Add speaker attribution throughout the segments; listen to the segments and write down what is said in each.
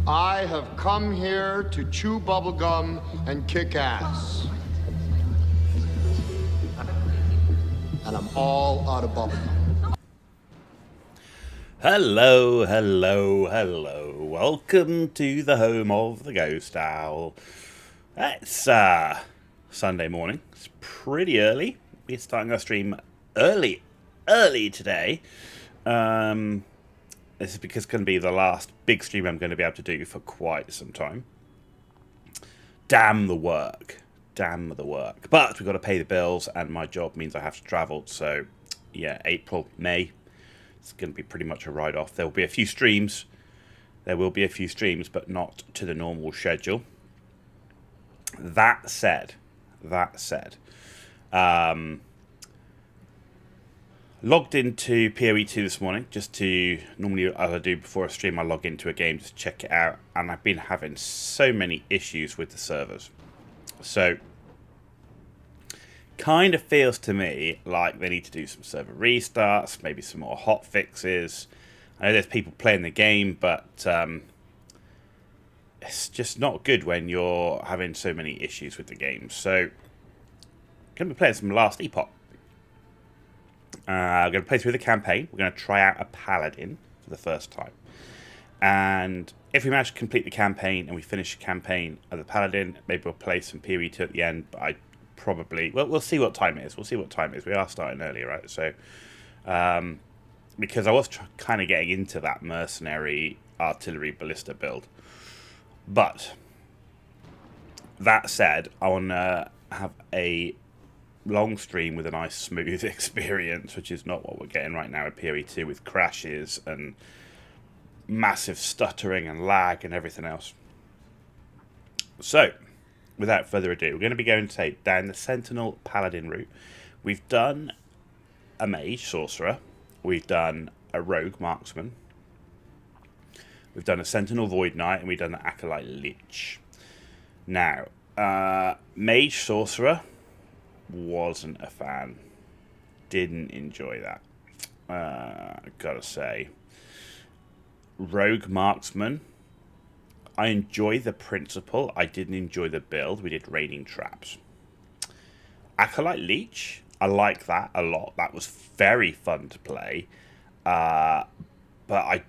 Speaker 1: I have come here to chew bubblegum and kick ass. And I'm all out of bubblegum.
Speaker 2: Hello, hello, hello. Welcome to the home of the Ghost Owl. It's Sunday morning. It's pretty early. We're starting our stream early today. This is because it's going to be the last big stream I'm going to be able to do for quite some time. Damn the work. Damn the work. But we've got to pay the bills, and my job means I have to travel. So, yeah, April, May. It's going to be pretty much a write-off. There will be a few streams. But not to the normal schedule. That said, logged into PoE2 this morning, just to, normally as I do before a stream, I log into a game to check it out, and I've been having so many issues with the servers. So, kind of feels to me like they need to do some server restarts, maybe some more hot fixes. I know there's people playing the game, but it's just not good when you're having so many issues with the game. So, I'm going to be playing some last Epoch. We're going to play through the campaign. We're going to try out a Paladin for the first time. And if we manage to complete the campaign and we finish the campaign of the Paladin, maybe we'll play some PoE2 at the end. But I probably... Well, we'll see what time it is. We are starting early, right? So, because I was kind of getting into that mercenary artillery ballista build. But, that said, I want to have a long stream with a nice smooth experience, which is not what we're getting right now at PoE2 with crashes and massive stuttering and lag and everything else. So, without further ado, we're going to be going down the Sentinel Paladin route. We've done a Mage Sorcerer, we've done a Rogue Marksman, we've done a Sentinel Void Knight, and we've done an Acolyte Lich. Now, Mage Sorcerer, wasn't a fan. Didn't enjoy that. Gotta say. Rogue Marksman. I enjoy the principle. I didn't enjoy the build. We did Raining Traps. Acolyte Leech. I like that a lot. That was very fun to play. But I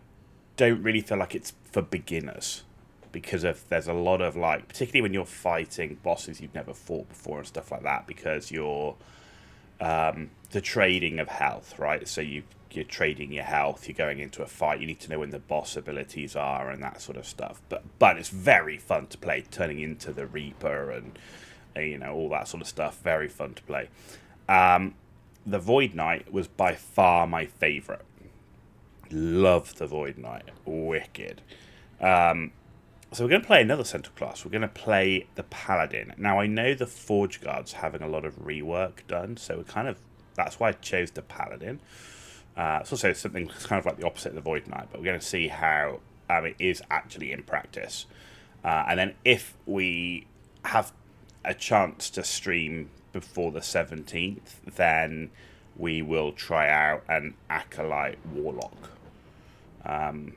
Speaker 2: don't really feel like it's for beginners. Because there's a lot of, like, particularly when you're fighting bosses you've never fought before and stuff like that, because you're the trading of health, right? So you're trading your health, you're going into a fight, you need to know when the boss abilities are and that sort of stuff. But it's very fun to play, turning into the Reaper and you know, all that sort of stuff. Very fun to play. The Void Knight was by far my favourite. Love the Void Knight. Wicked. So we're going to play another central class. We're going to play the Paladin. Now, I know the Forge Guard's having a lot of rework done, so that's why I chose the Paladin. It's also something kind of like the opposite of the Void Knight, but we're going to see how it is actually in practice. And then if we have a chance to stream before the 17th, then we will try out an Acolyte Warlock and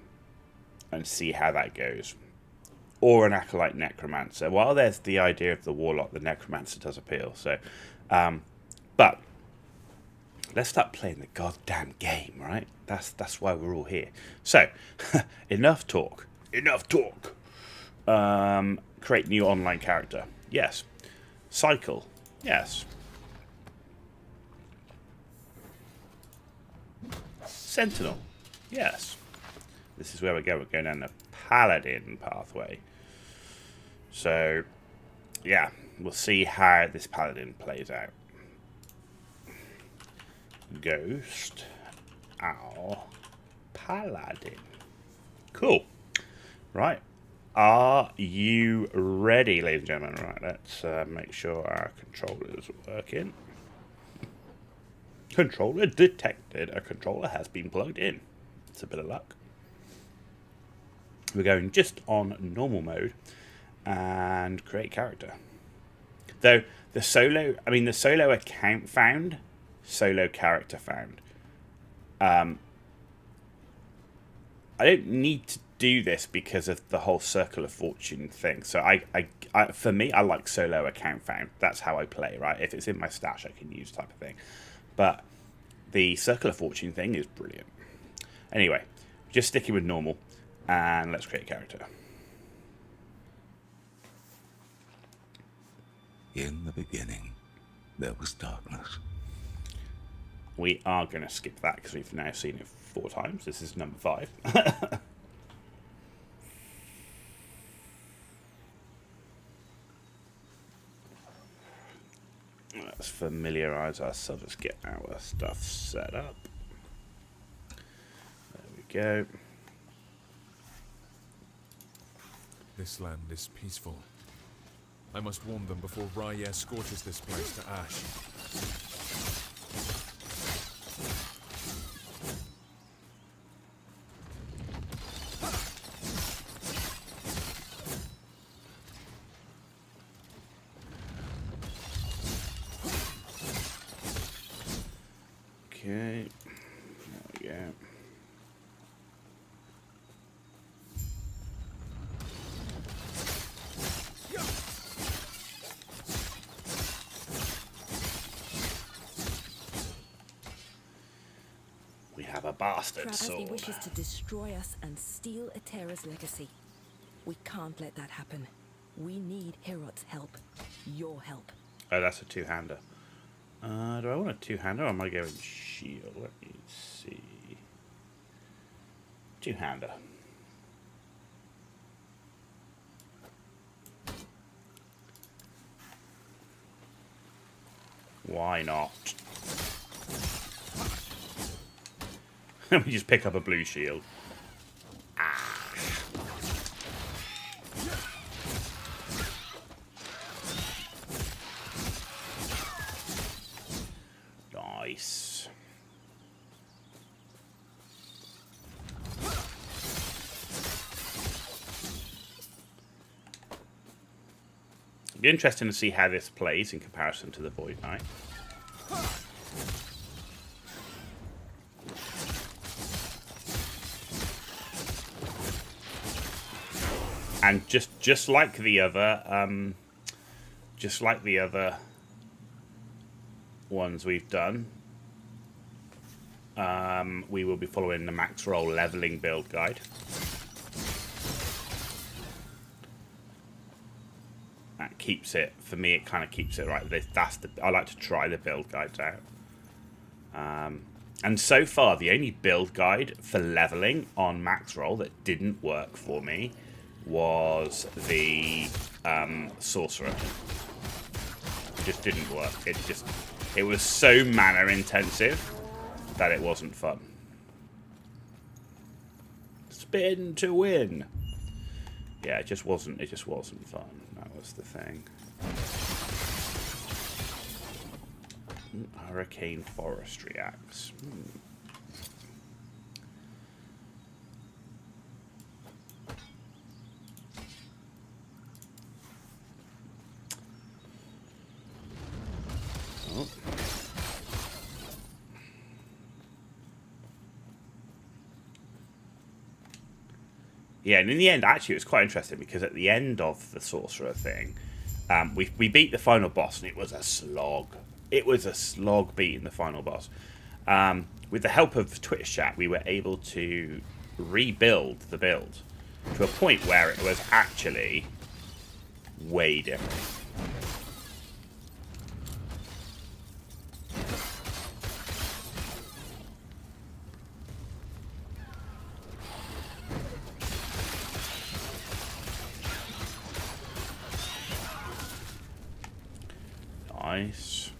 Speaker 2: see how that goes. Or an Acolyte Necromancer. While there's the idea of the Warlock, the Necromancer does appeal. So, but let's start playing the goddamn game, right? That's why we're all here. So, enough talk. Create new online character. Yes. Cycle. Yes. Sentinel. Yes. This is where we go. We're going down the Paladin pathway. So, yeah, we'll see how this Paladin plays out. Ghost Owl Paladin. Cool. Right. Are you ready, ladies and gentlemen? Right, let's make sure our controller is working. Controller detected. A controller has been plugged in. It's a bit of luck. We're going just on normal mode and create character. Though the solo account found, solo character found. I don't need to do this because of the whole Circle of Fortune thing. So for me, I like solo account found. That's how I play, right? If it's in my stash, I can use type of thing. But the Circle of Fortune thing is brilliant. Anyway, just sticking with normal, and let's create a character.
Speaker 3: In the beginning, there was darkness.
Speaker 2: We are going to skip that because we've now seen it 4 times. This is number 5. Let's familiarise ourselves. Let's get our stuff set up. There we go.
Speaker 4: This land is peaceful. I must warn them before Raya scorches this place to ash.
Speaker 2: Okay, there we go. We have a bastard
Speaker 5: Krasny
Speaker 2: sword.
Speaker 5: wishes to destroy us and steal Eterra's legacy. We can't let that happen. We need Herot's help. Your help.
Speaker 2: Oh, that's a 2-hander. Do I want a 2-hander or am I going shield? Let me see. 2-hander. Why not? We just pick up a blue shield. Nice. It'll be interesting to see how this plays in comparison to the Void Knight. And just like the other, ones we've done, we will be following the max roll leveling build guide. That keeps it, for me, it kind of keeps it right. I like to try the build guides out. And so far, the only build guide for leveling on max roll that didn't work for me was the sorcerer. It just didn't work. It was so mana intensive that it wasn't fun. Spin to win. Yeah, it just wasn't fun. That was the thing. Hurricane Forestry Axe. Oh. Yeah, and in the end, actually, it was quite interesting because at the end of the sorcerer thing, we beat the final boss, and it was a slog. It was a slog beating the final boss. With the help of Twitter chat, we were able to rebuild the build to a point where it was actually way different. Nice.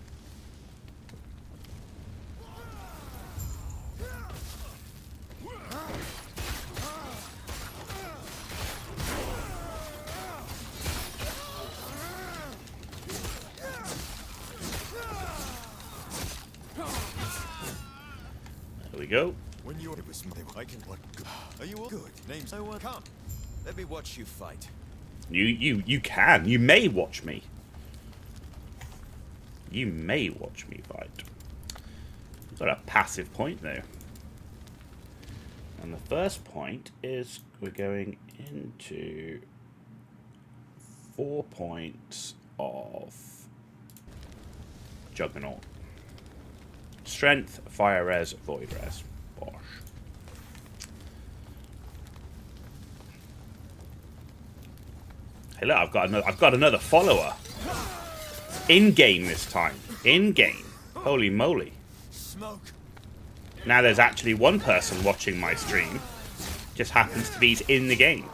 Speaker 2: There we go.
Speaker 6: When you're with something, I can what good. Are you all good? Names no one. Come. Let me watch you fight.
Speaker 2: You can. You may watch me. You may watch me fight. Got a passive point though. And the first point is we're going into 4 points of Juggernaut. Strength, Fire Res, Void Res. Bosh. Hey look, I've got another follower. In game this time. In game. Holy moly.
Speaker 6: Smoke.
Speaker 2: Now there's actually one person watching my stream. Just happens to be in the game.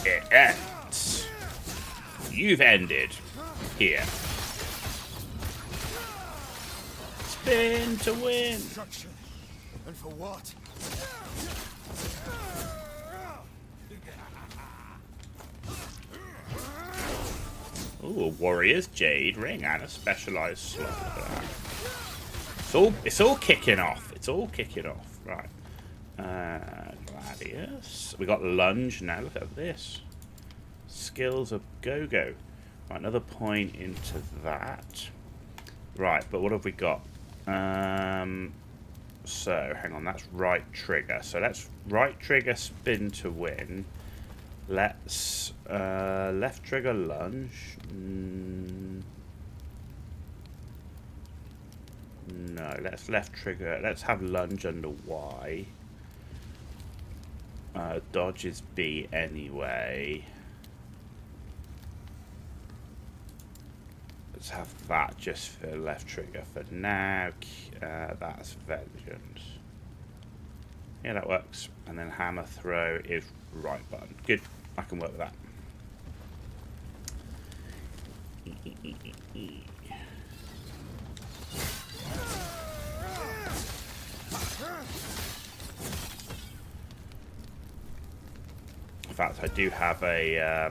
Speaker 2: It ends. You've ended here. Spin to win.
Speaker 6: Destruction. And for what?
Speaker 2: Ooh, Warriors, Jade, Ring, and a specialized slot. It's all kicking off. It's all kicking off. Right. Gladius. We got Lunge now. Look at this. Skills of go-go. Right, another point into that. Right, but what have we got? So, hang on, that's right trigger. So let's right trigger spin to win. Let's left trigger lunge. No, let's left trigger. Let's have lunge under Y. Dodge is B anyway. Let's have that just for left trigger for now. That's Vengeance. Yeah, that works. And then hammer throw is right button. Good. I can work with that. In fact, I do have a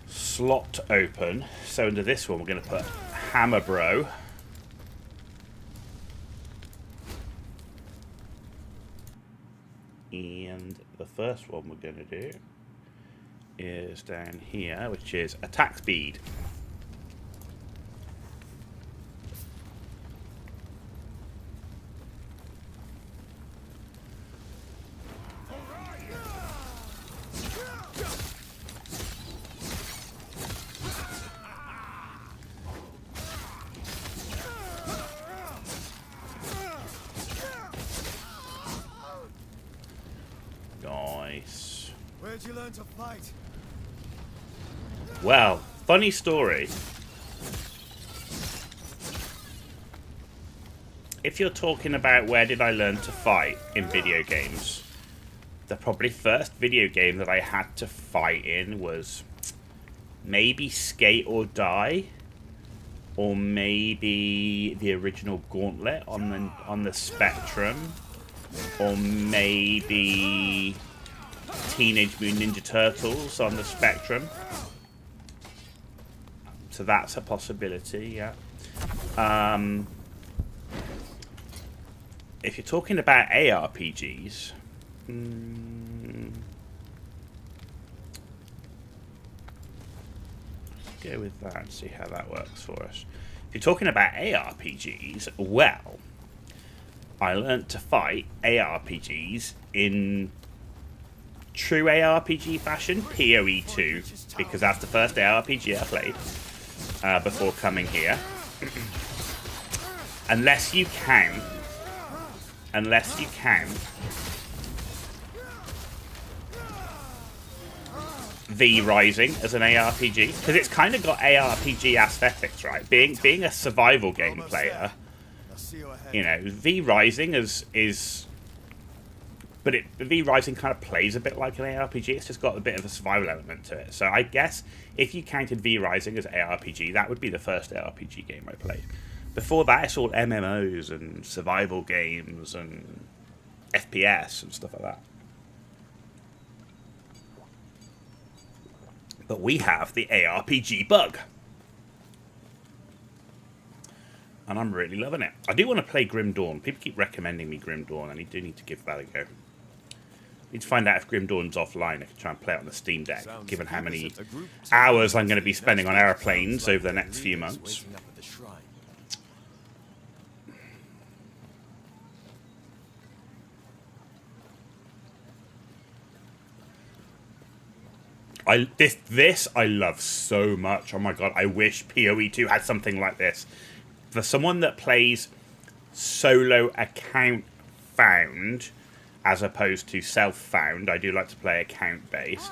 Speaker 2: slot open. So under this one, we're going to put Hammer Bro. And the first one we're going to do is down here, which is attack speed. Nice.
Speaker 6: Where'd you learn to fight?
Speaker 2: Well, funny story. If you're talking about where did I learn to fight in video games, the probably first video game that I had to fight in was maybe Skate or Die, or maybe the original Gauntlet on the Spectrum, or maybe Teenage Mutant Ninja Turtles on the Spectrum. So that's a possibility, yeah. If you're talking about ARPGs, let's go with that and see how that works for us. If you're talking about ARPGs, well, I learnt to fight ARPGs in true ARPG fashion, PoE 2, because that's the first ARPG I played before coming here. Unless you count V Rising as an ARPG, because it's kind of got ARPG aesthetics, right? Being a survival game player, you know, V Rising is but V Rising kind of plays a bit like an ARPG. It's just got a bit of a survival element to it. So I guess if you counted V Rising as ARPG, that would be the first ARPG game I played. Before that, it's all MMOs and survival games and FPS and stuff like that. But we have the ARPG bug. And I'm really loving it. I do want to play Grim Dawn. People keep recommending me Grim Dawn, and I do need to give that a go. Need to find out if Grim Dawn's offline. I can try and play it on the Steam Deck, given how many hours I'm going to be spending on airplanes over the next few months. This I love so much. Oh my god, I wish PoE 2 had something like this. For someone that plays solo account found as opposed to self-found, I do like to play account based.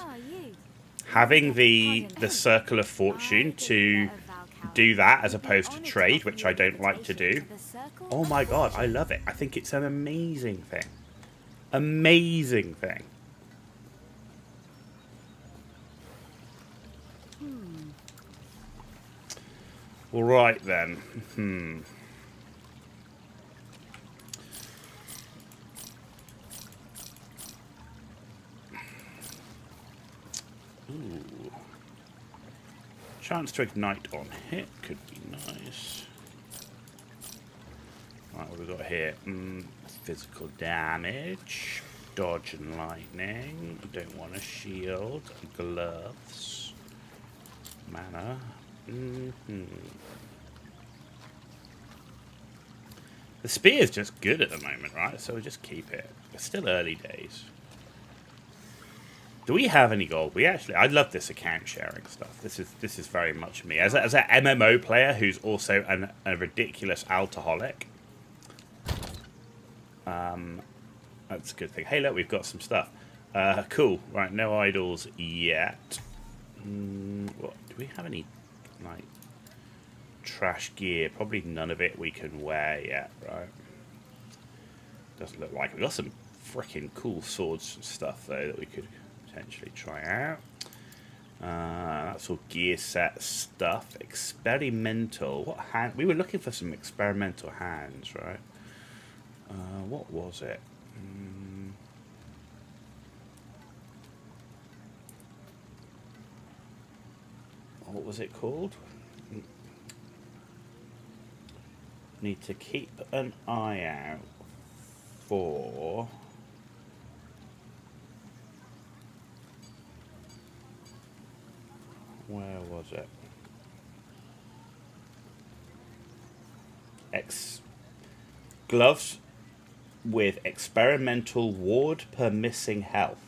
Speaker 2: Having the Circle of Fortune to do that as opposed to trade, which I don't like to do. Oh my god, I love it. I think it's an amazing thing. Amazing thing. All right then. Ooh. Chance to ignite on hit could be nice. Right, what have we got here? Physical damage, dodge and lightning. Don't want a shield. Gloves. Mana. The spear is just good at the moment, right? So we'll just keep it. It's still early days. Do we have any gold? I love this account sharing stuff. This is very much me as an MMO player who's also a ridiculous alcoholic. That's a good thing. Hey, look, we've got some stuff. Cool. Right, no idols yet. What do we have any? Like trash gear, probably none of it we can wear yet, right? Doesn't look like it. We've got some freaking cool swords and stuff though that we could potentially try out. That's all gear set stuff. Experimental. What hand? We were looking for some experimental hands, right? What was it? What was it called? Need to keep an eye out for where was it? Gloves with experimental ward per missing health.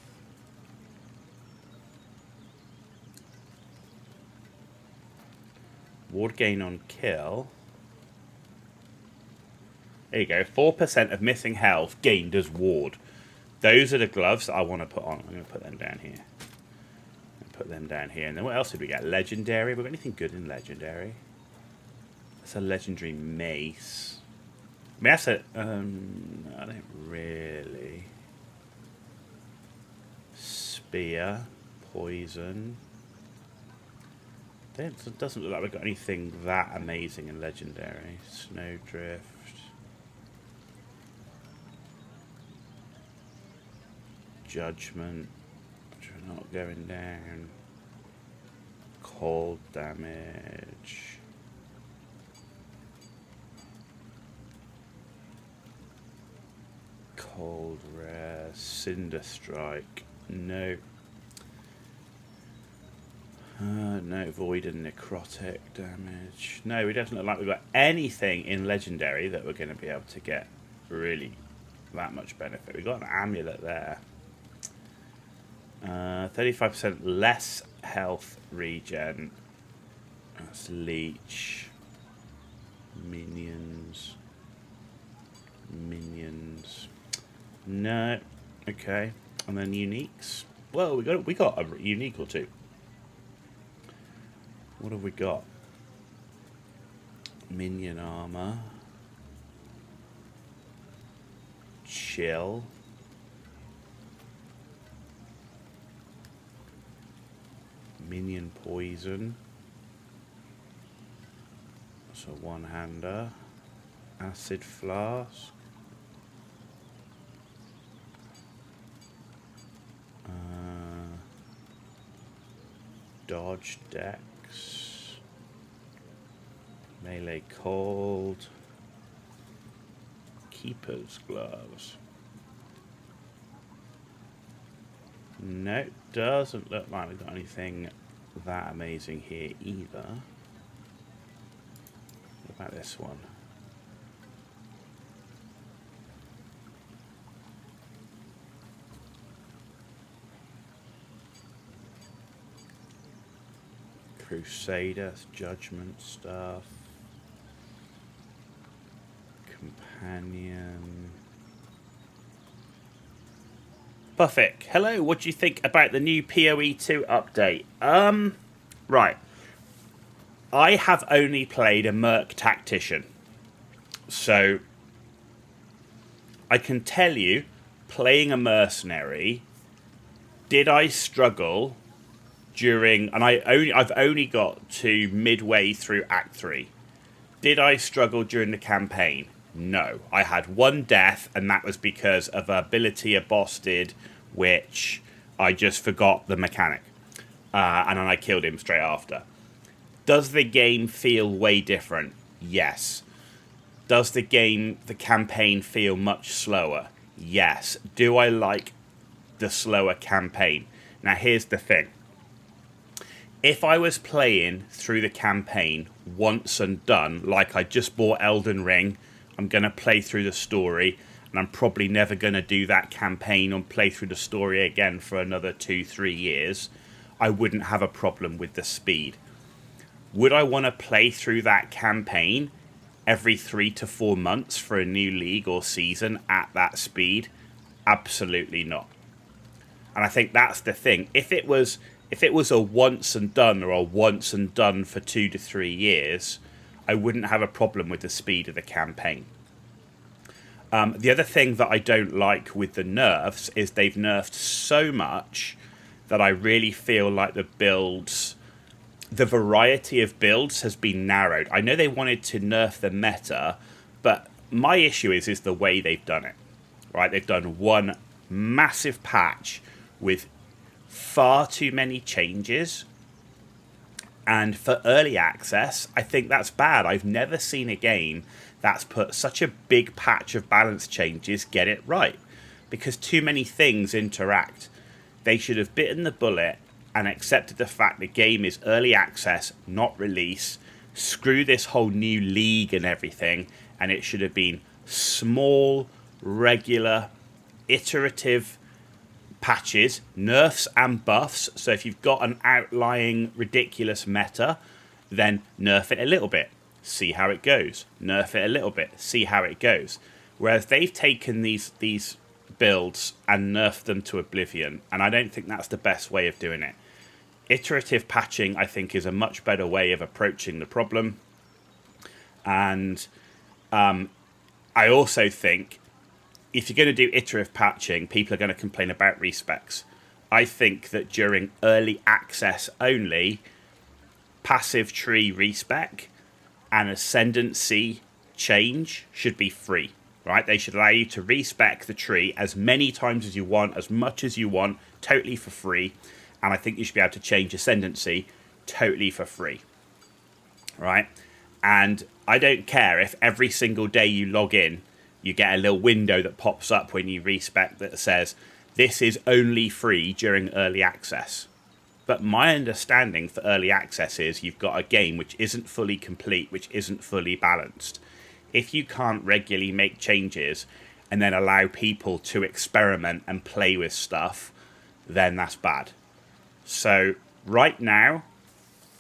Speaker 2: Ward gain on kill. There you go. 4% of missing health gained as ward. Those are the gloves that I want to put on. I'm going to put them down here. Put them down here. And then what else did we get? Legendary. Have we got anything good in legendary? That's a legendary mace. I mean, that's a... I don't really... Spear. Poison. It doesn't look like we've got anything that amazing in legendary. Snowdrift. Judgment. Which we're not going down. Cold damage. Cold rare. Cinder strike. No. No, void and necrotic damage. No, we doesn't look like we've got anything in legendary that we're going to be able to get really that much benefit. We've got an amulet there. 35% less health regen. That's leech. Minions. No. Okay. And then uniques. Well, we got a unique or two. What have we got? Minion armor. Chill. Minion poison. So one-hander. Acid flask. Dodge dex. Melee cold. Keeper's gloves. No, doesn't look like we've got anything that amazing here either. What about this one? Crusader, Judgment stuff. Companion. Buffett, hello, what do you think about the new PoE 2 update? Right. I have only played a Merc Tactician. So, I can tell you, playing a mercenary, did I struggle during, and I've only got to midway through Act 3. Did I struggle during the campaign? No. I had one death, and that was because of an ability a boss did, which I just forgot the mechanic. And then I killed him straight after. Does the game feel way different? Yes. Does the campaign feel much slower? Yes. Do I like the slower campaign? Now, here's the thing. If I was playing through the campaign once and done, like I just bought Elden Ring, I'm going to play through the story, and I'm probably never going to do that campaign or play through the story again for another 2-3 years, I wouldn't have a problem with the speed. Would I want to play through that campaign every 3 to 4 months for a new league or season at that speed? Absolutely not. And I think that's the thing. If it was a once and done, or a once and done for 2 to 3 years, I wouldn't have a problem with the speed of the campaign. The other thing that I don't like with the nerfs is they've nerfed so much that I really feel like the variety of builds has been narrowed. I know they wanted to nerf the meta, but my issue is the way they've done it. Right? They've done one massive patch with far too many changes, and for early access, I think that's bad. I've never seen a game that's put such a big patch of balance changes get it right, because too many things interact. They should have bitten the bullet and accepted the fact the game is early access, not release. Screw this whole new league and everything, and it should have been small, regular, iterative patches, nerfs and buffs. So if you've got an outlying ridiculous meta, then nerf it a little bit, see how it goes. Nerf it a little bit, see how it goes. Whereas they've taken these builds and nerfed them to oblivion, and I don't think that's the best way of doing it. Iterative patching, I think, is a much better way of approaching the problem. And I also think if you're going to do iterative patching, people are going to complain about respecs. I think that during early access only, passive tree respec and ascendancy change should be free, right? They should allow you to respec the tree as many times as you want, as much as you want, totally for free. And I think you should be able to change ascendancy totally for free, right? And I don't care if every single day you log in, you get a little window that pops up when you respec that says, this is only free during early access. But my understanding for early access is you've got a game which isn't fully complete, which isn't fully balanced. If you can't regularly make changes and then allow people to experiment and play with stuff, then that's bad. So right now,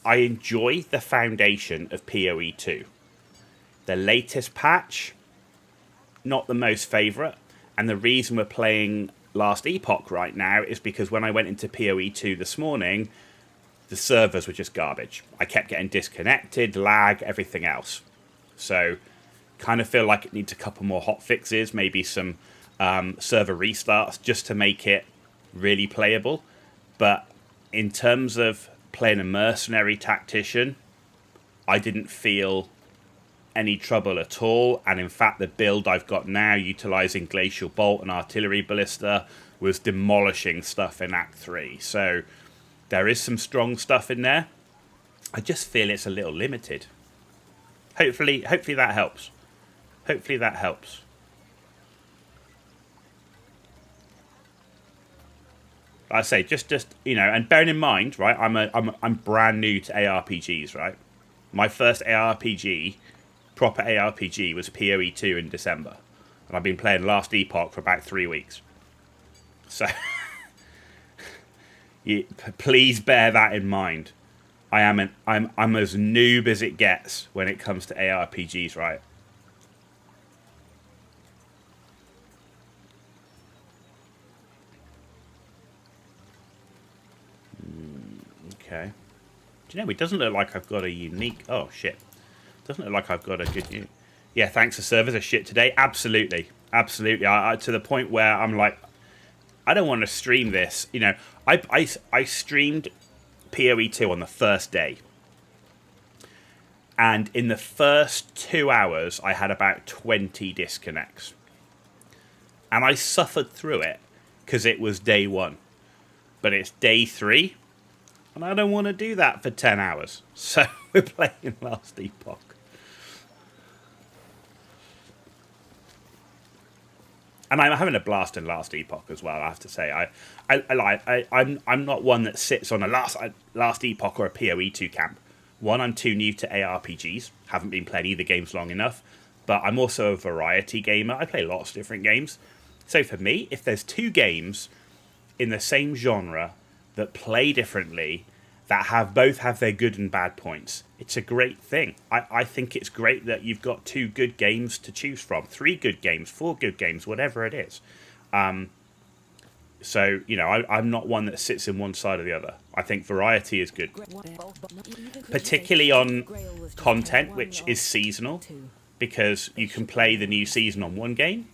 Speaker 2: I enjoy the foundation of PoE 2. The latest patch, not the most favourite, and the reason we're playing Last Epoch right now is because when I went into PoE 2 this morning, the servers were just garbage. I kept getting disconnected, lag, everything else. So kind of feel like it needs a couple more hot fixes, maybe some server restarts just to make it really playable. But in terms of playing a mercenary tactician, I didn't feel any trouble at all. And in fact, the build I've got now, utilizing Glacial Bolt and Artillery Ballista, was demolishing stuff in Act 3. So there is some strong stuff in there. I just feel it's a little limited. Hopefully that helps. Hopefully that helps. Like I say, just you know, and bearing in mind, right? I'm brand new to ARPGs, right? My first proper ARPG was PoE 2 in December, and I've been playing Last Epoch for about 3 weeks. So, please bear that in mind. I'm as noob as it gets when it comes to ARPGs, right? Okay. Do you know, it doesn't look like I've got a unique... Oh, shit. Doesn't look like I've got a good... Yeah, thanks, the servers are shit today. Absolutely. Absolutely. To the point where I'm like, I don't want to stream this. You know, I streamed PoE 2 on the first day. And in the first 2 hours, I had about 20 disconnects. And I suffered through it because it was day 1. But it's day 3. And I don't want to do that for 10 hours. So we're playing Last Epoch. And I'm having a blast in Last Epoch as well, I have to say. I'm not one that sits on a Last Epoch or a PoE 2 camp. One, I'm too new to ARPGs. Haven't been playing either games long enough. But I'm also a variety gamer. I play lots of different games. So for me, if there's 2 games in the same genre that play differently, that both have their good and bad points, it's a great thing. I think it's great that you've got 2 good games to choose from, 3 good games, 4 good games, whatever it is. So, you know, I'm not one that sits in one side or the other. I think variety is good, particularly on content which is seasonal, because you can play the new season on one game,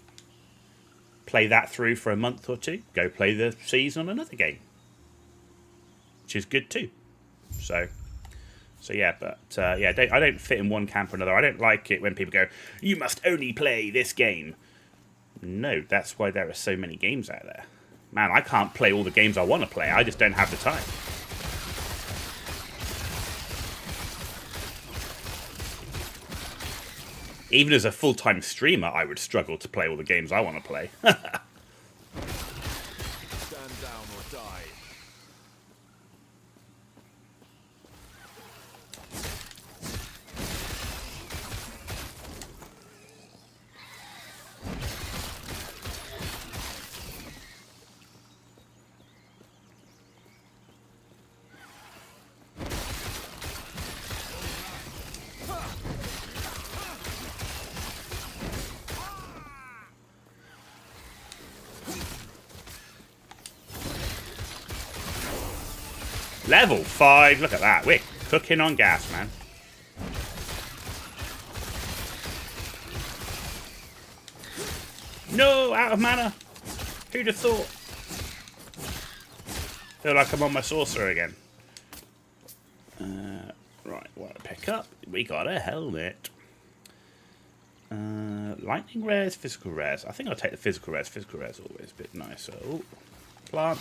Speaker 2: play that through for a month or 2, go play the season on another game, which is good too. So yeah, but yeah, I don't fit in one camp or another. I don't like it when people go, you must only play this game. No, that's why there are so many games out there. Man, I can't play all the games I want to play. I just don't have the time. Even as a full-time streamer, I would struggle to play all the games I want to play.
Speaker 4: Stand down or die.
Speaker 2: Level 5, look at that. We're cooking on gas, man. No, out of mana. Who'd have thought? Feel like I'm on my sorcerer again. Right, what to pick up? We got a helmet. Lightning rares, physical rares. I think I'll take the physical rares. Physical rares are always a bit nicer. Ooh, plant.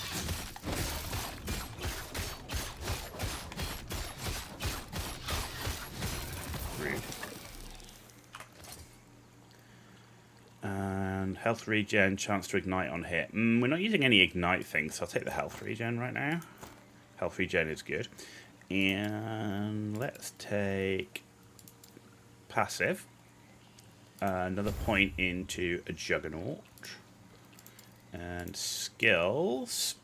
Speaker 2: And health regen, chance to ignite on hit. We're not using any ignite things, so I'll take the health regen right now. Health regen is good. And let's take passive. Another point into a Juggernaut. And skills.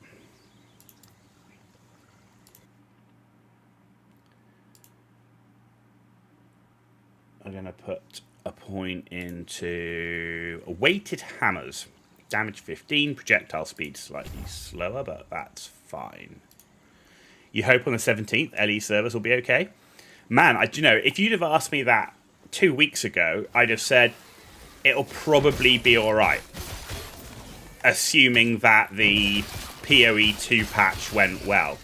Speaker 2: I'm going to put a point into weighted hammers. Damage 15, projectile speed slightly slower, but that's fine. You hope on the 17th LE servers will be okay? Man, you know, if you'd have asked me that 2 weeks ago, I'd have said it'll probably be alright. Assuming that the PoE 2 patch went well.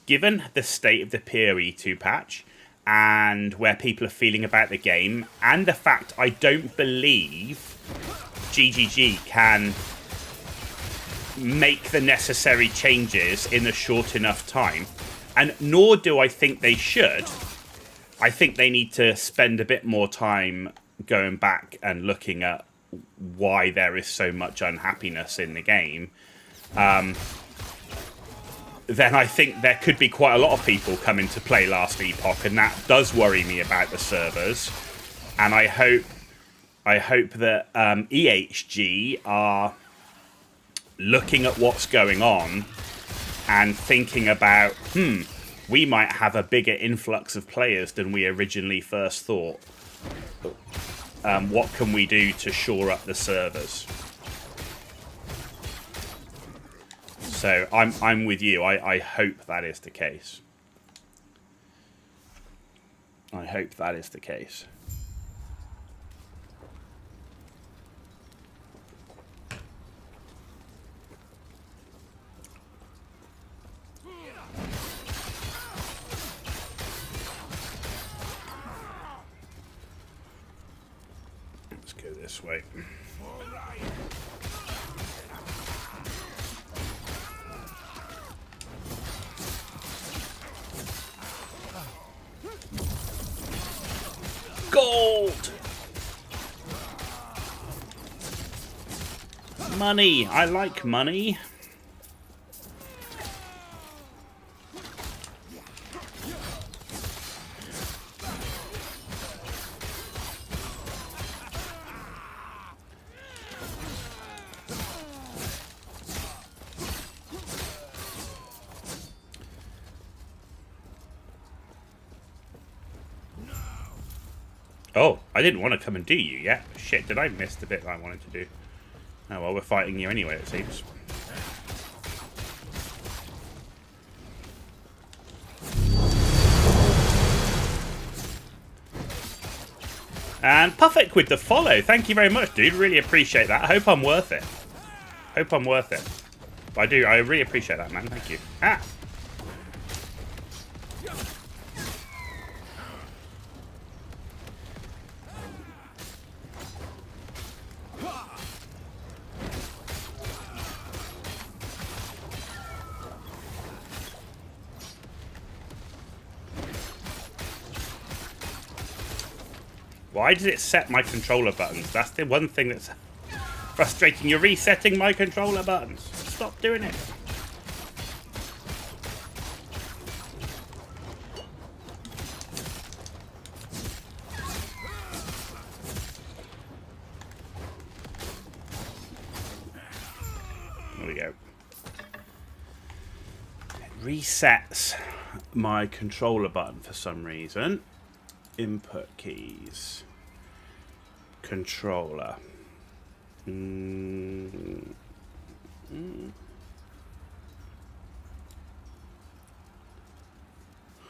Speaker 2: given the state of the PoE2 patch and where people are feeling about the game, and the fact I don't believe GGG can make the necessary changes in a short enough time, and nor do I think they should. I think they need to spend a bit more time going back and looking at why there is so much unhappiness in the game. Then I think there could be quite a lot of people coming to play Last Epoch, and that does worry me about the servers. And I hope that EHG are looking at what's going on and thinking about, we might have a bigger influx of players than we originally first thought. What can we do to shore up the servers? So I'm with you. I hope that is the case. I hope that is the case. Let's go this way. Gold! Money! I like money. Oh, I didn't want to come and do you yet. Shit, did I miss the bit that I wanted to do? Oh, well, we're fighting you anyway, it seems. And Puffik with the follow. Thank you very much, dude. Really appreciate that. I hope I'm worth it. Hope I'm worth it. But I really appreciate that, man. Thank you. Ah! Why does it set my controller buttons? That's the one thing that's frustrating. You're resetting my controller buttons. Stop doing it. There we go. It resets my controller button for some reason. Input keys. Controller.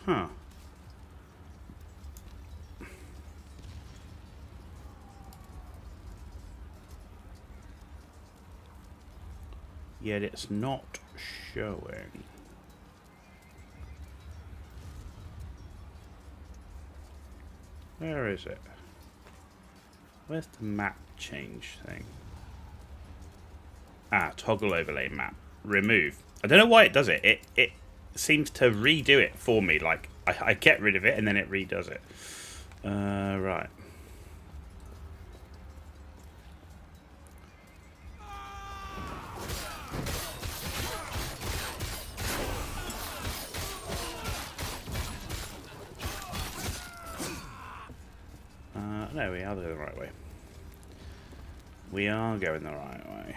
Speaker 2: Huh. Yet it's not showing. Where is it? Where's the map change thing? Ah, toggle overlay map. Remove. I don't know why it does it. It seems to redo it for me. Like, I get rid of it and then it redoes it. Right. No, we are going the right way. We are going the right way.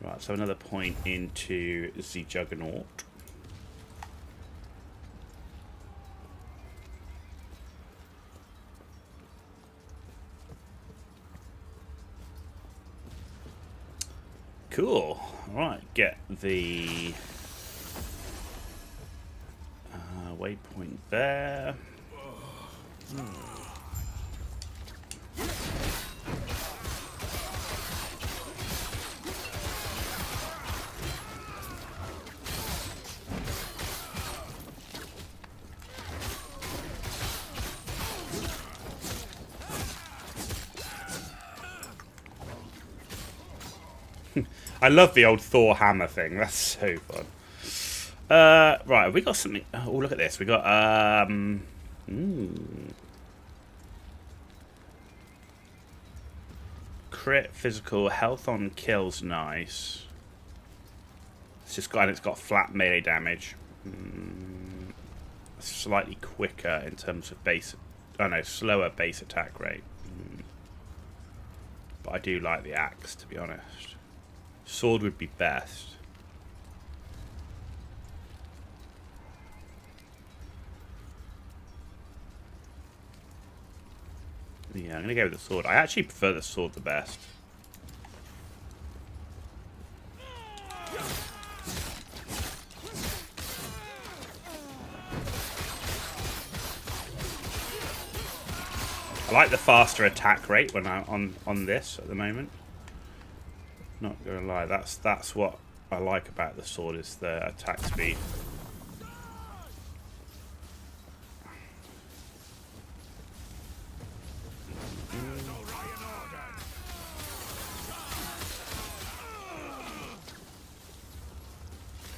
Speaker 2: Right, so another point into the Juggernaut. Cool. Right, get the waypoint there. I love the old Thor hammer thing. That's so fun. Right, have we got something? Oh, look at this. We got crit physical health on kills. Nice. It's got flat melee damage. Slightly quicker in terms of base. Oh no, slower base attack rate. But I do like the axe, to be honest. Sword would be best. Yeah, I'm gonna go with the sword. I actually prefer the sword the best. I like the faster attack rate when I'm on this at the moment. Not gonna lie, that's what I like about the sword, is the attack speed.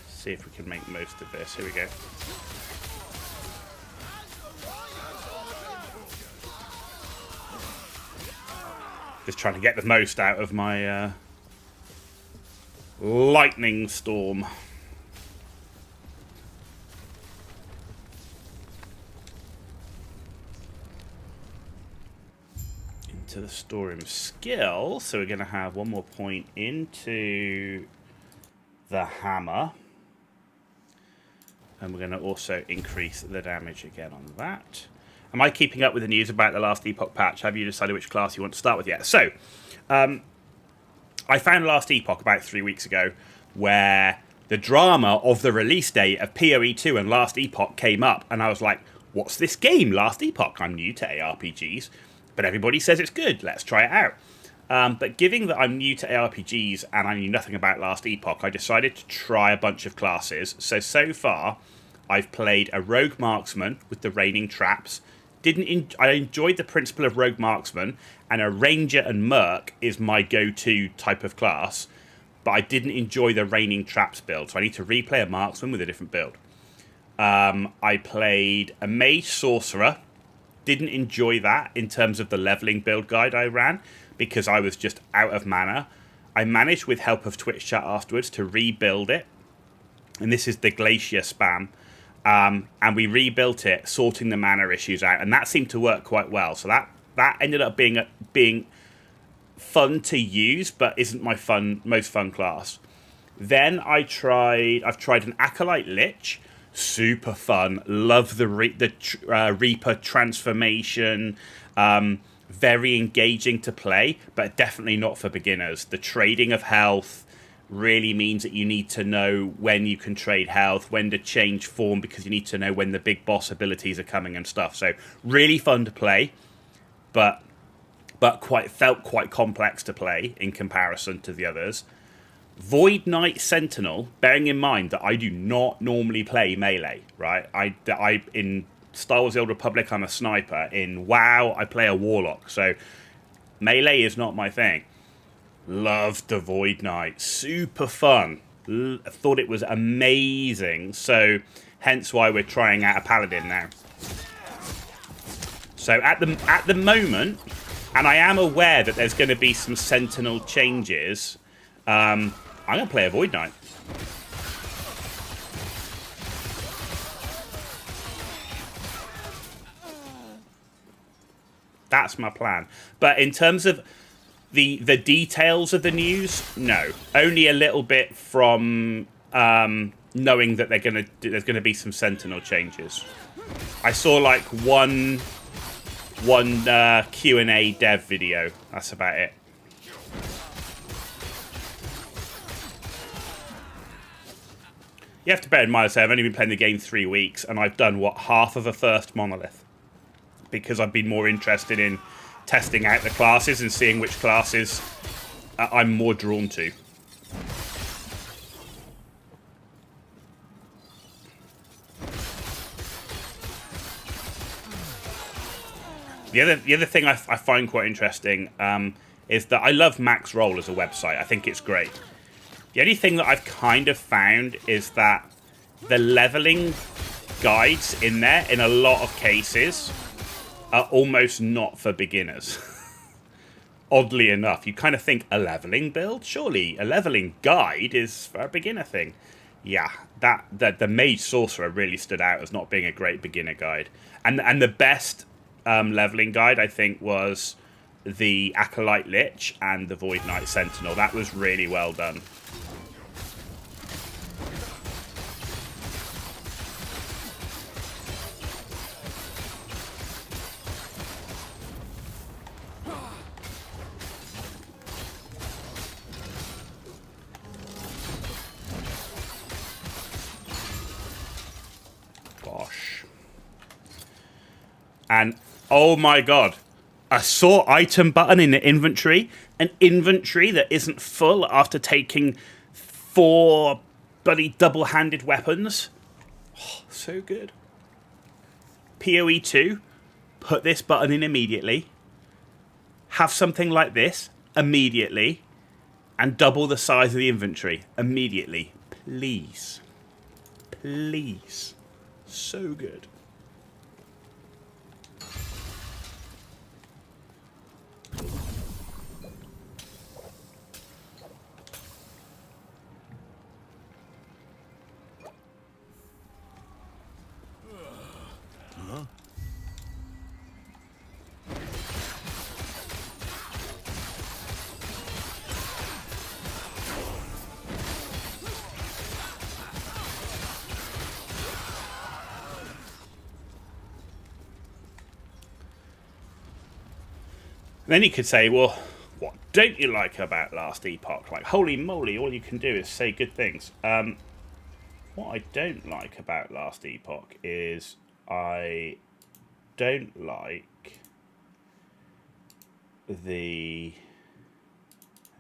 Speaker 2: See if we can make most of this. Here we go. Just trying to get the most out of my lightning storm. Into the storeroom skill. So we're going to have one more point into the hammer. And we're going to also increase the damage again on that. Am I keeping up with the news about the last Epoch patch? Have you decided which class you want to start with yet? So, I found last Epoch about 3 weeks ago, where the drama of the release date of PoE 2 and last Epoch came up, and I was like, what's this game, last Epoch? I'm new to ARPGs, but everybody says it's good. Let's try it out. But given that I'm new to ARPGs and I knew nothing about last Epoch, I decided to try a bunch of classes. So far, I've played a Rogue Marksman with the raining traps. I enjoyed the principle of Rogue Marksman, and a Ranger and Merc is my go-to type of class, but I didn't enjoy the raining traps build, so I need to replay a Marksman with a different build. I played a Mage Sorcerer, didn't enjoy that in terms of the leveling build guide I ran, because I was just out of mana. I managed, with help of Twitch chat afterwards, to rebuild it, and this is the Glacier spam. And we rebuilt it, sorting the mana issues out, and that seemed to work quite well. So that ended up being fun to use, but isn't my most fun class. Then I've tried an Acolyte Lich, super fun. Love the Reaper transformation. Very engaging to play, but definitely not for beginners. The trading of health really means that you need to know when you can trade health, when to change form, because you need to know when the big boss abilities are coming and stuff. So really fun to play, but felt quite complex to play in comparison to the others. Void Knight Sentinel, bearing in mind that I do not normally play melee, right? I in Star Wars: The Old Republic, I'm a sniper. In WoW, I play a warlock. So melee is not my thing. Loved the Void Knight. Super fun. Thought it was amazing. So hence why we're trying out a Paladin now. So at the moment, and I am aware that there's going to be some Sentinel changes, I'm going to play a Void Knight. That's my plan. But in terms of the details of the news, no. Only a little bit from knowing that there's gonna be some Sentinel changes. I saw like one Q&A dev video. That's about it. You have to bear in mind, I've only been playing the game 3 weeks, and I've done half of a first monolith, because I've been more interested in testing out the classes and seeing which classes I'm more drawn to. The other thing I find quite interesting is that I love Max Roll as a website. I think it's great. The only thing that I've kind of found is that the leveling guides in there, in a lot of cases, are almost not for beginners. Oddly enough, you kind of think a leveling build? Surely a leveling guide is for a beginner thing. Yeah, the Mage Sorcerer really stood out as not being a great beginner guide. And the best leveling guide, I think, was the Acolyte Lich and the Void Knight Sentinel. That was really well done. Gosh. And oh my god, a sort item button in the inventory, an inventory that isn't full after taking 4 bloody double-handed weapons. Oh, so good. PoE 2, put this button in immediately, have something like this immediately, and double the size of the inventory immediately. Please. Please. So good. Then you could say, well, what don't you like about Last Epoch? Like, holy moly, all you can do is say good things. What I don't like about Last Epoch is I don't like the...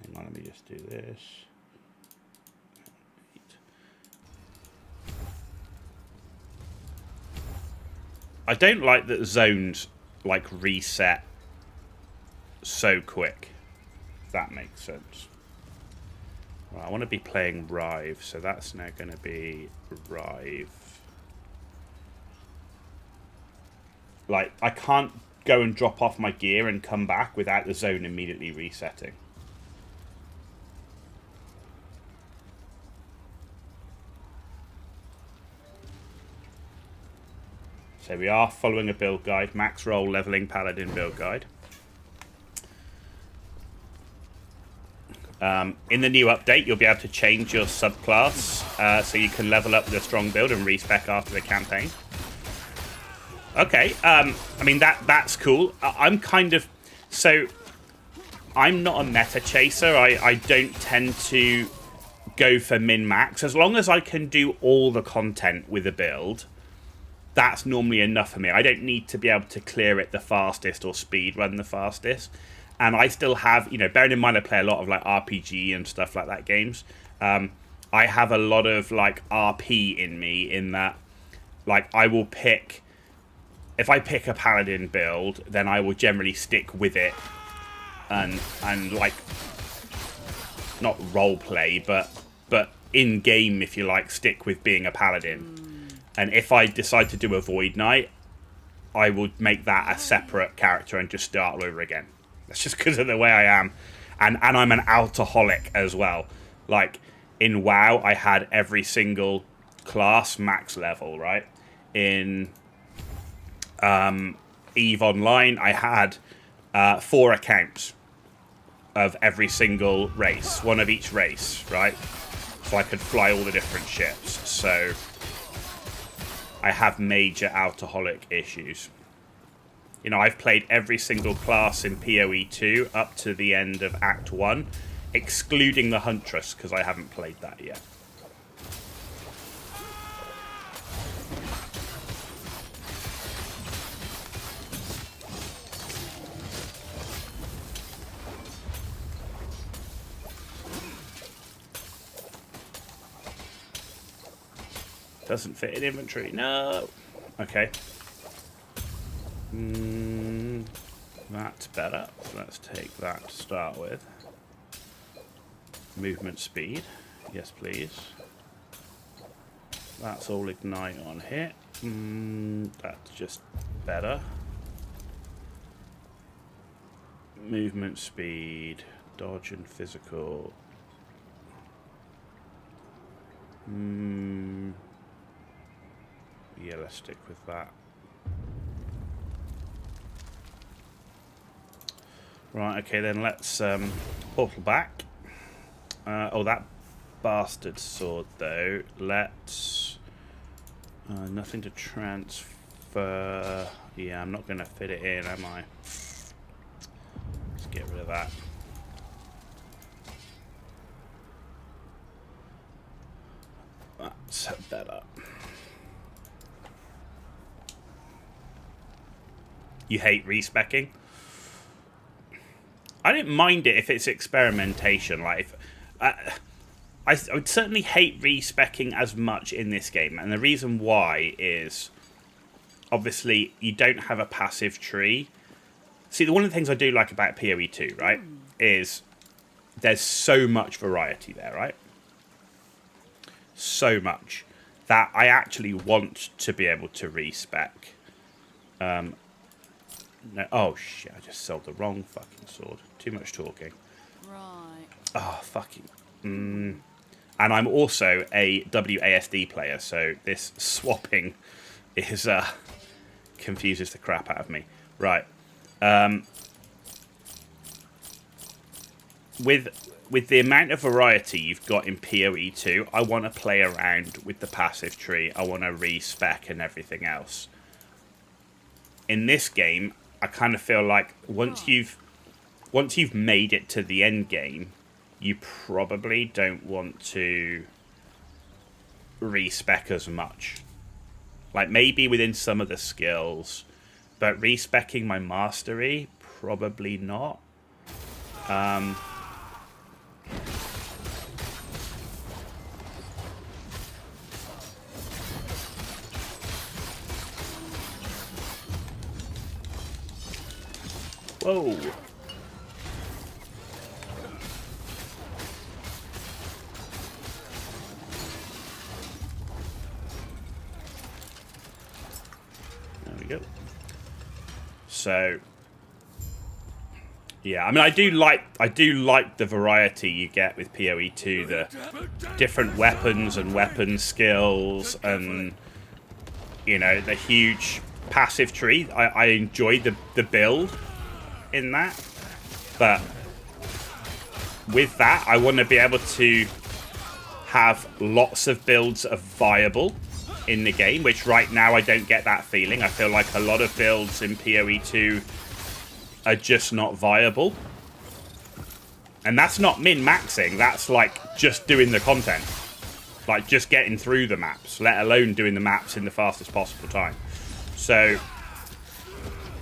Speaker 2: Hang on, let me just do this. I don't like that zones, like, reset so quick, if that makes sense. Well, I want to be playing Rive, so that's now going to be Rive. Like, I can't go and drop off my gear and come back without the zone immediately resetting. So we are following a build guide, Max Roll Leveling Paladin build guide. In the new update, you'll be able to change your subclass so you can level up with a strong build and respec after the campaign. Okay, I mean, that's cool. I'm kind of... So, I'm not a meta chaser. I don't tend to go for min-max. As long as I can do all the content with a build, that's normally enough for me. I don't need to be able to clear it the fastest or speed run the fastest. And I still have, you know, bearing in mind I play a lot of, like, RPG and stuff like that games, I have a lot of, like, RP in me in that, like, I will pick... If I pick a Paladin build, then I will generally stick with it and like, not roleplay, but in-game, if you like, stick with being a Paladin. And if I decide to do a Void Knight, I will make that a separate character and just start all over again. That's just because of the way I am. And I'm an alcoholic as well. Like, in WoW, I had every single class max level, right? In EVE Online, I had 4 accounts of every single race. One of each race, right? So I could fly all the different ships. So I have major alcoholic issues. You know, I've played every single class in PoE 2 up to the end of Act 1, excluding the Huntress, because I haven't played that yet. Doesn't fit in inventory. No. Okay. That's better. Let's take that to start with. Movement speed. Yes, please. That's all ignite on hit. That's just better. Movement speed. Dodge and physical. Yeah, let's stick with that. Right, okay, then let's portal back. Oh, that bastard sword, though. Let's... nothing to transfer. Yeah, I'm not going to fit it in, am I? Let's get rid of that. That's better. You hate respecking? I didn't mind it if it's experimentation. Like, I would certainly hate respecking as much in this game, and the reason why is obviously you don't have a passive tree. See, one of the things I do like about PoE 2, right, is there's so much variety there, right? So much that I actually want to be able to respec. No, oh shit! I just sold the wrong fucking sword. Too much talking.
Speaker 7: Right.
Speaker 2: Oh fucking. And I'm also a WASD player, so this swapping is confuses the crap out of me. Right. With the amount of variety you've got in PoE 2, I want to play around with the passive tree. I want to respec and everything else. In this game, I kind of feel like once you've made it to the end game, you probably don't want to respec as much. Like maybe within some of the skills, but respecking my mastery, probably not. Whoa. There we go. So, yeah, I mean, I do like the variety you get with PoE 2, the different weapons and weapon skills, and you know, the huge passive tree. I enjoy the build in that, but with that, I want to be able to have lots of builds of viable in the game, which right now I don't get that feeling. I feel like a lot of builds in PoE 2 are just not viable. And that's not min-maxing, that's like just doing the content. Like just getting through the maps, let alone doing the maps in the fastest possible time. So,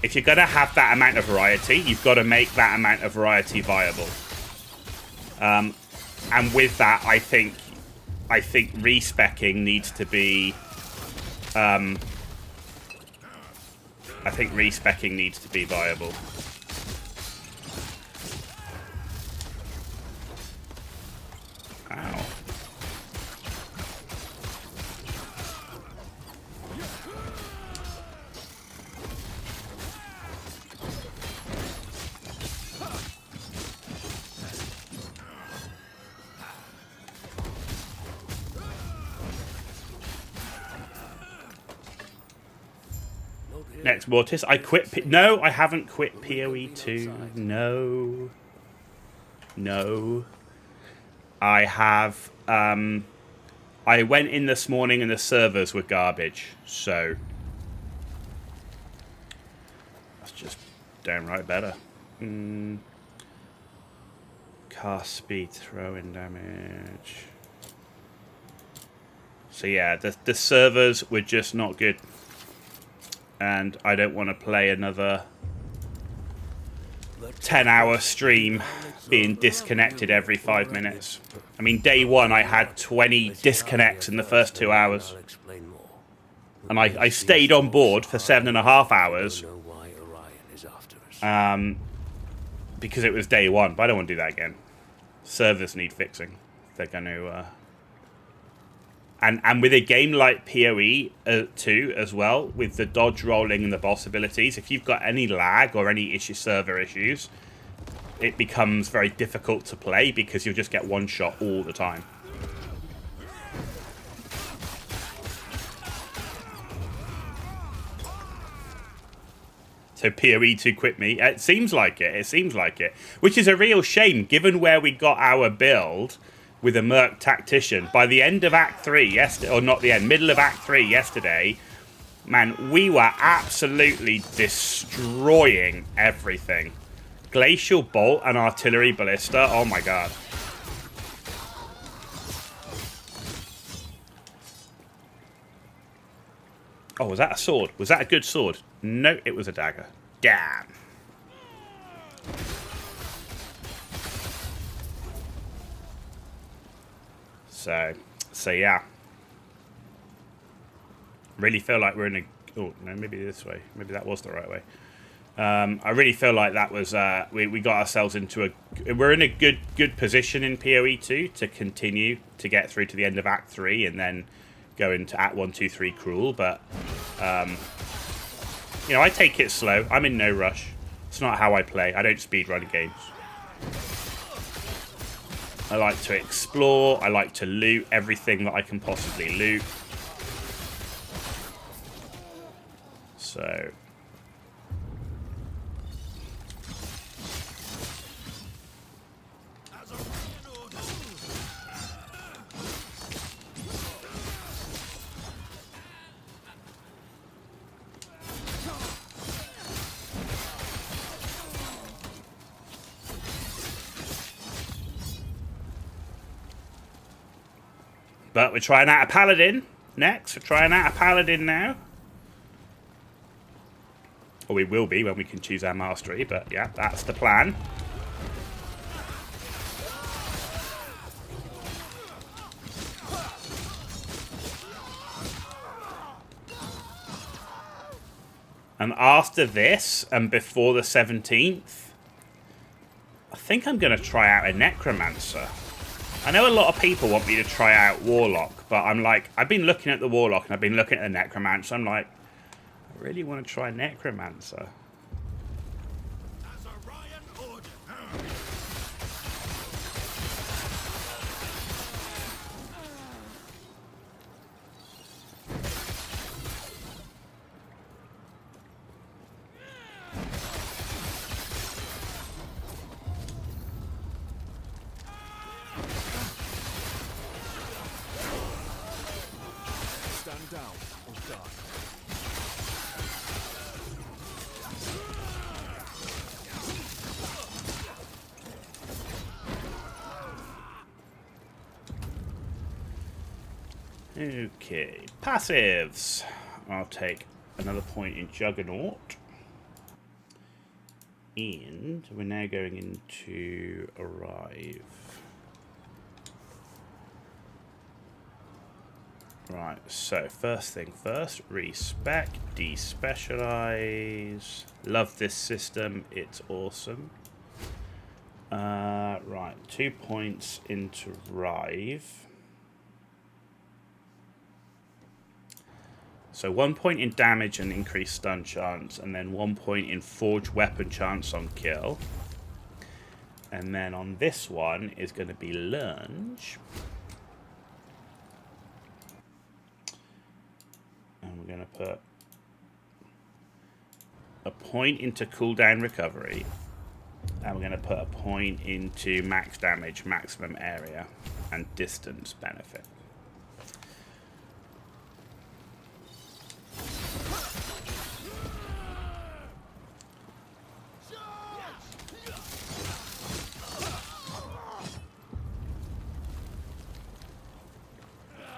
Speaker 2: if you're going to have that amount of variety, you've got to make that amount of variety viable. And with that, I think respecking needs to be... I think respecking needs to be viable. Ow. Next, Mortis. I quit... No, I haven't quit PoE 2. No. No. I have... I went in this morning and the servers were garbage, so... That's just downright better. Cast speed, throwing damage... So yeah, the servers were just not good. And I don't want to play another 10-hour stream being disconnected every 5 minutes. I mean, day one I had 20 disconnects in the first 2 hours. And I stayed on board for 7.5 hours. because it was day one. But I don't want to do that again. Servers need fixing. They're going to... And with a game like PoE 2 as well, with the dodge rolling and the boss abilities, if you've got any lag or any server issues, it becomes very difficult to play because you'll just get one shot all the time. So PoE 2 quit me. It seems like it. It seems like it. Which is a real shame, given where we got our build with a Merc Tactician. By the end of Act 3 yesterday, or not the end, middle of Act 3 yesterday, man, we were absolutely destroying everything. Glacial Bolt and Artillery Ballista, oh my god. Oh, was that a sword? Was that a good sword? No, it was a dagger. Damn. So yeah. Really feel like we're in a... Oh, no, maybe this way. Maybe that was the right way. I really feel like that was... we got ourselves into a... We're in a good position in PoE 2 to continue to get through to the end of Act 3 and then go into Act 1, 2, 3 Cruel, but... you know, I take it slow. I'm in no rush. It's not how I play. I don't speedrun games. I like to explore. I like to loot everything that I can possibly loot. So... But we're trying out a Paladin next. We're trying out a Paladin now. Or we will be when we can choose our mastery. But yeah, that's the plan. And after this, and before the 17th, I think I'm going to try out a Necromancer. I know a lot of people want me to try out Warlock, but I'm like, I've been looking at the Warlock and I've been looking at the Necromancer. I'm like, I really want to try Necromancer. Okay, passives. I'll take another point in Juggernaut. And we're now going into Arrive. Right, so first thing first, respec, despecialize. Love this system, it's awesome. Right, 2 points into Rive. So 1 point in damage and increased stun chance, and then 1 point in forged weapon chance on kill. And then on this one is going to be lunge. And we're going to put a point into cooldown recovery. And we're going to put a point into max damage, maximum area, and distance benefit.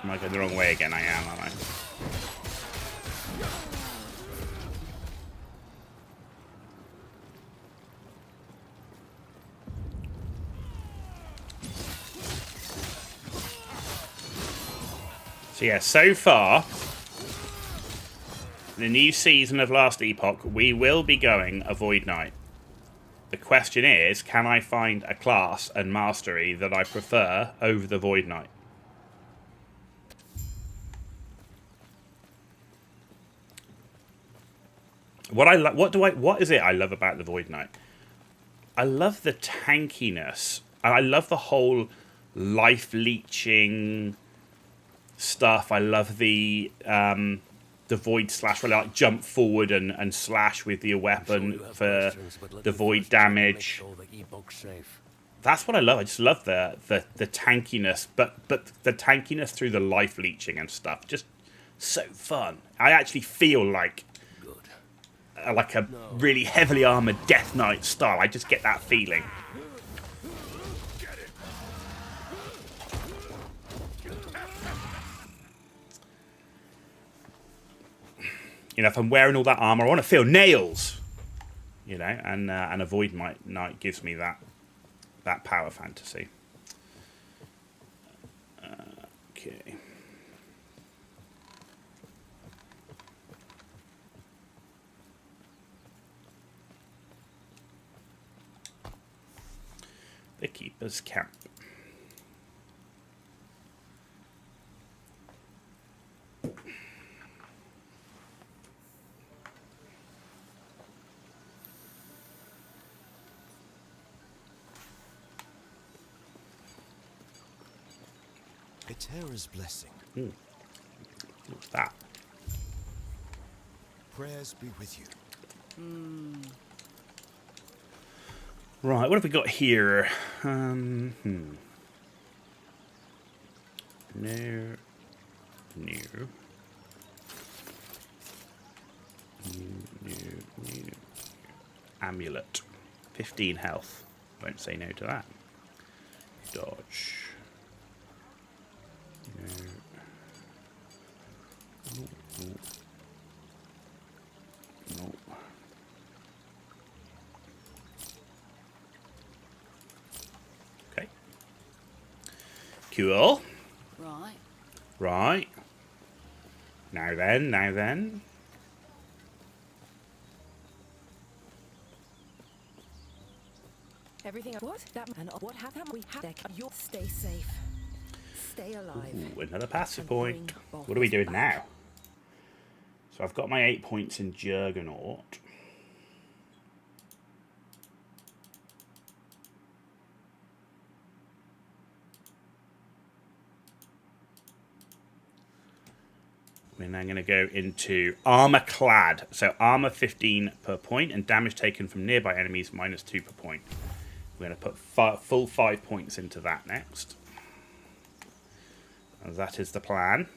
Speaker 2: Am I going the wrong way again? I am, aren't I? So yeah, so far, the new season of Last Epoch, we will be going a Void Knight. The question is, can I find a class and mastery that I prefer over the Void Knight? What is it I love about the Void Knight? I love the tankiness, and I love the whole life leeching stuff. I love the Void slash, where I like jump forward and slash with your weapon for the Void damage. That's what I love. I just love the tankiness, but the tankiness through the life leeching and stuff. Just so fun. I actually feel like a really heavily armored Death Knight style. I just get that feeling. You know, if I'm wearing all that armor, I want to feel nails. You know, and a Void Knight gives me that power fantasy. Okay. The Keeper's Camp.
Speaker 6: A terror's blessing.
Speaker 2: What's that?
Speaker 6: Prayers be with you.
Speaker 2: Right, what have we got here? No. Amulet. 15 health. Won't say no to that. Dodge. No. Okay. Cool. Right. Now then.
Speaker 5: Everything. What? That and what happened? We have deck. You'll stay safe. Stay alive.
Speaker 2: Ooh, another passive point. What are we doing now? So I've got my 8 points in Juggernaut. We're now going to go into Armor Clad. So armor 15 per point and damage taken from nearby enemies -2 per point. We're going to put full 5 points into that next. And that is the plan.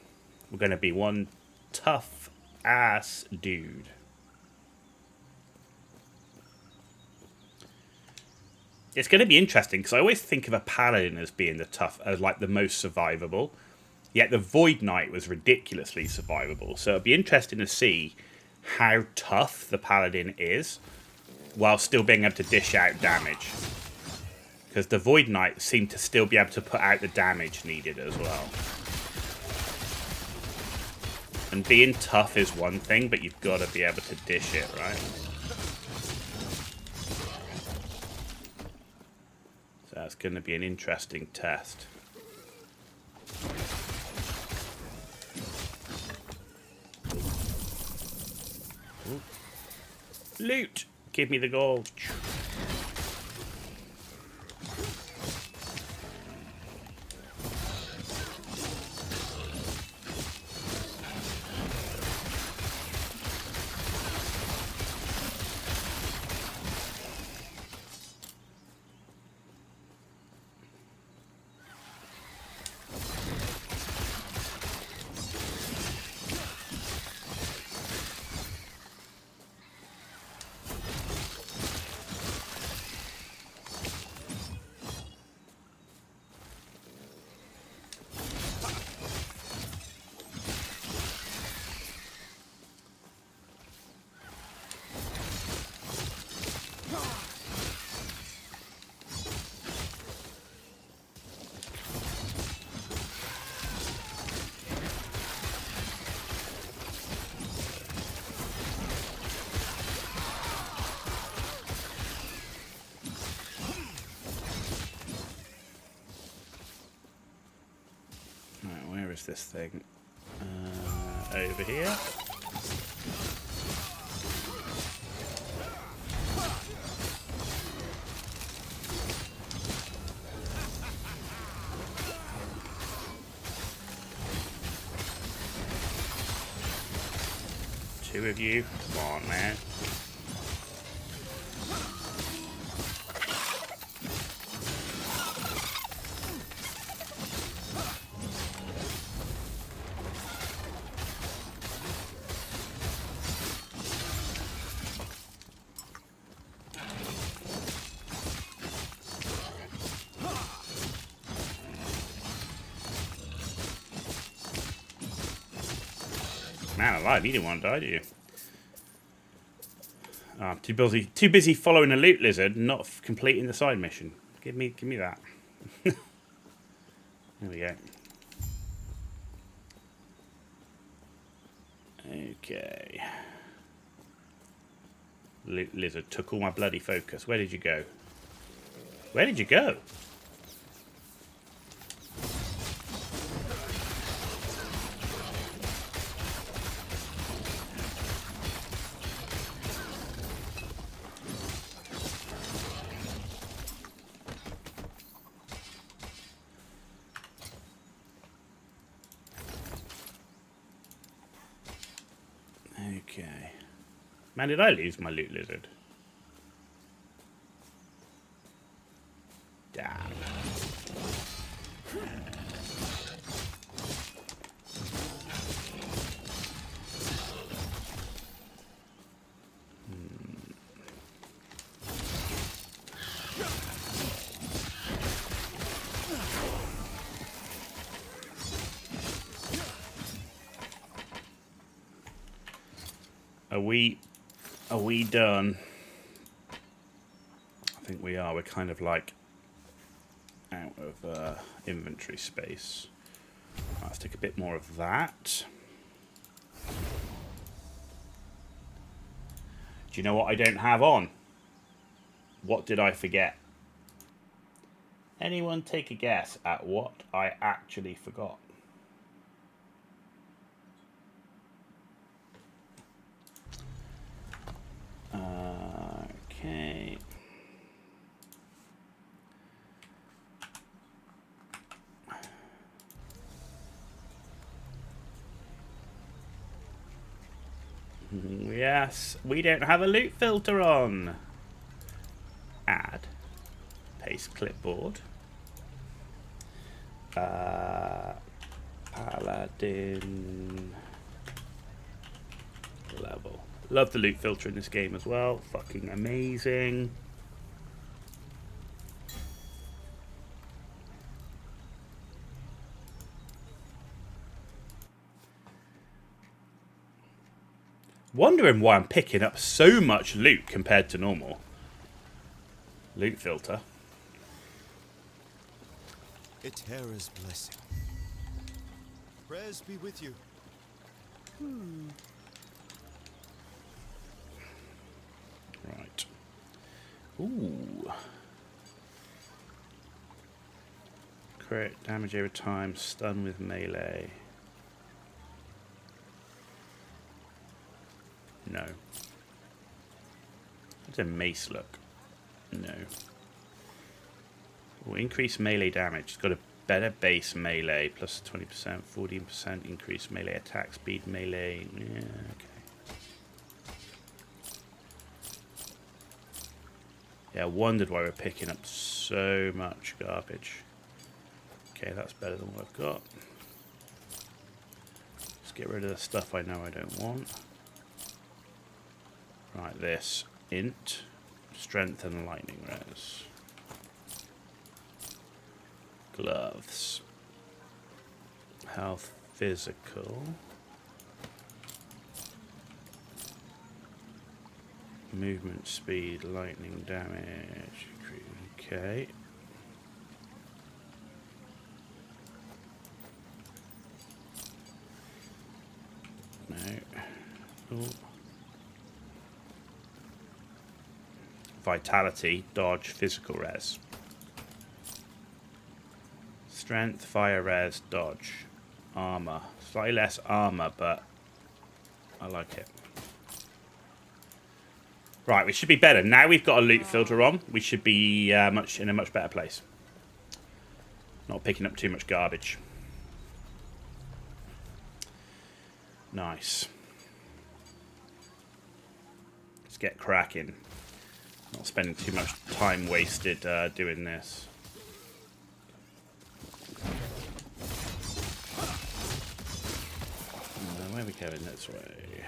Speaker 2: We're going to be one tough ass dude. It's going to be interesting because I always think of a Paladin as being as like the most survivable. Yet the Void Knight was ridiculously survivable. So it'd be interesting to see how tough the Paladin is while still being able to dish out damage. Because the Void Knight seemed to still be able to put out the damage needed as well. And being tough is one thing, but you've got to be able to dish it, right? So that's going to be an interesting test. Ooh. Loot! Give me the gold. is this thing? Over here. Two of you. Come on, man. Man alive, you didn't want to die, did you? I'm too busy following a loot lizard, not completing the side mission. Give me that. There we go. Okay. Loot lizard took all my bloody focus. Where did you go? Where did you go? Okay. Man, did I lose my loot lizard? Damn. Are we done? I think we are. We're kind of like out of inventory space. Let's take a bit more of that. Do you know what I don't have on? What did I forget? Anyone take a guess at what I actually forgot? Okay. Yes, we don't have a loot filter on. Add. Paste clipboard. Paladin. Level. Love the loot filter in this game as well. Fucking amazing. Wondering why I'm picking up so much loot compared to normal. Loot filter.
Speaker 6: Etera's blessing. Prayers be with you.
Speaker 2: Right. Ooh. Crit damage over time. Stun with melee. No. What's a mace look? No. Ooh, increase melee damage. It's got a better base melee. Plus 20%, 14% increase melee attack speed melee. Yeah, okay. Yeah, I wondered why we're picking up so much garbage. Okay, that's better than what I've got. Let's get rid of the stuff I know I don't want. Right, this. Int. Strength and lightning res. Gloves. Health physical. Movement speed, lightning damage. Okay. No. Ooh. Vitality, dodge, physical res. Strength, fire res, dodge. armor. Slightly less armor, but I like it. Right, we should be better. Now we've got a loot filter on, we should be in a much better place. Not picking up too much garbage. Nice. Let's get cracking. Not spending too much time wasted doing this. Where are we going? This way.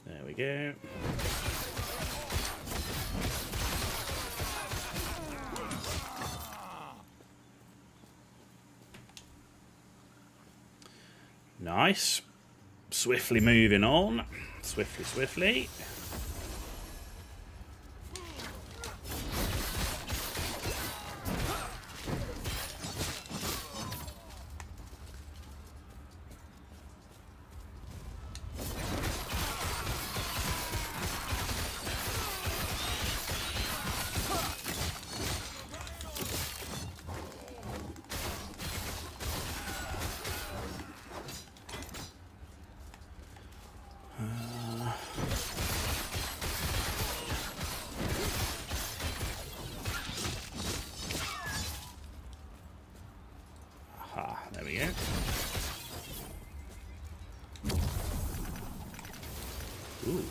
Speaker 2: There we go. Nice. Swiftly moving on. Swiftly. There we go. Ooh.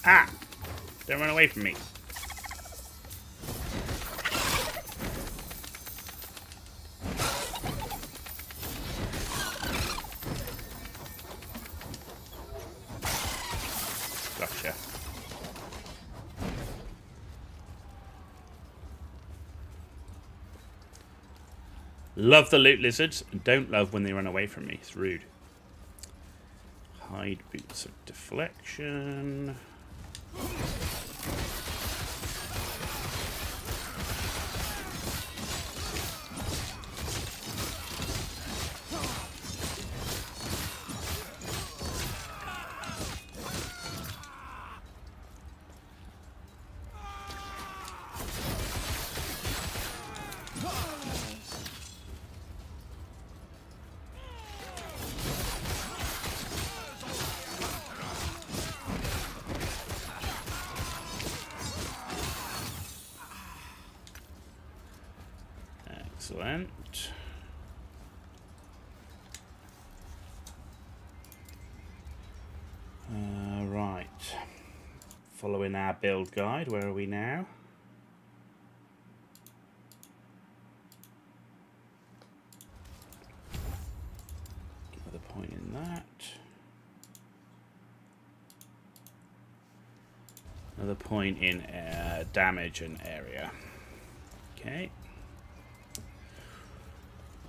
Speaker 2: Ah! Don't run away from me. Gotcha. Love the loot lizards, and don't love when they run away from me. It's rude. Hide boots of deflection. Excellent. Right. Following our build guide, where are we now? Another point in that. Another point in damage and area. Okay.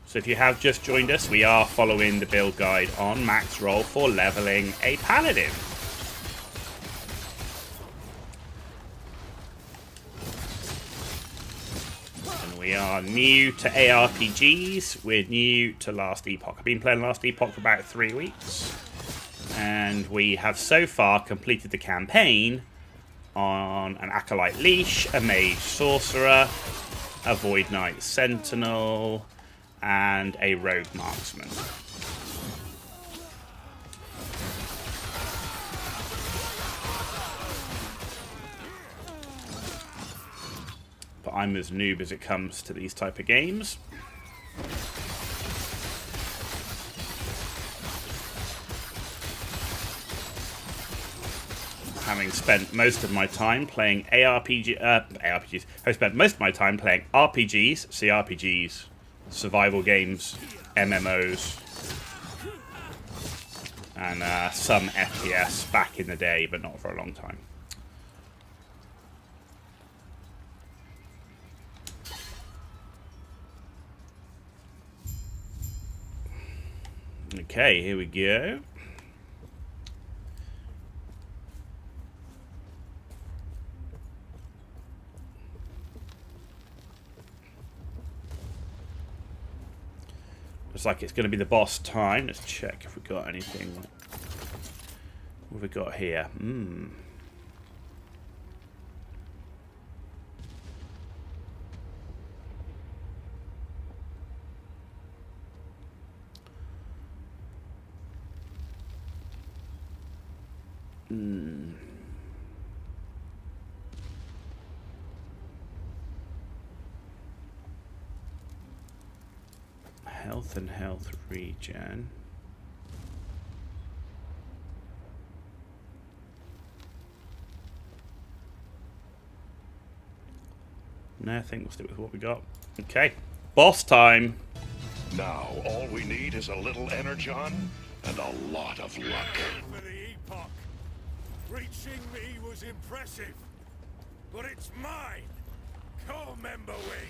Speaker 2: So if you have just joined us, we are following the build guide on max roll for leveling a Paladin. And we are new to ARPGs. We're new to Last Epoch. I've been playing Last Epoch for about 3 weeks. And we have so far completed the campaign on an Acolyte Leash, a Mage Sorcerer, a Void Knight Sentinel, and a Rogue Marksman. But I'm as noob as it comes to these type of games. Having spent most of my time playing ARPGs. I've spent most of my time playing RPGs, CRPGs, survival games, MMOs, and some FPS back in the day, but not for a long time. Okay, here we go. Looks like it's going to be the boss time. Let's check if we got anything. What have we got here? Health and health regen. No, I think we'll stick with what we got. Okay, boss time.
Speaker 7: Now, all we need is a little energon and a lot of luck.
Speaker 6: For the Epoch. Reaching me was impressive, but it's mine. Come, member wing.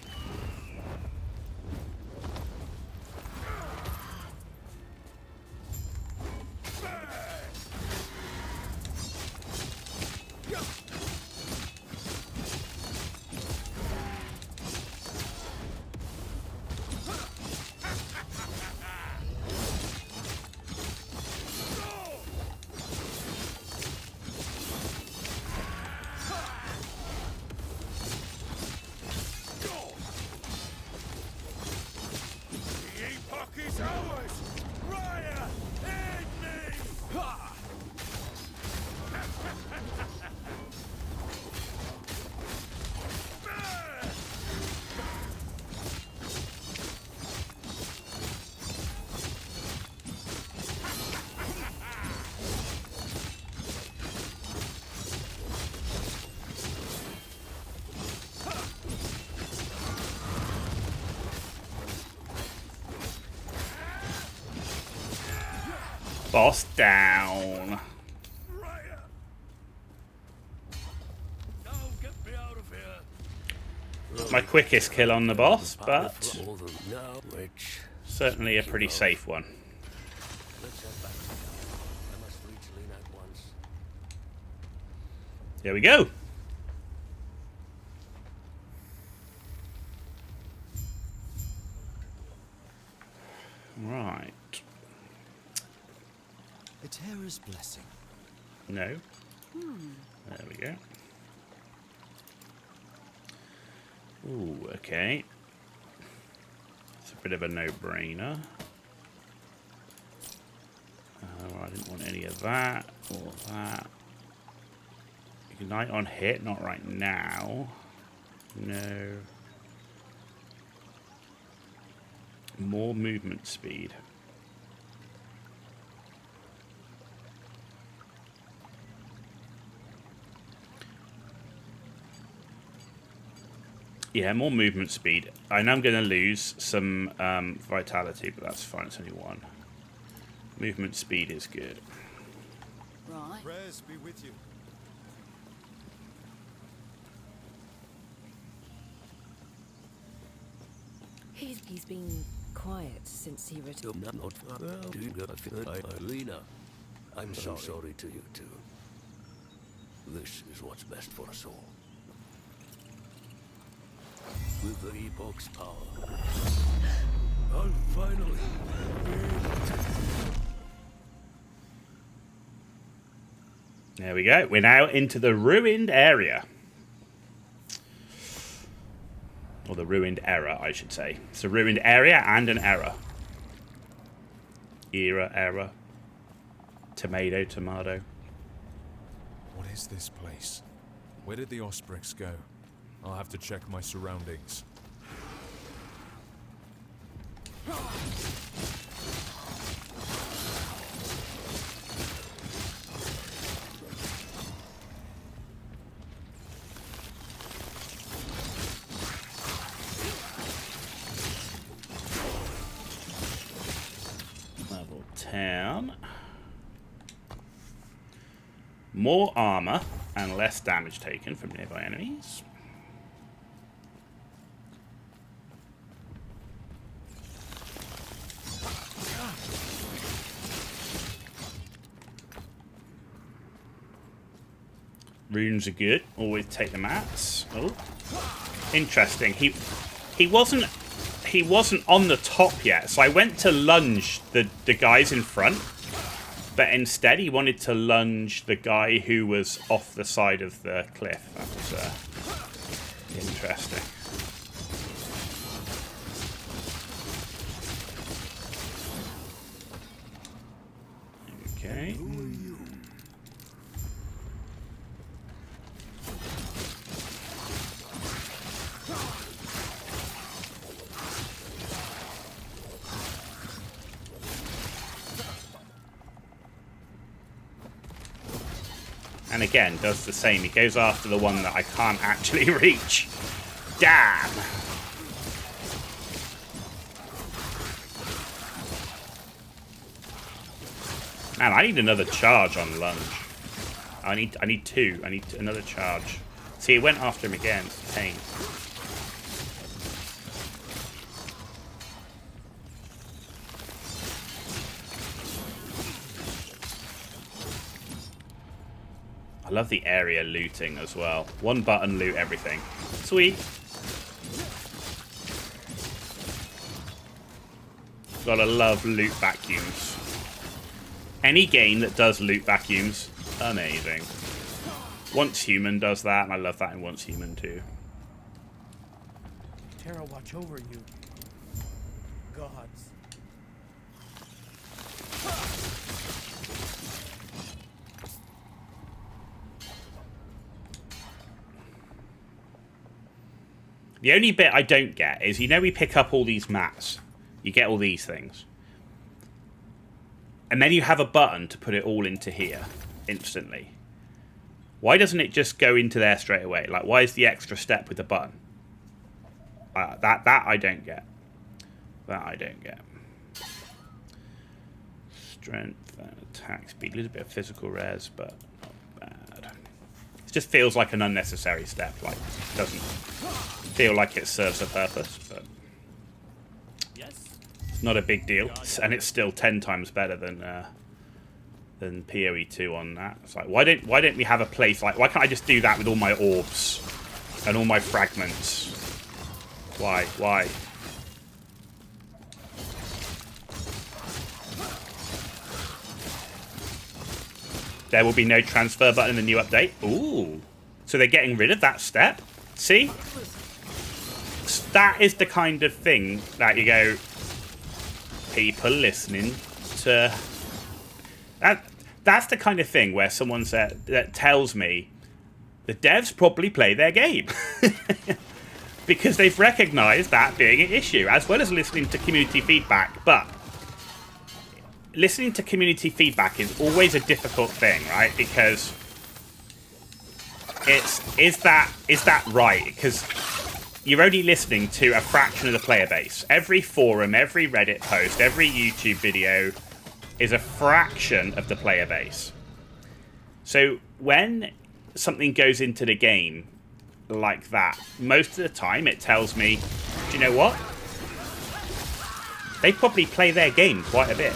Speaker 2: Boss down. My quickest kill on the boss, but certainly a pretty safe one. Here we go. Right.
Speaker 6: A terror's blessing.
Speaker 2: No. There we go. Ooh, okay. It's a bit of a no-brainer. I didn't want any of that or that. Ignite on hit, not right now. No. More movement speed. Yeah, more movement speed. I know I'm going to lose some vitality, but that's fine. It's only one. Movement speed is good.
Speaker 8: Right.
Speaker 6: Prayers be with you.
Speaker 5: He's been quiet since he returned.
Speaker 9: Lena, I'm sorry to you too. This is what's best for us all. With the Epoch's power, I'll finally be able to...
Speaker 2: There we go. We're now into the ruined area. Or the ruined era, I should say. It's a ruined area and an era. Era. Tomato.
Speaker 4: What is this place? Where did the Osprix go? I'll have to check my surroundings.
Speaker 2: Level 10. More armor and less damage taken from nearby enemies. Runes are good. Always take the mats. Oh, interesting. He wasn't on the top yet, so I went to lunge the guys in front, but instead he wanted to lunge the guy who was off the side of the cliff. That was interesting. Okay. And again, does the same. He goes after the one that I can't actually reach. Damn! Man, I need another charge on lunge. I need two. I need another charge. See, it went after him again. It's a pain. I love the area looting as well. One button, loot everything. Sweet. Gotta love loot vacuums. Any game that does loot vacuums, amazing. Once Human does that, and I love that in Once Human too.
Speaker 10: Terra watch over you. Gods.
Speaker 2: The only bit I don't get is, you know, we pick up all these mats. You get all these things. And then you have a button to put it all into here instantly. Why doesn't it just go into there straight away? Like, why is the extra step with the button? That I don't get. That I don't get. Strength and attack speed. A little bit of physical res, but not bad. It just feels like an unnecessary step. Like, it doesn't feel like it serves a purpose, but it's not a big deal. And it's still 10 times better than PoE 2 on that. It's like, why don't we have a place like, why can't I just do that with all my orbs and all my fragments? Why? There will be no transfer button in the new update. Ooh. So they're getting rid of that step? See? That is the kind of thing that you go, people listening to... That's the kind of thing where someone that tells me the devs probably play their game. Because they've recognised that being an issue, as well as listening to community feedback. But listening to community feedback is always a difficult thing, right? Because is that right? Because you're only listening to a fraction of the player base. Every forum, every Reddit post, every YouTube video is a fraction of the player base. So when something goes into the game like that, most of the time it tells me, do you know what? They probably play their game quite a bit.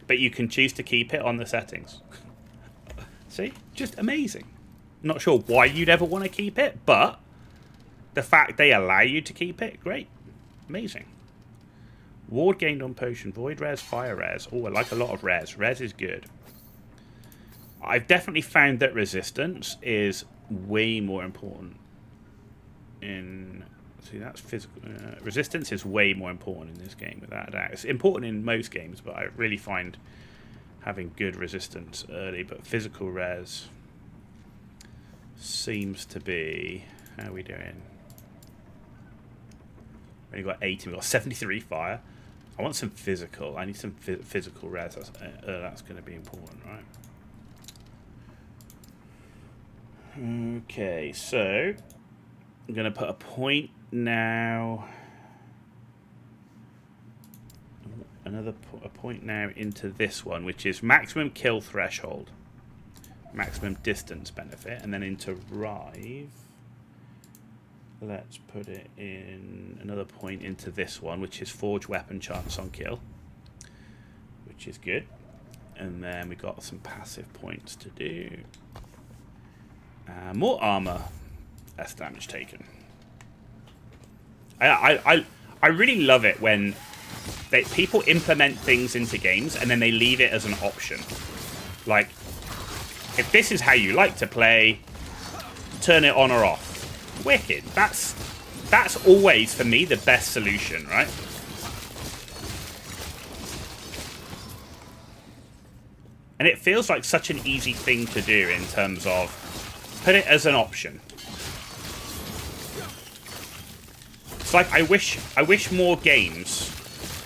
Speaker 2: But you can choose to keep it on the settings. See? Just amazing. Not sure why you'd ever want to keep it, but the fact they allow you to keep it, great. Amazing. Ward gained on potion. Void res, fire res. Oh, I like a lot of res. Res is good. I've definitely found that resistance is way more important in... See, that's physical. Resistance is way more important in this game, without a doubt. It's important in most games, but I really find having good resistance early. But physical res seems to be... How are we doing? We've only got 80. We've got 73 fire. I want some physical. I need some physical res. That's going to be important, right? Okay, so I'm going to put a point now. A point now into this one, which is maximum kill threshold, maximum distance benefit, and then into Rive. Let's put it in another point into this one, which is forge weapon chance on kill, which is good. And then we got some passive points to do. More armor, less damage taken. I really love it when people implement things into games and then they leave it as an option. Like, if this is how you like to play, turn it on or off. Wicked. That's always, for me, the best solution, right? And it feels like such an easy thing to do in terms of put it as an option. It's like I wish more games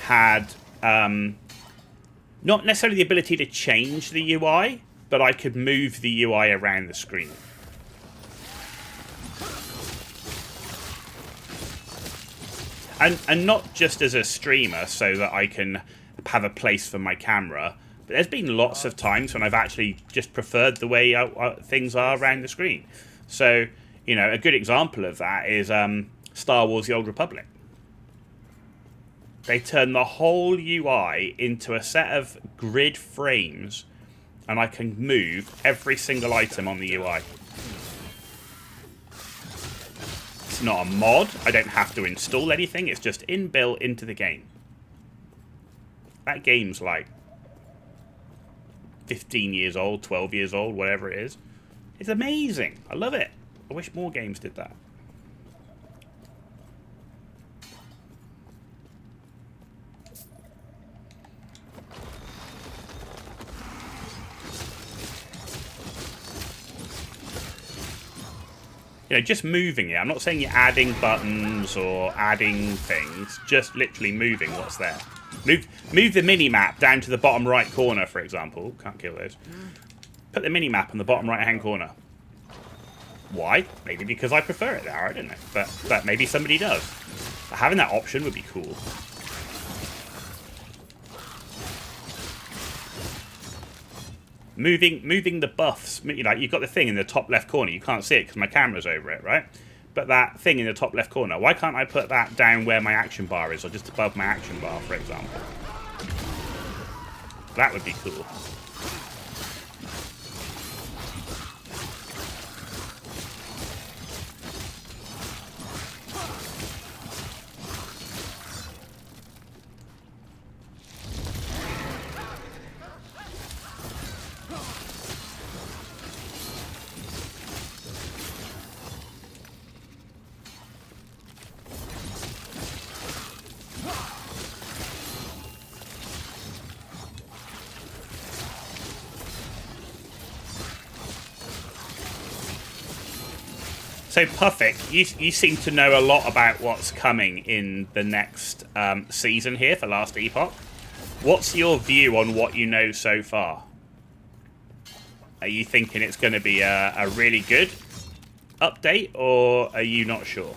Speaker 2: had not necessarily the ability to change the UI, but I could move the UI around the screen. And not just as a streamer so that I can have a place for my camera, but there's been lots of times when I've actually just preferred the way things are around the screen. So, you know, a good example of that is Star Wars The Old Republic. They turned the whole UI into a set of grid frames, and I can move every single item on the UI. It's not a mod. I don't have to install anything. It's just inbuilt into the game. That game's like 15 years old, 12 years old, whatever it is. It's amazing. I love it. I wish more games did that. You know, just moving it. I'm not saying you're adding buttons or adding things. Just literally moving what's there. Move the mini-map down to the bottom right corner, for example. Can't kill those. Put the mini-map on the bottom right-hand corner. Why? Maybe because I prefer it there. I don't know. But maybe somebody does. But having that option would be cool. Moving the buffs, like you've got the thing in the top left corner. You can't see it because my camera's over it, right? But that thing in the top left corner, why can't I put that down where my action bar is, or just above my action bar, for example? That would be cool. So, Puffik, you seem to know a lot about what's coming in the next season here for Last Epoch. What's your view on what you know so far? Are you thinking it's going to be a really good update, or are you not sure?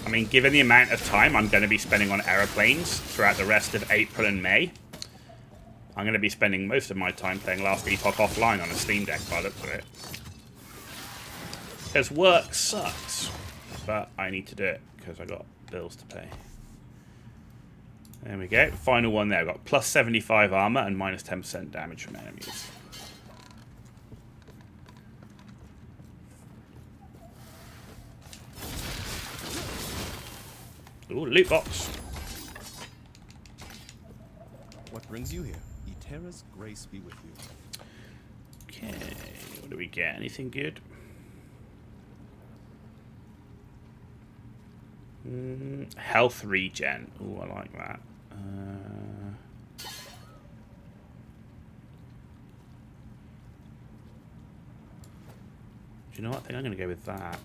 Speaker 2: I mean, given the amount of time I'm going to be spending on aeroplanes throughout the rest of April and May, I'm going to be spending most of my time playing Last Epoch offline on a Steam Deck by the looks of it. Because work sucks, but I need to do it because I got bills to pay. There we go. Final one there. I've got plus 75 armor and minus 10% damage from enemies. Ooh, loot box.
Speaker 11: What brings you here? Eterra's grace be with you.
Speaker 2: Okay, what do we get? Anything good? Health regen. Ooh, I like that. Do you know what? I think I'm going to go with that.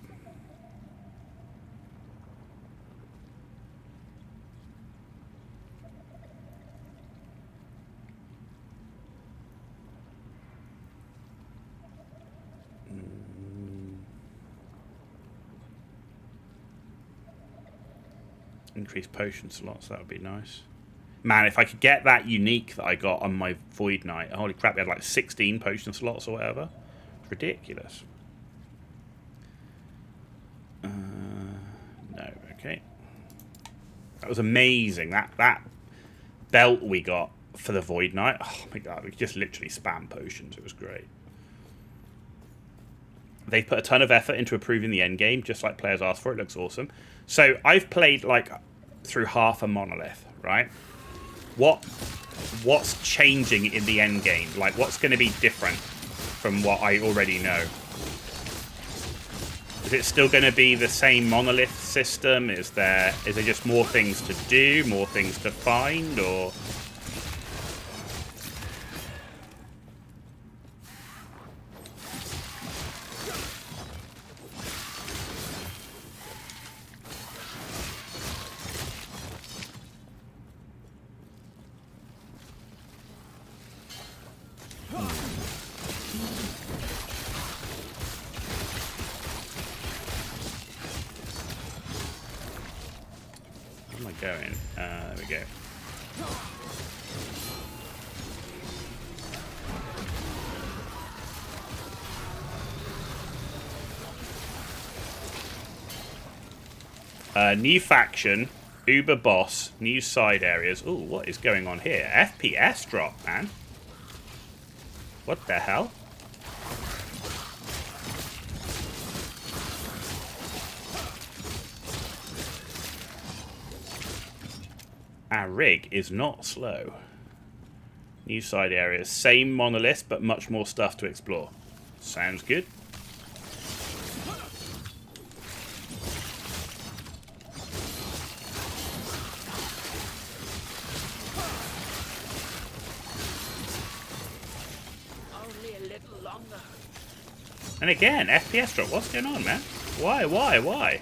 Speaker 2: Increase potion slots, that would be nice. Man, if I could get that unique that I got on my Void Knight. Holy crap, we had like 16 potion slots or whatever. It's ridiculous. No, okay. That was amazing. That belt we got for the Void Knight. Oh my god, we could just literally spam potions. It was great. They've put a ton of effort into improving the end game, just like players asked for. It looks awesome. So I've played like through half a monolith, right? What's changing in the end game? Like, what's going to be different from what I already know? Is it still going to be the same monolith system? Is there just more things to do, more things to find, or? Going. There we go. New faction, Uber boss, new side areas. Ooh, what is going on here? FPS drop, man. What the hell? Our rig is not slow. New side areas. Same monolith, but much more stuff to explore. Sounds good.
Speaker 6: Only a little longer.
Speaker 2: And again, FPS drop. What's going on, man? Why?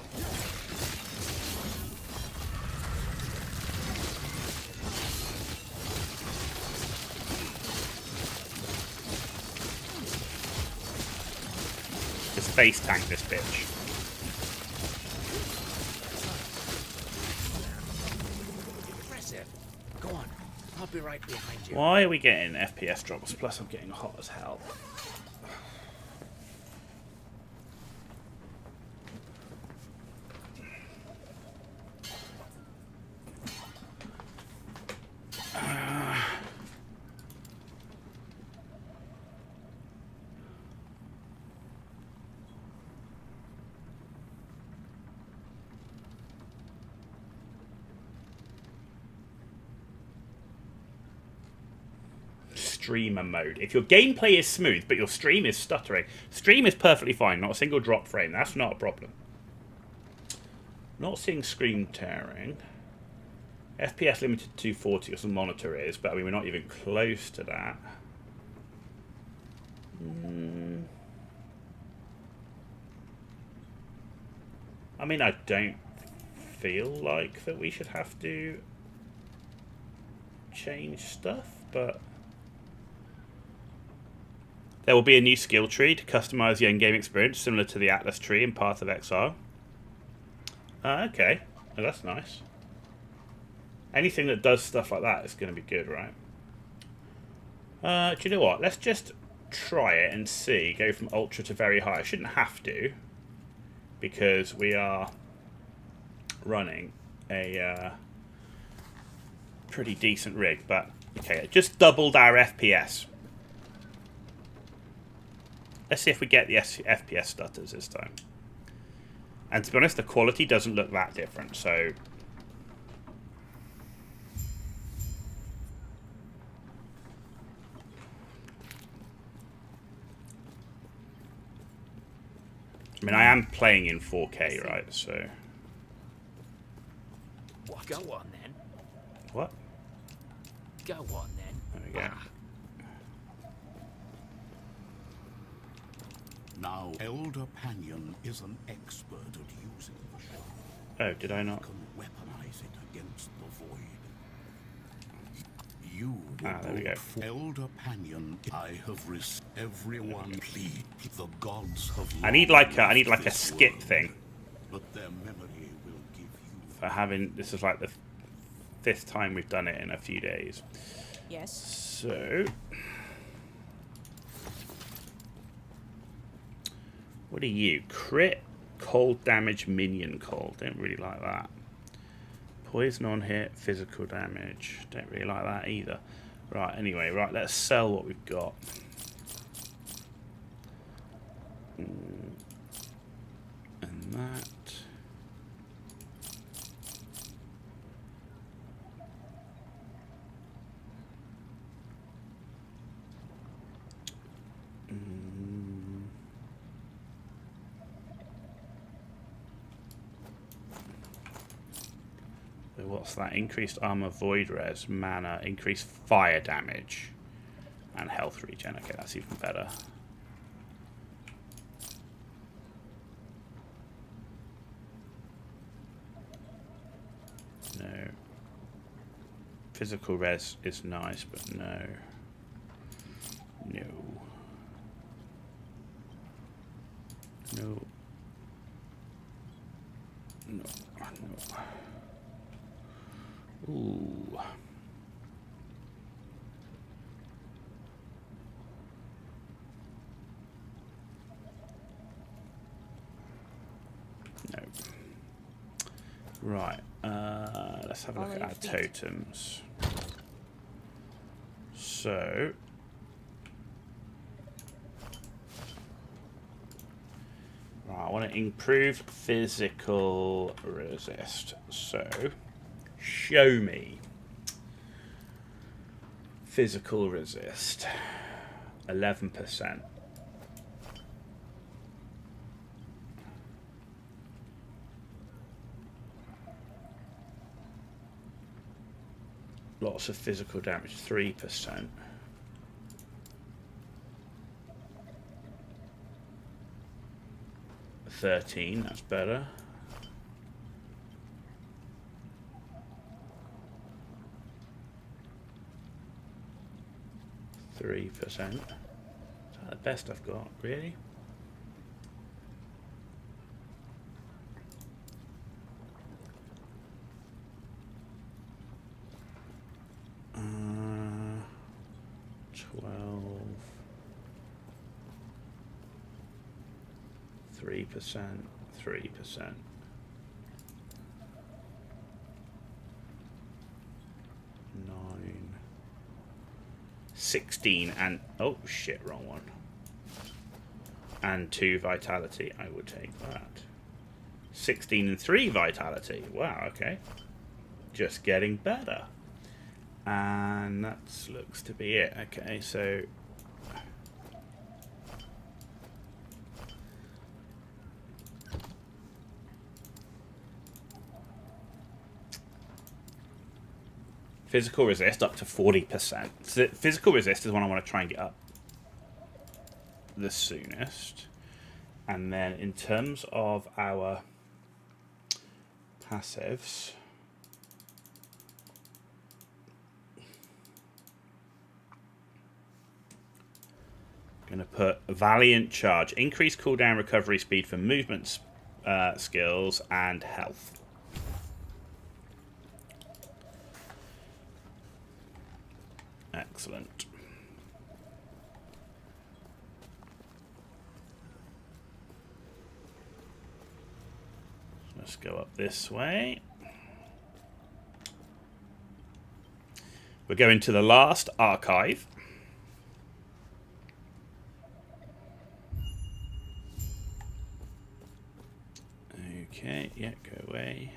Speaker 2: Face tank this bitch.
Speaker 10: Impressive. Go on. I'll be right behind you.
Speaker 2: Why are we getting FPS drops? Plus I'm getting hot as hell. Streamer mode. If your gameplay is smooth, but your stream is stuttering, stream is perfectly fine. Not a single drop frame. That's not a problem. Not seeing screen tearing. FPS limited to 240 or some monitor is, but I mean, we're not even close to that. I mean, I don't feel like that we should have to change stuff, but there will be a new skill tree to customize the end-game experience, similar to the Atlas tree in Path of Exile. Okay. Oh, that's nice. Anything that does stuff like that is going to be good, right? Do you know what? Let's just try it and see. Go from ultra to very high. I shouldn't have to, because we are running a pretty decent rig. But, okay, it just doubled our FPS. Let's see if we get the FPS stutters this time. And to be honest, the quality doesn't look that different, so... I mean, I am playing in 4K, right, so...
Speaker 6: Go on, then.
Speaker 2: What?
Speaker 6: Go on, then.
Speaker 2: There we go.
Speaker 3: Now, Elder Panion is an expert at using the shard.
Speaker 2: Oh, did I not?
Speaker 3: Can weaponize it against the void. You
Speaker 2: there we go.
Speaker 3: Elder Panion. I have risked everyone plead. The gods have.
Speaker 2: I need like a skip thing.
Speaker 3: But their memory will give you.
Speaker 2: for having... This is like the 5th time we've done it in a few days.
Speaker 8: Yes.
Speaker 2: So... What are you? Crit, cold damage, minion cold. Don't really like that. Poison on hit, physical damage. Don't really like that either. Right, anyway, right, let's sell what we've got. And that. What's that? Increased armor, void res, mana, increased fire damage, and health regen. Okay, that's even better. No. Physical res is nice, but no. No. No. No. No. Ooh. No. Right. Let's have a look at our totems. So. Right, I want to improve physical resist. So. Show me. Physical resist. 11%. Lots of physical damage. 3%. $13. That's better. 3%. Is that the best I've got, really? Uh, 12. 3%. 3%. 16 and oh shit, wrong one. And 2 vitality. I would take that. 16 and 3 vitality. Wow, okay. Just getting better. And that looks to be it. Okay, so physical resist up to 40%. So physical resist is one I want to try and get up the soonest. And then in terms of our passives, I'm going to put Valiant Charge. Increase cooldown recovery speed for movement skills and health. Excellent. Let's go up this way. We're going to the last archive. Okay, yeah, go away.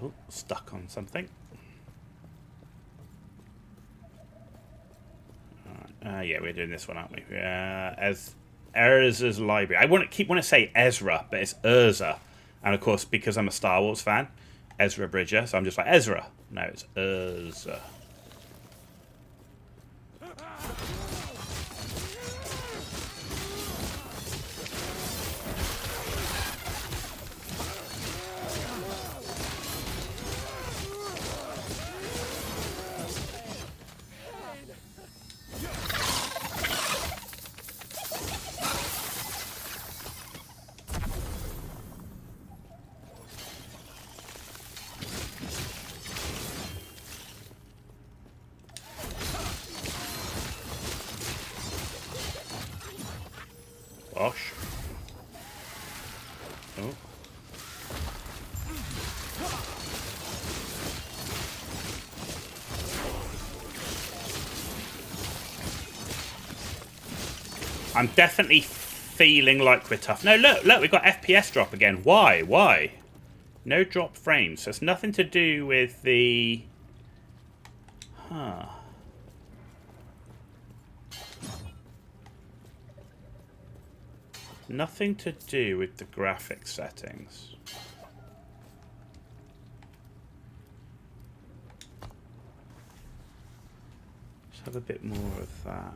Speaker 2: Oh, stuck on something. Yeah, we're doing this one, aren't we? As Ezra's library. I want to say Ezra, but it's Urza. And of course, because I'm a Star Wars fan, Ezra Bridger, so I'm just like Ezra. No, it's Urza. Bosh. Oh. I'm definitely feeling like we're tough. No, look, we've got FPS drop again. Why? Why? No drop frames. So it's nothing to do with the... Huh. Nothing to do with the graphics settings. Let's have a bit more of that.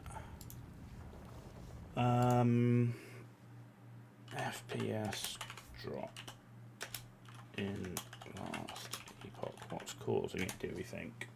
Speaker 2: FPS drop in last epoch. What's causing it, do we think?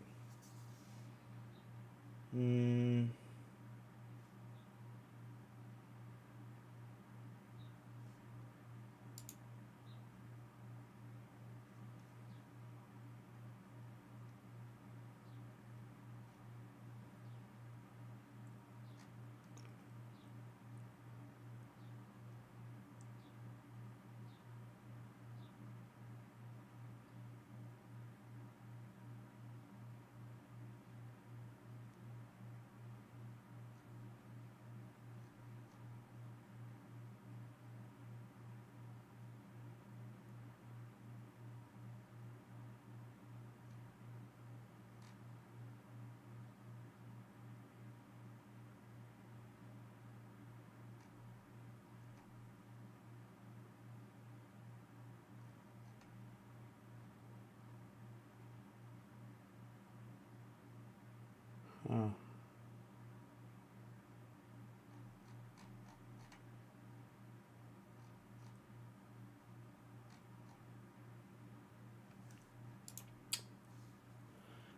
Speaker 2: Oh.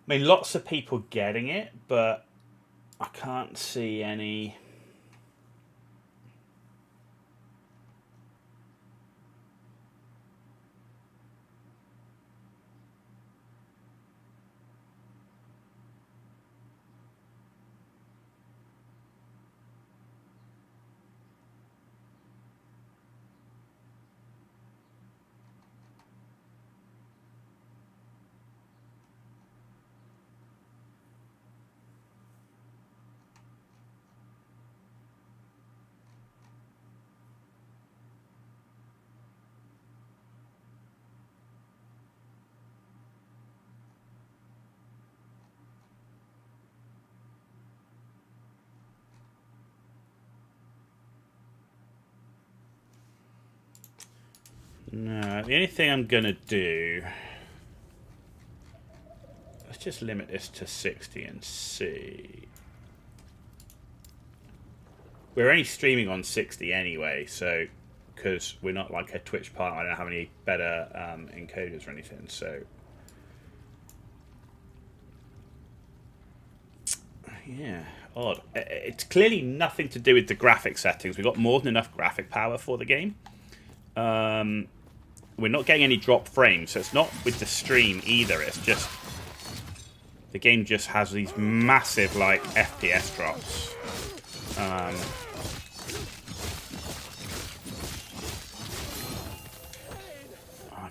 Speaker 2: I mean, lots of people getting it, but I can't see any... No, the only thing I'm going to do... Let's just limit this to 60 and see. We're only streaming on 60 anyway, so... Because we're not like a Twitch partner, I don't have any better encoders or anything, so... Yeah, odd. It's clearly nothing to do with the graphic settings. We've got more than enough graphic power for the game. We're not getting any drop frames, so it's not with the stream either. It's just the game just has these massive like FPS drops. I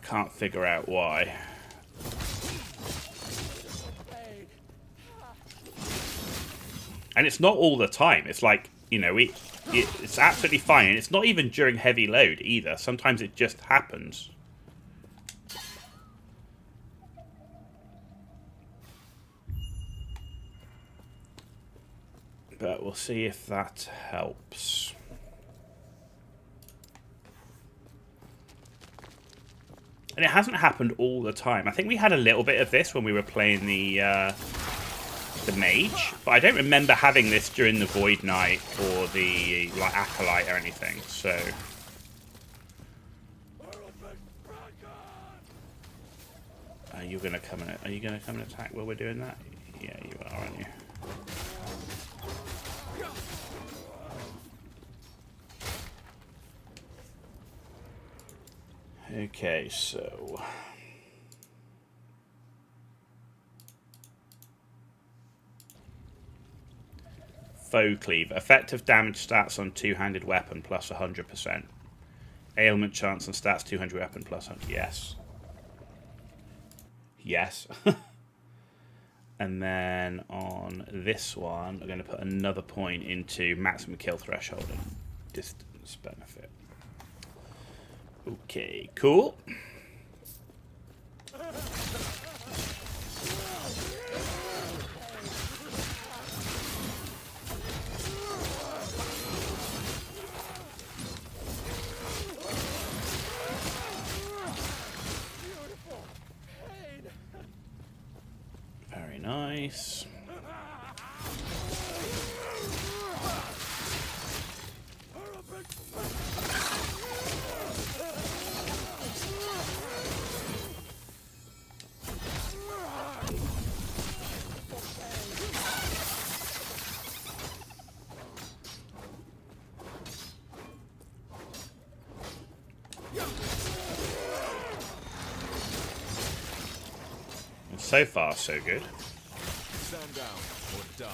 Speaker 2: can't figure out why. And it's not all the time. It's like, you know, it's absolutely fine. And it's not even during heavy load either. Sometimes it just happens. But we'll see if that helps. And it hasn't happened all the time. I think we had a little bit of this when we were playing the mage, but I don't remember having this during the Void Knight or the like Acolyte or anything. So are you gonna come and attack while we're doing that? Yeah, you are, aren't you? Okay, so Foe Cleave. Effective damage stats on two-handed weapon plus 100%. Ailment chance on stats 200 weapon plus 100. Yes. Yes. And then on this one, I'm going to put another point into maximum kill threshold and distance benefit. Okay, cool. Very nice. So far, so good.
Speaker 4: Stand down or die.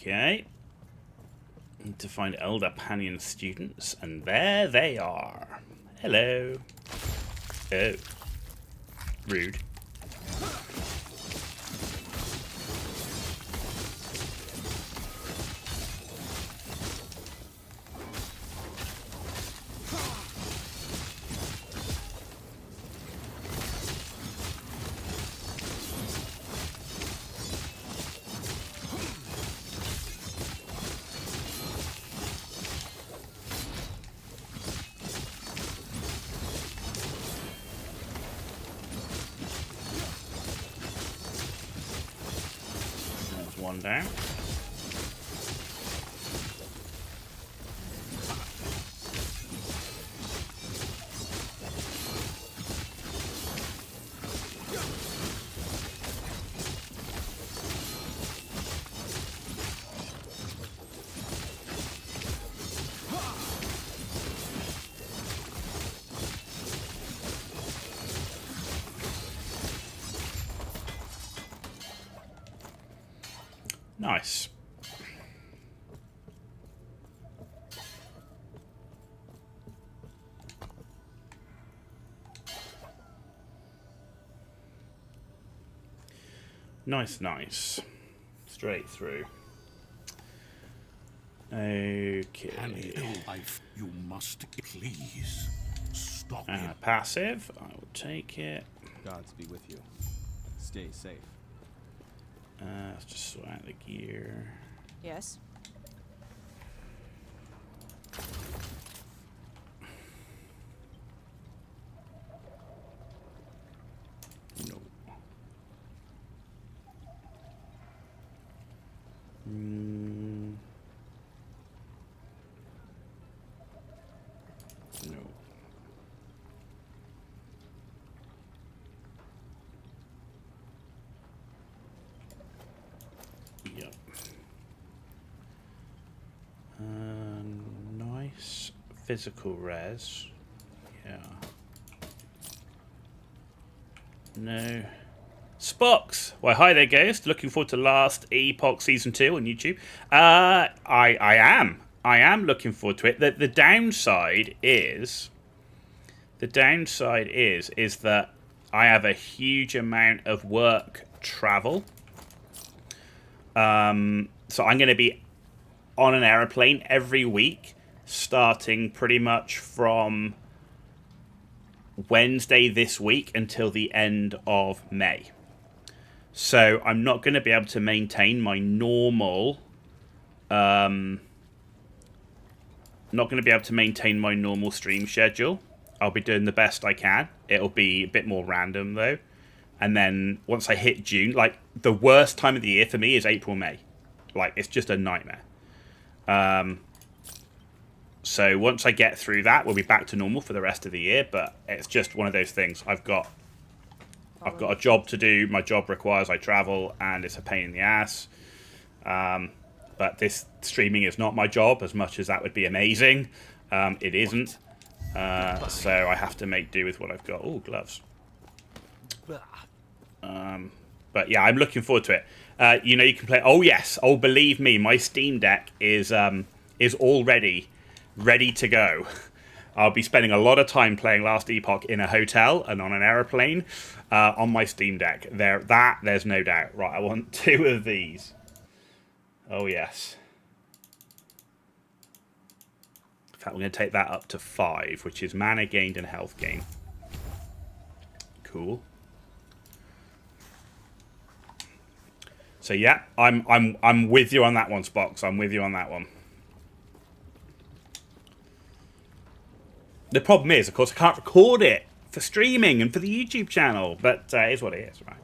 Speaker 2: Okay. Need to find Elder Panion students, and there they are. Hello. Oh. Rude. There's one down. Nice. Nice, nice. Straight through. Okay.
Speaker 3: Life, you must please stop him.
Speaker 2: Passive. I will take it.
Speaker 11: Gods be with you. Stay safe.
Speaker 2: Let's just sort out the gear.
Speaker 8: Yes.
Speaker 2: No. No. Yep. Nice physical res. Yeah. No. Spox! Why, hi there, Ghost. Looking forward to last Epoch Season 2 on YouTube. I am. I am looking forward to it. The downside is... The downside is that I have a huge amount of work travel. So I'm going to be on an aeroplane every week, starting pretty much from Wednesday this week until the end of May. So I'm not going to be able to maintain my normal stream schedule. I'll be doing the best I can. It'll be a bit more random though. And then once I hit June, like the worst time of the year for me is April, May. like, it's just a nightmare. So once I get through that, we'll be back to normal for the rest of the year. But it's just one of those things. I've got a job to do. My job requires I travel, and it's a pain in the ass. But this streaming is not my job, as much as that would be amazing. It isn't. So I have to make do with what I've got. Oh, gloves. But yeah, I'm looking forward to it. You know, you can play. Oh yes. Oh, believe me, my Steam Deck is already ready to go. I'll be spending a lot of time playing Last Epoch in a hotel and on an aeroplane on my Steam Deck. There's no doubt. Right, I want 2 of these. Oh yes. In fact, we're going to take that up to 5, which is mana gained and health gain. Cool. So yeah, I'm with you on that one, Spox. I'm with you on that one. The problem is, of course, I can't record it for streaming and for the YouTube channel, but it is what it is, right?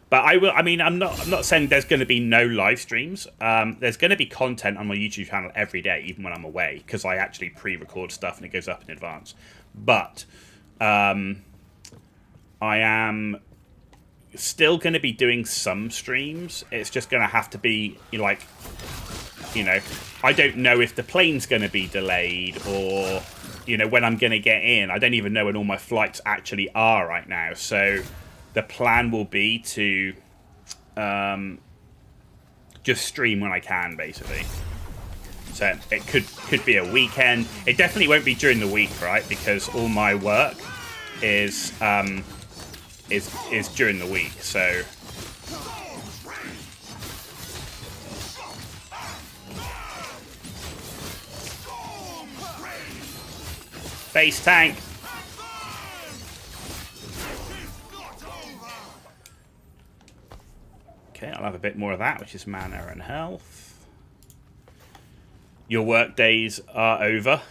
Speaker 2: But I will. I mean, I'm not saying there's going to be no live streams. There's going to be content on my YouTube channel every day, even when I'm away, because I actually pre-record stuff and it goes up in advance. But I am still going to be doing some streams. It's just going to have to be like, you know, I don't know if the plane's going to be delayed or, you know, when I'm going to get in. I don't even know when all my flights actually are right now. So the plan will be to just stream when I can, basically. So it could be a weekend. It definitely won't be during the week, right? Because all my work is during the week. So base tank. Okay, I'll have a bit more of that, which is mana and health. Your work days are over.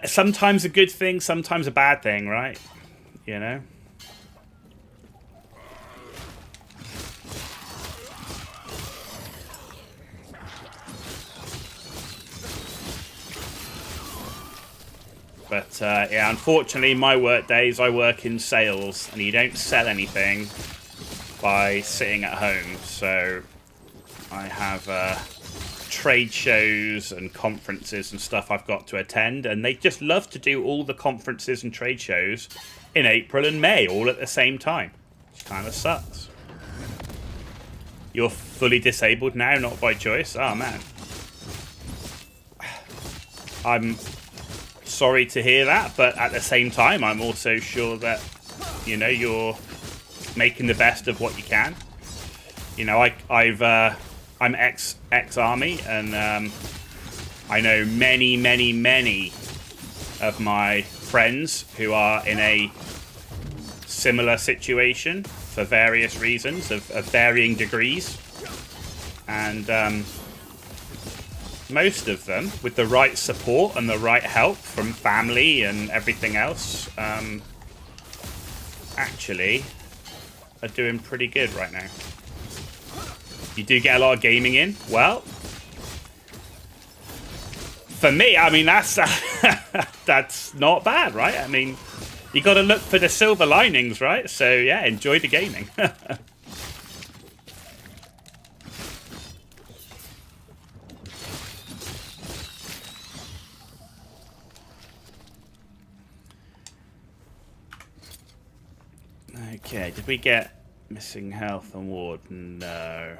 Speaker 2: Sometimes a good thing, sometimes a bad thing, right? You know? But yeah, unfortunately, my work days, I work in sales, and you don't sell anything by sitting at home. So I have trade shows and conferences and stuff I've got to attend, and they just love to do all the conferences and trade shows in April and May all at the same time. Which kind of sucks. You're fully disabled now, not by choice? Oh, man. I'm sorry to hear that, but at the same time, I'm also sure that, you know, you're making the best of what you can. You know, I'm ex-army, and I know many of my friends who are in a similar situation for various reasons of varying degrees, and most of them, with the right support and the right help from family and everything else, actually are doing pretty good right now. You do get a lot of gaming in. Well, for me, I mean, that's that's not bad, right? I mean, you got to look for the silver linings, right? So yeah, enjoy the gaming. Okay, did we get missing health and ward? No.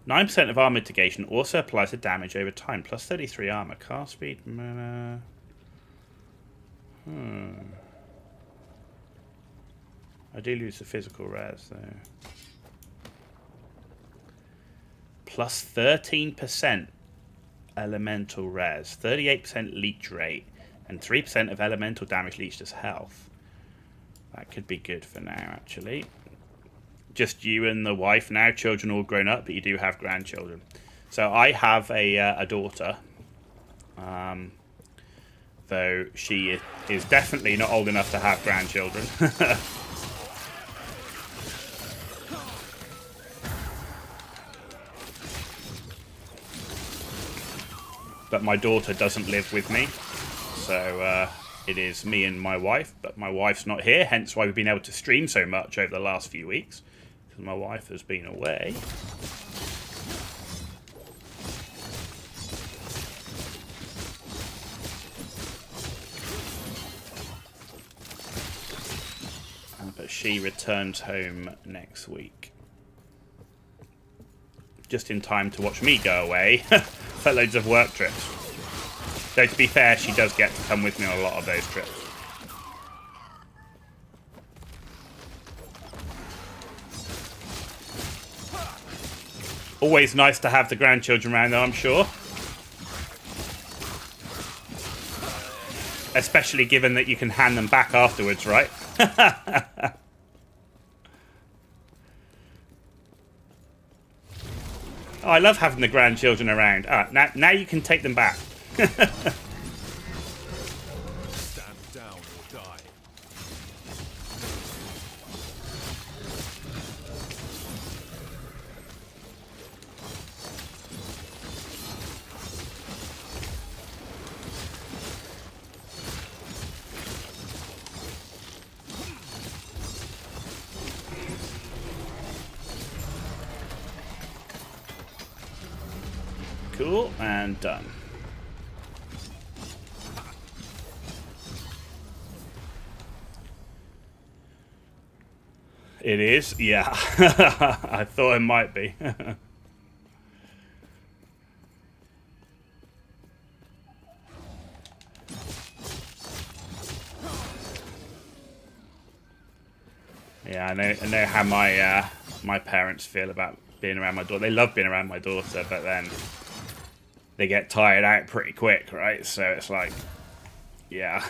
Speaker 2: 9% of armor mitigation also applies to damage over time. Plus 33 armor. Cast speed, mana. I do lose the physical res, though. Plus 13% elemental res. 38% leech rate. And 3% of elemental damage leached as health. That could be good for now, actually. Just you and the wife now, children all grown up, but you do have grandchildren. So I have a daughter, though she is definitely not old enough to have grandchildren. but my daughter doesn't live with me. So it is me and my wife, but my wife's not here, hence why we've been able to stream so much over the last few weeks, because my wife has been away. But she returns home next week. Just in time to watch me go away for loads of work trips. Though to be fair, she does get to come with me on a lot of those trips. Always nice to have the grandchildren around though, I'm sure. Especially given that you can hand them back afterwards, right? Oh, I love having the grandchildren around. Ah, now you can take them back.
Speaker 4: Stand down or die.
Speaker 2: Cool, and done. It is? Yeah. I thought it might be. Yeah, I know how my my parents feel about being around my daughter. They love being around my daughter, but then they get tired out pretty quick, right? So it's like, yeah.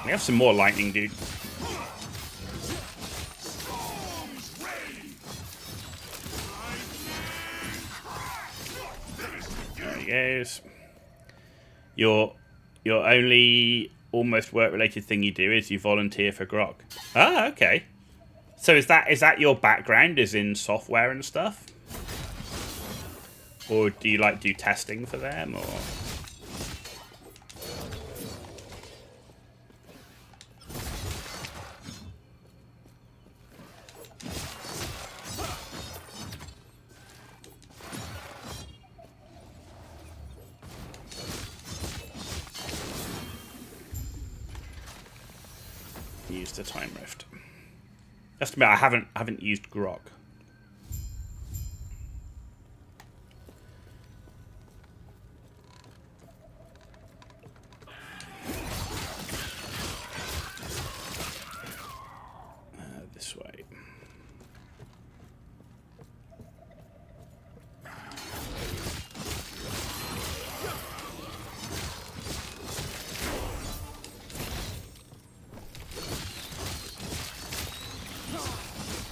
Speaker 2: We have some more lightning, dude. There he goes. Your only almost work-related thing you do is you volunteer for Grog. Ah, okay. So is that your background? Is in software and stuff, or do you like do testing for them, or? Use the time rift. Just admit, I haven't used Grog. This way.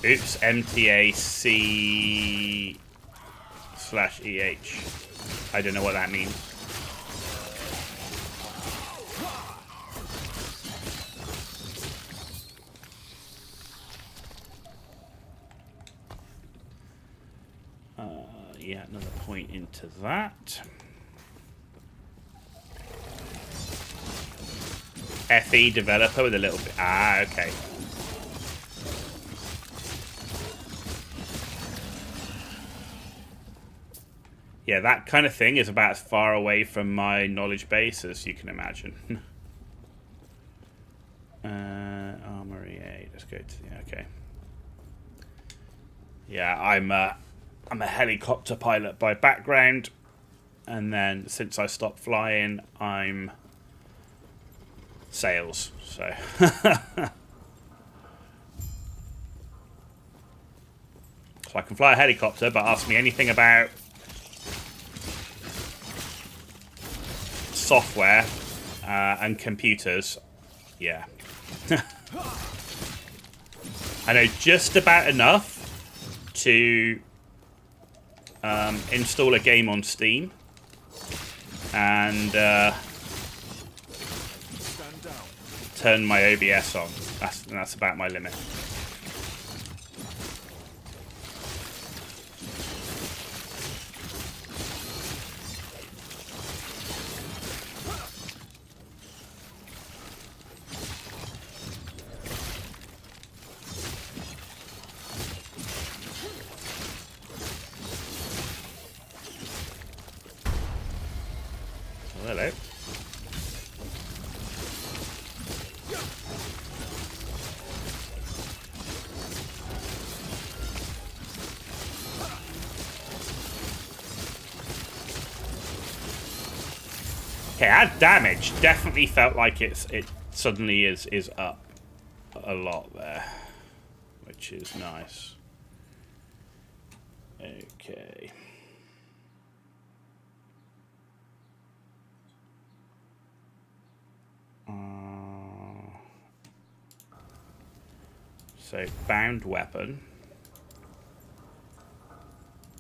Speaker 2: Oops, MTAC/EH. I don't know what that means. Yeah, another point into that. FE developer with a little bit. Ah, okay. Yeah, that kind of thing is about as far away from my knowledge base as you can imagine. Armory 8. Let's go to the okay. Yeah, I'm a helicopter pilot by background, and then since I stopped flying, I'm sales. So. So I can fly a helicopter, but ask me anything about software and computers, yeah. I know just about enough to install a game on Steam and turn my OBS on. That's about my limit. Hello. Okay, our damage definitely felt like it suddenly is up a lot there, which is nice. Okay. So bound weapon,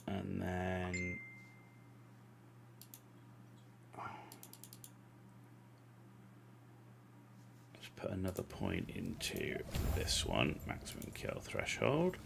Speaker 2: and then let's put another point into this one, maximum kill threshold.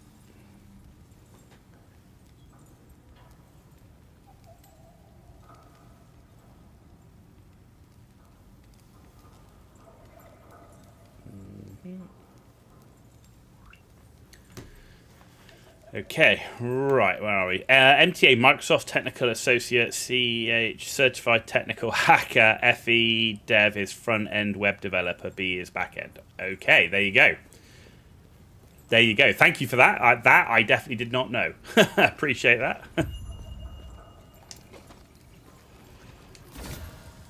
Speaker 2: Okay, right, where are we? MTA, Microsoft Technical Associate, CH, Certified Technical Hacker, FE, Dev is front-end web developer, B is back-end. Okay, there you go. There you go. Thank you for that. That I definitely did not know. Appreciate that.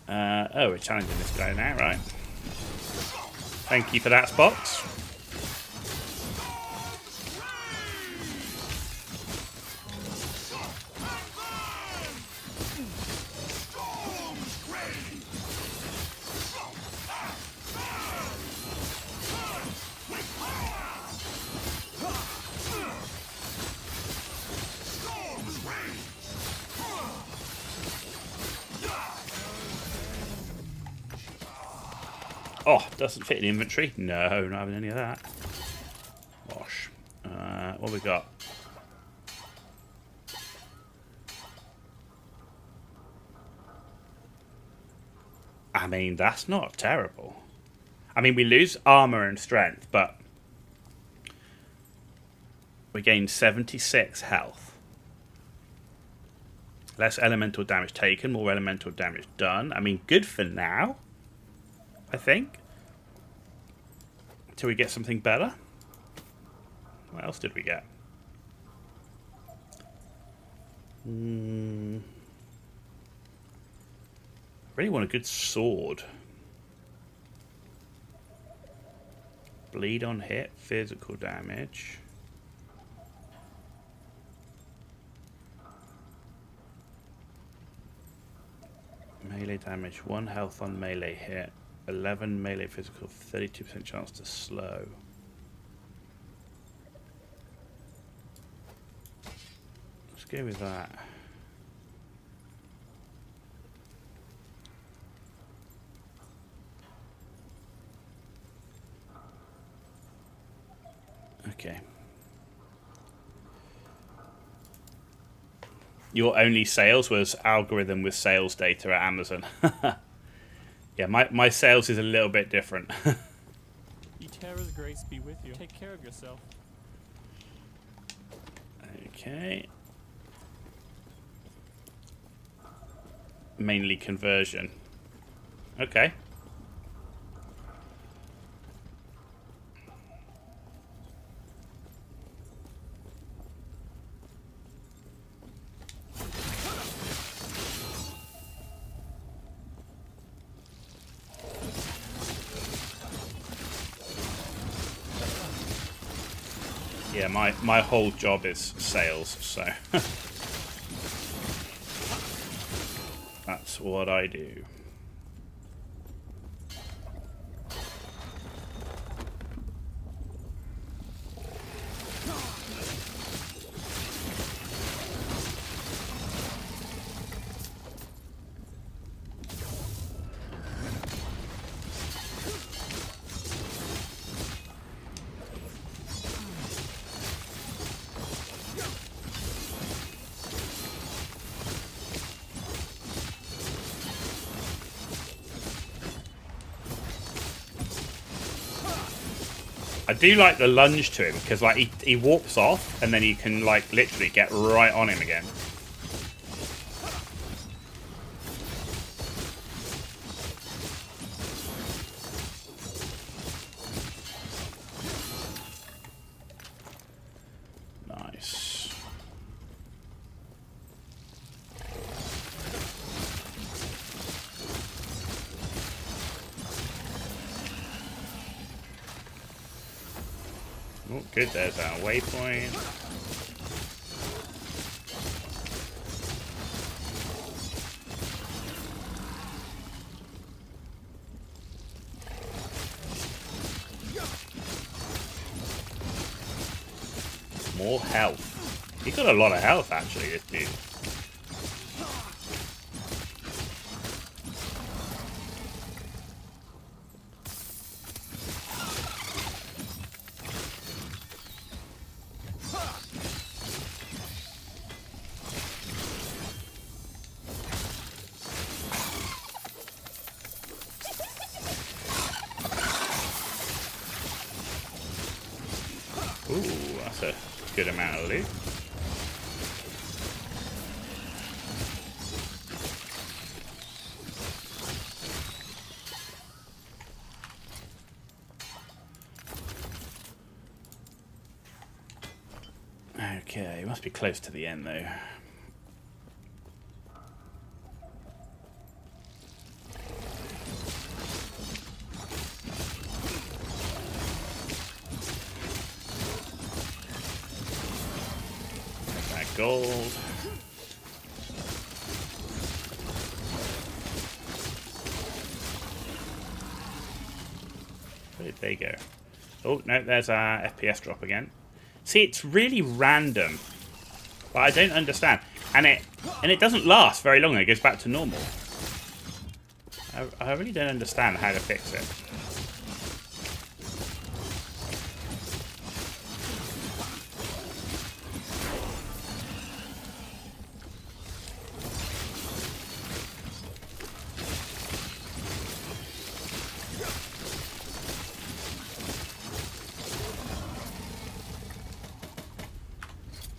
Speaker 2: Oh, we're challenging this guy now, right? Thank you for that, Spox. Oh, doesn't fit in inventory. No, not having any of that. Wash. What we got? I mean, that's not terrible. I mean, we lose armor and strength, but we gain 76 health. Less elemental damage taken, more elemental damage done. I mean, good for now, I think. Till we get something better. What else did we get? Really want a good sword. Bleed on hit, physical damage. Melee damage, 1 health on melee hit. 11 melee physical, 32% chance to slow. Let's go with that. Okay. Your only sales was algorithm with sales data at Amazon. Yeah, my sales is a little bit different.
Speaker 12: Eterra's grace be with you. Take care of yourself.
Speaker 2: Okay. Mainly conversion. Okay. Yeah, my whole job is sales, so that's what I do. I do like the lunge to him because like he warps off and then you can like literally get right on him again. Nice. Oh, good. There's our waypoint. More health. He's got a lot of health, actually, this dude. Ooh, that's a good amount of loot. Okay, must be close to the end though. Gold. Where did they go? Oh, no, there's our FPS drop again. See, it's really random. But I don't understand. And it doesn't last very long. It goes back to normal. I really don't understand how to fix it.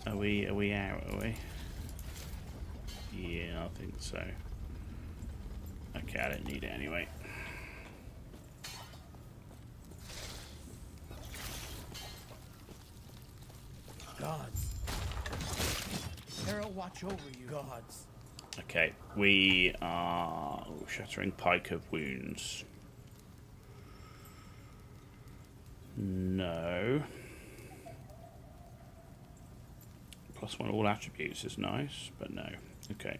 Speaker 2: Are we out, are we? Yeah, I think so. Okay, I don't need it anyway.
Speaker 10: Gods. Hera, watch over you. Gods.
Speaker 2: Okay, we are Shattering Pike of Wounds. No. +1 all attributes is nice, but no. Okay.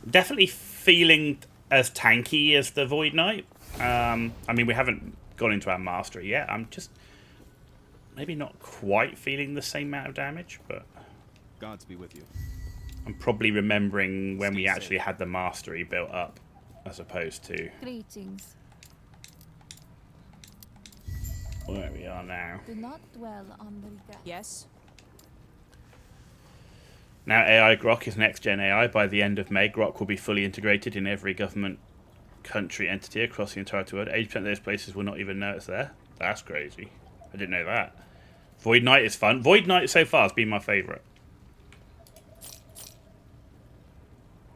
Speaker 2: Definitely feeling as tanky as the Void Knight. I mean, we haven't gone into our mastery yet. I'm just maybe not quite feeling the same amount of damage, but
Speaker 11: Gods be with you.
Speaker 2: I'm probably remembering when we actually had the mastery built up, as opposed to
Speaker 13: Greetings.
Speaker 2: where we are now.
Speaker 13: Do not dwell on the regret.
Speaker 8: Yes.
Speaker 2: Now AI Grok is next-gen AI. By the end of May, Grok will be fully integrated in every government country entity across the entire world. 80% of those places will not even know it's there. That's crazy. I didn't know that. Void Knight is fun. Void Knight so far has been my favourite.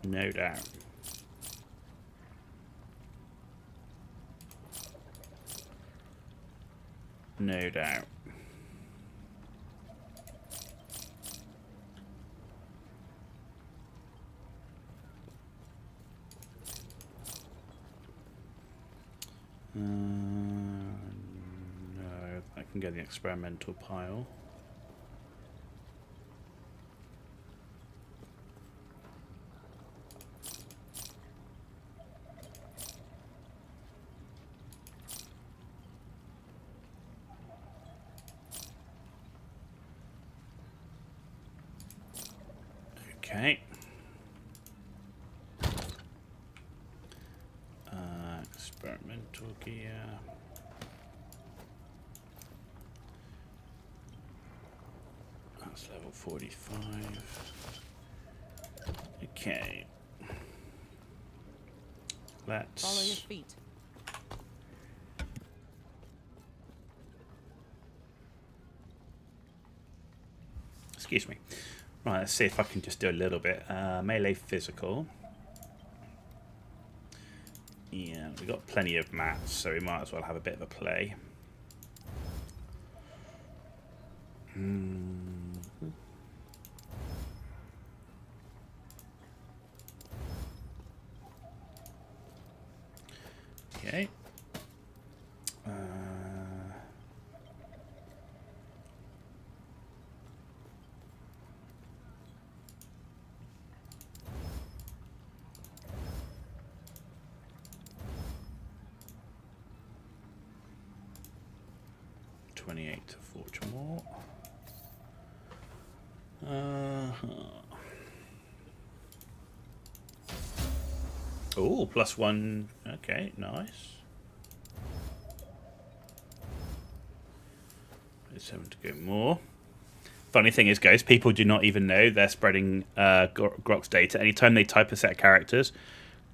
Speaker 2: No doubt. No doubt. No, I can get the experimental pile. Okay. Experimental gear. That's level 45. Okay. Let's
Speaker 8: Follow your feet.
Speaker 2: Excuse me. Right, let's see if I can just do a little bit. Melee physical. Yeah, we've got plenty of mats, so we might as well have a bit of a play. Okay. 28 to forge more. Oh, +1. Okay, nice. 7 to go more. Funny thing is, guys, people do not even know they're spreading Grok's data. Anytime they type a set of characters,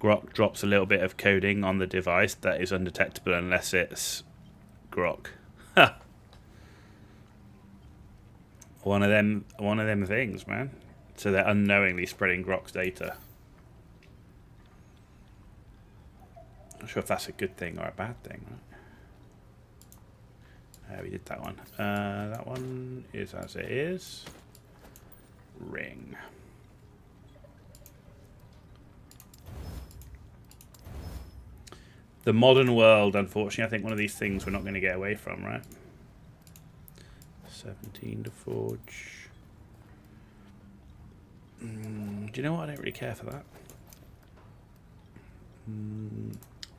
Speaker 2: Grok drops a little bit of coding on the device that is undetectable unless it's Grok. One of them things, man. So they're unknowingly spreading Grok's data. Not sure if that's a good thing or a bad thing, right? We did that one. That one is as it is. Ring. The modern world, unfortunately, I think one of these things we're not going to get away from, right? 17 to forge. Do you know what? I don't really care for that.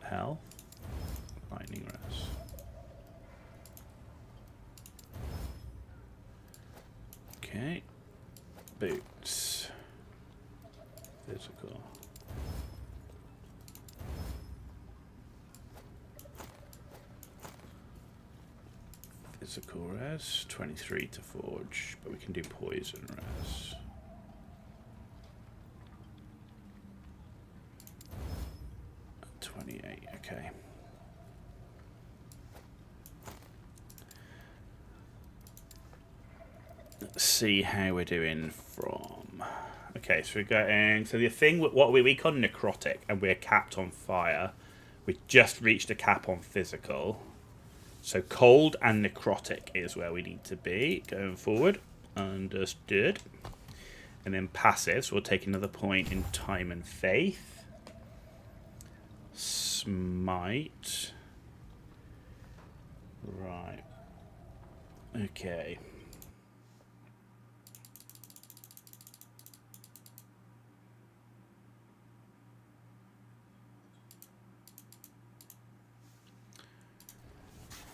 Speaker 2: Hell. Lightning res. Okay. Boots. Physical. Physical res. 23 to forge, but we can do poison res. Okay. Let's see how we're doing from. Okay, so we're going. So the thing, what we call necrotic, and we're capped on fire. We just reached a cap on physical. So cold and necrotic is where we need to be going forward. Understood. And then passive, so we'll take another point in time and faith. Smite. Right. Okay.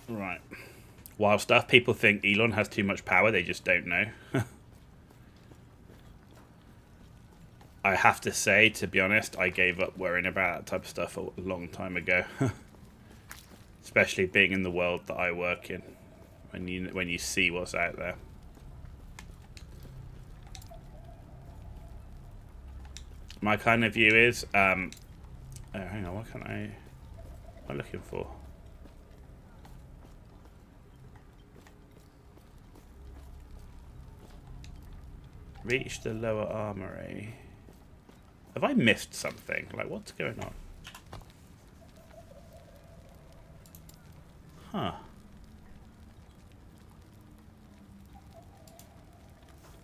Speaker 2: Right. Wild stuff. People think Elon has too much power. They just don't know. I have to say, to be honest, I gave up worrying about that type of stuff a long time ago. Especially being in the world that I work in. When you see what's out there. My kind of view is... oh, hang on, what can I... What am I looking for? Reach the lower armory. Have I missed something? Like, what's going on? Huh.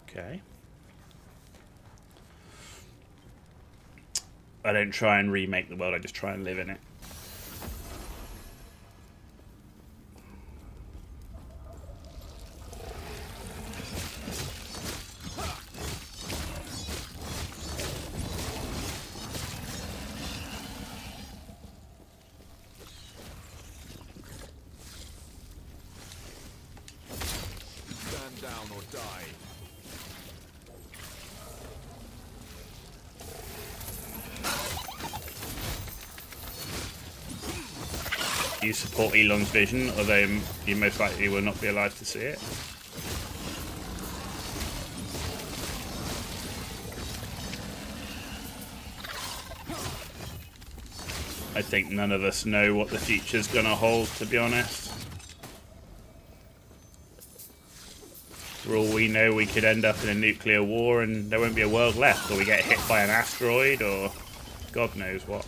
Speaker 2: Okay. I don't try and remake the world, I just try and live in it. You support Elon's vision, although you most likely will not be alive to see it. I think none of us know what the future's gonna hold, to be honest. For all we know, we could end up in a nuclear war and there won't be a world left, or we get hit by an asteroid, or God knows what.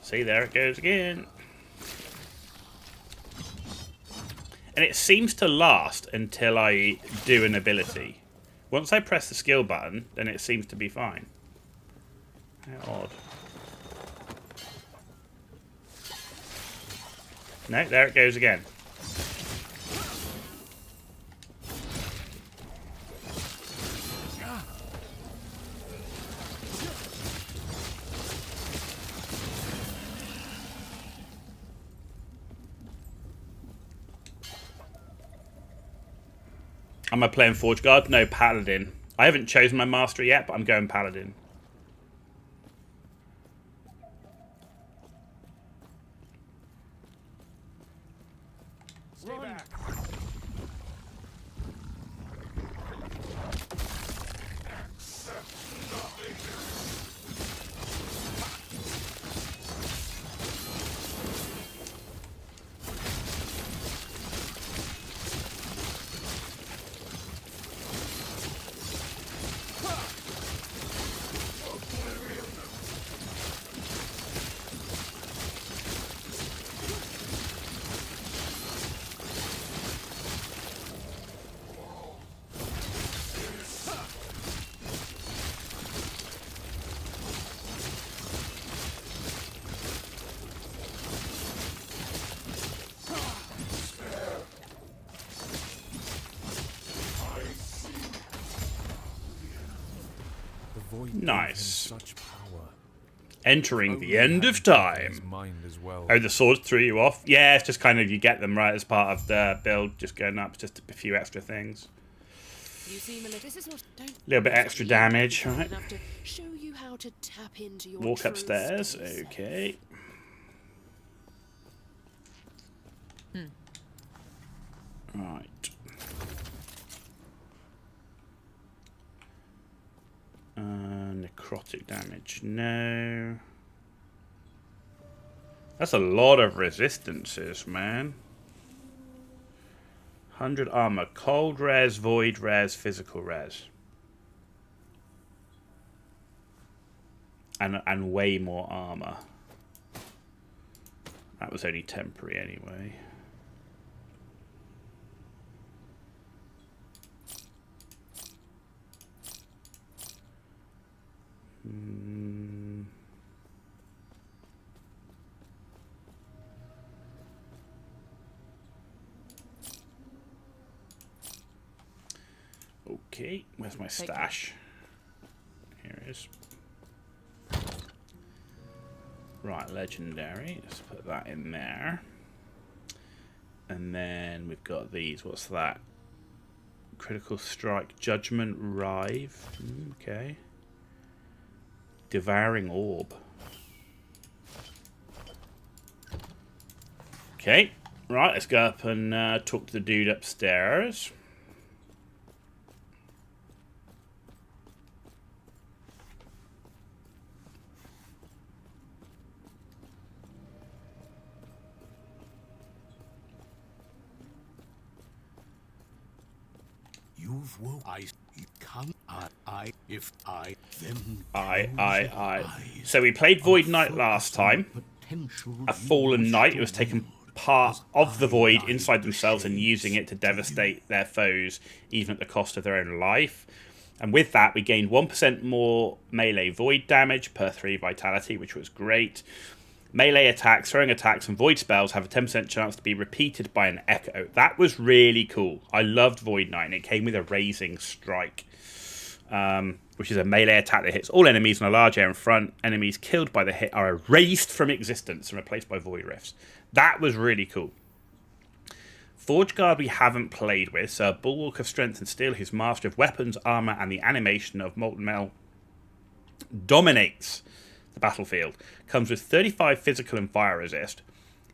Speaker 2: See, there it goes again. And it seems to last until I do an ability. Once I press the skill button, then it seems to be fine. How odd. No, there it goes again. Am I playing Forge Guard? No, Paladin. I haven't chosen my master yet, but I'm going Paladin.
Speaker 6: Stay back.
Speaker 2: Nice.
Speaker 4: Such power.
Speaker 2: Entering the end of time.
Speaker 4: Well.
Speaker 2: Oh, the sword threw you off? Yeah, it's just kind of you get them right as part of the build, just going up, just a few extra things.
Speaker 8: You see, this is not,
Speaker 2: A little bit extra damage, right?
Speaker 8: to show you how to tap into your
Speaker 2: Walk
Speaker 8: true
Speaker 2: upstairs,
Speaker 8: space.
Speaker 2: okay. Right. Necrotic damage, no. That's a lot of resistances, man. 100 armor, cold res, void res, physical res. And way more armor. That was only temporary anyway. Okay, where's my stash? Here it is. Right, legendary. Let's put that in there. And then we've got these. What's that? Critical strike, judgment, rive. Okay. Devouring orb. Okay. Right, let's go up and talk to the dude upstairs.
Speaker 3: You've woke. You can't. If I, then.
Speaker 2: I. So we played Void Knight last time. A fallen knight who was taking part of the void inside themselves and using it to devastate their foes, even at the cost of their own life. And with that, we gained 1% more melee void damage per 3 vitality, which was great. Melee attacks, throwing attacks, and void spells have a 10% chance to be repeated by an echo. That was really cool. I loved Void Knight, and it came with a Razing Strike, which is a melee attack that hits all enemies in a large area in front. Enemies killed by the hit are erased from existence and replaced by void rifts. That was really cool. Forge Guard we haven't played with, so Bulwark of Strength and Steel, whose master of weapons, armor, and the animation of molten metal dominates the battlefield. Comes with 35 physical and fire resist.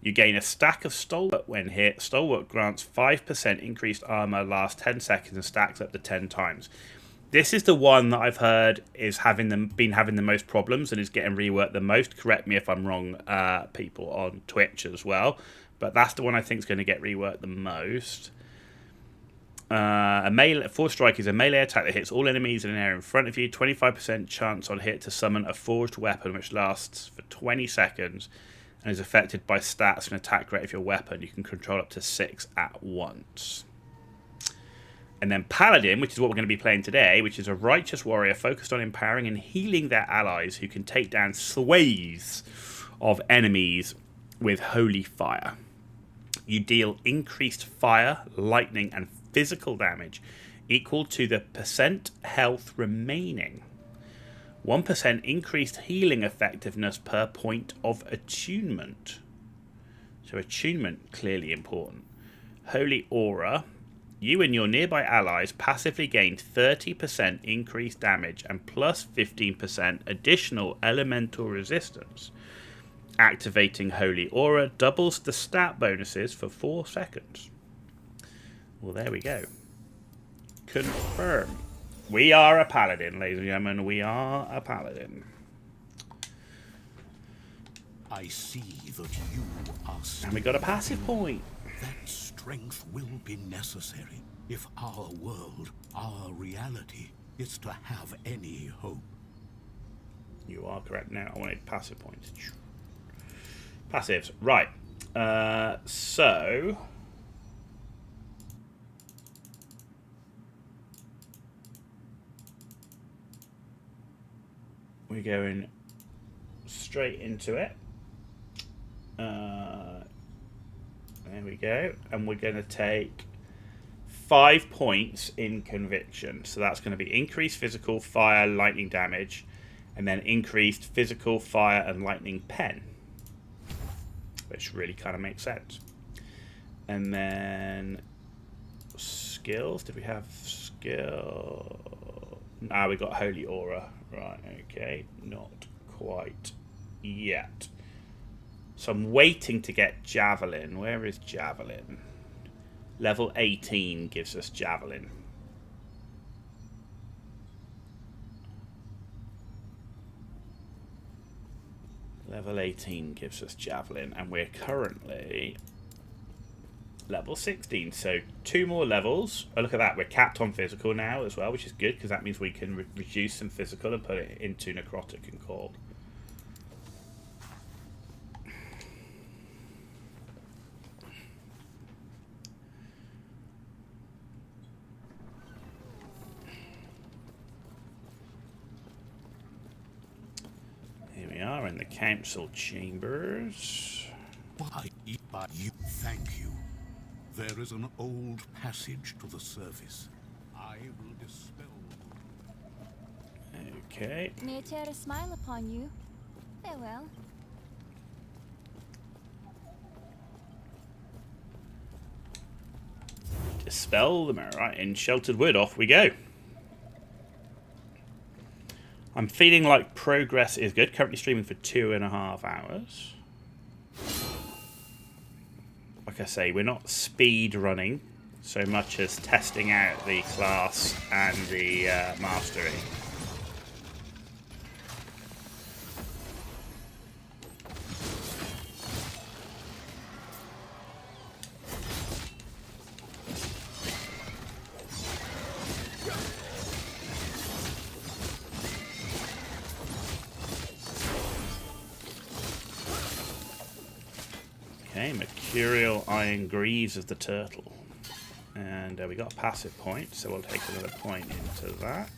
Speaker 2: You gain a stack of Stalwart when hit. Stalwart grants 5% increased armor, lasts 10 seconds, and stacks up to 10 times. This is the one that I've heard is been having the most problems and is getting reworked the most. Correct me if I'm wrong, people on Twitch as well. But that's the one I think is going to get reworked the most. Force Strike is a melee attack that hits all enemies in an area in front of you. 25% chance on hit to summon a forged weapon which lasts for 20 seconds and is affected by stats and attack rate of your weapon. You can control up to 6 at once. And then Paladin, which is what we're going to be playing today, which is a righteous warrior focused on empowering and healing their allies who can take down swathes of enemies with holy fire. You deal increased fire, lightning, and physical damage equal to the percent health remaining. 1% increased healing effectiveness per point of attunement. So attunement, clearly important. Holy Aura. You and your nearby allies passively gain 30% increased damage and plus 15% additional elemental resistance. Activating Holy Aura doubles the stat bonuses for 4 seconds. Well, there we go. Confirm. We are a Paladin, ladies and gentlemen. We are a Paladin.
Speaker 3: I see that you are...
Speaker 2: And we got a passive point.
Speaker 3: That strength will be necessary if our world, our reality, is to have any hope.
Speaker 2: You are correct. Now I wanted passive points. Passives. Right. So... we're going straight into it. There we go. And we're going to take 5 points in conviction. So that's going to be increased physical, fire, lightning damage, and then increased physical, fire, and lightning pen. Which really kind of makes sense. And then skills. Did we have skill? No, we got Holy Aura. Right, okay. Not quite yet. So I'm waiting to get Javelin. Where is Javelin? Level 18 gives us Javelin. Level 18 gives us Javelin. And we're currently level 16. So 2 more levels. Oh, look at that. We're capped on physical now as well, which is good because that means we can reduce some physical and put it into necrotic and cold. Here we are in the council chambers.
Speaker 3: You thank you. There is an old passage to the surface. I will dispel.
Speaker 2: Okay.
Speaker 13: May I tear a smile upon you? Farewell.
Speaker 2: Dispel the mirror. Right, in Sheltered Wood, off we go. I'm feeling like progress is good. Currently streaming for 2.5 hours. Like I say, we're not speed running so much as testing out the class and the mastery. Okay, Mercurial Iron Greaves of the Turtle. And we got a passive point, so we'll take another point into that.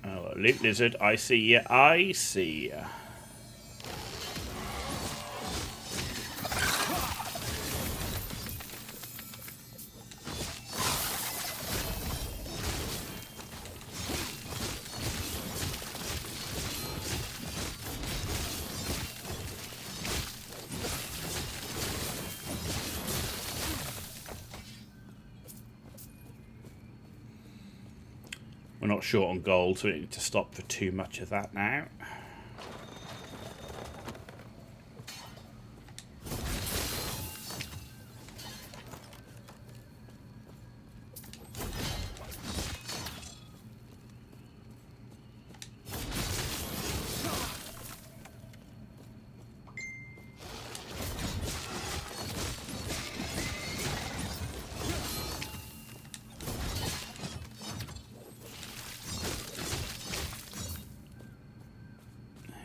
Speaker 2: Oh, Loot Lizard, I see ya, I see ya. We're not short on gold, so we don't need to stop for too much of that now.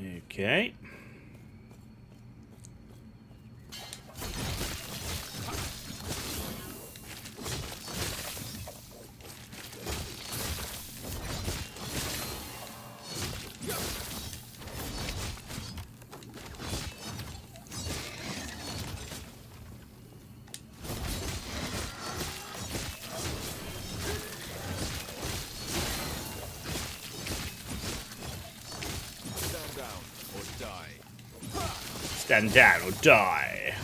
Speaker 2: Okay. Stand down or die.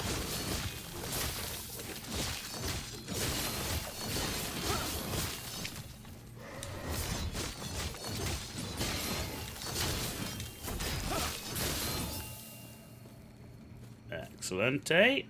Speaker 2: Excellent, eh?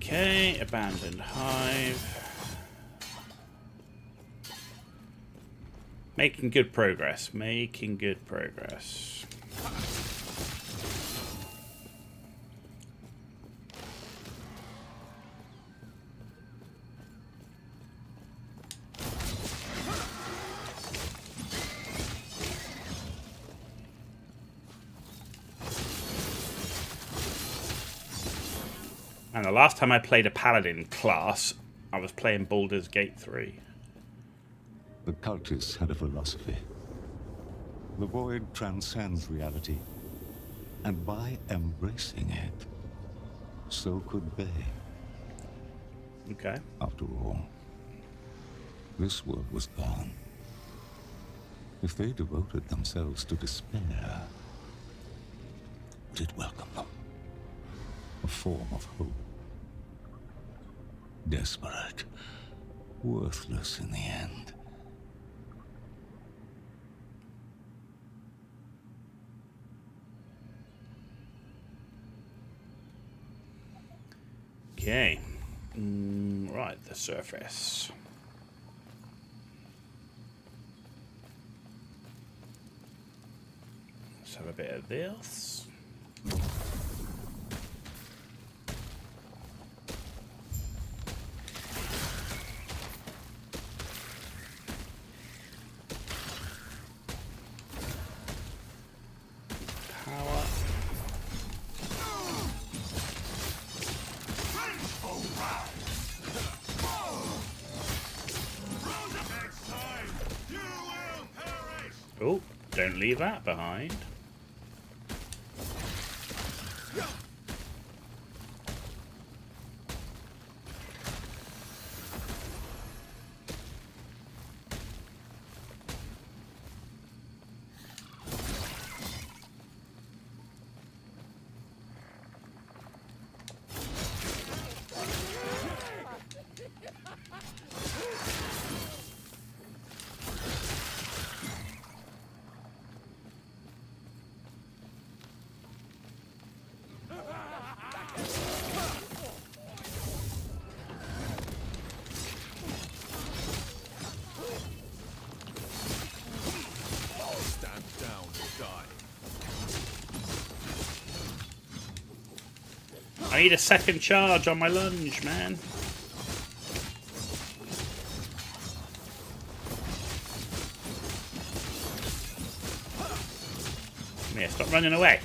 Speaker 2: Okay, abandoned hive. Making good progress. Making good progress. And the last time I played a Paladin class, I was playing Baldur's Gate 3.
Speaker 14: The cultists had a philosophy. The void transcends reality, and by embracing it, so could they.
Speaker 2: Okay.
Speaker 14: After all, this world was gone. If they devoted themselves to despair, would it welcome them? A form of hope. Desperate, worthless in the end.
Speaker 2: Okay. Right, the surface. Let's have a bit of this. Power. Oh, don't leave that behind. I need a second charge on my lunge, man. Yeah, stop running away.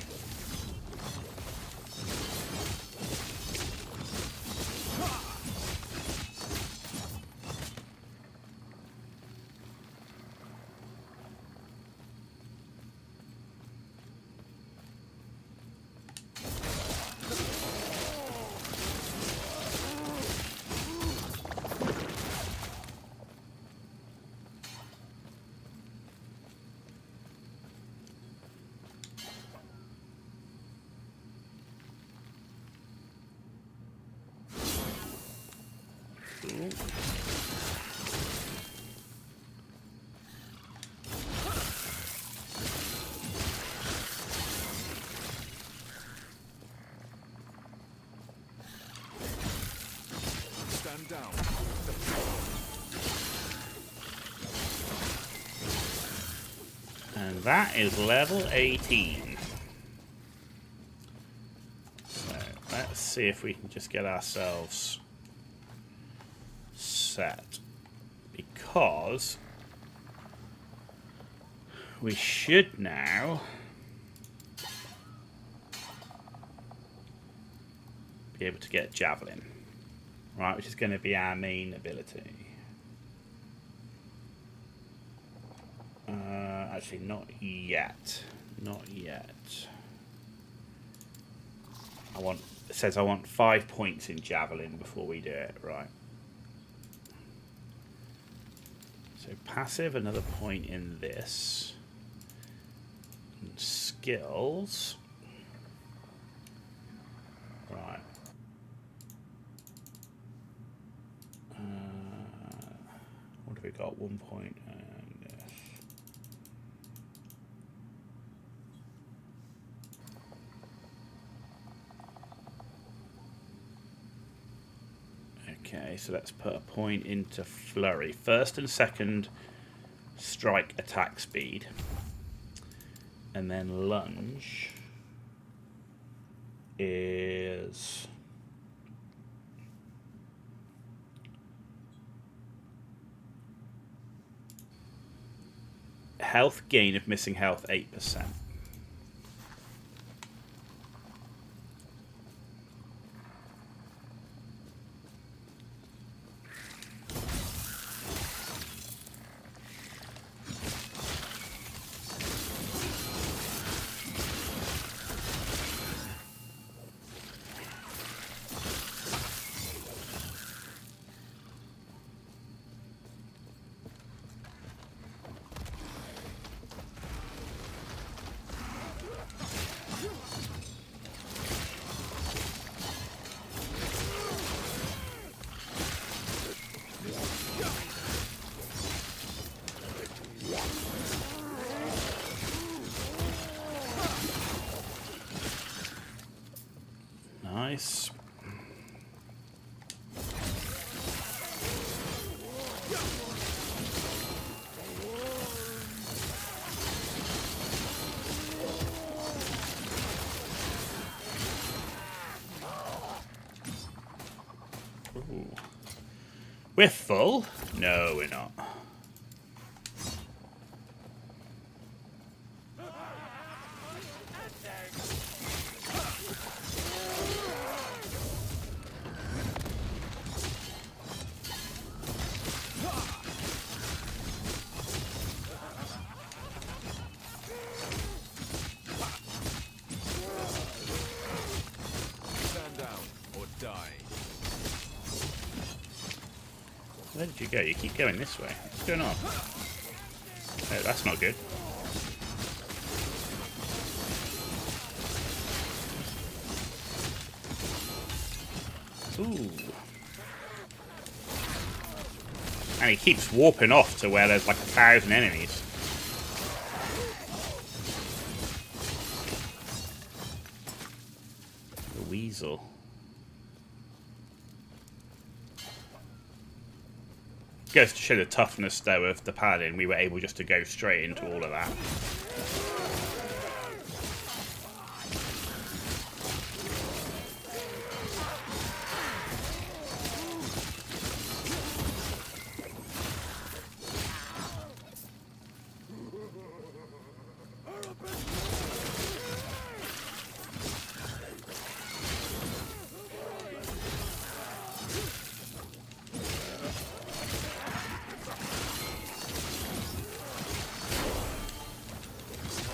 Speaker 4: Stand down.
Speaker 2: And that is level 18. So let's see if we can just get ourselves set. Because we should now be able to get Javelin. Right, which is going to be our main ability. Actually, not yet. Not yet. It says I want 5 points in Javelin before we do it, right? So passive, another point in this. And skills. Right. What have we got? 1 point and this. Okay, so let's put a point into flurry. First and second strike attack speed. And then lunge is health gain of missing health 8%. Nice. Ooh. We're full? No, we're not. Where did you go? You keep going this way. What's going on? Oh, that's not good. Ooh. And he keeps warping off to where there's like 1,000 enemies. The weasel. Goes to show the toughness, though, of the Paladin. We were able just to go straight into all of that.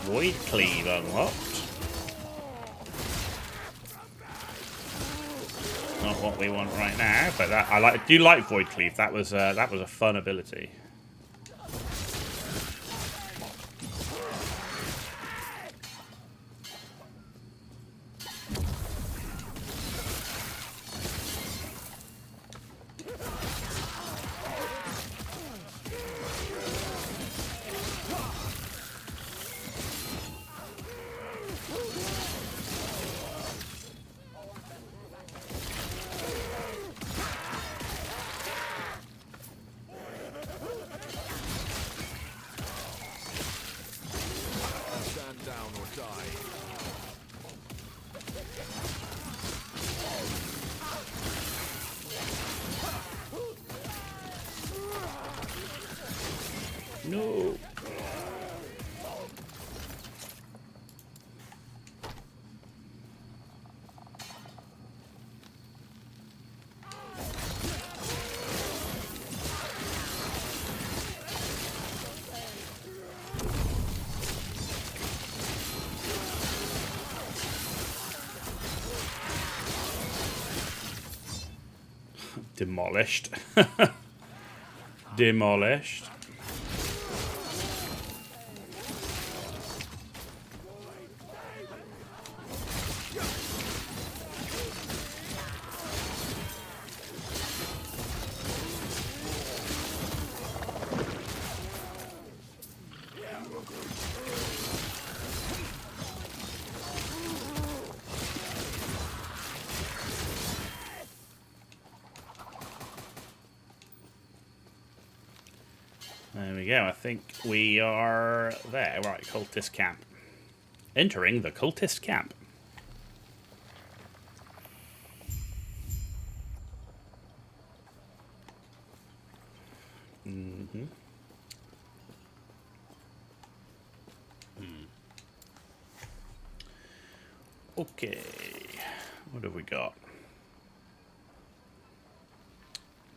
Speaker 2: Void Cleave unlocked. Not what we want right now, but that I do like Void Cleave. That was a fun ability. No. Demolished. Demolished. There we go. I think we are there. Right, cultist camp. Entering the cultist camp. Okay. What have we got?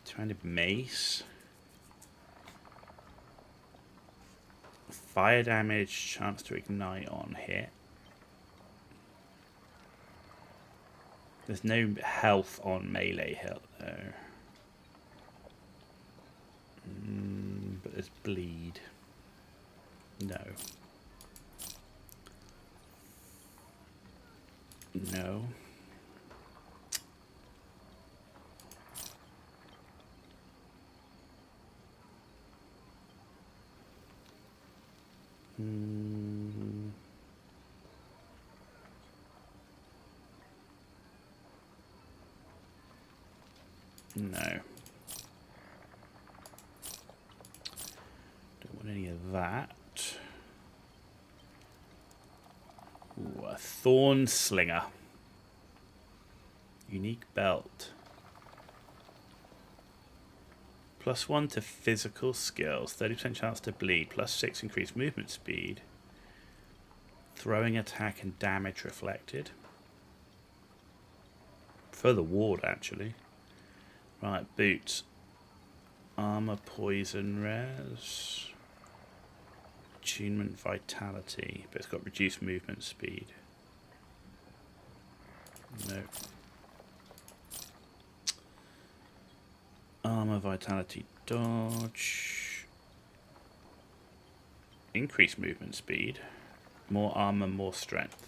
Speaker 2: 200 mace. Fire damage, chance to ignite on hit. There's no health on melee health though. But there's bleed. No. No. No. Don't want any of that. Ooh, a thorn slinger. Unique belt. +1 to physical skills. 30% chance to bleed. +6 increased movement speed. Throwing attack and damage reflected. Further ward actually. Right, boots. Armor, poison res. Attunement, vitality. But it's got reduced movement speed. No. Armor, vitality, dodge. Increased movement speed. More armor, more strength.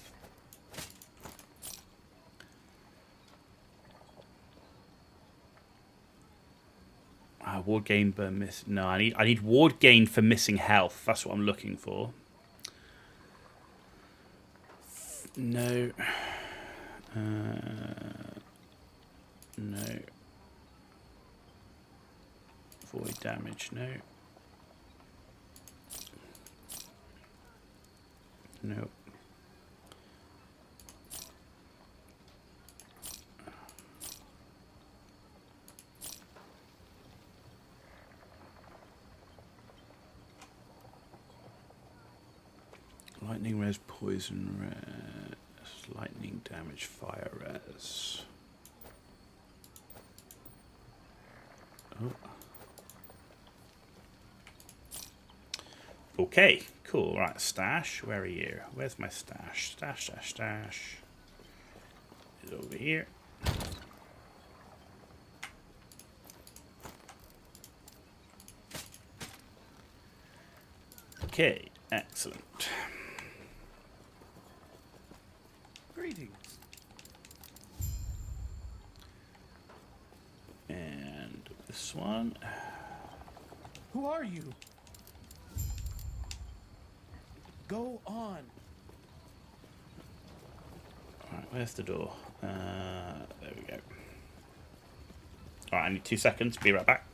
Speaker 2: Ward gain per miss. No, I need ward gain for missing health. That's what I'm looking for. No. No. Void damage. No. Nope. Lightning res, poison res, lightning damage, fire res. Oh. Okay, cool. Right, stash. Where are you? Where's my stash? Stash, stash, stash. It's over here. Okay, excellent.
Speaker 11: Greetings.
Speaker 2: And this one.
Speaker 11: Who are you? Go on.
Speaker 2: Alright, where's the door? There we go. Alright, I need 2 seconds. Be right back.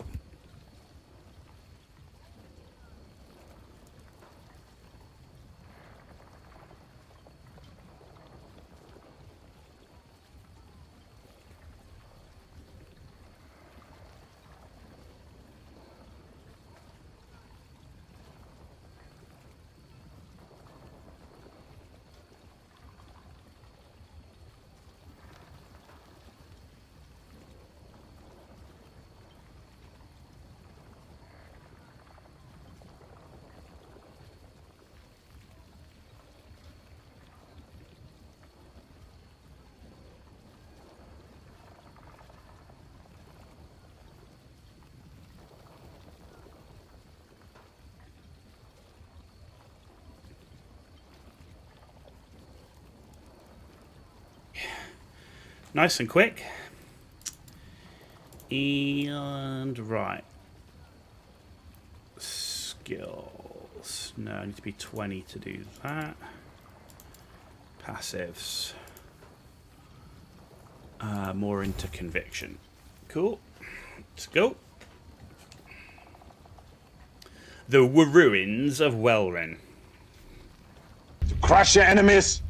Speaker 2: Nice and quick. And right. Skills. No, I need to be 20 to do that. Passives. More into conviction. Cool. Let's go. The ruins of Welrin.
Speaker 15: To crush your enemies,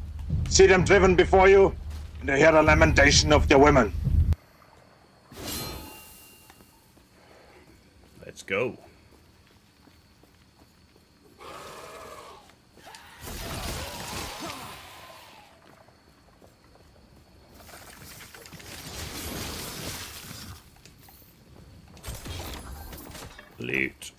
Speaker 15: see them driven before you, and to hear the lamentation of their women.
Speaker 2: Let's go. Loot.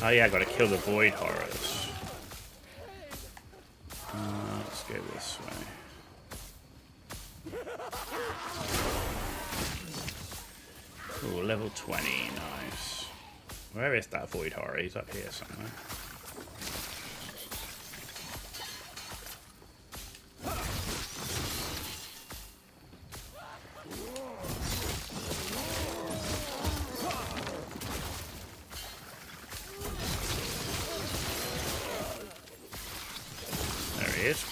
Speaker 2: Oh yeah, I gotta kill the void horrors. Let's go this way. Ooh, level 20, nice. Where is that void horror? He's up here somewhere. There he is.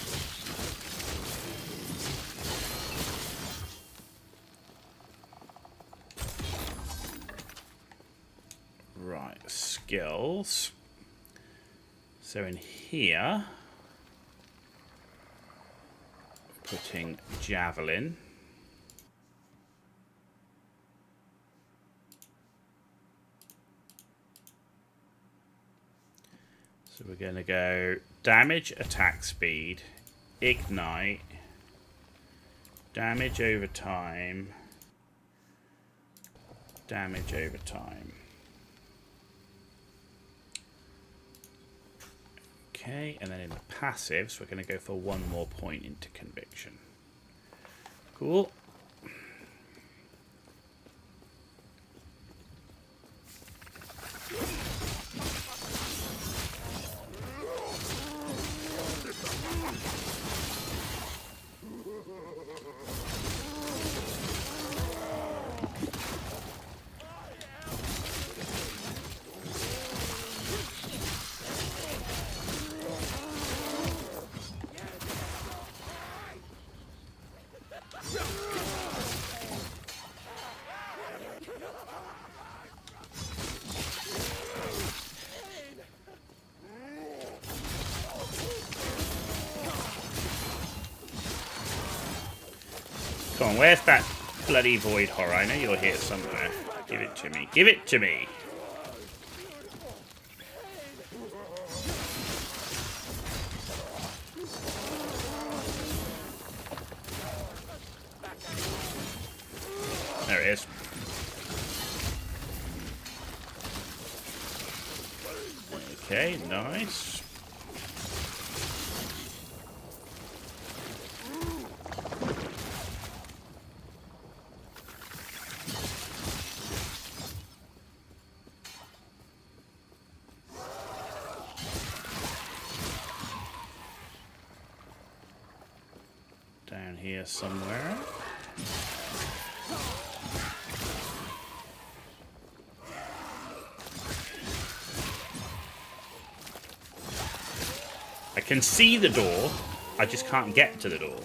Speaker 2: Right, skills. So in here, putting javelin. So we're going to go damage, attack speed, ignite, damage over time, damage over time. Okay, and then in the passives, we're going to go for one more point into conviction. Cool. Come on, where's that bloody void horror? I know you're here somewhere. Give it to me. Give it to me. There it is. Okay, nice. Down here somewhere. I can see the door, I just can't get to the door.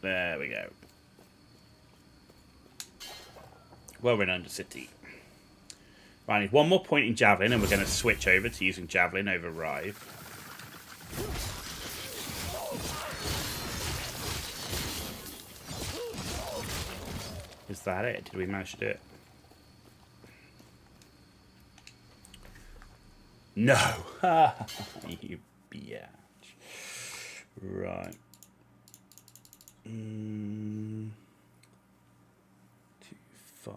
Speaker 2: There we go. Well, we're in Undercity. Right, I need one more point in Javelin, and we're going to switch over to using Javelin over Rive. Is that it? Did we manage to do it? No! You bitch. Right. 2, 5.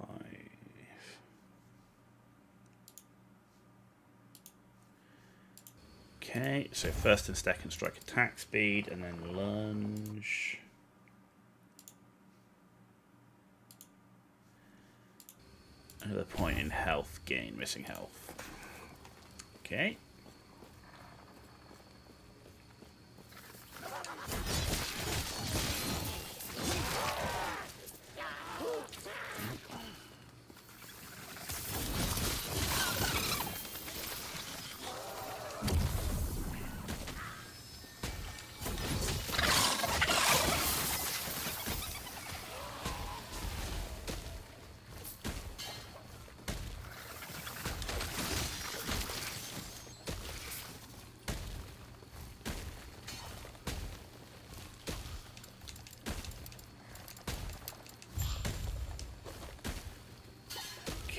Speaker 2: Okay, so first and second strike attack speed, and then lunge. Another point in health gain, missing health. Okay.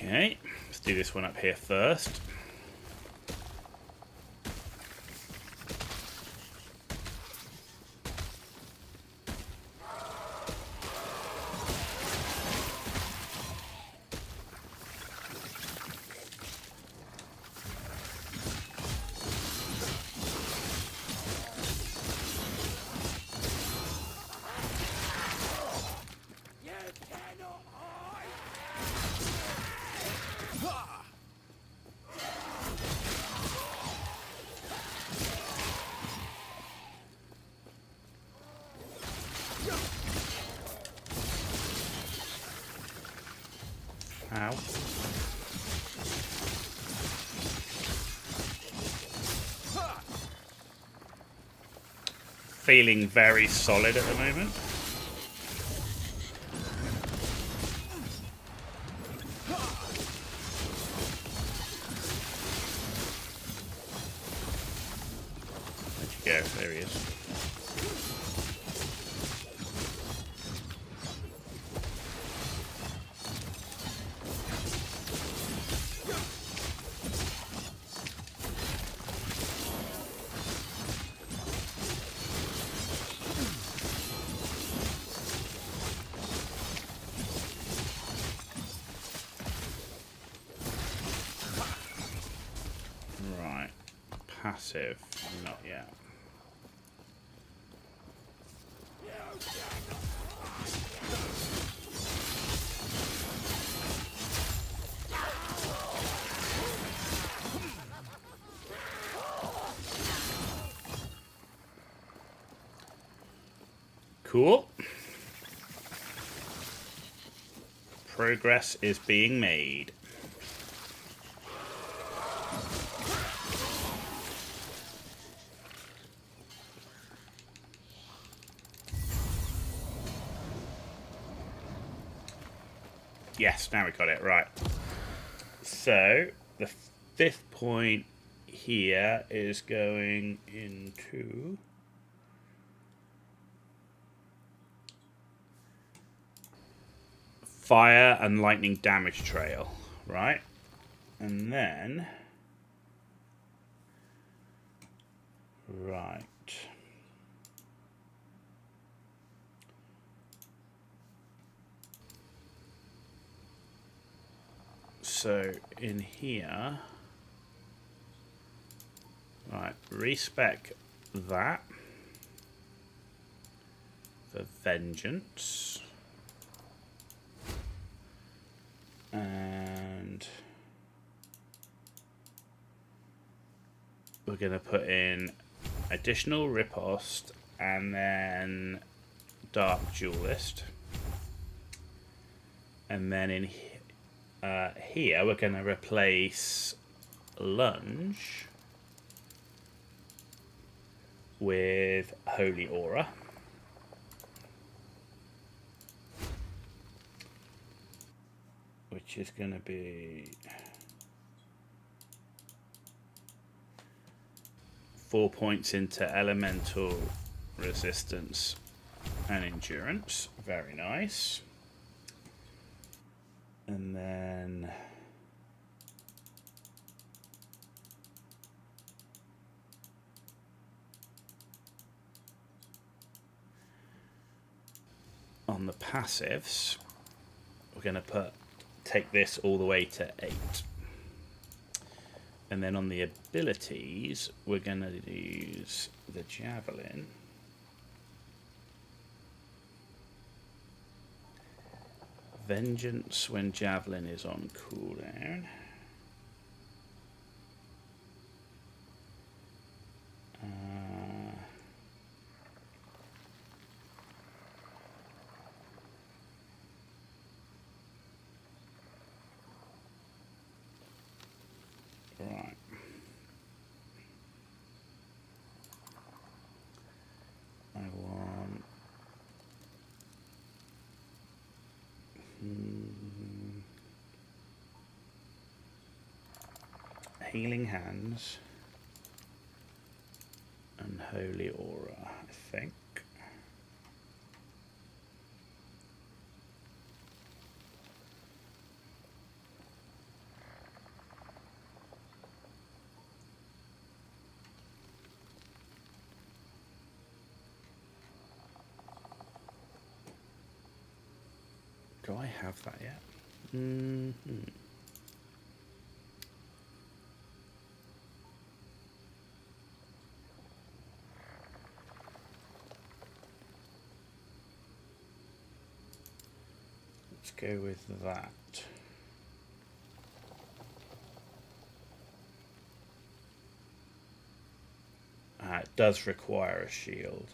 Speaker 2: Okay, let's do this one up here first. Ow. Feeling very solid at the moment. Where'd you go? There he is. Right. Passive. Not yet. Cool. Progress is being made. Yes, now we got it right. So the 5th point here is going into fire and lightning damage trail, right? And then right. So in here, right, respec that for vengeance, and we're going to put in additional riposte and then dark duelist, and then in here we're going to replace lunge with holy aura, which is going to be 4 points into elemental resistance and endurance. Very nice. And then on the passives, we're going to take this all the way to 8. And then on the abilities, we're going to use the Javelin. Vengeance when Javelin is on cooldown. Right. I want Healing Hands and Holy Aura, I think. Do I have that yet? Let's go with that. It does require a shield.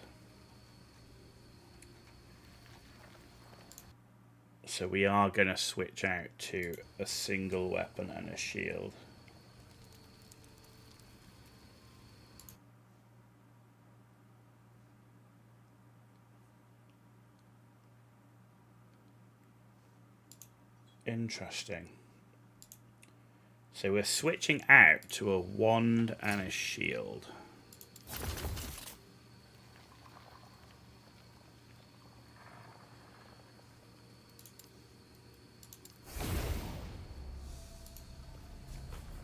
Speaker 2: So we are going to switch out to a single weapon and a shield. Interesting. So we're switching out to a wand and a shield.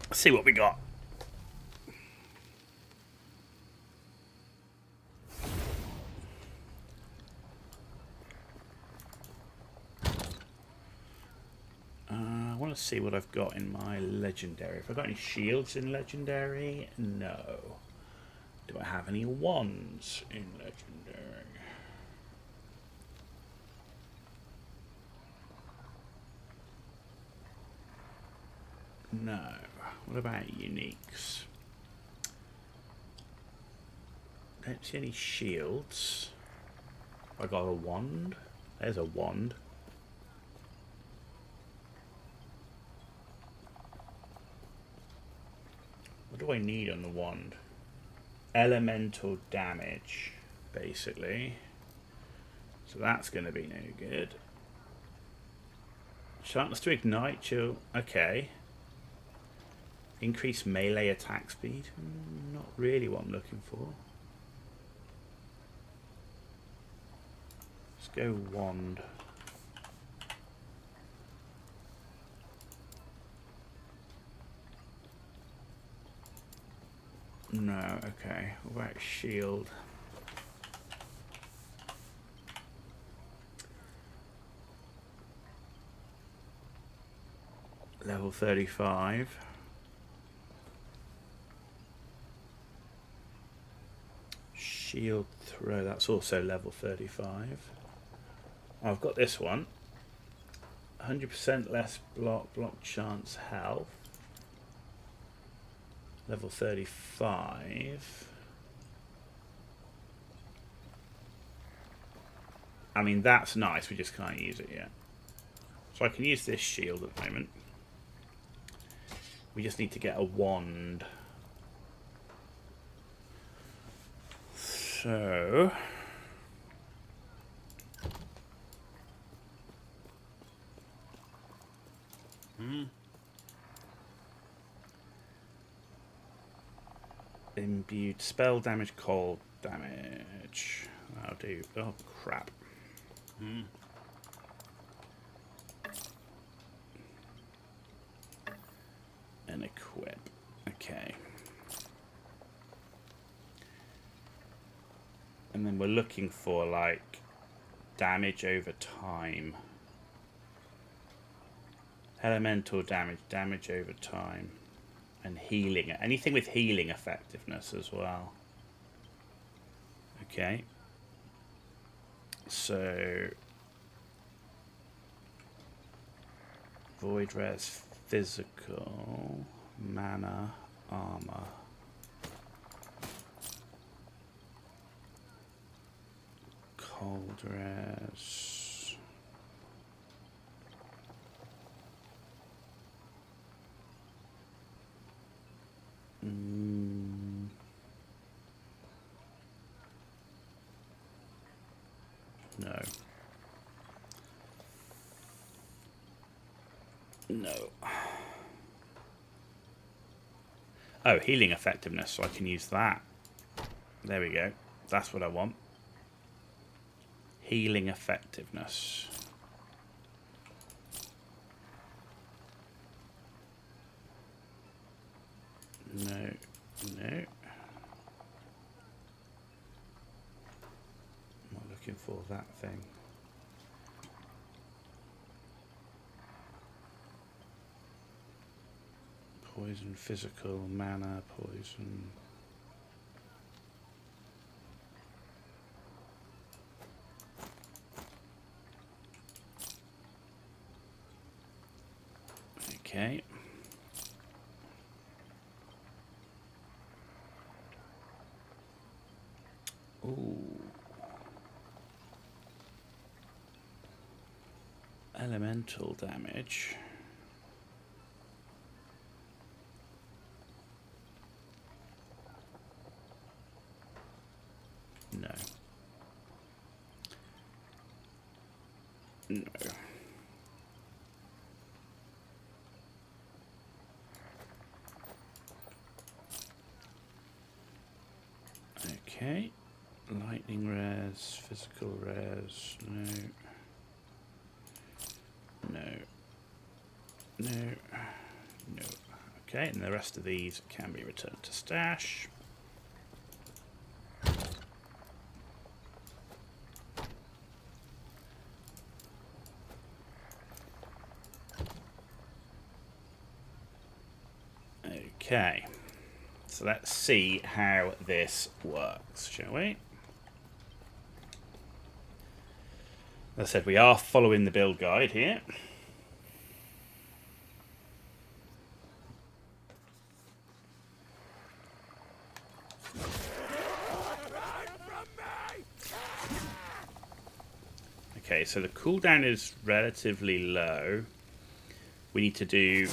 Speaker 2: Let's see what we got. I want to see what I've got in my legendary. Have I got any shields in legendary? No. Do I have any wands in legendary? No. What about uniques? Don't see any shields. I got a wand. There's a wand. What do I need on the wand? Elemental damage, basically. So that's going to be no good. Sharpness to ignite, chill. Okay. Increase melee attack speed. Not really what I'm looking for. Let's go wand. No, okay. What about shield? Level 35. Shield throw, that's also level 35. I've got this one. 100% less block chance health. Level 35. I mean, that's nice, we just can't use it yet. So I can use this shield at the moment. We just need to get a wand. So... Imbued spell damage, cold damage. That'll do. Oh, crap. And equip. Okay. And then we're looking for like damage over time. Elemental damage, damage over time. And healing. Anything with healing effectiveness as well. Okay. So... Void res, physical, mana, armor. Cold res. No. No. Oh, healing effectiveness, so I can use that. There we go. That's what I want. Healing effectiveness. No. No. I'm not looking for that thing. Poison, physical, mana, poison. Okay. Ooh. Elemental damage. No. No. Okay. Lightning res, physical res, no. No. No. No. Okay, and the rest of these can be returned to stash. Okay, so let's see how this works, shall we? As I said, we are following the build guide here. Okay, so the cooldown is relatively low. We need to do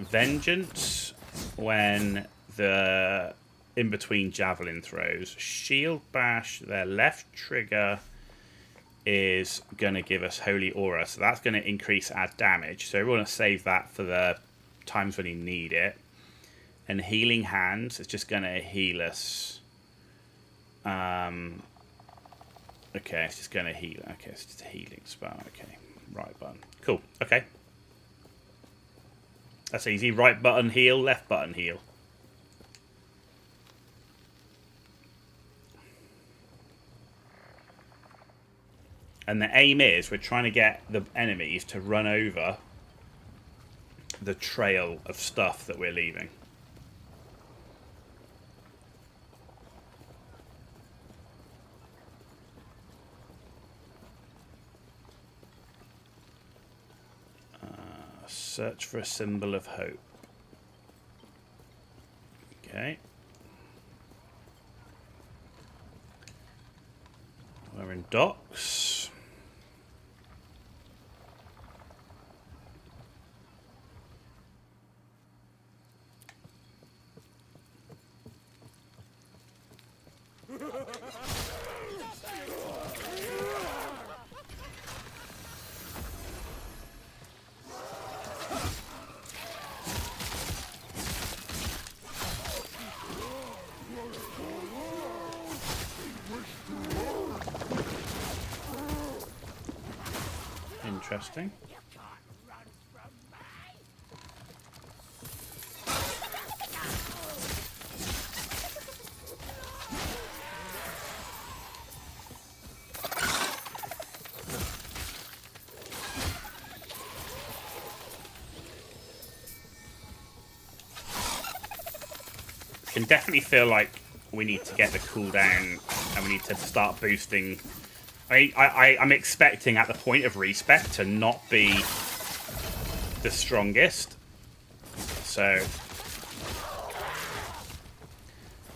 Speaker 2: Vengeance when the in between javelin throws. Shield Bash, their left trigger is going to give us Holy Aura, so that's going to increase our damage. So we want to save that for the times when you need it. And Healing Hands is just going to heal us. Okay, it's just going to heal. Okay, it's just a healing spell. Okay, right button. Cool. Okay. That's easy. Right button heal, left button heal. And the aim is we're trying to get the enemies to run over the trail of stuff that we're leaving. Search for a symbol of hope. Okay. We're in docks. Interesting. can definitely feel like we need to get the cooldown and we need to start boosting. I'm expecting at the point of respec to not be the strongest. So,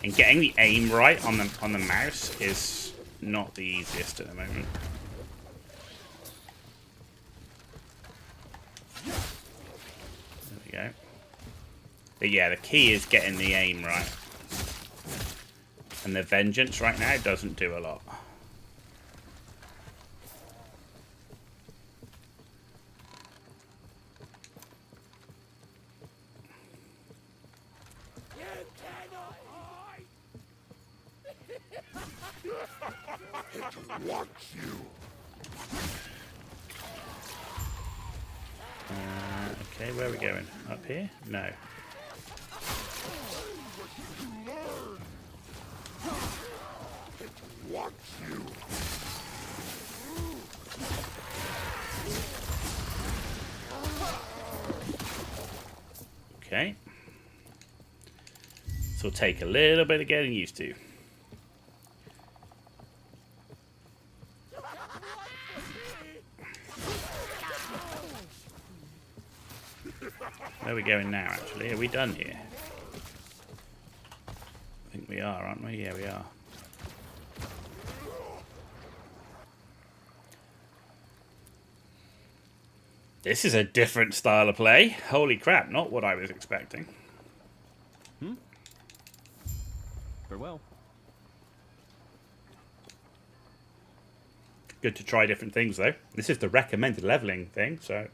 Speaker 2: and getting the aim right on the mouse is not the easiest at the moment. There we go. But yeah, the key is getting the aim right. And the vengeance right now doesn't do a lot.
Speaker 6: It wants you.
Speaker 2: Okay, where are we going? Up here? No.
Speaker 6: It wants you.
Speaker 2: Okay. So it'll take a little bit of getting used to. Where are we going now, actually? Are we done here? I think we are, aren't we? Yeah, we are. This is a different style of play. Holy crap, not what I was expecting.
Speaker 11: Farewell.
Speaker 2: Good to try different things, though. This is the recommended leveling thing, so...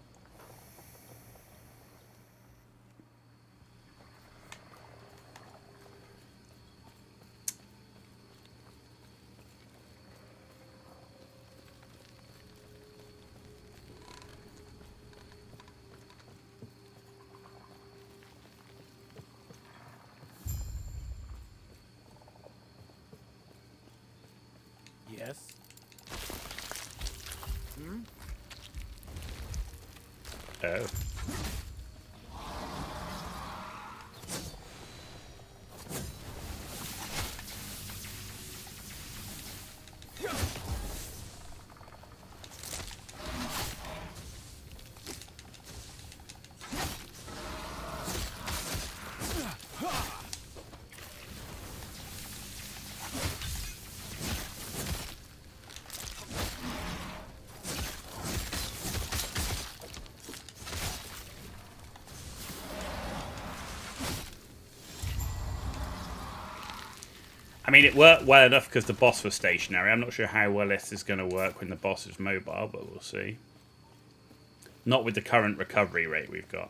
Speaker 12: Yes.
Speaker 2: Oh. I mean, it worked well enough because the boss was stationary. I'm not sure how well this is going to work when the boss is mobile, but we'll see. Not with the current recovery rate we've got.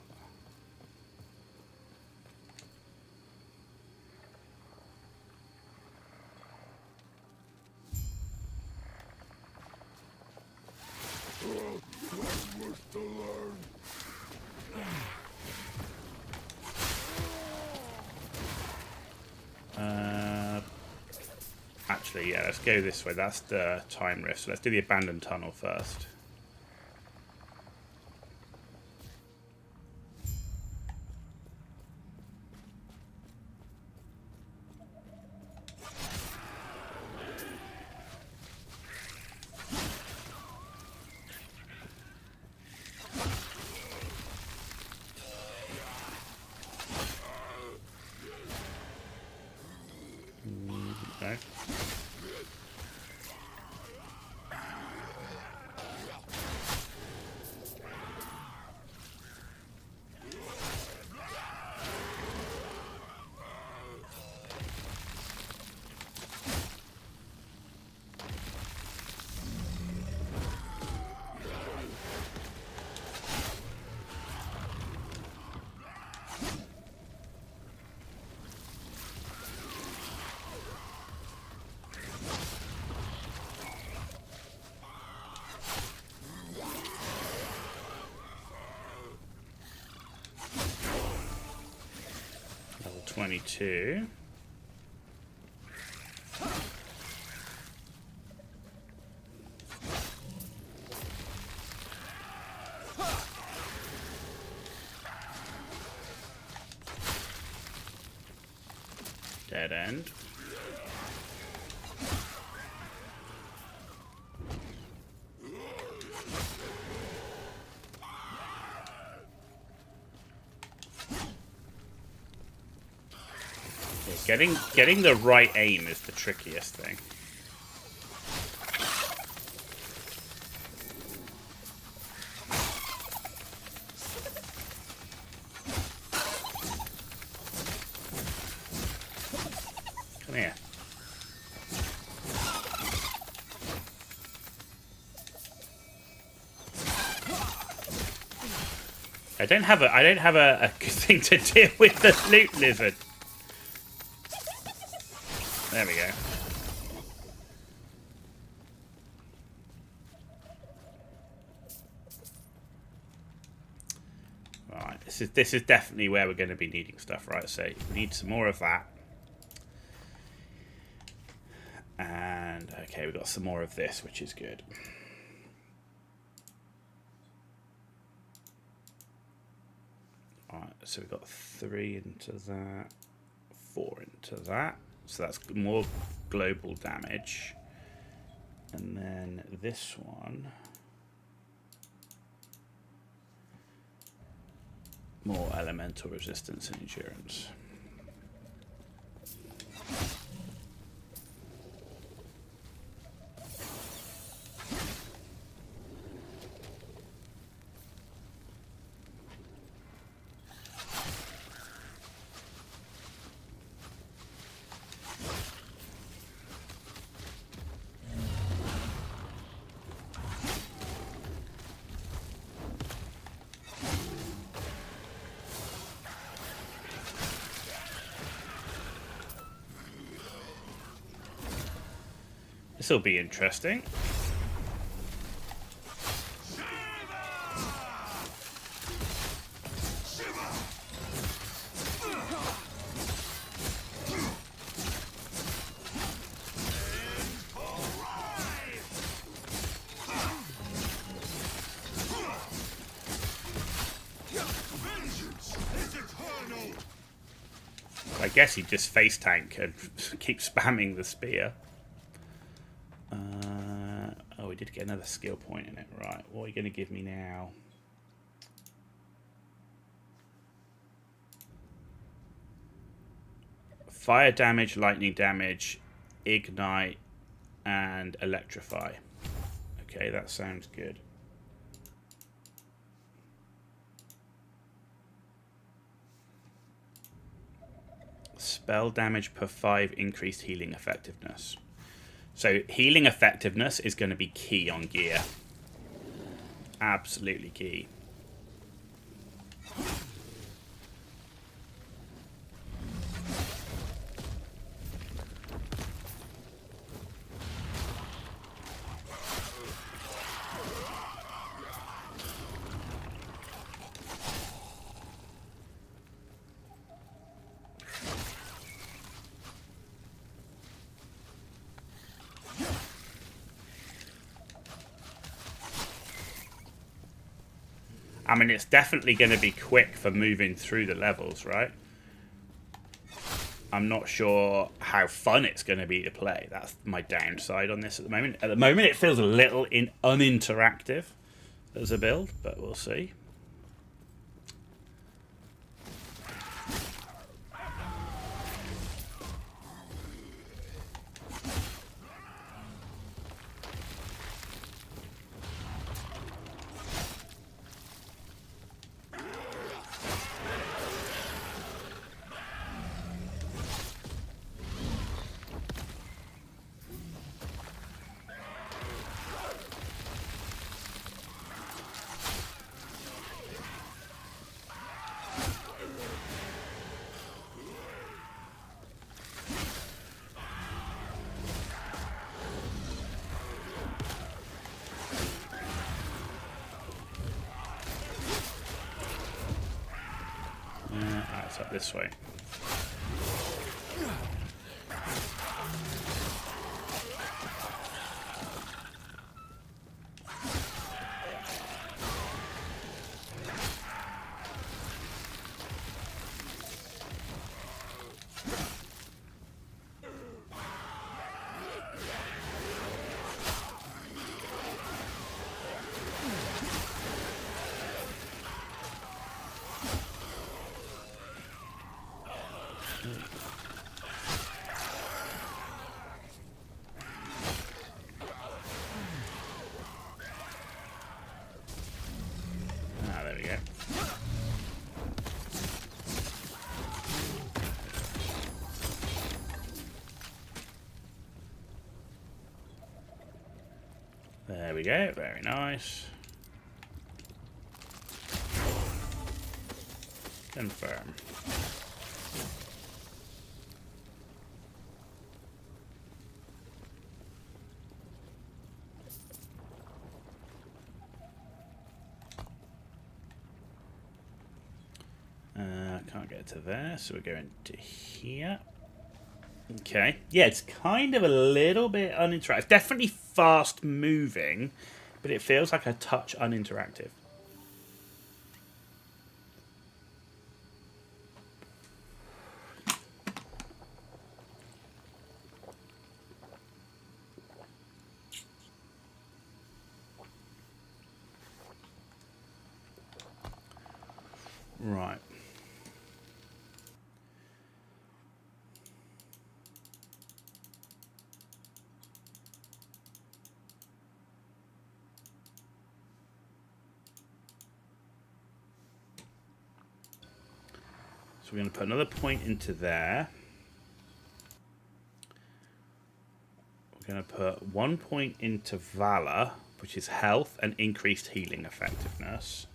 Speaker 2: Actually, yeah, let's go this way. That's the time rift. So let's do the abandoned tunnel first. Okay. Level 22. end. Yeah, getting the right aim is the trickiest thing. Come here. I don't have a good thing to deal with the loot lizard. There we go. Right, this is definitely where we're going to be needing stuff, right? So we need some more of that. And okay, we've got some more of this, which is good. Alright, so we've got 3 into that, 4 into that. So that's more global damage. And then this one, more elemental resistance and endurance. This will be interesting. I guess he just face tank and keep spamming the spear. Oh, we did get another skill point in it. Right, what are you going to give me now? Fire damage, lightning damage, ignite, and electrify. Okay, that sounds good. Spell damage per 5 increased healing effectiveness. So healing effectiveness is going to be key on gear. Absolutely key. I mean, it's definitely going to be quick for moving through the levels, right? I'm not sure how fun it's going to be to play. That's my downside on this at the moment. At the moment, it feels a little uninteractive as a build, but we'll see. It's up this way. There we go. Very nice. Confirm. Can't get to there, so we're going to here. Okay. Yeah, it's kind of a little bit uninteractive. Definitely fast moving, but it feels like a touch uninteractive. Right. So we're going to put another point into there. We're going to put 1 point into Valor, which is health and increased healing effectiveness.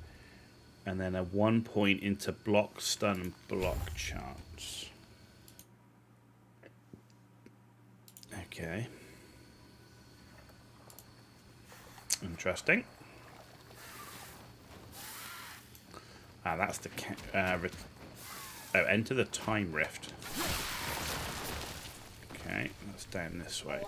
Speaker 2: And then a 1 point into block, stun, and block chance. Okay. Interesting. Ah, that's the... enter the time rift. Okay, that's down this way.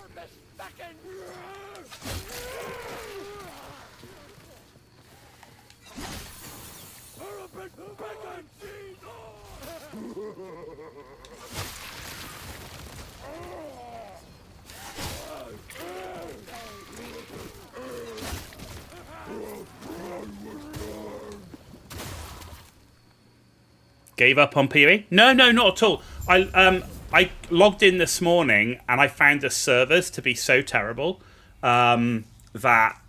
Speaker 2: Gave up on PoE? No, not at all. I logged in this morning and I found the servers to be so terrible that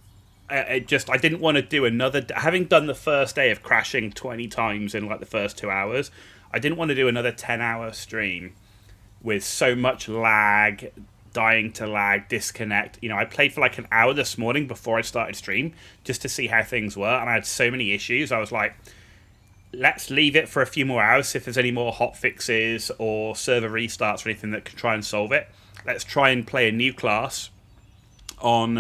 Speaker 2: I didn't want to do another. Having done the first day of crashing 20 times in like the first 2 hours, I didn't want to do another 10-hour stream with so much lag, dying to lag, disconnect. You know, I played for like an hour this morning before I started stream just to see how things were, and I had so many issues. I was like, let's leave it for a few more hours. If there's any more hot fixes or server restarts or anything that can try and solve it, let's try and play a new class on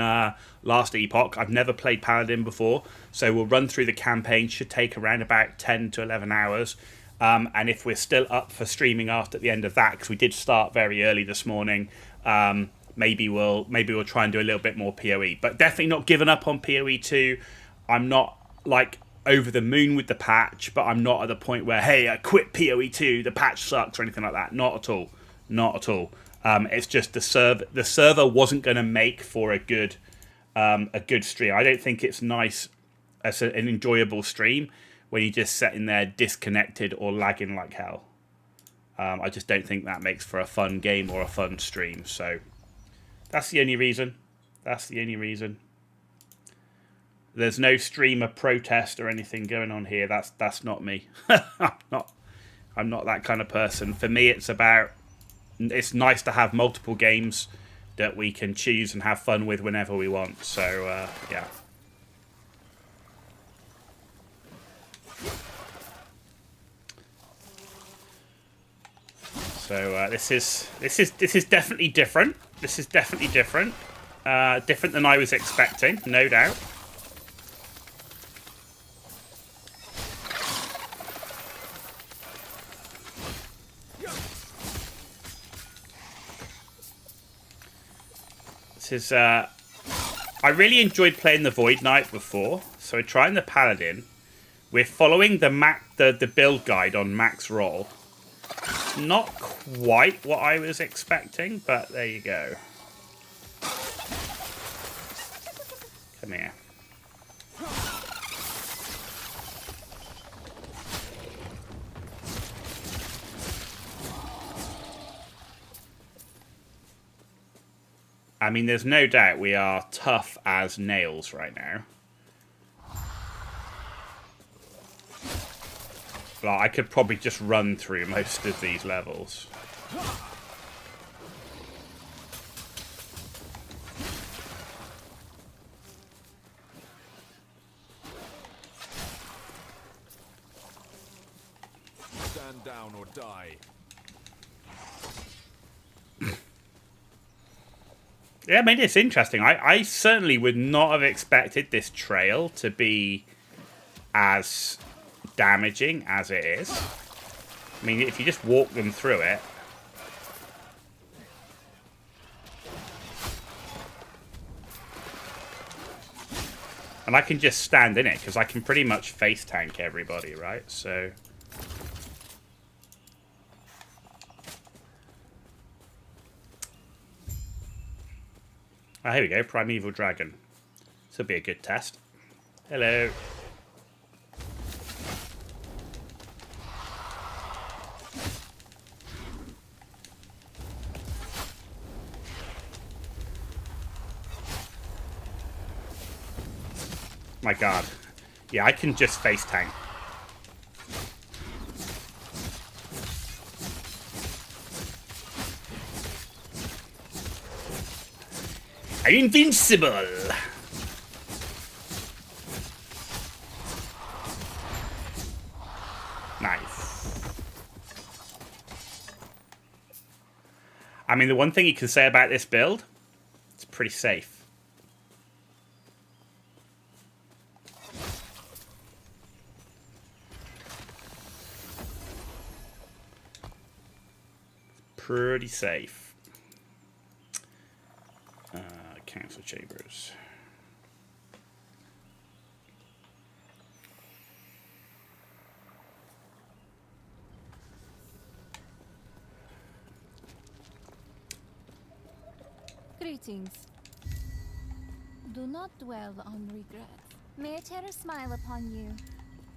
Speaker 2: last Epoch. I've never played Paladin before, so we'll run through the campaign. Should take around about 10 to 11 hours. And if we're still up for streaming after the end of that, because we did start very early this morning, maybe we'll try and do a little bit more PoE. But definitely not giving up on PoE 2. I'm not like over the moon with the patch, but I'm not at the point where, hey, I quit PoE 2, the patch sucks or anything like that. Not at all. Not at all. It's just the server wasn't going to make for a good stream. I don't think it's nice as an enjoyable stream when you're just sitting there disconnected or lagging like hell. I just don't think that makes for a fun game or a fun stream. So that's the only reason. That's the only reason. There's no streamer protest or anything going on here. That's not me. I'm not that kind of person. For me, it's nice to have multiple games that we can choose and have fun with whenever we want. So yeah. So this is definitely different. This is definitely different. Different than I was expecting, no doubt. This is I really enjoyed playing the Void Knight before, so we're trying the Paladin. We're following the build guide on max roll. Not quite what I was expecting, but there you go. Come here. I mean, there's no doubt we are tough as nails right now. Well, I could probably just run through most of these levels.
Speaker 4: stand down or die.
Speaker 2: Yeah, I mean, it's interesting. I certainly would not have expected this trail to be as damaging as it is. I mean, if you just walk them through it. And I can just stand in it, because I can pretty much face tank everybody, right? So... Oh, here we go, Primeval Dragon. This will be a good test. Hello. My god. Yeah, I can just face tank. I'm invincible! Nice. I mean, the one thing you can say about this build, it's pretty safe. Pretty safe. Council chambers.
Speaker 13: Greetings. Do not dwell on regrets. May Terra smile upon you.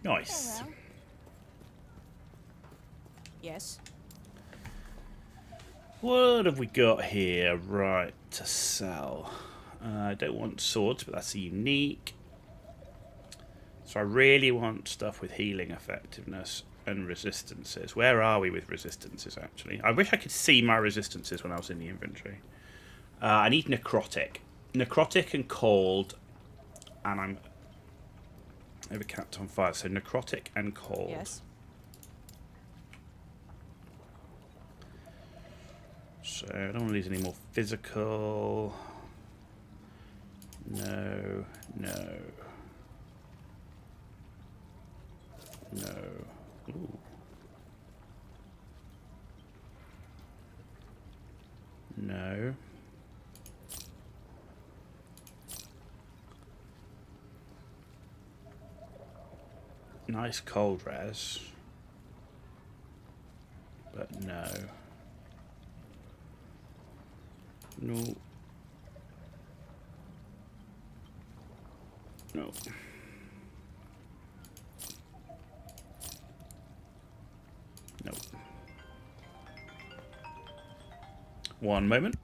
Speaker 2: Nice.
Speaker 13: Farewell.
Speaker 5: Yes.
Speaker 2: What have we got here? Right, to sell. I don't want swords, but that's unique. So I really want stuff with healing effectiveness and resistances. Where are we with resistances, actually? I wish I could see my resistances when I was in the inventory. I need necrotic. Necrotic and cold. And I'm overcapped on fire. So necrotic and cold.
Speaker 5: Yes.
Speaker 2: So I don't want to lose any more physical. No, no. No. Ooh. No. Nice cold res. But no. No. No. No. One moment.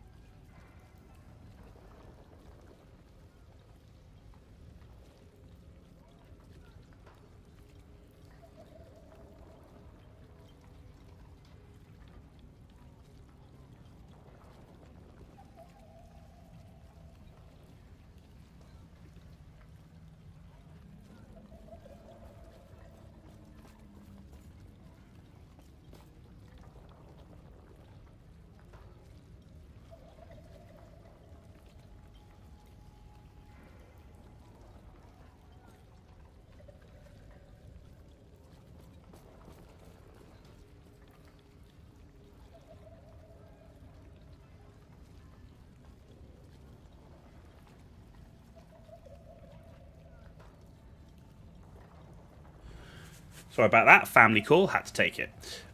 Speaker 2: Sorry about that. Family call. Had to take it.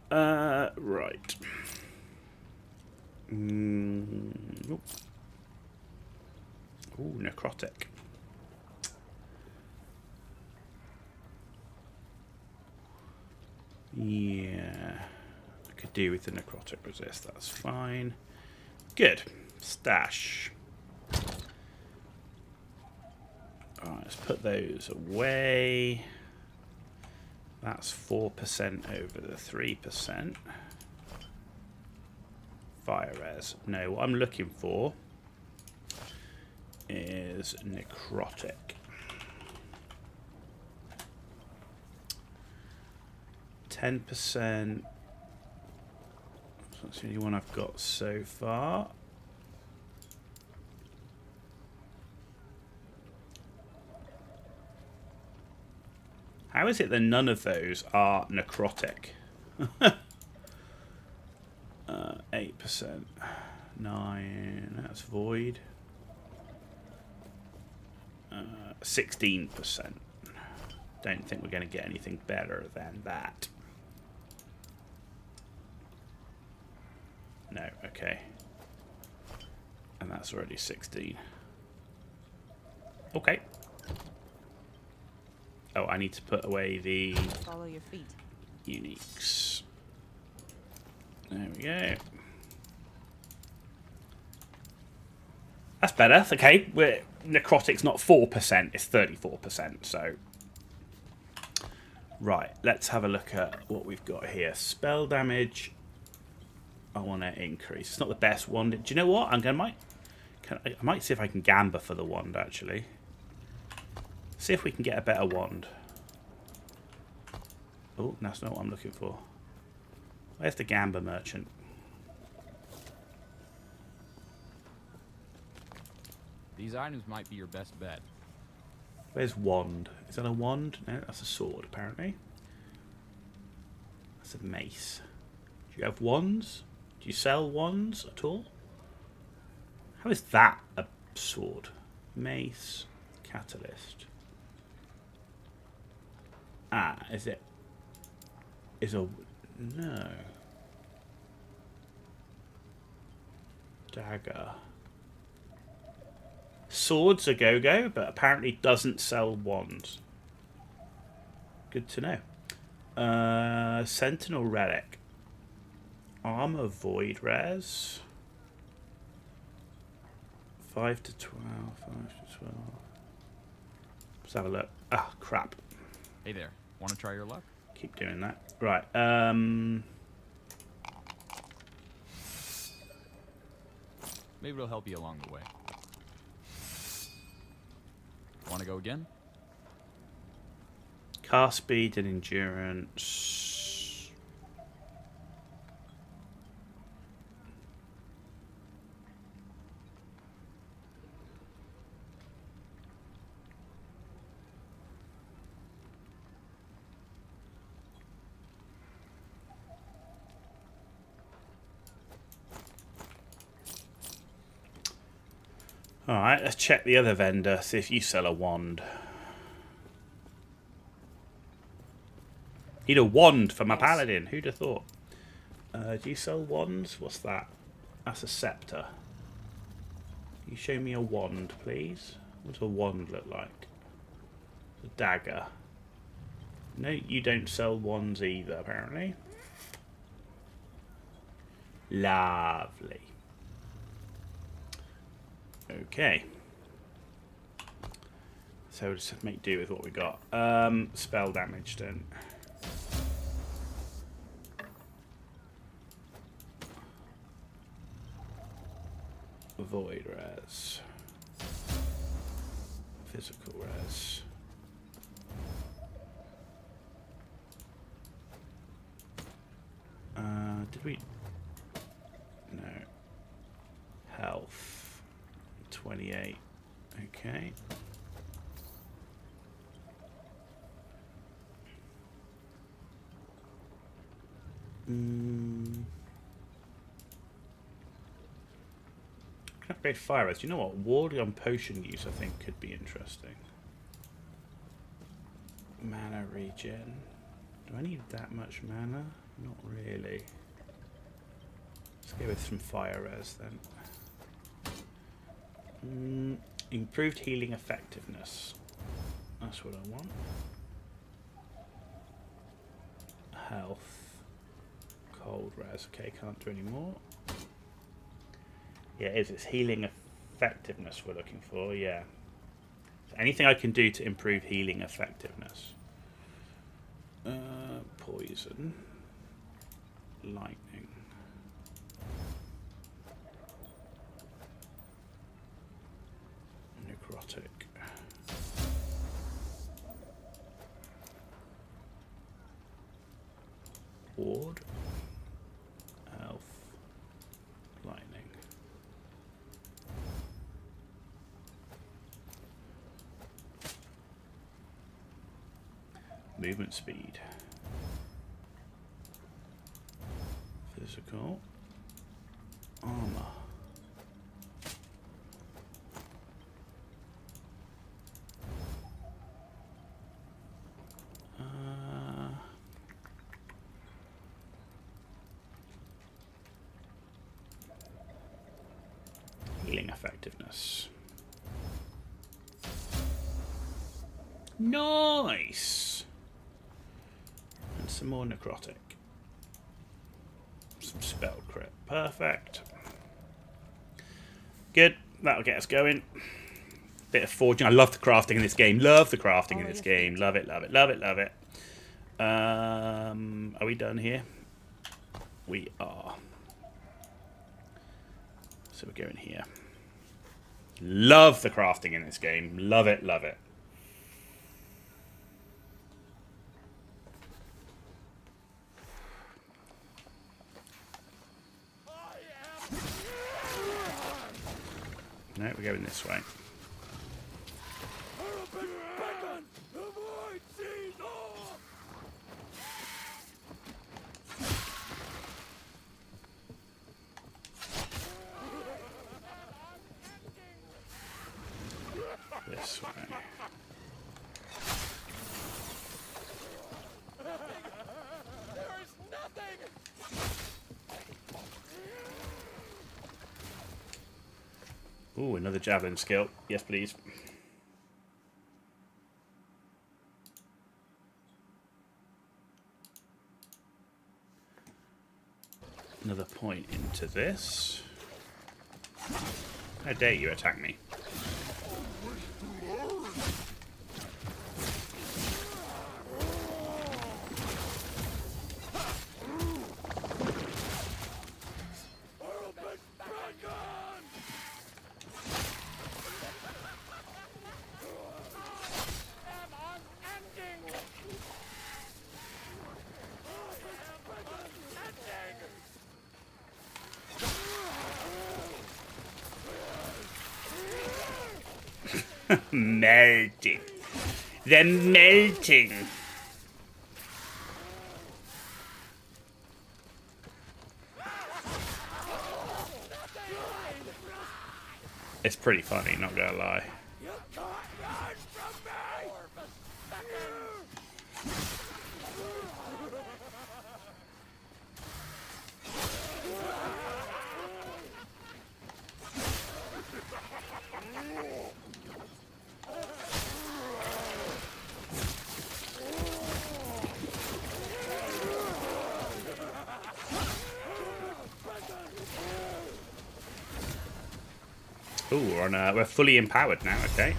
Speaker 2: Right. Ooh, necrotic. Yeah. I could do with the necrotic resist. That's fine. Good. Stash. Alright, let's put those away. That's 4% over the 3%. Fire res. No, what I'm looking for is necrotic. 10%. That's the only one I've got so far. How is it that none of those are necrotic? 8%. 9. That's void. 16%. Don't think we're going to get anything better than that. No, okay. And that's already 16. Okay. Oh, I need to put away the
Speaker 16: Follow your feet.
Speaker 2: uniques. There we go. That's better. Okay, necrotic's not 4%, it's 34%, so... Right, let's have a look at what we've got here. Spell damage, I want to increase. It's not the best wand. Do you know what? I might see if I can gamba for the wand, actually. See if we can get a better wand. Oh, that's not what I'm looking for. Where's the gamba merchant?
Speaker 17: These items might be your best bet.
Speaker 2: Where's wand? Is that a wand? No, that's a sword, apparently. That's a mace. Do you have wands? Do you sell wands at all? How is that a sword? Mace, catalyst. Ah, is it? Is a... No. Dagger. Swords a go-go, but apparently doesn't sell wands. Good to know. Sentinel relic. Armor void rares. 5 to 12. 5 to 12. Let's have a look. Ah, crap.
Speaker 17: Hey there. Want to try your luck?
Speaker 2: Keep doing that. Right.
Speaker 17: Maybe it'll help you along the way. Want to go again?
Speaker 2: Cast speed and endurance. Alright, let's check the other vendor, see if you sell a wand. Need a wand for my paladin, who'd have thought? Do you sell wands? What's that? That's a scepter. Can you show me a wand, please? What does a wand look like? A dagger. No, you don't sell wands either, apparently. Lovely. Okay. So we'll just make do with what we got. Spell damage then. Void res. Physical res. Did we? No. Health. 28. Okay. Upgrade fire res. Do you know what? Ward on potion use I think could be interesting. Mana regen. Do I need that much mana? Not really. Let's go with some fire res then. Improved healing effectiveness. That's what I want. Health. Cold res. Okay, can't do any more. Yeah, it is. It's healing effectiveness we're looking for, yeah. So anything I can do to improve healing effectiveness. Poison. Lightning. Necrotic. sword. Health. Lightning. Movement speed. Physical. Armor. Healing effectiveness. Nice! And some more necrotic. Some spell crit. Perfect. Good. That'll get us going. Bit of forging. I love the crafting in this game. Love the crafting in this game. Love it, love it, love it, love it. Are we done here? We are. So we're going here. Love the crafting in this game. Love it, love it. No, we're going this way. This way.
Speaker 6: There is nothing.
Speaker 2: Ooh, another javelin skill. Yes, please. Another point into this. How dare you attack me? Melting. They're melting. It's pretty funny, not gonna lie. Ooh, we're fully empowered now, okay.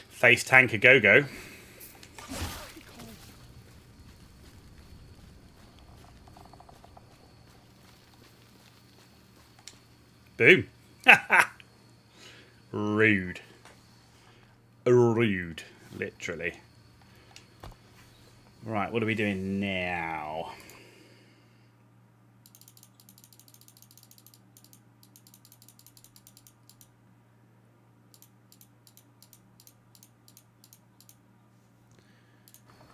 Speaker 2: Face tank a go-go. Boom. Rude. Rude, literally. Right, what are we doing now?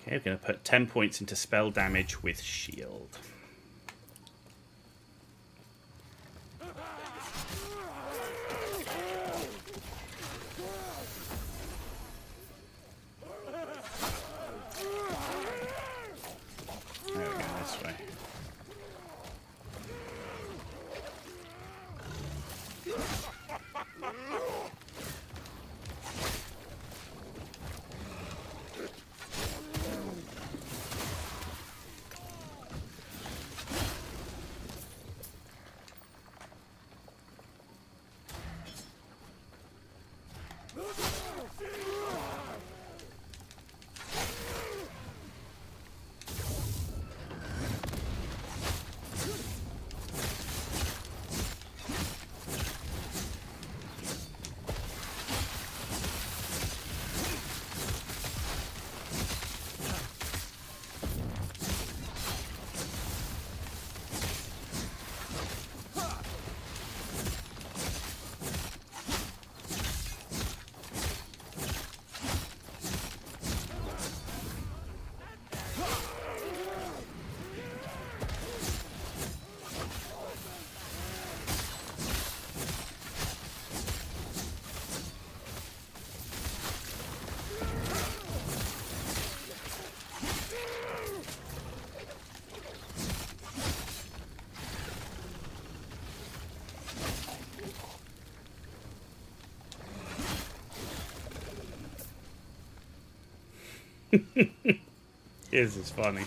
Speaker 2: Okay, we're going to put 10 points into spell damage with shield. There we go, this way. This is funny.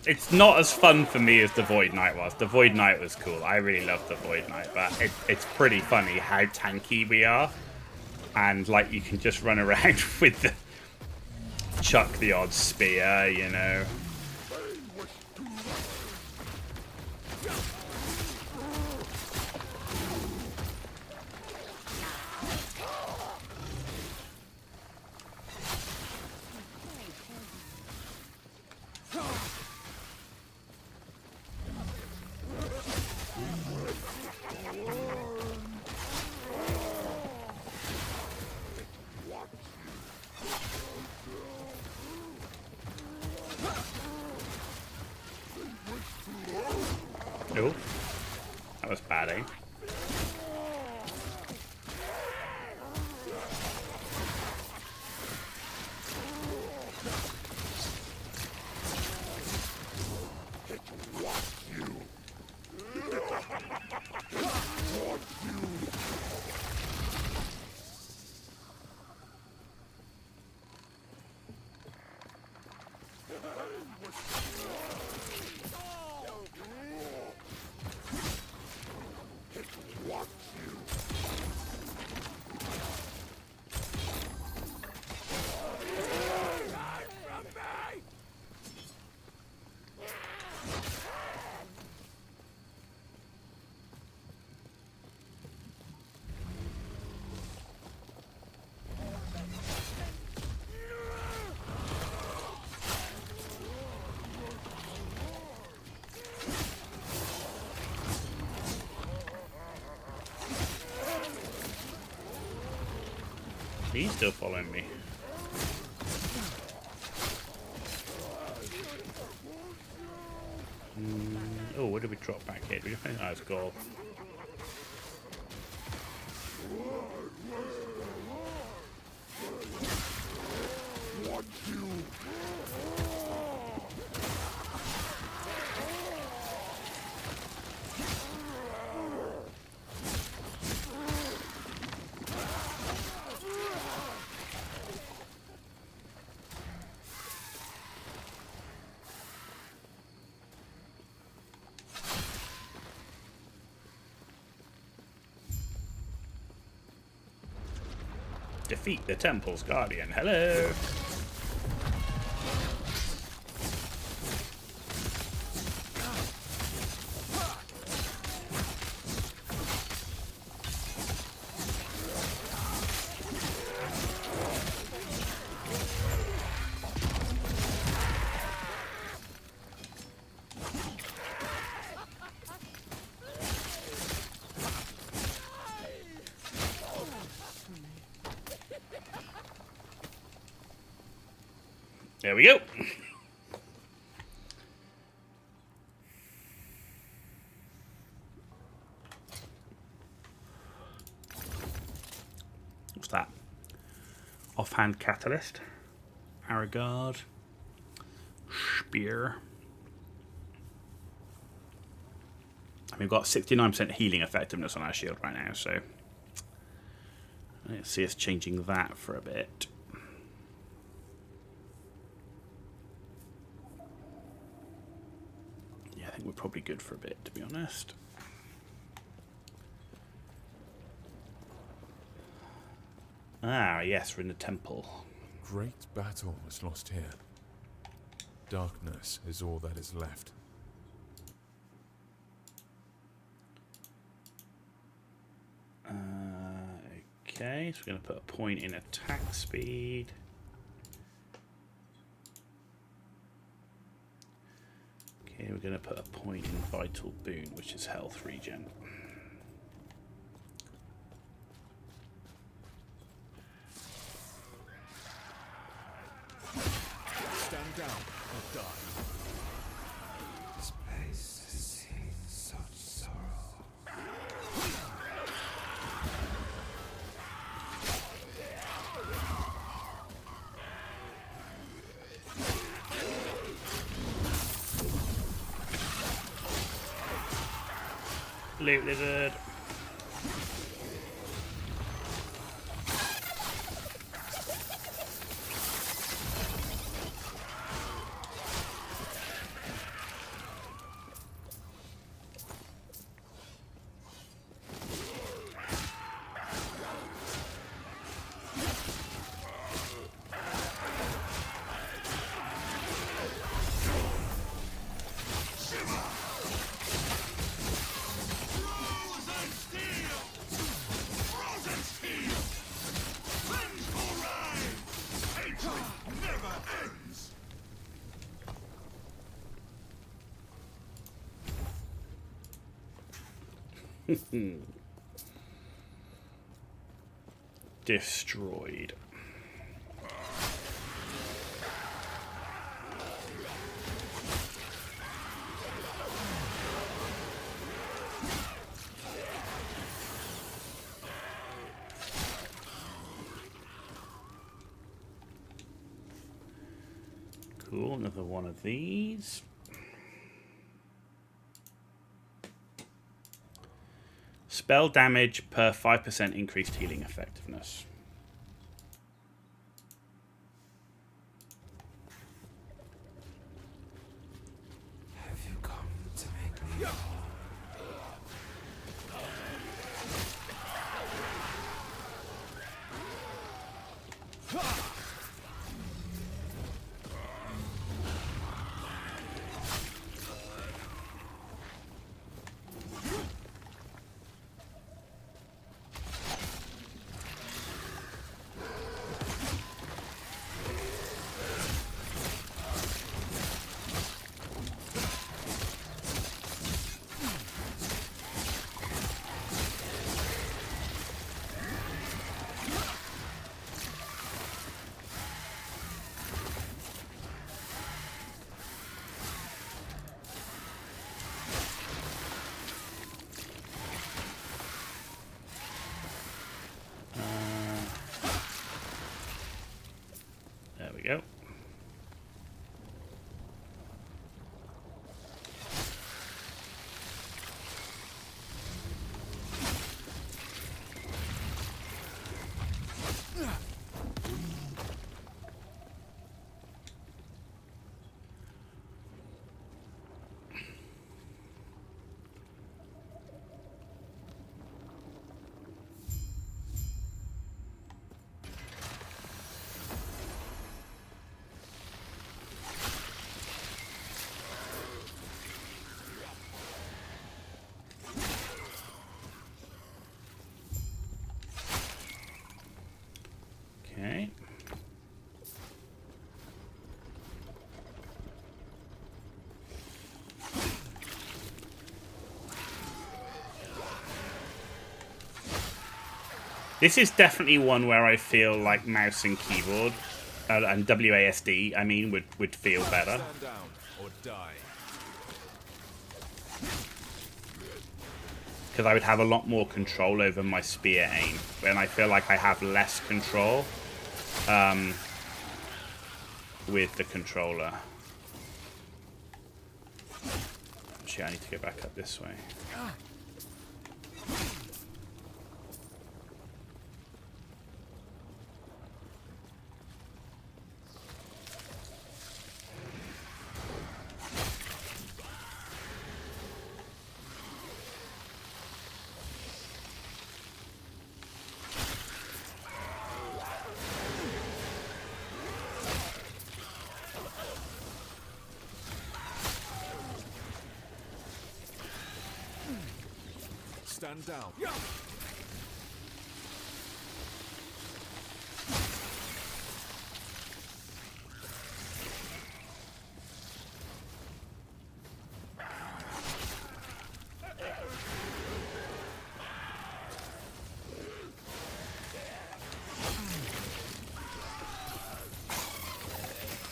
Speaker 2: It's not as fun for me as the Void Knight was. The Void Knight was cool. I really loved the Void Knight, but it's pretty funny how tanky we are. And, like, you can just run around with the... chuck the odd spear, you know. Oh, that was bad, eh? He's still following me. Oh, what did we drop back here? Did we find that? It's gold. Defeat the temple's guardian. Hello. There we go. What's that? Offhand catalyst. Aragard. Spear. And we've got 69% healing effectiveness on our shield right now, so let's see us changing that for a bit. I think we're probably good for a bit, to be honest. Ah, yes, we're in the temple.
Speaker 4: Great battle was lost here. Darkness is all that is left.
Speaker 2: Okay, so we're going to put a point in attack speed. Okay, we're going to put a point in vital boon, which is health regen.
Speaker 4: Stand down or die.
Speaker 16: This place has seen such sorrow.
Speaker 2: Loot lizard. Destroyed. Cool, another one of these. Spell damage per 5% increased healing effectiveness.
Speaker 16: Have you come to make me whole?
Speaker 2: There we go. Okay. This is definitely one where I feel like mouse and keyboard and WASD, I mean, would feel better.
Speaker 4: Stand down or die.
Speaker 2: Because I would have a lot more control over my spear aim, when I feel like I have less control with the controller. Actually, I need to go back up this way.
Speaker 4: Stand down.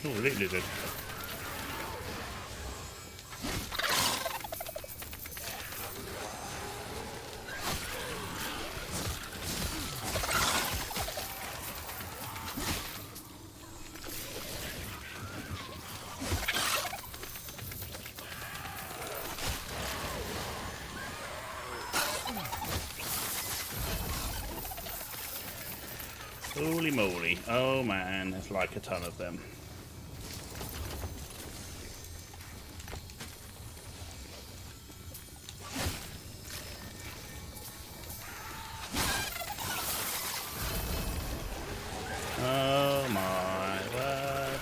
Speaker 2: Oh, loot lizard. Holy moly. Oh man, there's like a ton of them. Oh my word.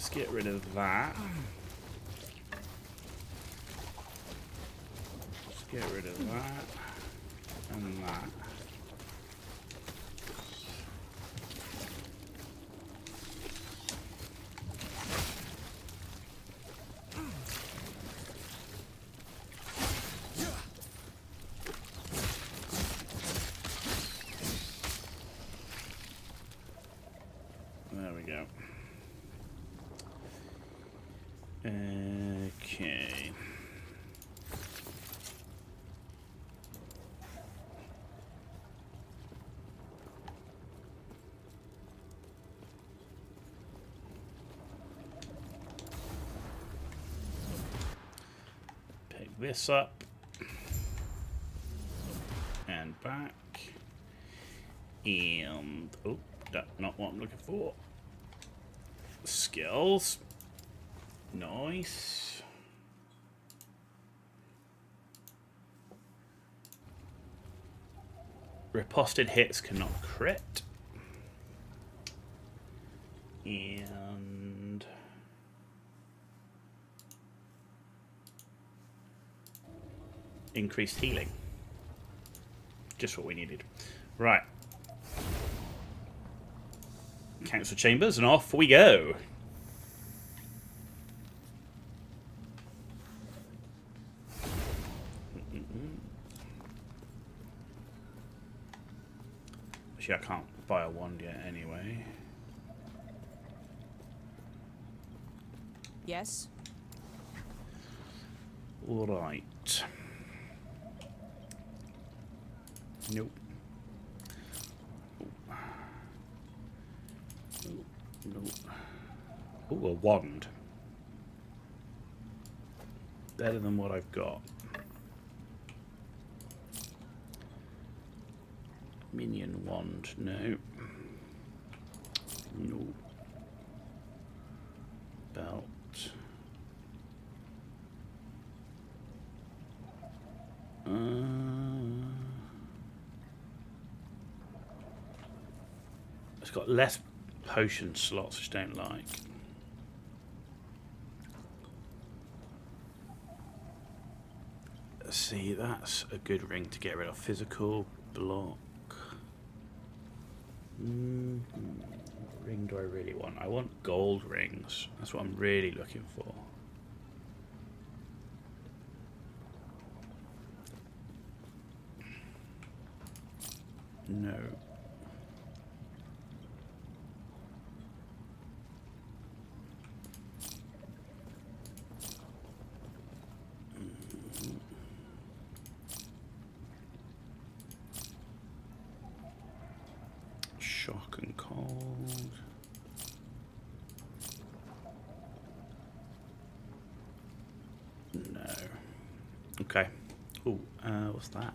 Speaker 2: Let's get rid of that. Let's get rid of that and that. There we go. Okay. Pick this up and back, and oh, that's not what I'm looking for. Skills. Nice. Riposted hits cannot crit. And increased healing. Just what we needed. Right. Council chambers and off we go. Actually, I can't buy a wand yet anyway.
Speaker 18: Yes.
Speaker 2: All right. Nope. Nope. Ooh, a wand. Better than what I've got. Minion wand, no. No. Belt. It's got less potion slots, which I don't like. See, that's a good ring to get rid of. Physical block. Ring do I really want? I want gold rings. That's what I'm really looking for. No. Shock and cold. No. Okay. Ooh, what's that?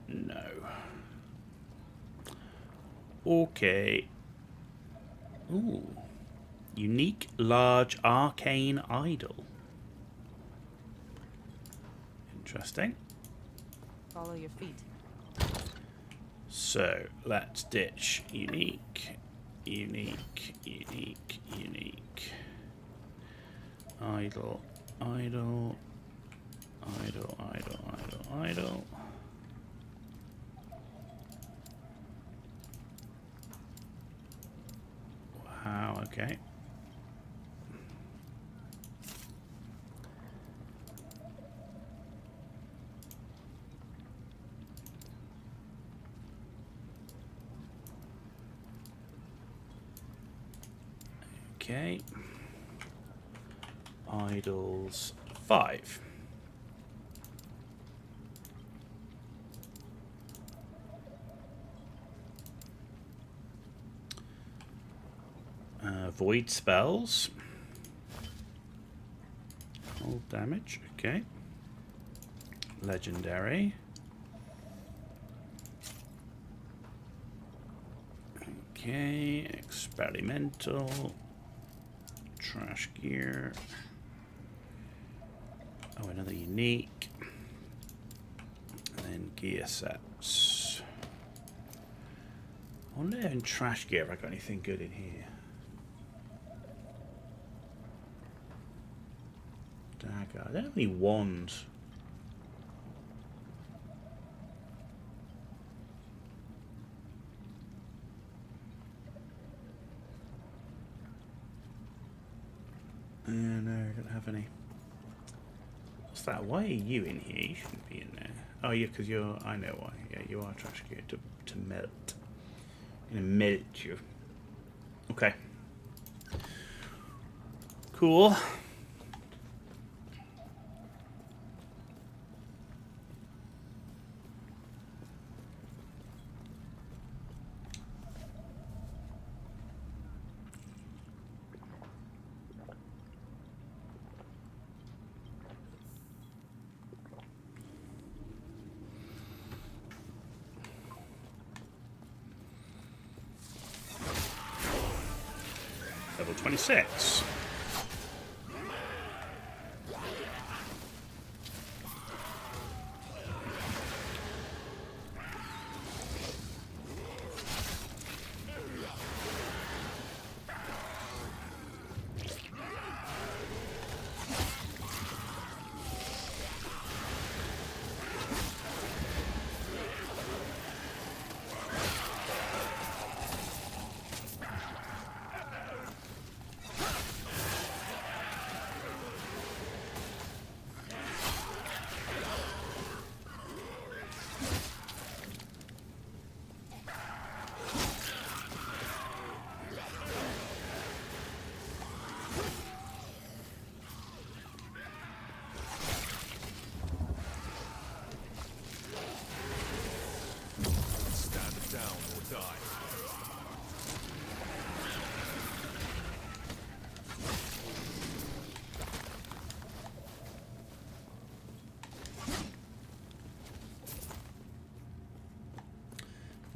Speaker 2: No. Okay. Ooh. Unique large arcane idol. Interesting.
Speaker 18: Follow your feet.
Speaker 2: So let's ditch unique, unique, unique, unique. Idle, idle, idle, idle, idle, idle. Wow, okay. Okay. Idols 5. Void spells. Cold damage. Okay. Legendary. Okay. Experimental. Trash gear. Oh, another unique. And then gear sets. I wonder in trash gear if I got anything good in here. dagger. I don't have any wands. No, I don't have any. What's that? Why are you in here? You shouldn't be in there. Oh, yeah, because you're... I know why. Yeah, you are trash gear to melt. I'm going to melt you. Okay. Cool. Level 26.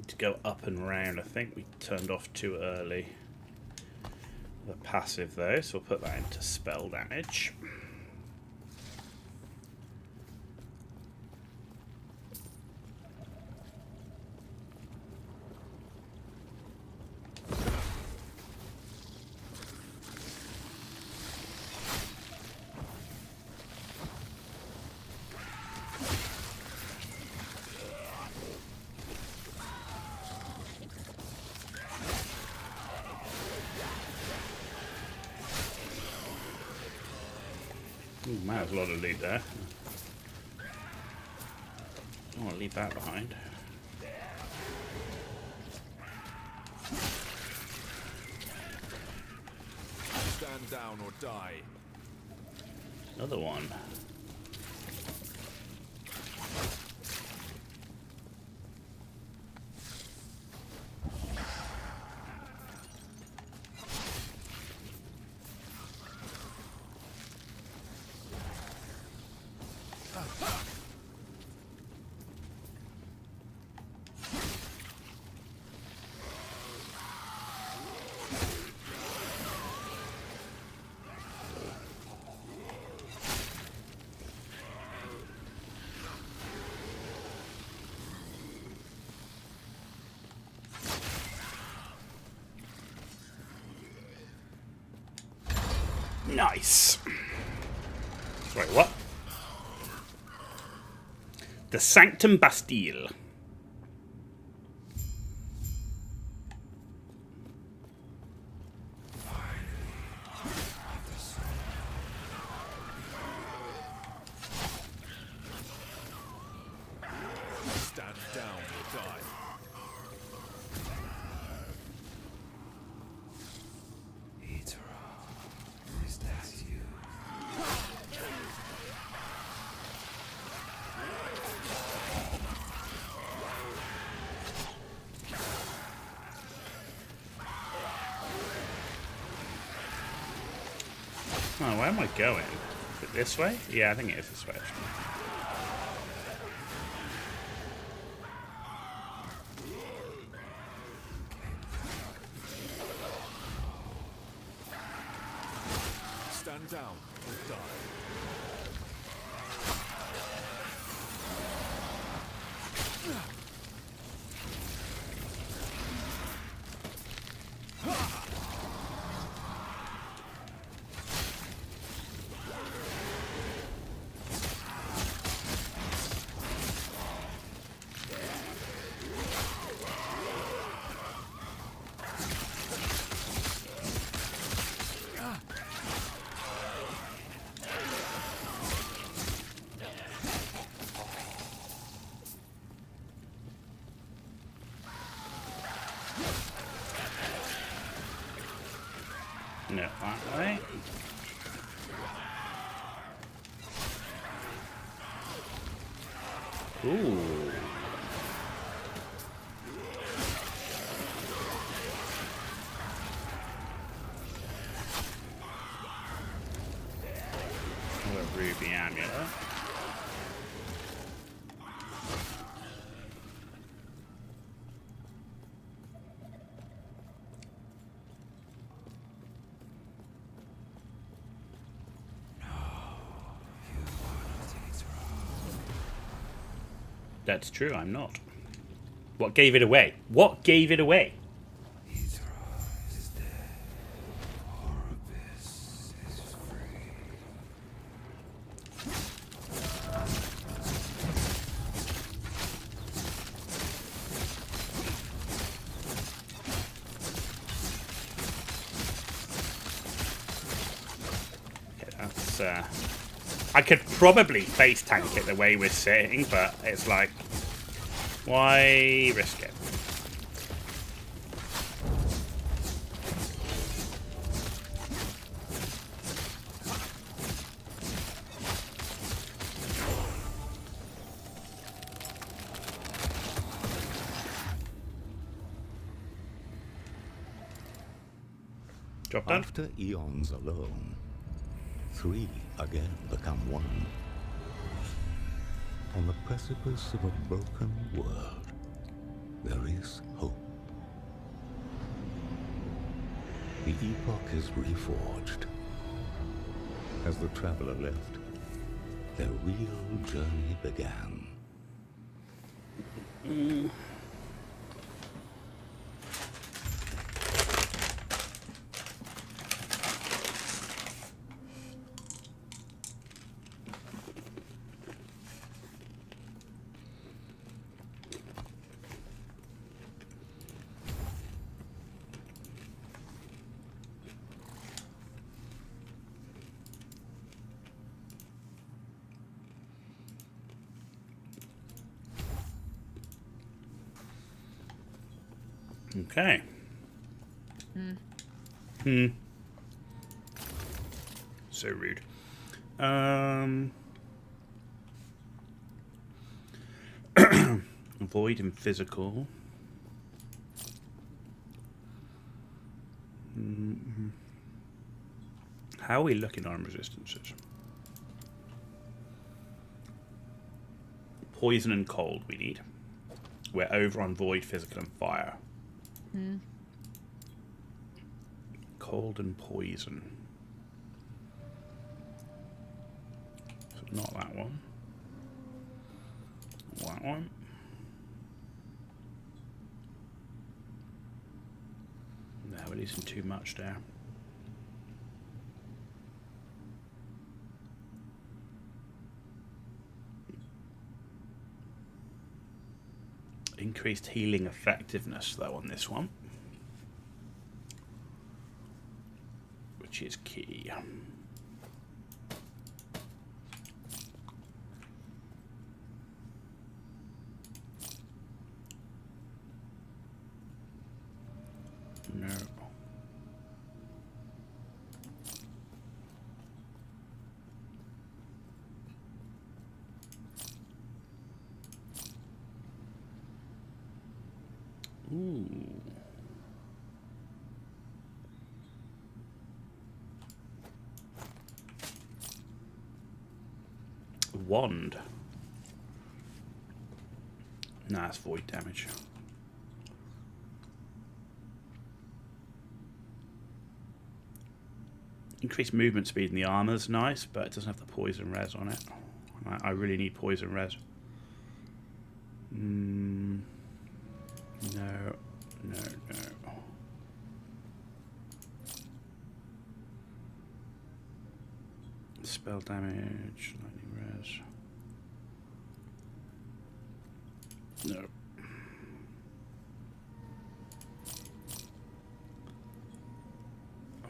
Speaker 2: To go up and round. I think we turned off too early the passive though, so we'll put that into spell damage. Ooh, man, there's a lot of loot there. I want to leave that behind.
Speaker 4: Stand down or die.
Speaker 2: Another one. Nice. Sorry, what? The Sanctum Bastille.
Speaker 4: Stand down or die.
Speaker 16: Is that you?
Speaker 2: Oh, where am I going? Is it this way? Yeah, I think it is this way, actually.
Speaker 4: Stand down or die.
Speaker 2: it that way. Ooh. A ruby amulet. That's true, I'm not. What gave it away? What gave it away? Okay, that's I could probably face tank it the way we're sitting, but it's like, why risk it? Job done.
Speaker 14: After eons alone, three again become one. On the precipice of a broken world, there is hope. The Epoch is reforged. As the traveler left, their real journey began.
Speaker 2: Okay. So rude. Void and physical. How are we looking on resistances? Poison and cold we need. We're over on void, physical, and fire. Cold and poison. So not that one. That one. No, we're losing too much there. Increased healing effectiveness though on this one, which is key. No. Ooh. Wand. Nah, it's void damage. Increased movement speed in the armor's nice, but it doesn't have the poison res on it. I really need poison res. No. Spell damage, lightning res. No.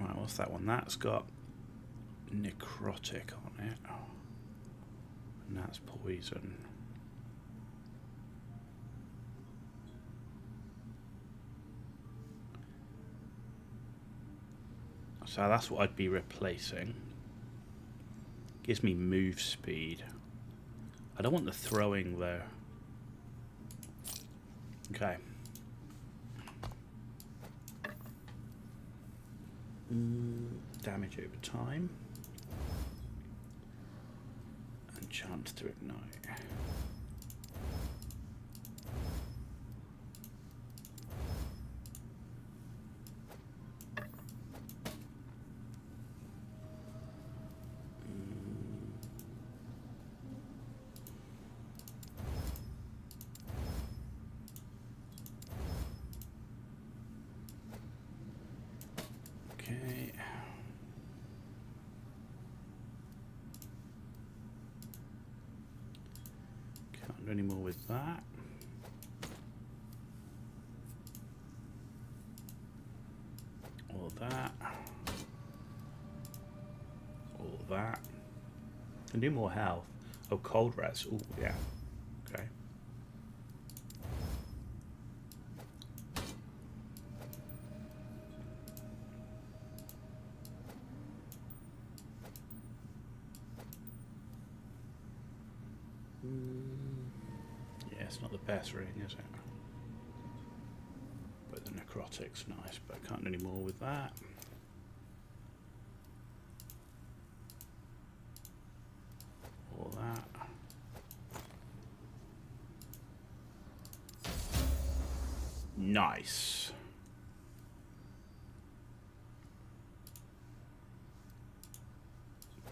Speaker 2: Alright, what's that one? That's got necrotic on it. And that's poison. So that's what I'd be replacing. Gives me move speed. I don't want the throwing though. Okay. Damage over time. And chance to ignite. Okay. Can't do any more with that. All that. All that. Can do more health. Oh, cold res. Oh, yeah. Okay. Yeah, it's not the best ring, is it? But the necrotic's nice, but I can't do any more with that. All that. Nice.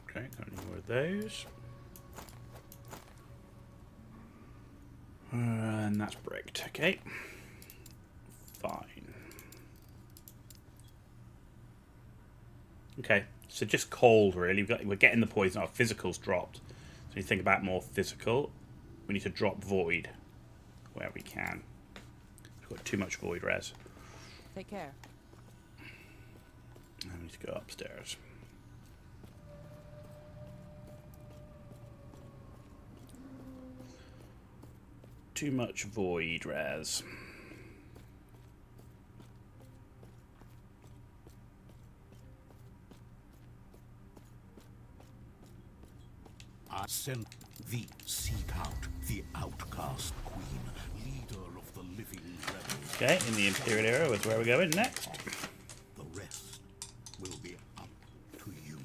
Speaker 2: Okay, got any more of those. And that's bricked. Okay. Fine. Okay, so just cold really. We're getting the poison. Our physical's dropped. So you think about more physical. We need to drop void where we can. We've got too much void res.
Speaker 18: Take care.
Speaker 2: And we need to go upstairs. Too much void res.
Speaker 3: I sent thee seek out the outcast queen, leader of the living rebels.
Speaker 2: Okay, in the Imperial era is where we're going next.
Speaker 3: The rest will be up to you.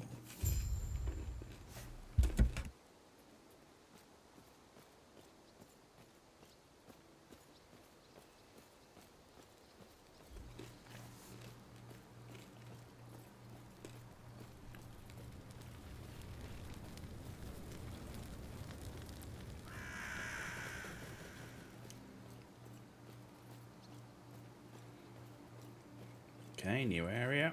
Speaker 2: Okay, new area.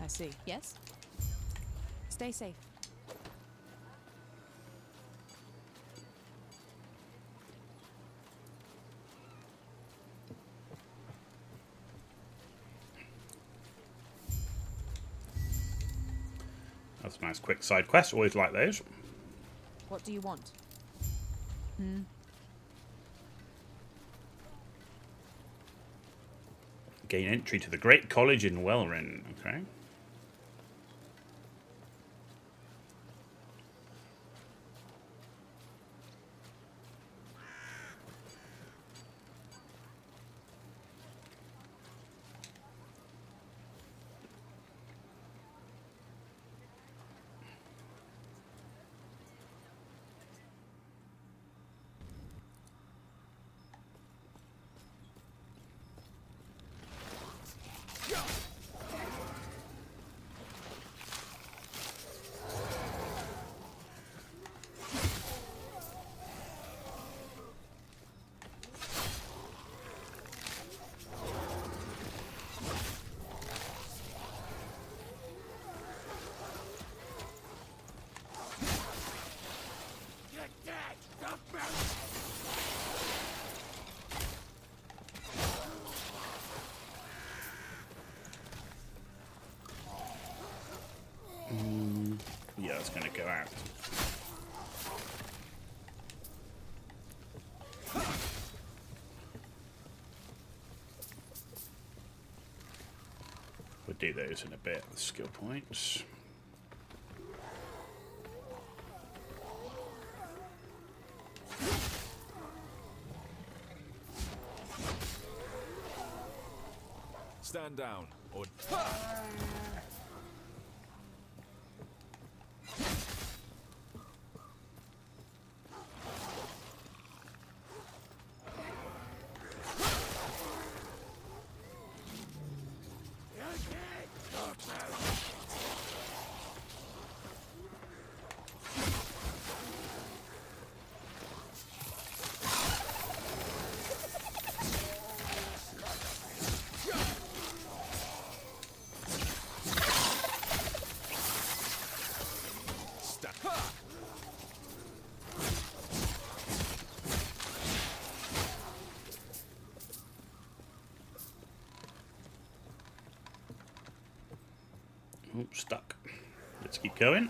Speaker 18: I see. Yes? Stay safe.
Speaker 2: That's a nice quick side quest. Always like those.
Speaker 18: What do you want?
Speaker 2: Gain entry to the Great College in Welrin. Okay. Yeah, it's going to go out. We'll do those in a bit, the skill points.
Speaker 4: Stand down, or...
Speaker 2: Oh, stuck. Let's keep going.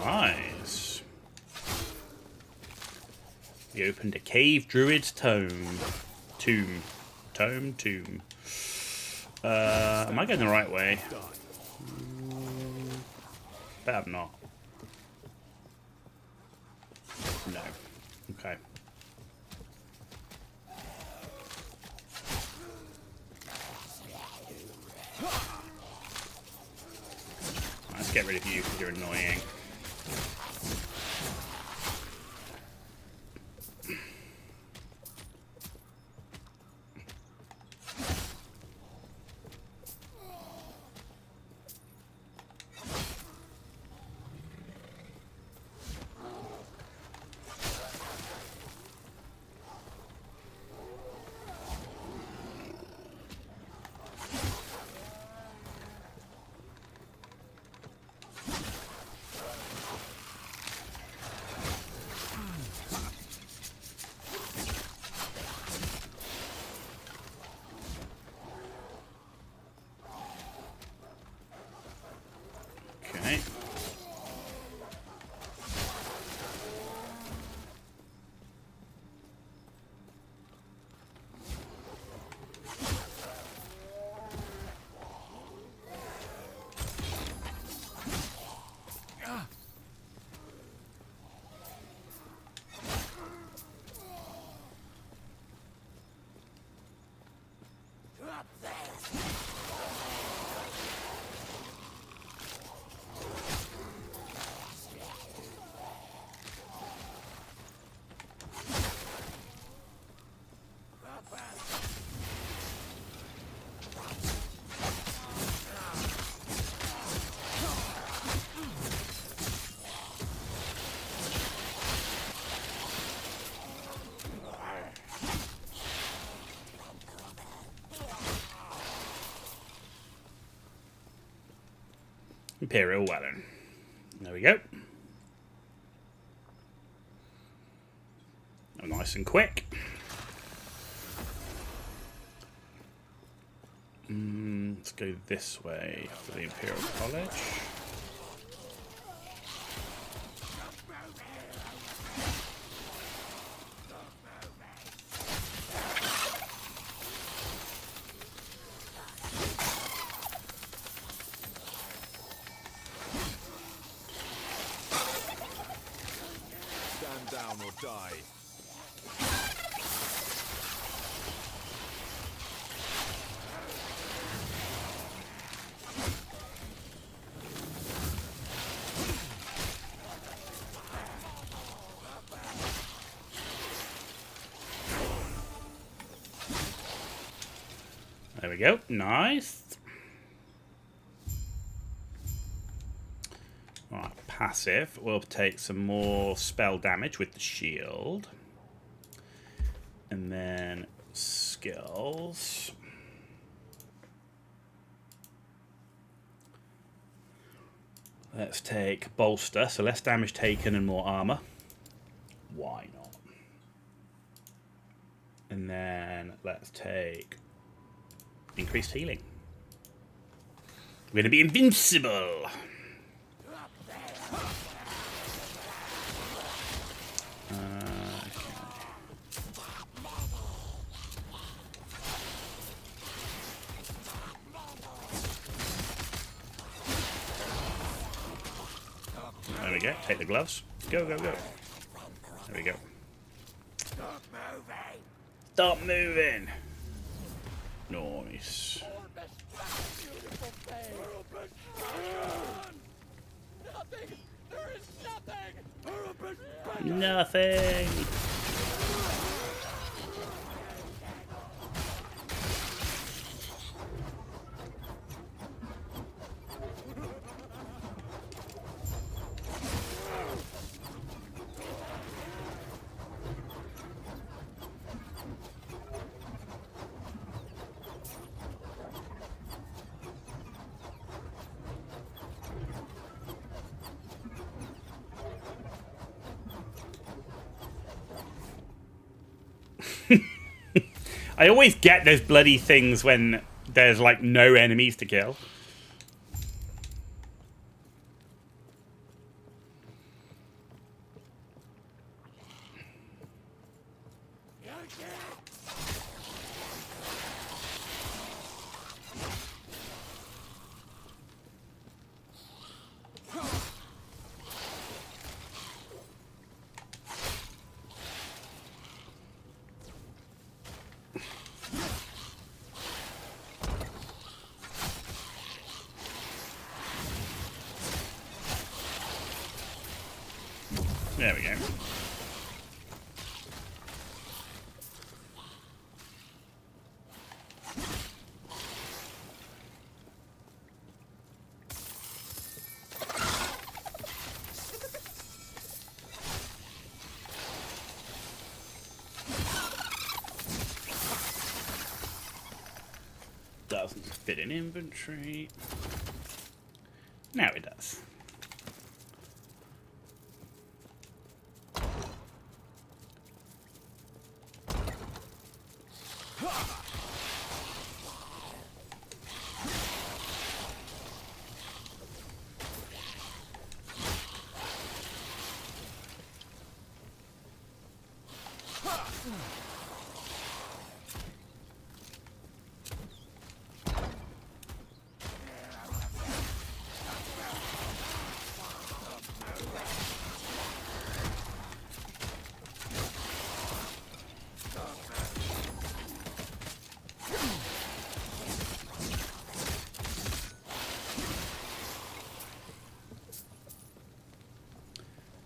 Speaker 2: Nice. We opened a cave druid's tomb. Tomb. Am I going the right way? Bet I'm not. No. Okay. Let's get rid of you because you're annoying. Okay. Imperial Weapon. There we go. Oh, nice and quick. Let's go this way for the Imperial College.
Speaker 4: Stand down or die.
Speaker 2: There we go. Nice. Alright, passive, we'll take some more spell damage with the shield. And then skills. Let's take bolster, so less damage taken and more armor. Why not? And then let's take increased healing. We're going to be invincible. There we go. Take the gloves. Go, go, go. There we go. Stop moving. Nice. Nothing. I always get those bloody things when there's like no enemies to kill. There we go. Doesn't fit in inventory. Now it does.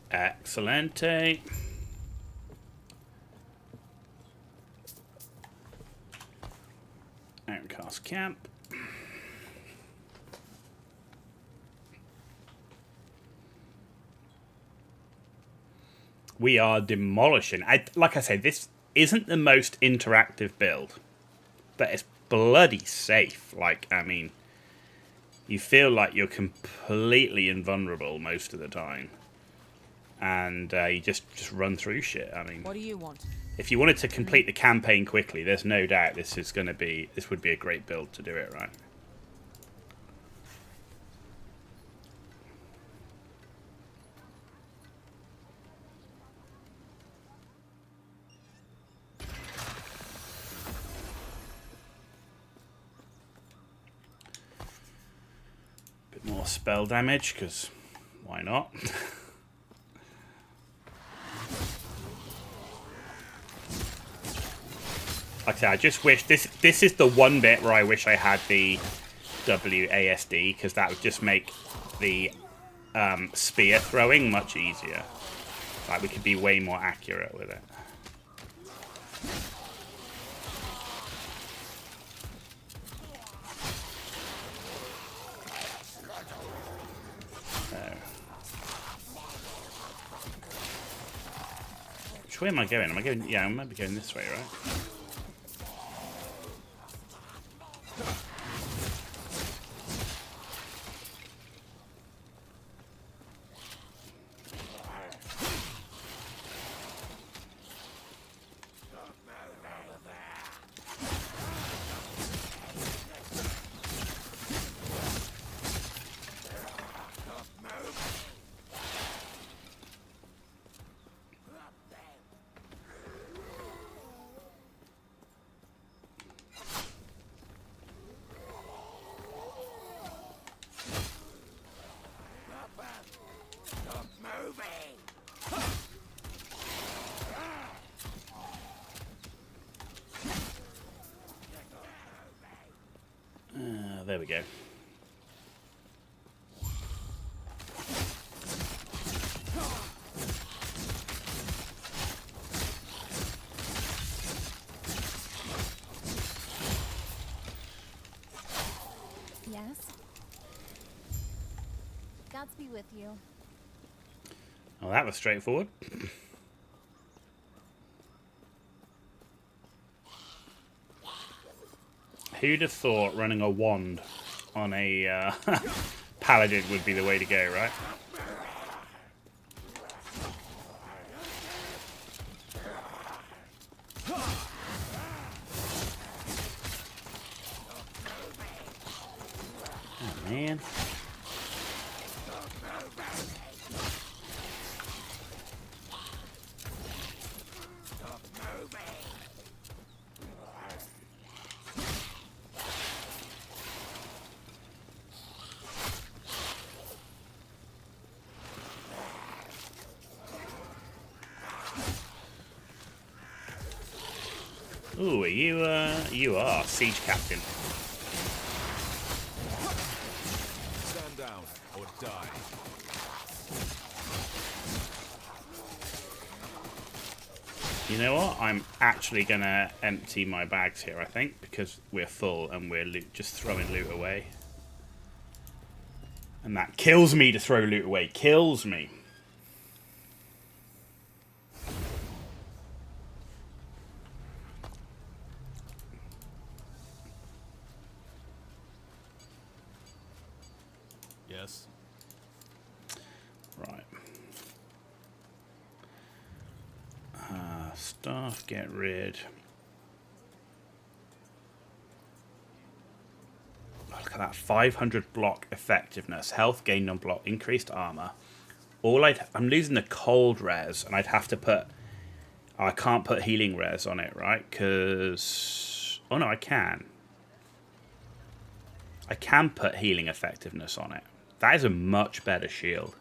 Speaker 2: Excelente. Outcast camp. We are demolishing. Like I say, this isn't the most interactive build, but it's bloody safe. Like, I mean, you feel like you're completely invulnerable most of the time. And you just run through shit. I mean,
Speaker 18: what do you want?
Speaker 2: If you wanted to complete the campaign quickly, there's no doubt this would be a great build to do it right. Bit more spell damage, because why not? Like I said, I just wish this is the one bit where I wish I had the WASD, because that would just make the spear throwing much easier. Like, we could be way more accurate with it. Which way am I going? Am I going? Yeah, I might be going this way, right? There we go.
Speaker 13: Yes? Gods be with you.
Speaker 2: Oh, that was straightforward. Who'd have thought running a wand on a paladin would be the way to go, right? Oh, man. Ooh, you are siege captain.
Speaker 4: Stand down or die.
Speaker 2: You know what? I'm actually gonna empty my bags here, I think, because we're full and we're just throwing loot away. And that kills me to throw loot away. Kills me.
Speaker 4: Yes.
Speaker 2: Right. Staff, get rid. Look at that, 500 block effectiveness, health gained on block, increased armor. I'm losing the cold res, and I'd have to put. I can't put healing res on it, right? Because oh no, I can. I can put healing effectiveness on it. That is a much better shield.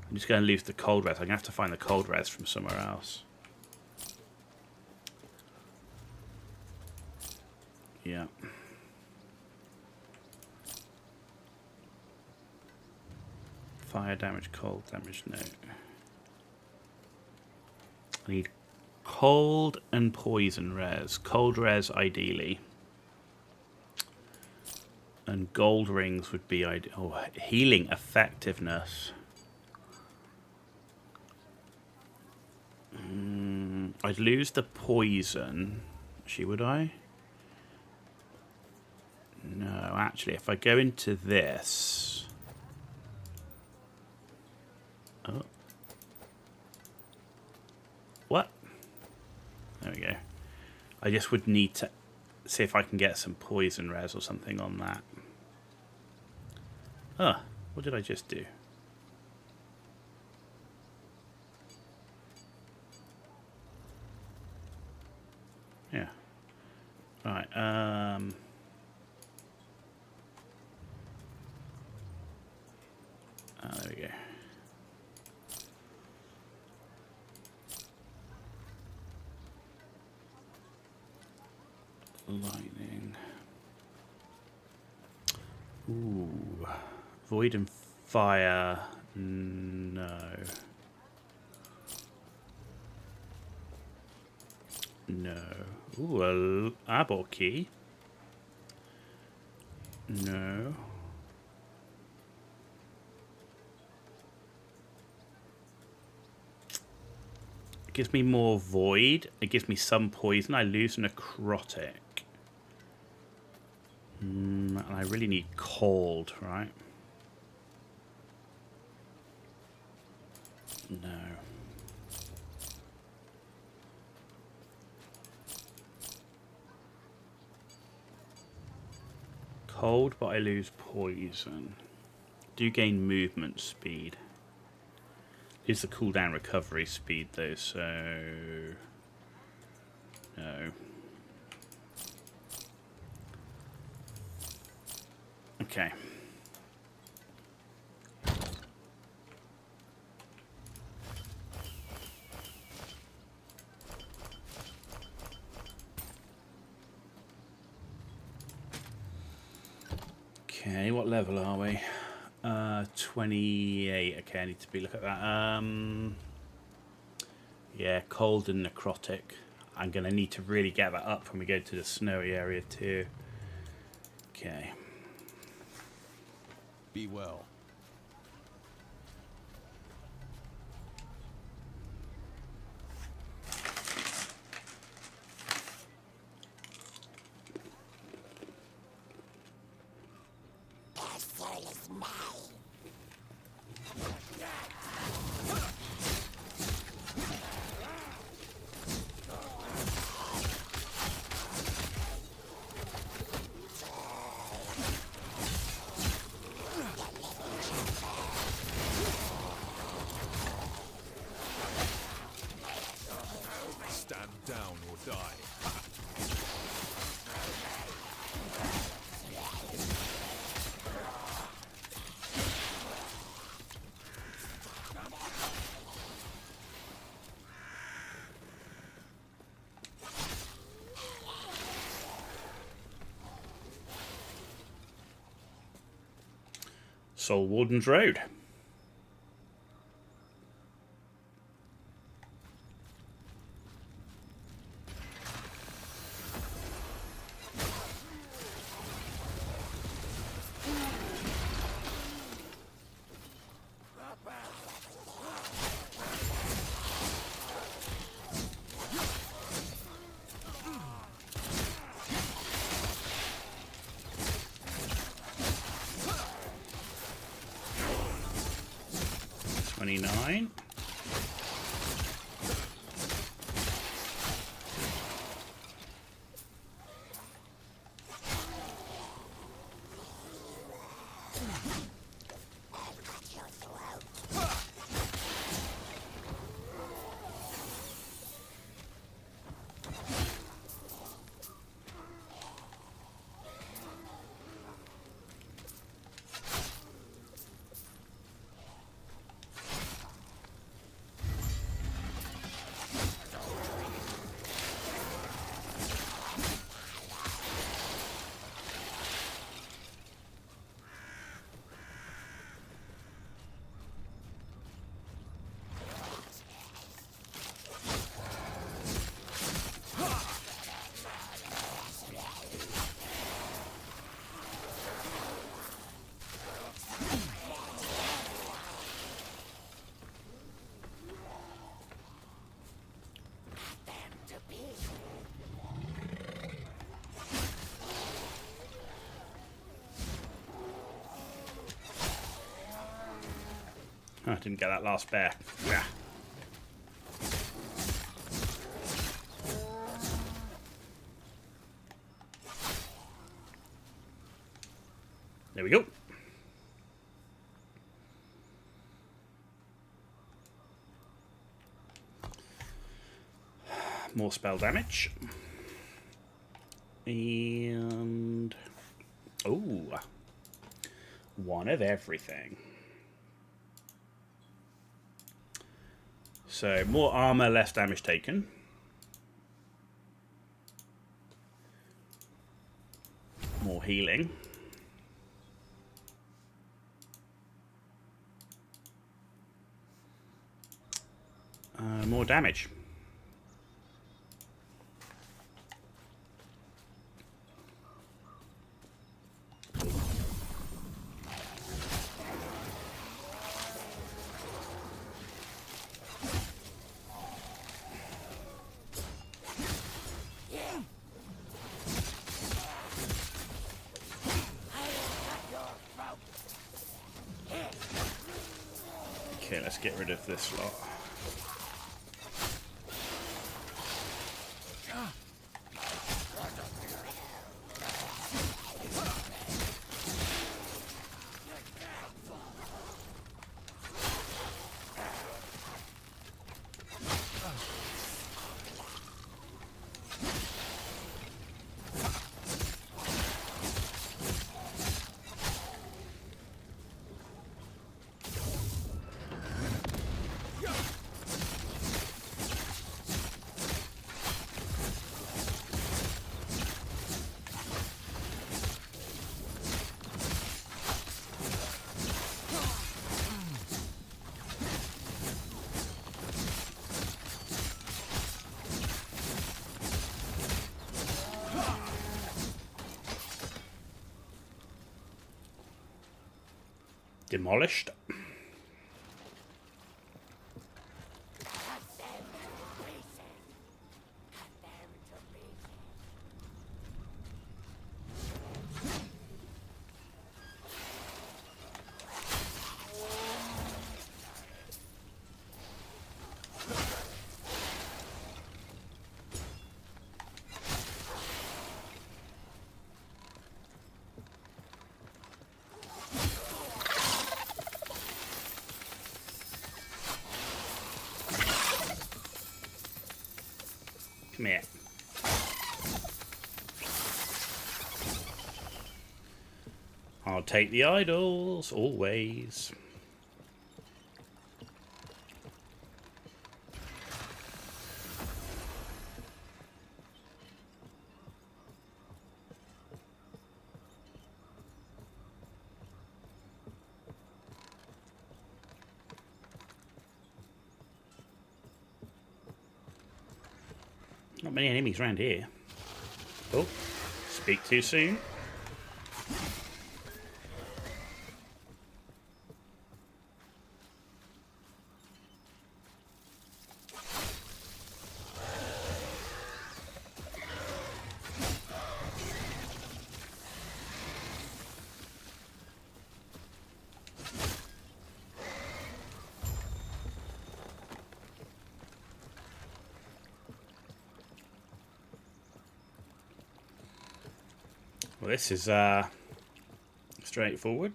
Speaker 2: I'm just going to lose the cold res. I'm going to have to find the cold res from somewhere else. Yeah. Fire damage, cold damage, no. I need cold and poison res. Cold res, ideally. And gold rings would be ideal. Oh, healing effectiveness. I'd lose the poison. Actually, would I? No, actually, if I go into this... Oh. What? There we go. I just would need to see if I can get some poison res or something on that. Oh, what did I just do? Yeah. Right, there we go. Lightning. Ooh. Void and fire. No. No. Ooh, a eyeball key. No. gives me more void. It gives me some poison. I lose necrotic. And I really need cold, right? No. Cold, but I lose poison. Do gain movement speed. Is the cooldown recovery speed though, so no. Okay. Okay, what level are we? 28. Okay, I need to look at that. Yeah, cold and necrotic. I'm gonna need to really get that up when we go to the snowy area too. Okay.
Speaker 11: Be well.
Speaker 4: Stand down or die.
Speaker 2: Soul Warden's Road. $29. Oh, I didn't get that last bear. Yeah. There we go. More spell damage. And... oh, one of everything. So, more armor, less damage taken. More healing. More damage. Okay, let's get rid of this lot. Demolished. Come here. I'll take the idols, always. Not many enemies around here. Oh, speak too soon. Well, this is straightforward.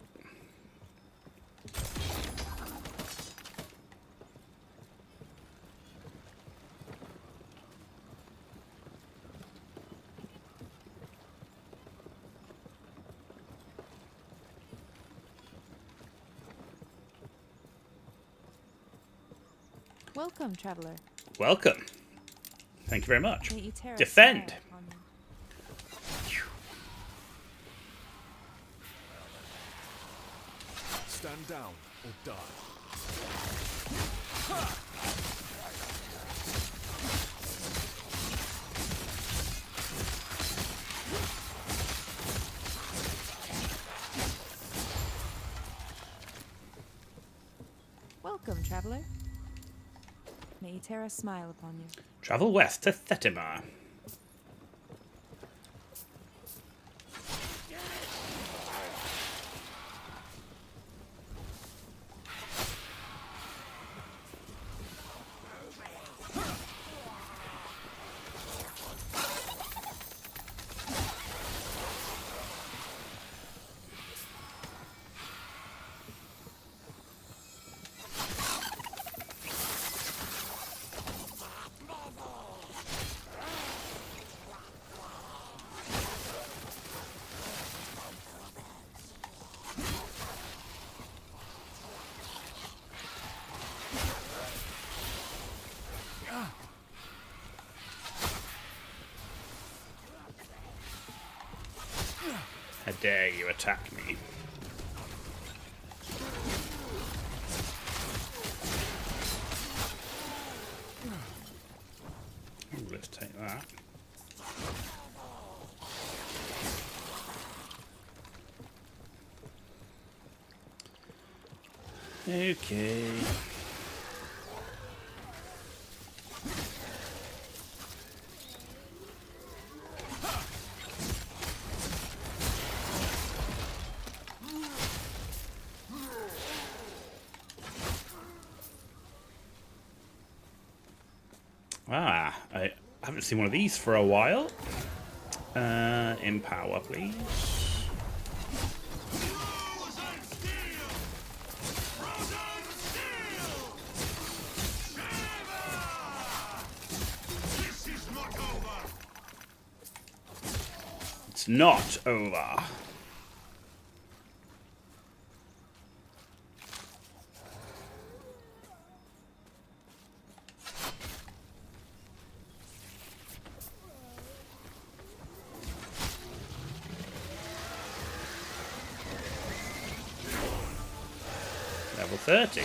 Speaker 18: Welcome, traveler.
Speaker 2: Welcome. Thank you very much.
Speaker 18: May Eterra
Speaker 2: Defend.
Speaker 18: smile upon you.
Speaker 4: Stand down or die.
Speaker 18: Welcome, traveler. May Eterra smile upon you.
Speaker 2: Travel west to Thetima. How dare you attack me? Ooh, let's take that. Okay. Ah, I haven't seen one of these for a while. Empower, please. It's not over. Level 30.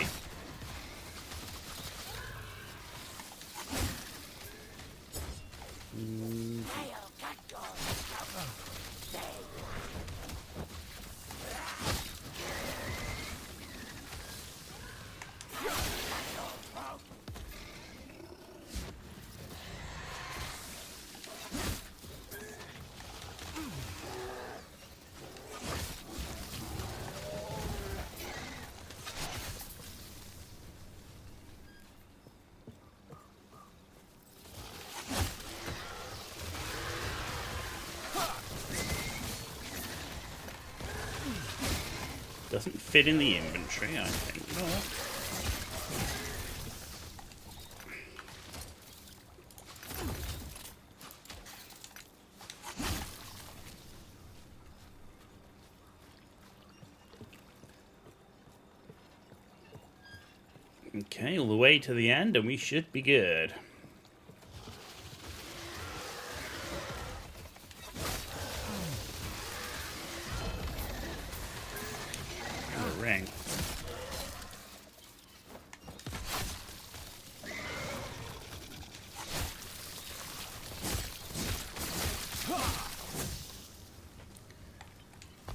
Speaker 2: Doesn't fit in the inventory, I think. No. Okay, all the way to the end, and we should be good. Ring.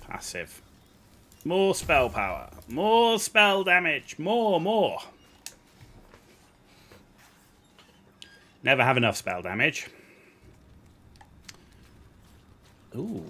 Speaker 2: Passive. More spell power. More spell damage. More. Never have enough spell damage. Ooh.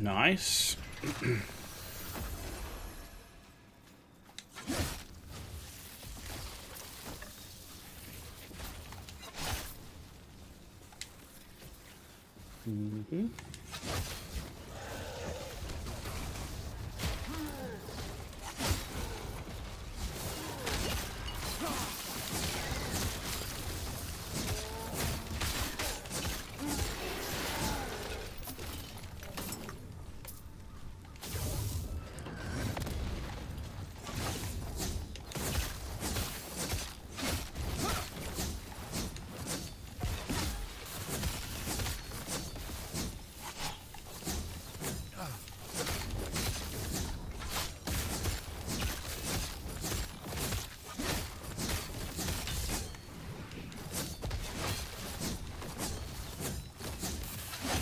Speaker 2: Nice. Mm-hmm.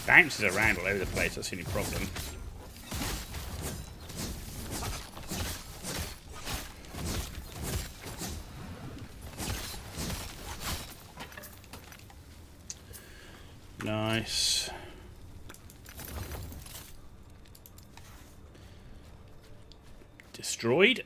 Speaker 2: Bounces around all over the place, that's the only problem. Nice. Destroyed.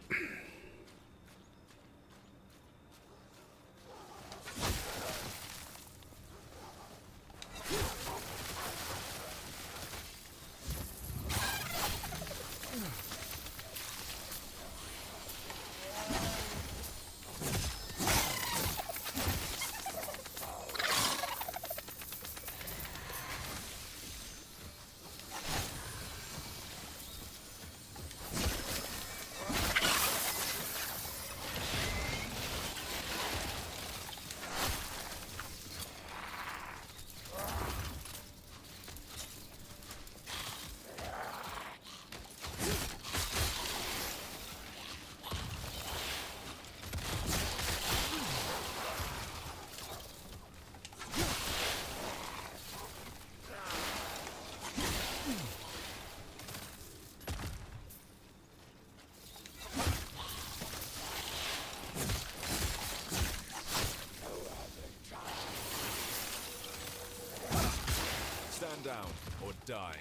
Speaker 4: or die.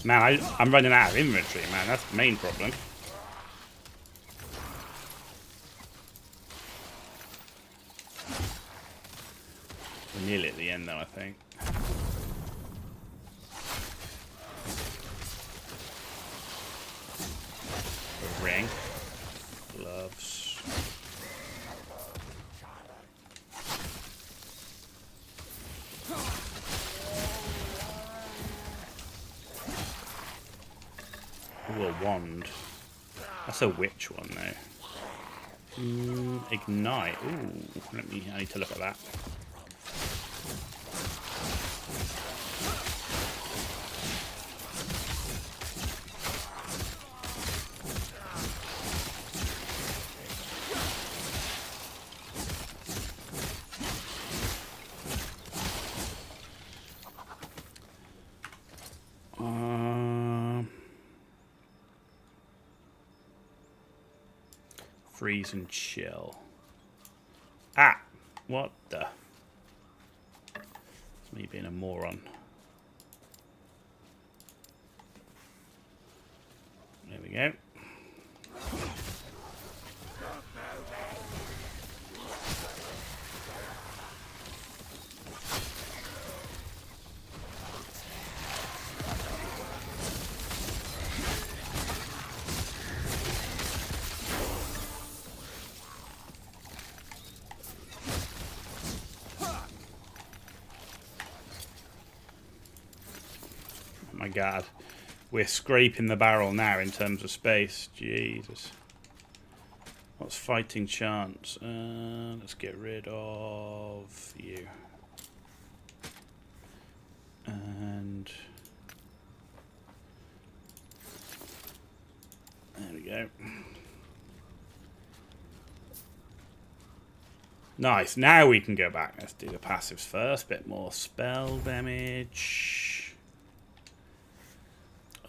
Speaker 2: Man, I'm running out of inventory, man. That's the main problem. We're nearly at the end, though, I think. A ring. Gloves. Ooh, a wand. That's a witch one, though. Ignite. Ooh, I need to look at that. Freeze and chill. Ah! What the? It's me being a moron. There we go. My God, we're scraping the barrel now in terms of space. Jesus. What's fighting chance? Let's get rid of you. And there we go. Nice. Now we can go back. Let's do the passives first. Bit more spell damage.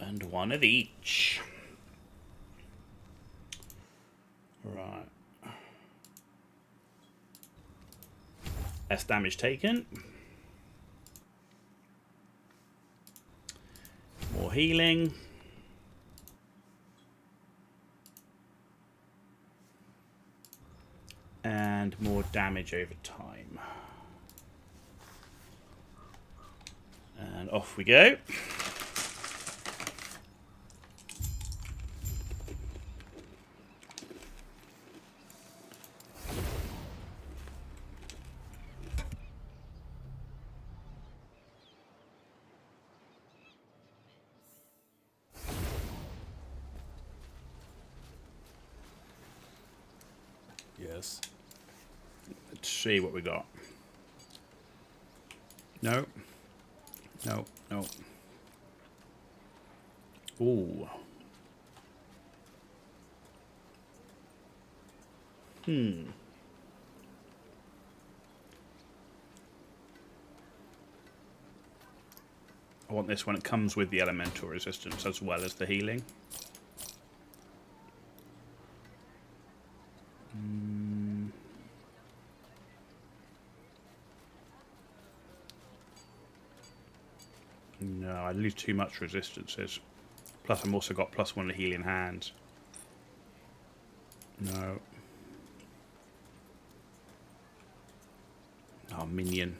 Speaker 2: And one of each. Right. Less damage taken. More healing. And more damage over time. And off we go.
Speaker 4: Yes.
Speaker 2: Let's see what we got. No. No. No. Ooh. I want this when it comes with the elemental resistance as well as the healing. No, I lose too much resistances. Plus, I've also got +1 to healing hands. No. Oh, minion.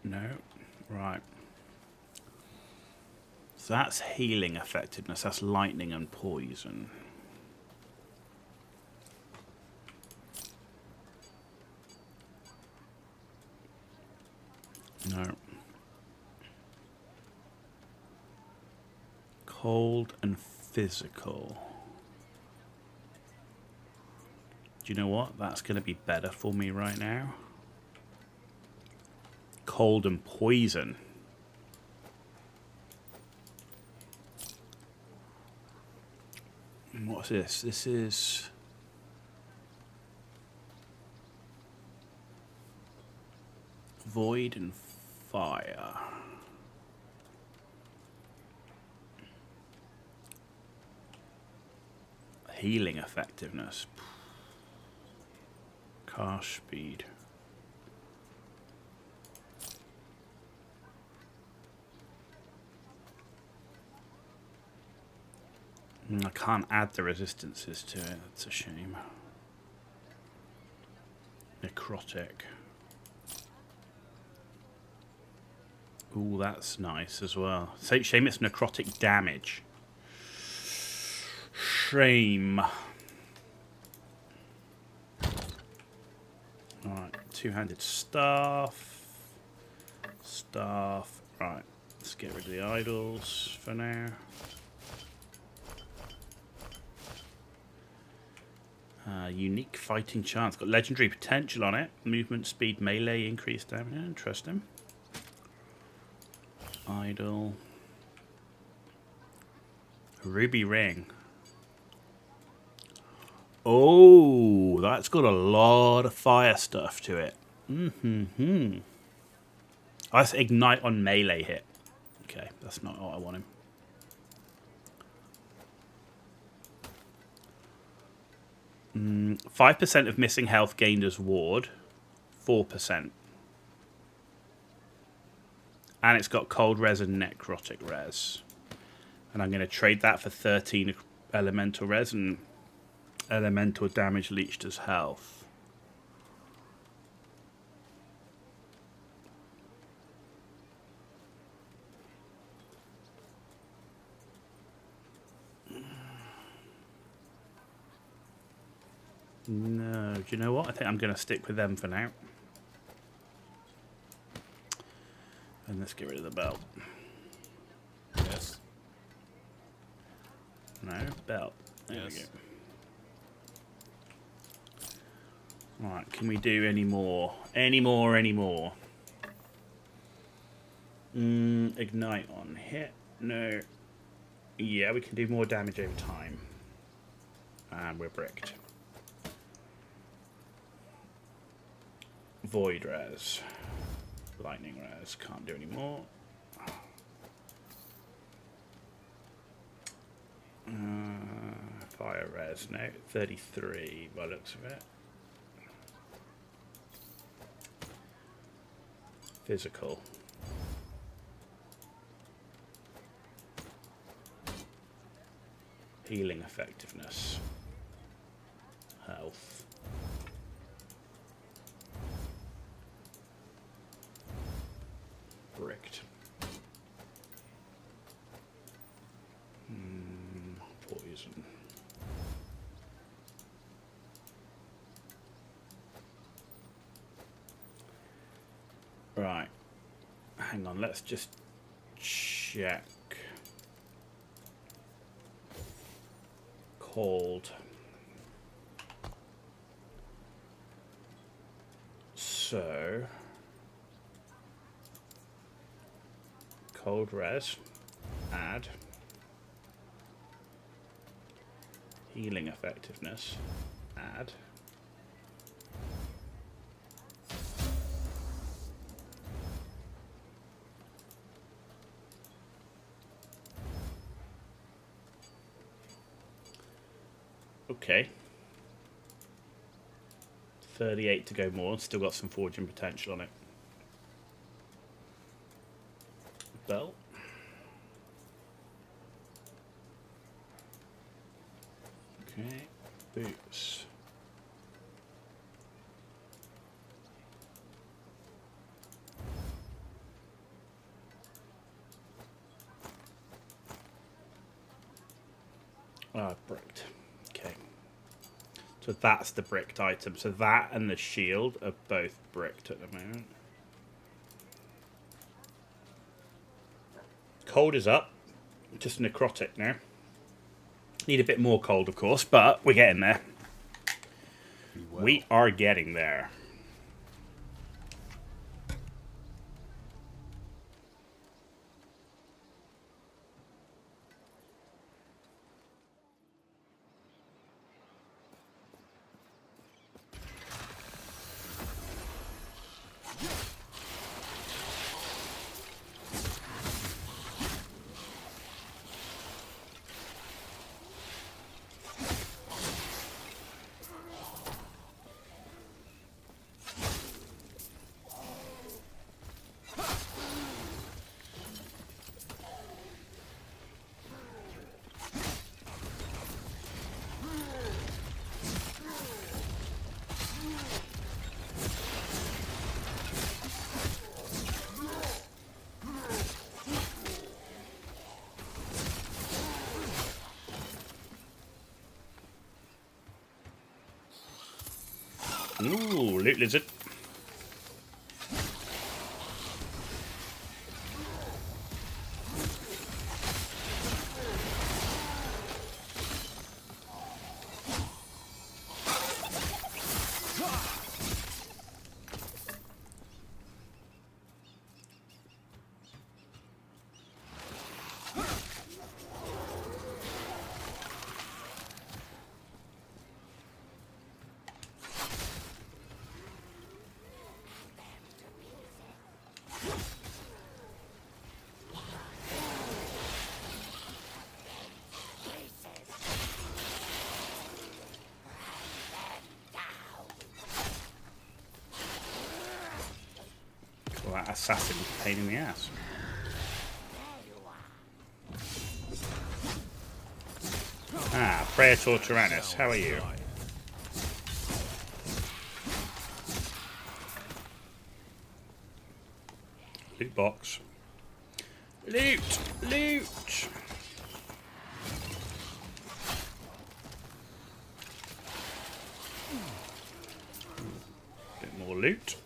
Speaker 2: No. Right. So that's healing effectiveness. That's lightning and poison. No. Cold and physical. Do you know what? That's going to be better for me right now. cold and poison. What's this? This is... Void and fire. Healing effectiveness. Cast speed. I can't add the resistances to it. That's a shame. Necrotic. Ooh, that's nice as well. So shame it's necrotic damage. Shame. Alright, two-handed staff. Staff. Right, let's get rid of the idols for now. Unique fighting chance. Got legendary potential on it. Movement, speed, melee, increased damage. Interesting. Idol. Ruby ring. Oh, that's got a lot of fire stuff to it. That's ignite on melee hit. Okay, that's not what I want him. 5% of missing health gained as ward. 4%. And it's got cold res and necrotic res. And I'm going to trade that for 13 elemental res and elemental damage leached as health. No, do you know what? I think I'm going to stick with them for now. And let's get rid of the belt.
Speaker 4: Yes.
Speaker 2: No, belt. There we go. Right, can we do any more? Any more? Ignite on hit. No. Yeah, we can do more damage over time. And we're bricked. Void res. Lightning res. Can't do any more. Fire res. No. 33 by the looks of it. Physical. Healing effectiveness. Health. Bricked. Poison. Right. Hang on, let's just check. Cold. So cold res, add healing effectiveness, add okay. 38 to go more, still got some forging potential on it. Belt. Okay, boots. Bricked. Okay. So that's the bricked item. So that and the shield are both bricked at the moment. Cold is up. Just necrotic now. Need a bit more cold, of course, but we're getting there. We are getting there. Ooh, loot lizard. Well, that assassin was a pain in the ass. Ah, Praetor Tyrannus, how are you? Loot box. Loot! Loot! Bit more loot.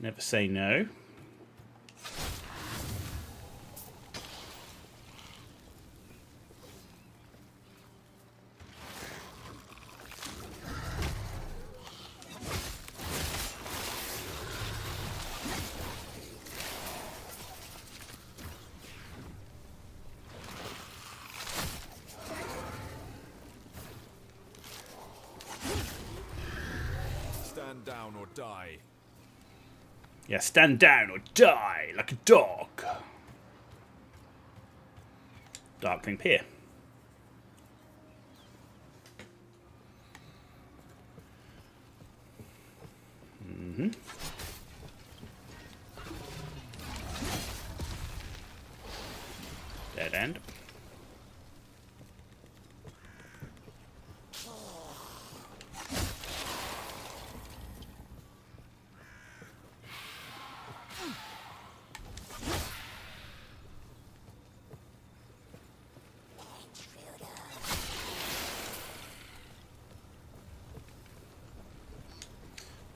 Speaker 2: Never say no.
Speaker 4: Stand down or die.
Speaker 2: Yeah, stand down or die like a dog. Darkling Pier. Dead end.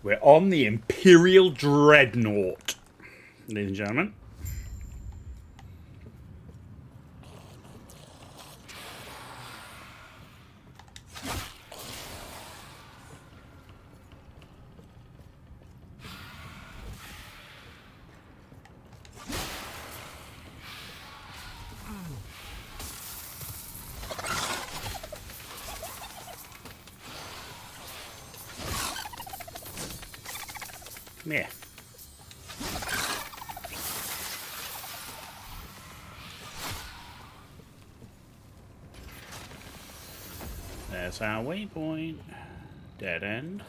Speaker 2: We're on the Imperial Dreadnought, ladies and gentlemen. Come here. There's our waypoint. Dead end.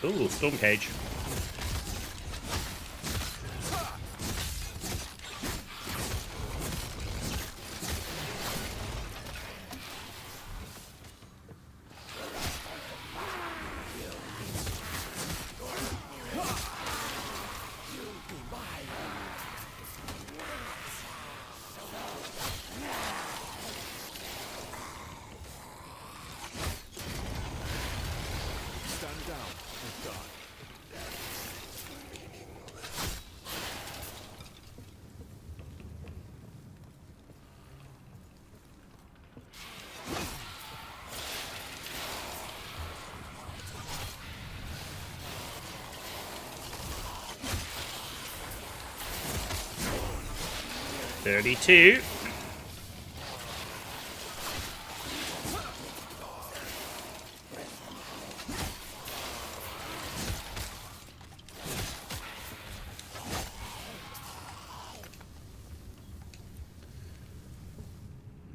Speaker 2: Ooh, storm cage.
Speaker 4: Stand down or die.
Speaker 2: $32.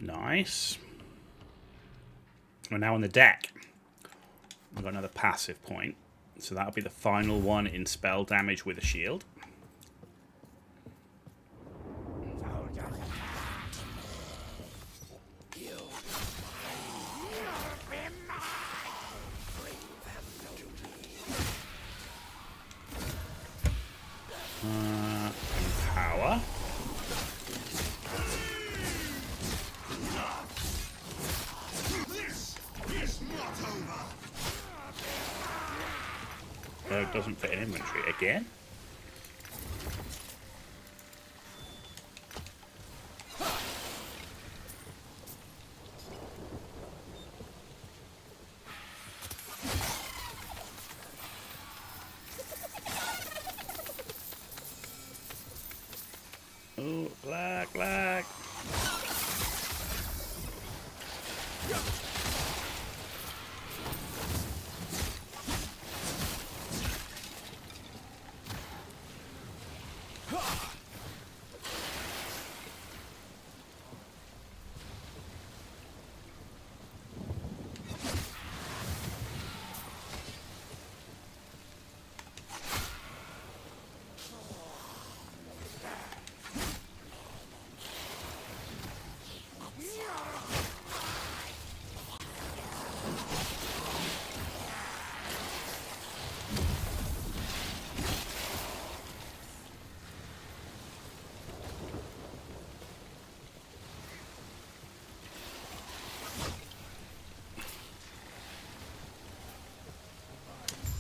Speaker 2: Nice. We're now on the deck. We've got another passive point. So that'll be the final one in spell damage with a shield. Power. No, it doesn't fit in inventory. Again? Oh, black.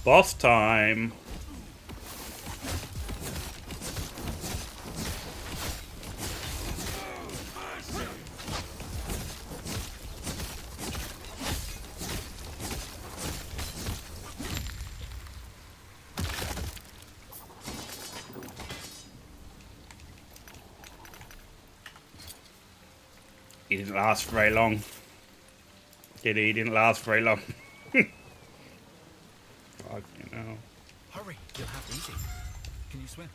Speaker 2: Boss time. He didn't last very long. Did he? He didn't last very long.
Speaker 19: Hurry, you'll have to easy. Can you swim?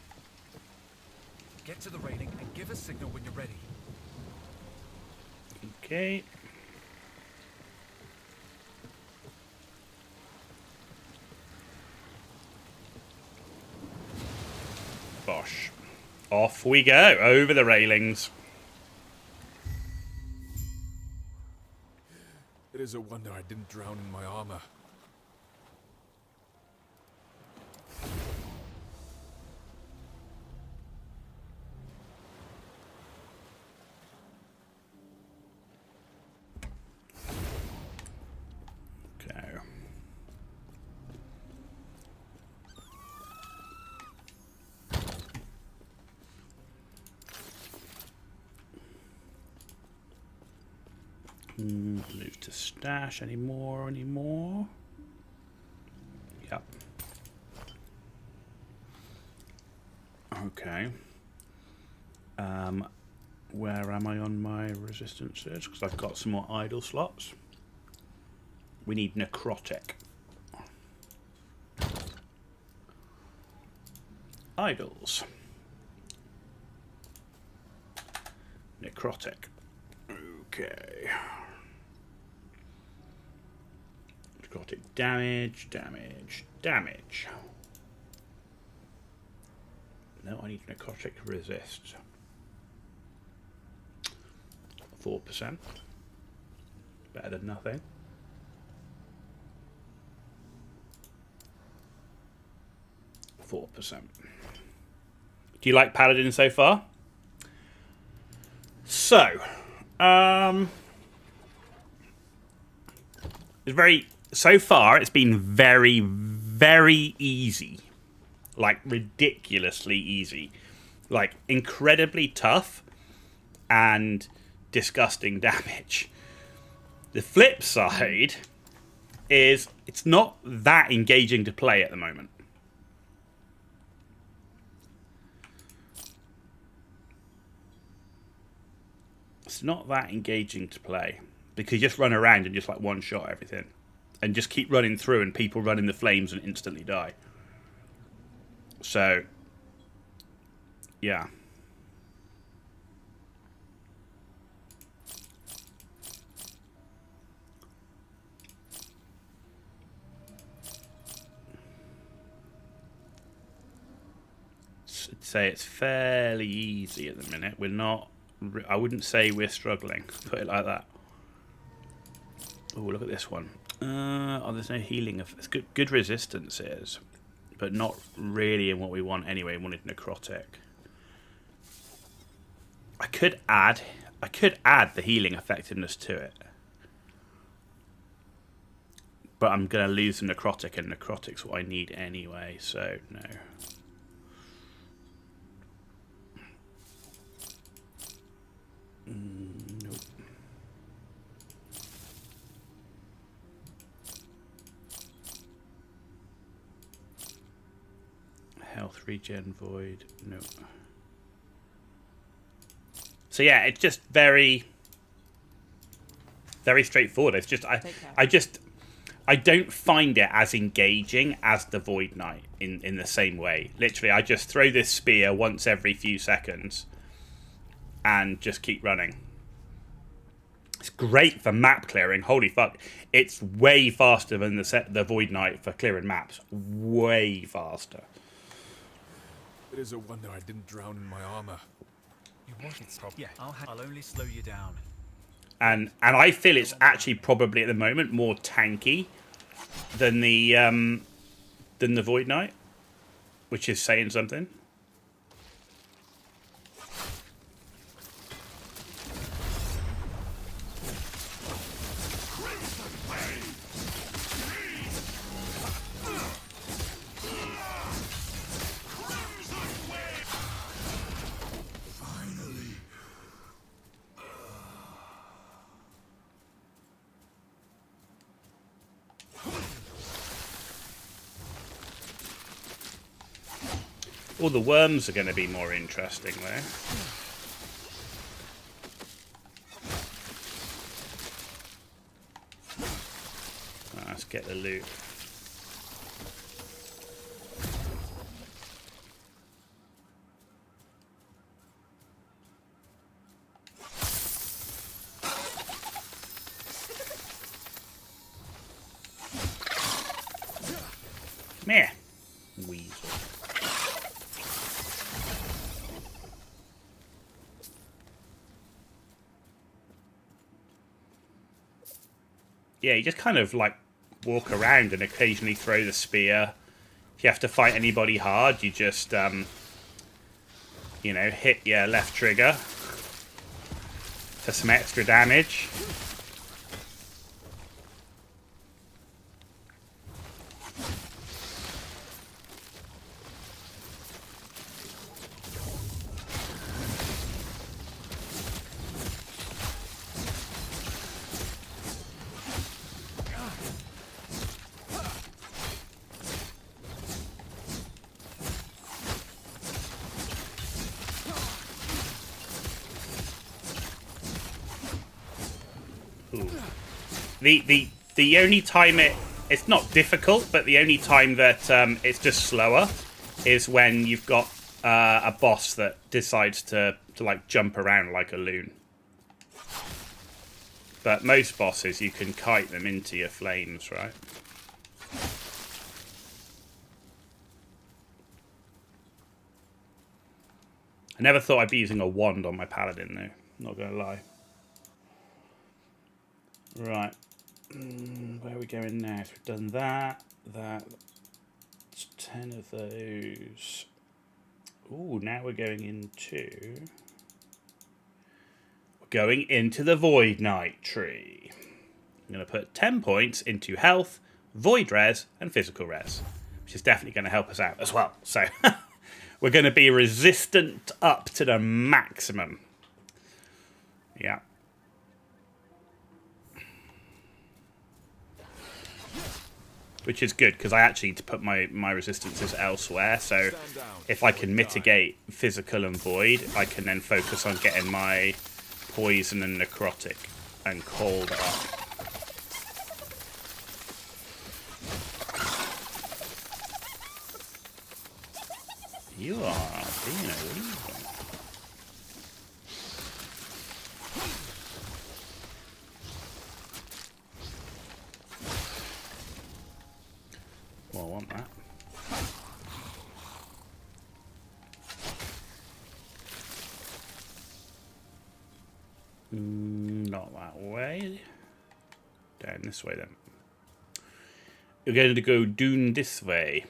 Speaker 19: Get to the railing and give a signal when you're ready.
Speaker 2: Okay. Bosh. Off we go, over the railings.
Speaker 4: It is a wonder I didn't drown in my armor.
Speaker 2: Okay. Move to stash anymore. Yep. Okay. Where am I on my resistances? Because I've got some more idle slots. We need necrotic. Idols. Necrotic. Okay. Necrotic damage. No, I need necrotic resist. 4%. Better than nothing. %. Do you like Paladin so far? So, so far it's been very, very easy. Like ridiculously easy. Like incredibly tough and disgusting damage. The flip side is it's not that engaging to play at the moment. It's not that engaging to play because you just run around and just like one shot everything and just keep running through and people run in the flames and instantly die. So, yeah. I'd say it's fairly easy at the minute. We're not... I wouldn't say we're struggling. Put it like that. Oh, look at this one. Oh, there's no healing. It's good resistance is, but not really in what we want anyway. We wanted necrotic. I could add the healing effectiveness to it, But I'm going to lose the necrotic, and necrotic's what I need anyway, so no. Nope. Health regen void, no. So yeah, it's just very straightforward. It's just I don't find it as engaging as the Void Knight in the same way. Literally, I just throw this spear once every few seconds and just keep running. It's great for map clearing. Holy fuck. It's way faster than the Void Knight for clearing maps. Way faster.
Speaker 4: It is a wonder I didn't drown in my armor.
Speaker 19: You want it stop? Yeah, I'll only slow you down.
Speaker 2: And I feel it's actually probably at the moment more tanky than the Void Knight, which is saying something. All the worms are going to be more interesting there. Let's get the loot. Come here, weasel. Yeah, you just kind of like walk around and occasionally throw the spear. If you have to fight anybody hard, you just, you know, hit your left trigger for some extra damage. The only time it's not difficult, but the only time that it's just slower is when you've got a boss that decides to like jump around like a loon. But most bosses, you can kite them into your flames, right? I never thought I'd be using a wand on my paladin, though. Not gonna lie. Right. Where are we going next? We've done that. It's 10 of those. Ooh, now we're going into... We're going into the Void Knight tree. I'm going to put 10 points into health, Void Res, and Physical Res. Which is definitely going to help us out as well. So, we're going to be resistant up to the maximum. Yeah. Which is good, because I actually need to put my resistances elsewhere, so if I can mitigate physical and void, I can then focus on getting my poison and necrotic and cold up. You are being a weasel. Well, I want that. Not that way. Down this way then. You're going to go down this way.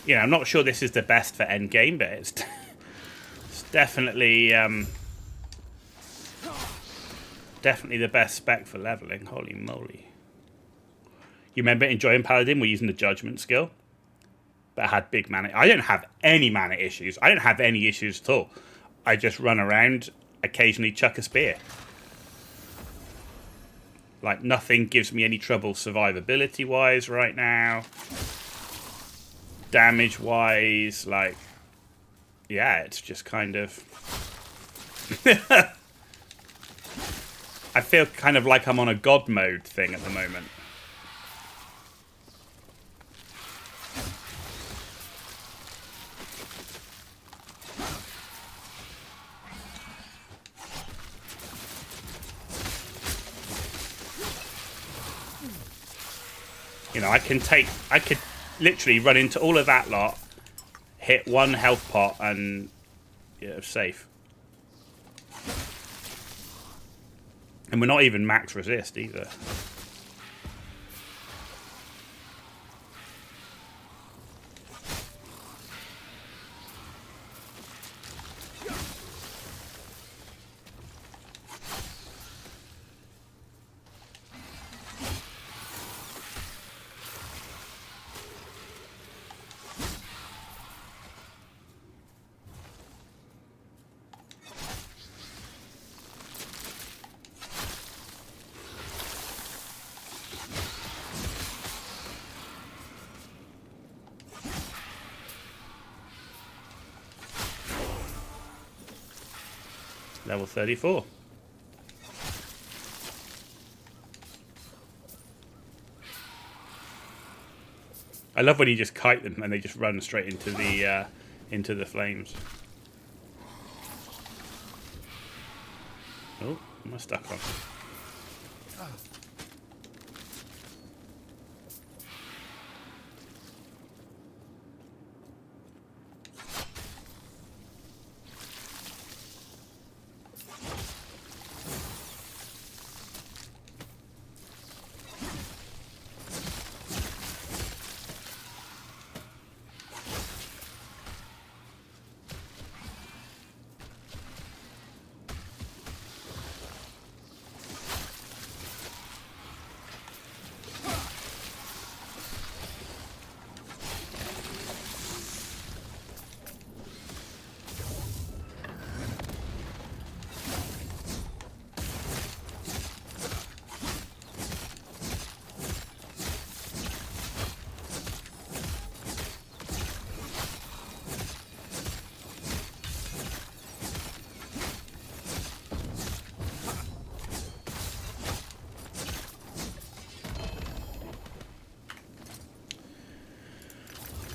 Speaker 2: You know, I'm not sure this is the best for endgame, but it's definitely definitely the best spec for leveling. Holy moly. You remember enjoying Paladin? We're using the Judgment skill. But I had big mana. I don't have any mana issues. I don't have any issues at all. I just run around, occasionally chuck a spear. Like, nothing gives me any trouble survivability-wise right now. Damage-wise, like... Yeah, it's just kind of... I feel kind of like I'm on a god mode thing at the moment. You know, I could literally run into all of that lot, hit one health pot, and yeah, safe. And we're not even max resist either. Level 34. I love when you just kite them and they just run straight into the flames. Oh, am I stuck on?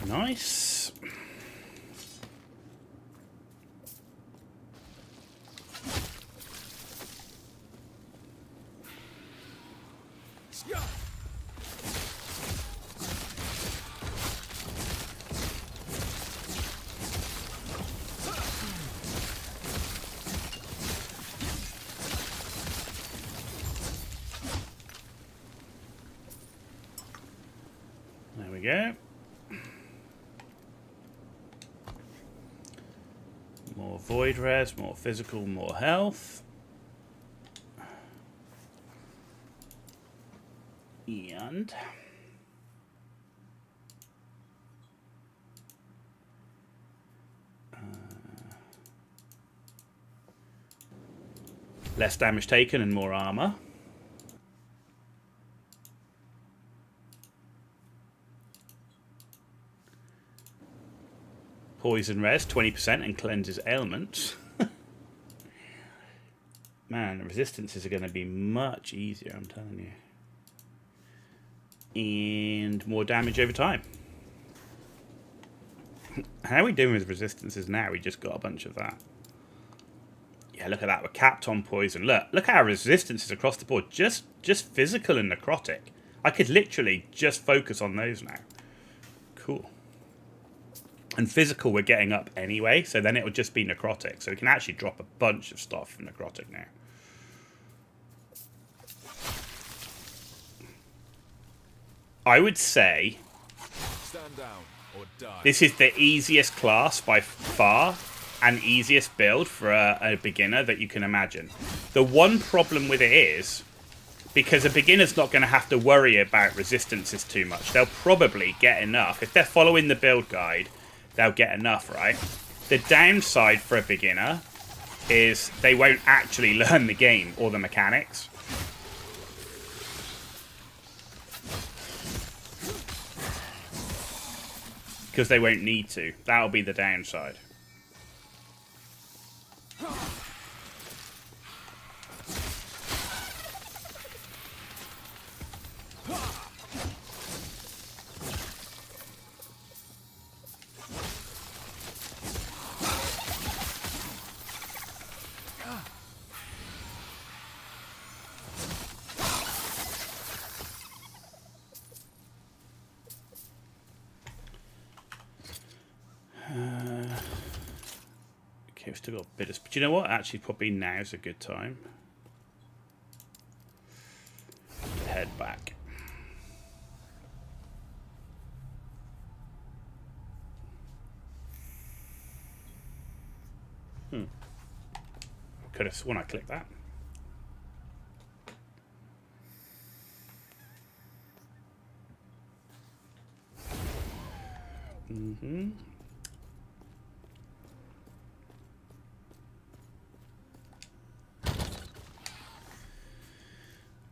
Speaker 2: Nice. There we go. More void res, more physical, more health. And less damage taken and more armor. Poison res, 20% and cleanses ailments. Man, the resistances are going to be much easier, I'm telling you. And more damage over time. How are we doing with resistances now? We just got a bunch of that. Yeah, look at that. We're capped on poison. Look at our resistances across the board. Just physical and necrotic. I could literally just focus on those now. Cool. And physical we're getting up anyway, so then it will just be necrotic. So we can actually drop a bunch of stuff from necrotic now. I would say...
Speaker 4: Stand down. or die.
Speaker 2: This is the easiest class by far and easiest build for a beginner that you can imagine. The one problem with it is, because a beginner's not going to have to worry about resistances too much. They'll probably get enough. If they're following the build guide, they'll get enough, right? The downside for a beginner is they won't actually learn the game or the mechanics. Because they won't need to. That'll be the downside. Okay, we've still got a bit of... But you know what? Actually, probably now's a good time to head back. Could have sworn I clicked that.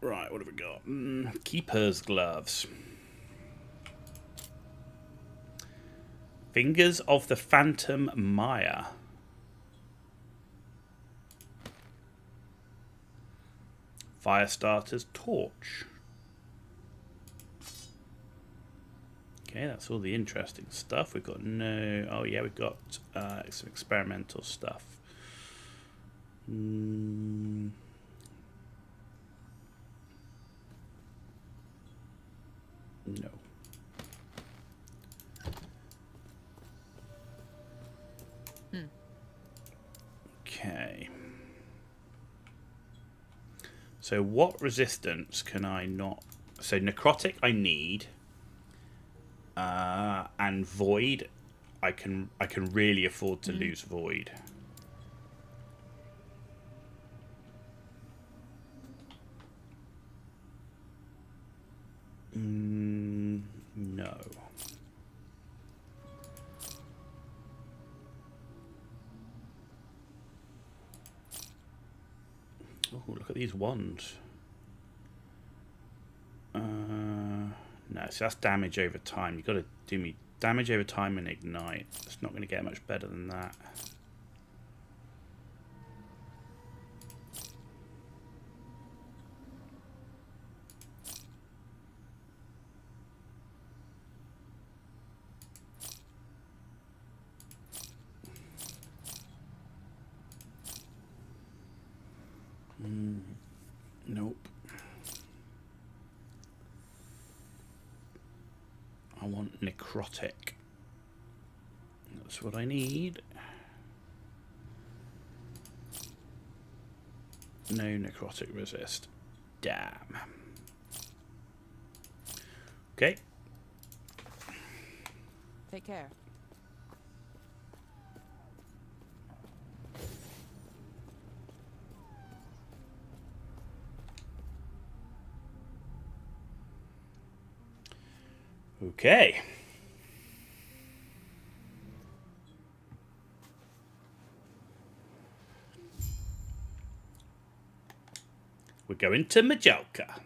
Speaker 2: Right, what have we got? Keeper's gloves. Fingers of the Phantom Maya. Firestarter's torch. Okay, that's all the interesting stuff. We've got no... Oh, yeah, we've got some experimental stuff. No. Okay. So what resistance can I not... So necrotic I need. And void, I can really afford to lose void. No. Oh, look at these wands. No, so that's damage over time. You've got to do me damage over time and ignite. It's not going to get much better than that. Nope. I want necrotic. That's what I need. No necrotic resist. Damn. Okay.
Speaker 18: Take care.
Speaker 2: Okay. We're going to Majorca.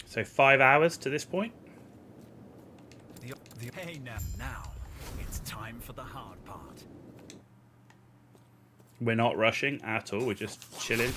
Speaker 2: So 5 hours to this point.
Speaker 19: Hey, now, it's time for the hard part.
Speaker 2: We're not rushing at all. We're just chilling.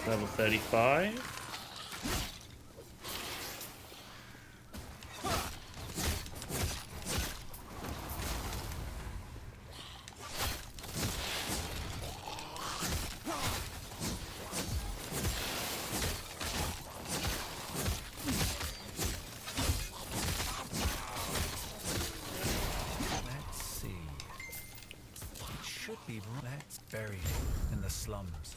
Speaker 2: Level 35.
Speaker 19: buried in the slums.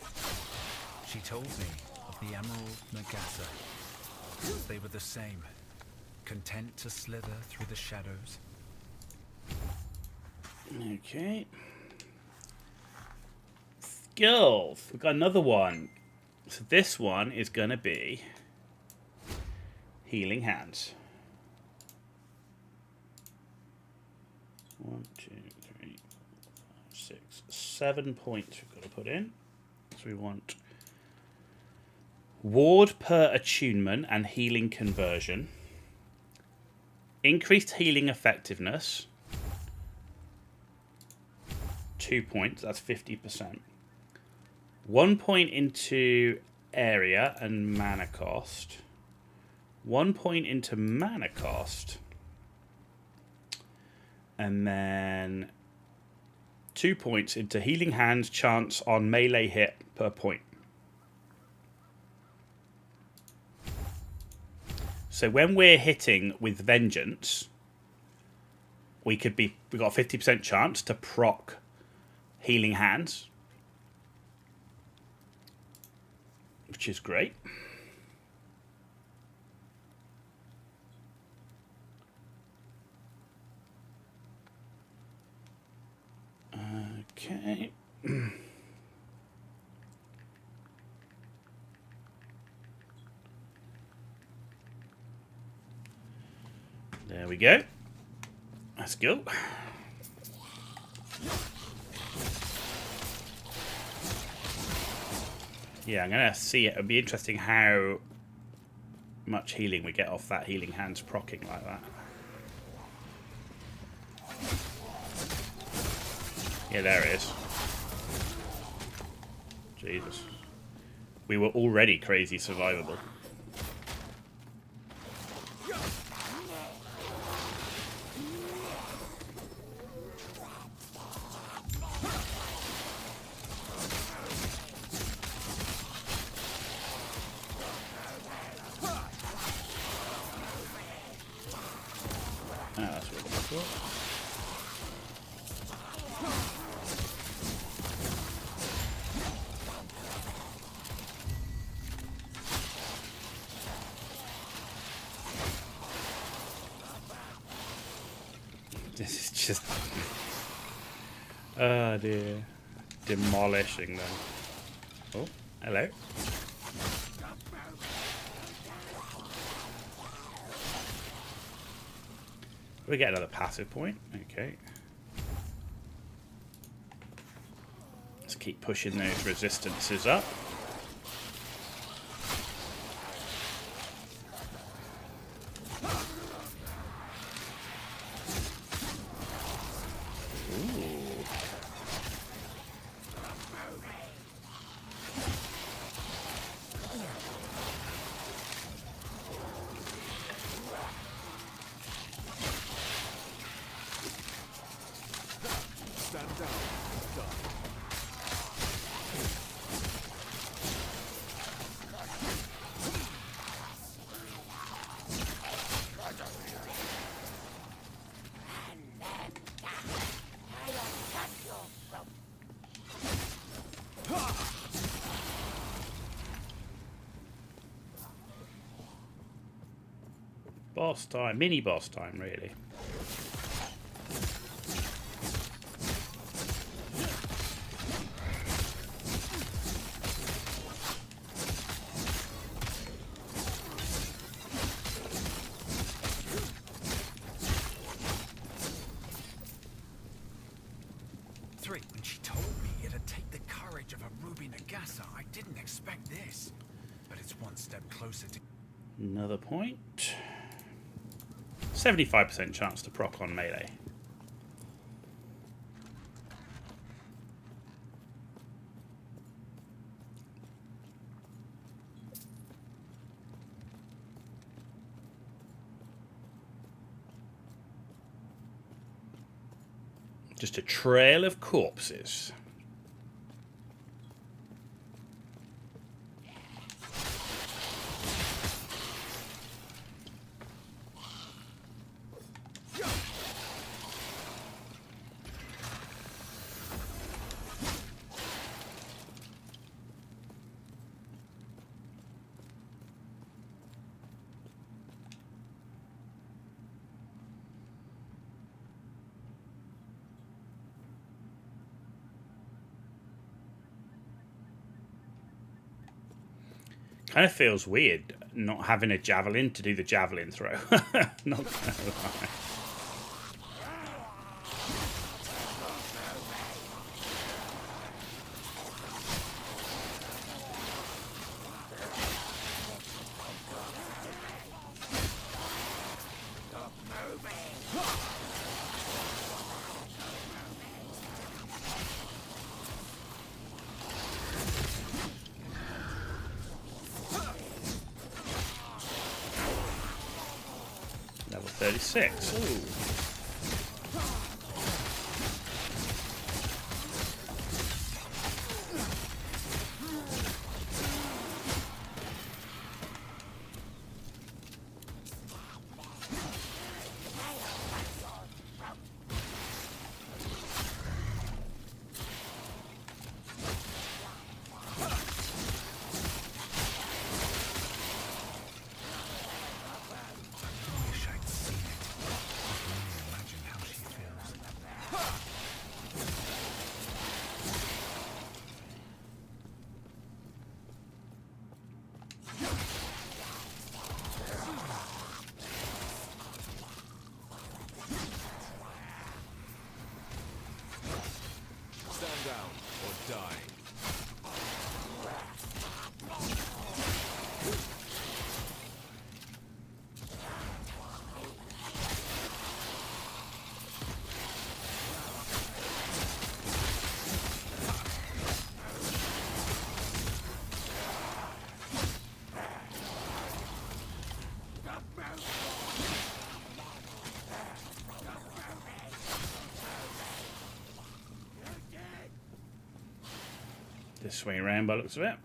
Speaker 19: She told me of the Emerald Nagasa. They were the same, content to slither through the shadows.
Speaker 2: Okay. Skills. We've got another one. So this one is going to be Healing Hands. 1, 2, 3, 4, 5, 6, 7 points we've got to put in. So we want ward per attunement and healing conversion. Increased healing effectiveness. 2 points, that's 50%. 1 point into area and mana cost. 1 point into mana cost. And then 2 points into healing hands chance on melee hit per point. So when we're hitting with vengeance, we've got a 50% chance to proc healing hands, which is great. Okay. There we go. Let's go. Yeah, I'm going to see it. It'll be interesting how much healing we get off that healing hands proccing like that. Yeah, there it is. Jesus. We were already crazy survivable. That's what I thought. This is just... oh dear. Demolishing them. Oh, hello. We get another passive point. Okay. Let's keep pushing those resistances up. Boss time, mini boss time, really.
Speaker 19: When she told me it'd take the courage of a Ruby Nagasa, I didn't expect this. But it's one step closer to...
Speaker 2: Another point. 75% chance to proc on melee. Just a trail of corpses. Kind of feels weird not having a javelin to do the javelin throw. Not gonna lie. Level 36. Ooh.
Speaker 4: Stand down or die.
Speaker 2: Just swing around by the looks of it.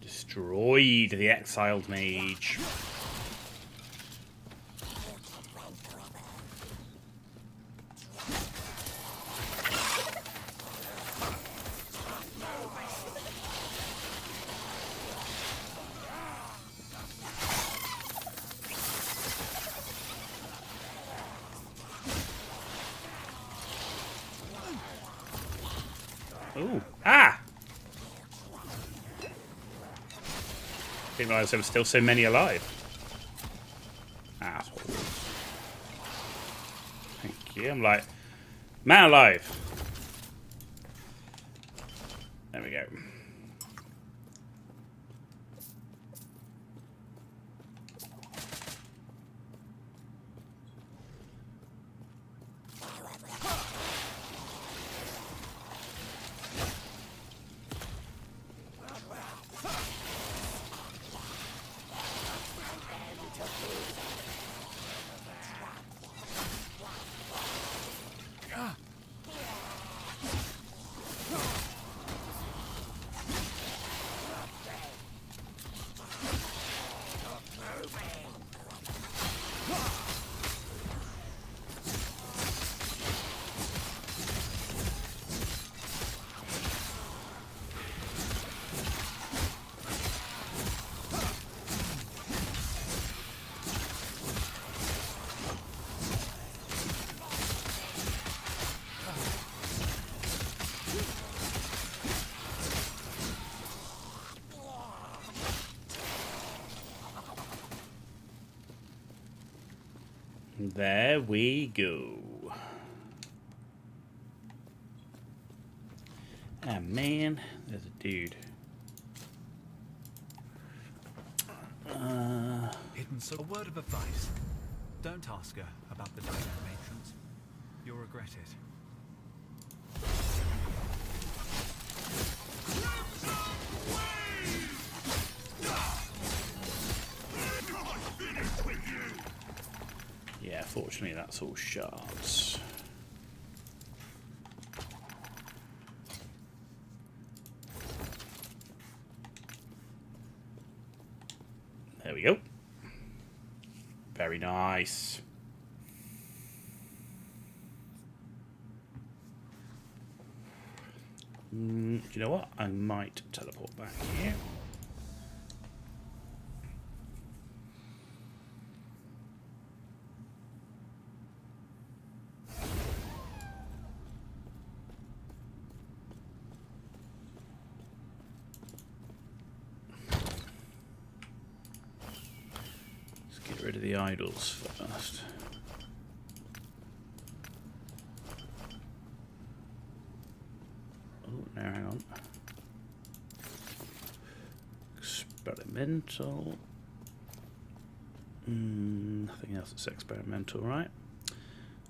Speaker 2: Destroyed the exiled mage. Ooh. Ah! Didn't realise there were still so many alive. Assholes. Thank you. I'm like, man alive. There we go. There we go. Ah, man, there's a dude.
Speaker 19: Hidden, so a word of advice. Don't ask her about the dying matrons. You'll regret it.
Speaker 2: Yeah, fortunately that's all shards. There we go. Very nice. Do you know what? I might teleport back here. Get rid of the idols first. Oh, no, hang on. Experimental. Nothing else that's experimental, right?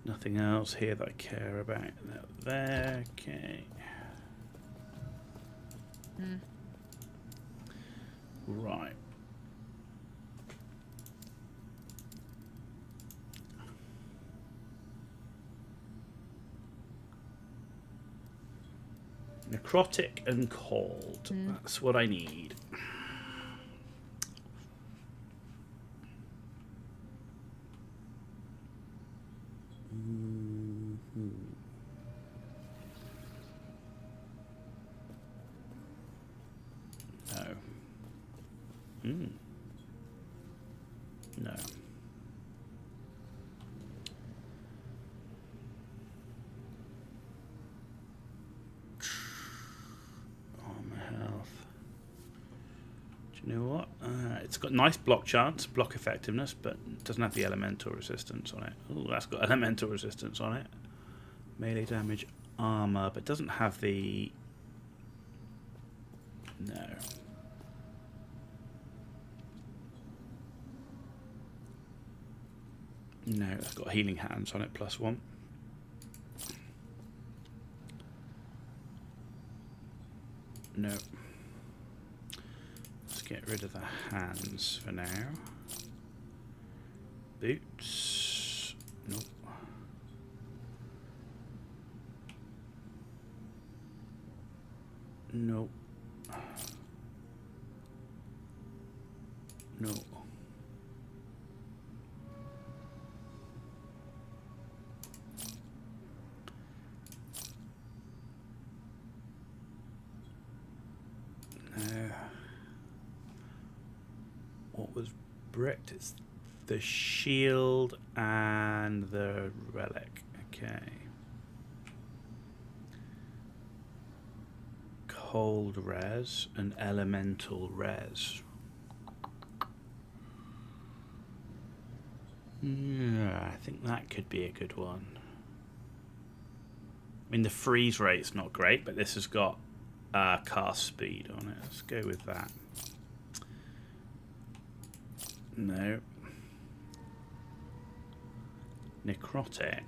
Speaker 2: Nothing else here that I care about. No, there, okay. Right. Necrotic and cold. That's what I need. No. No. You know what? It's got nice block chance, block effectiveness, but it doesn't have the elemental resistance on it. Oh, that's got elemental resistance on it. Melee damage, armor, but doesn't have the... No. No, it's got healing hands on it, +1. No. Get rid of the hands for now. Boots. Nope. Nope. No. What was bricked? It's the shield and the relic. Okay. Cold res and elemental res. Yeah, I think that could be a good one. I mean, the freeze rate's not great, but this has got cast speed on it. Let's go with that. No. Necrotic.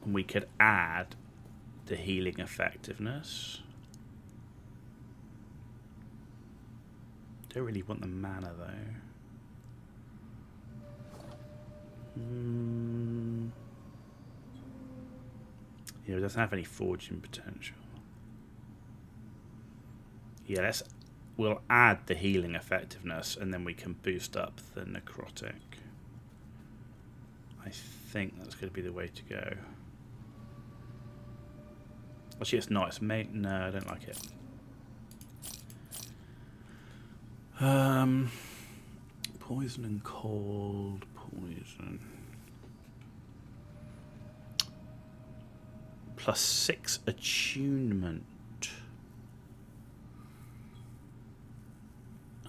Speaker 2: And we could add the healing effectiveness. Don't really want the mana though. Yeah, it doesn't have any forging potential. Yeah, we'll add the healing effectiveness and then we can boost up the necrotic. I think that's going to be the way to go. Actually, it's not. It's made. No, I don't like it. Poison and cold. Poison. +6 attunement.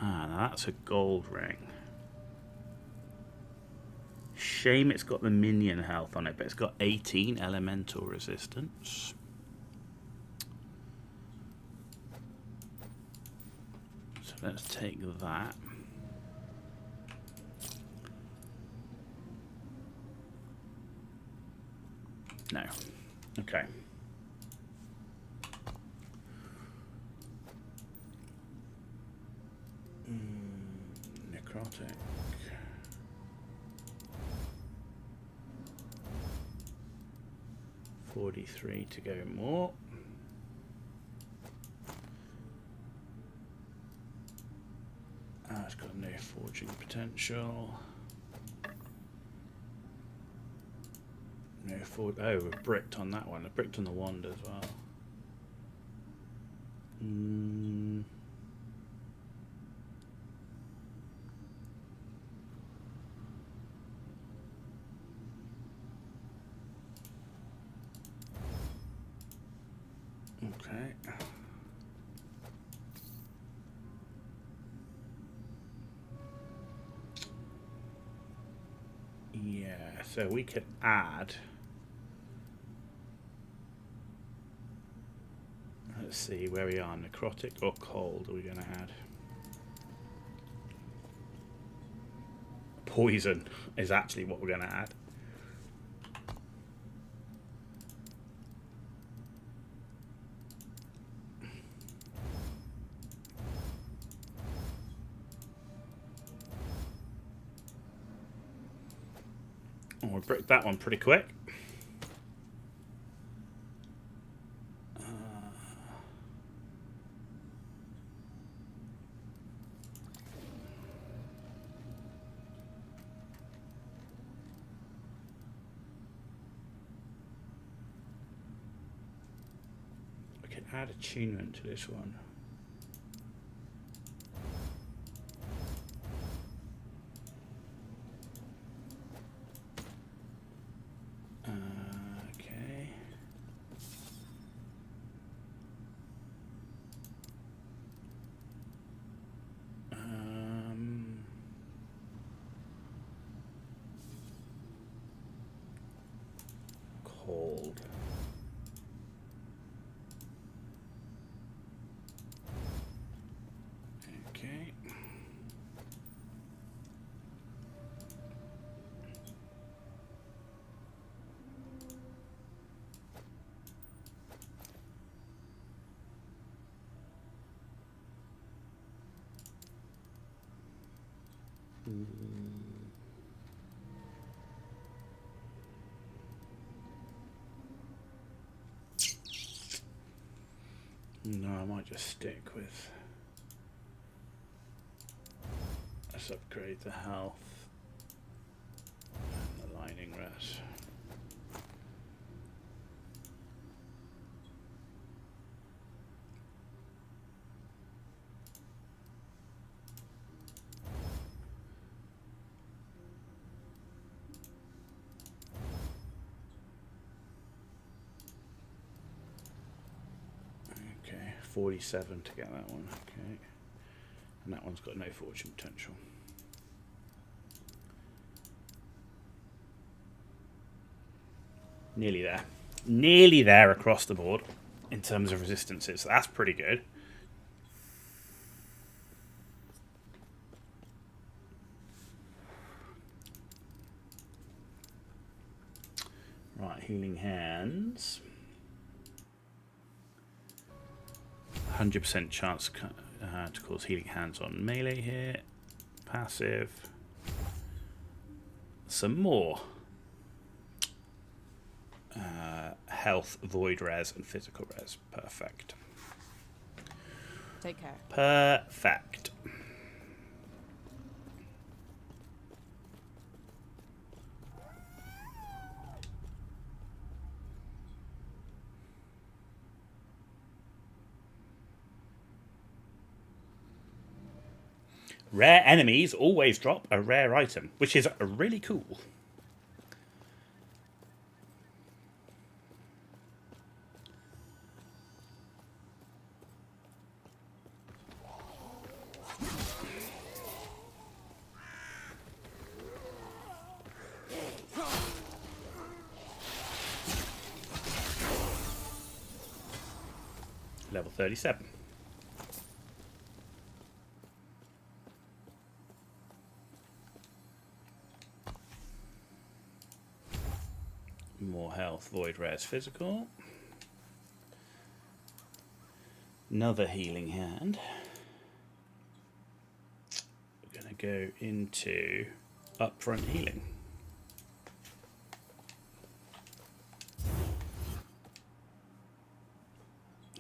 Speaker 2: Ah, now that's a gold ring. Shame it's got the minion health on it, but it's got 18 elemental resistance. So let's take that. No. Okay. Necrotic. 43 to go more. It's got no forging potential. No forge. Oh, we're bricked on that one. We're bricked on the wand as well. Okay. Yeah, so we could add. Let's see where we are. Necrotic or cold are we going to add? Poison is actually what we're going to add. Oh, we bricked that one pretty quick. We can add attunement to this one. Okay. Cold. Okay. No, I might just stick with. Let's upgrade the health and the lining rest. Okay, 47 to get that one. Okay, and that one's got no fortune potential. Nearly there. Nearly there across the board in terms of resistances. So that's pretty good. Right, healing hands. 100% chance to cause healing hands on melee here. Passive. Some more. Health, void res, and physical res. Perfect.
Speaker 18: Take care.
Speaker 2: Perfect. Rare enemies always drop a rare item, which is really cool. Level 37. More health, void rares physical. Another healing hand. We're going to go into upfront healing.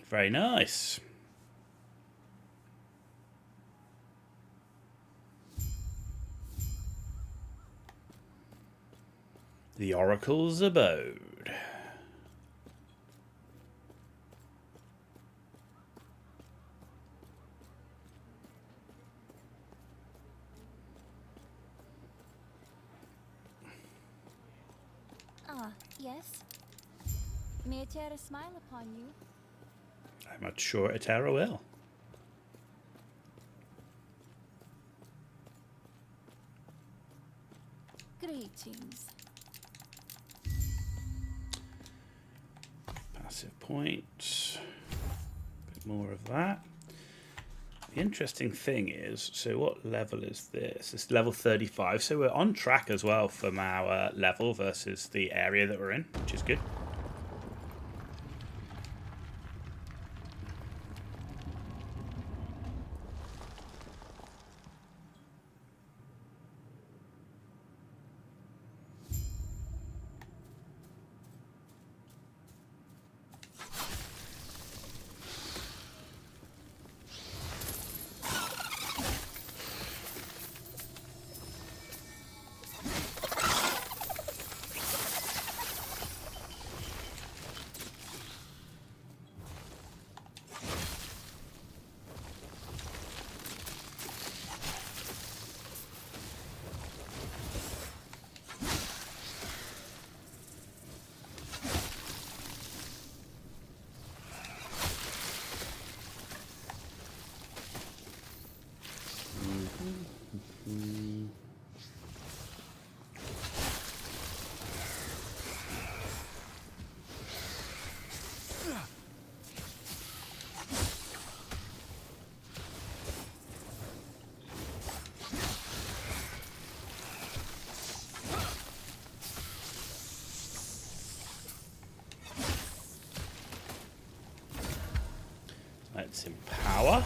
Speaker 2: Very nice. The Oracle's Abode.
Speaker 13: Ah, yes. May Terra smile upon you.
Speaker 2: I'm not sure Atera will.
Speaker 13: Greetings.
Speaker 2: Passive points. A bit more of that. The interesting thing is, so what level is this? It's level 35, so we're on track as well from our level versus the area that we're in, which is good. Let's empower.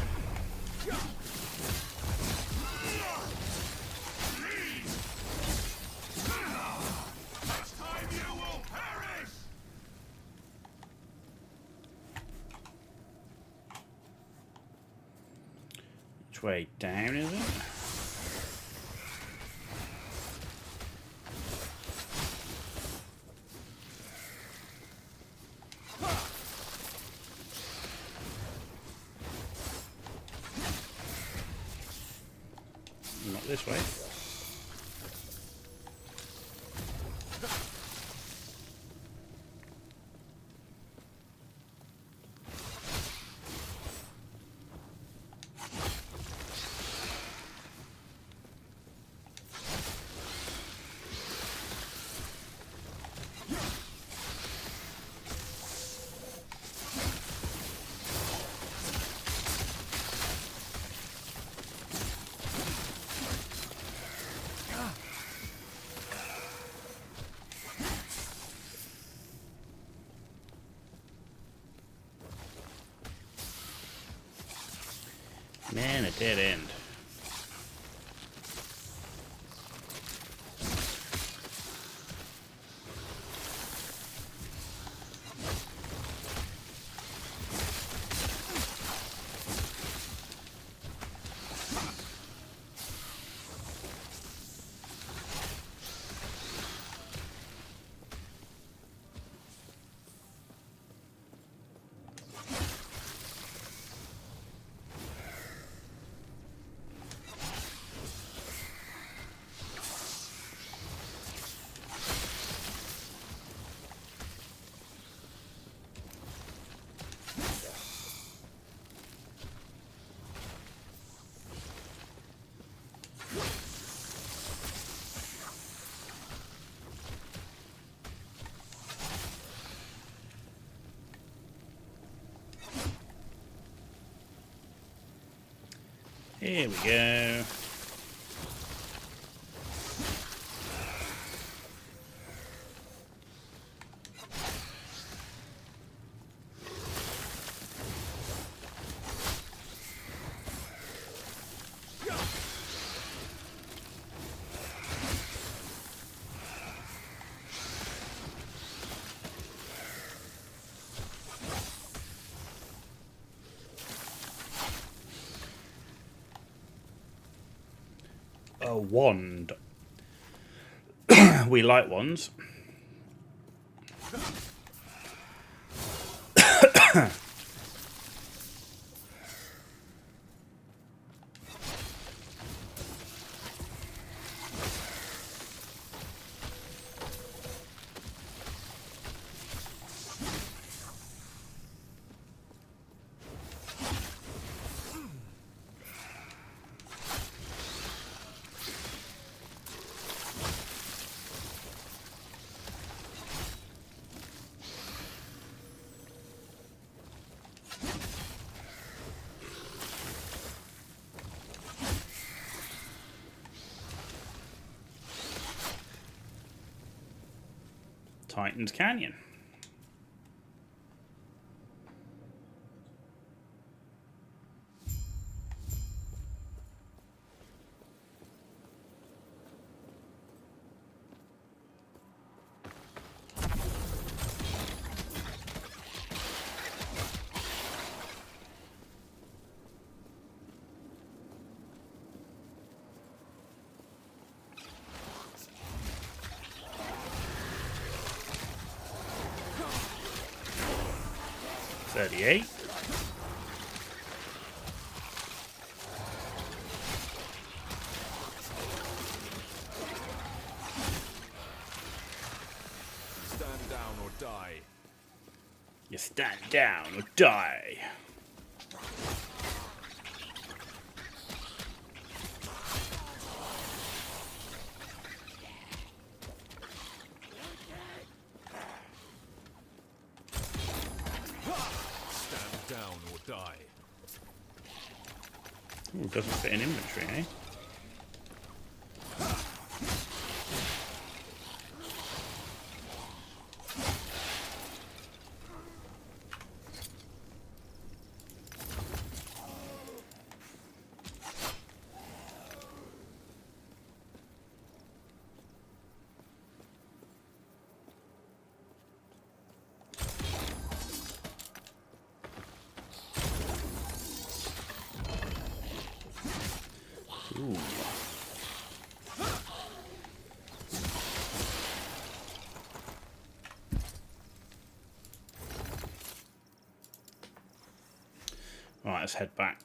Speaker 2: Which way down is it? Not this way. Man, a dead end. Here we go. A wand. We like wands. Titan's Canyon. $38.
Speaker 4: Stand down or die.
Speaker 2: You stand down or die.
Speaker 4: Down or die.
Speaker 2: Ooh, doesn't fit in inventory, eh? Ooh. Right, let's head back.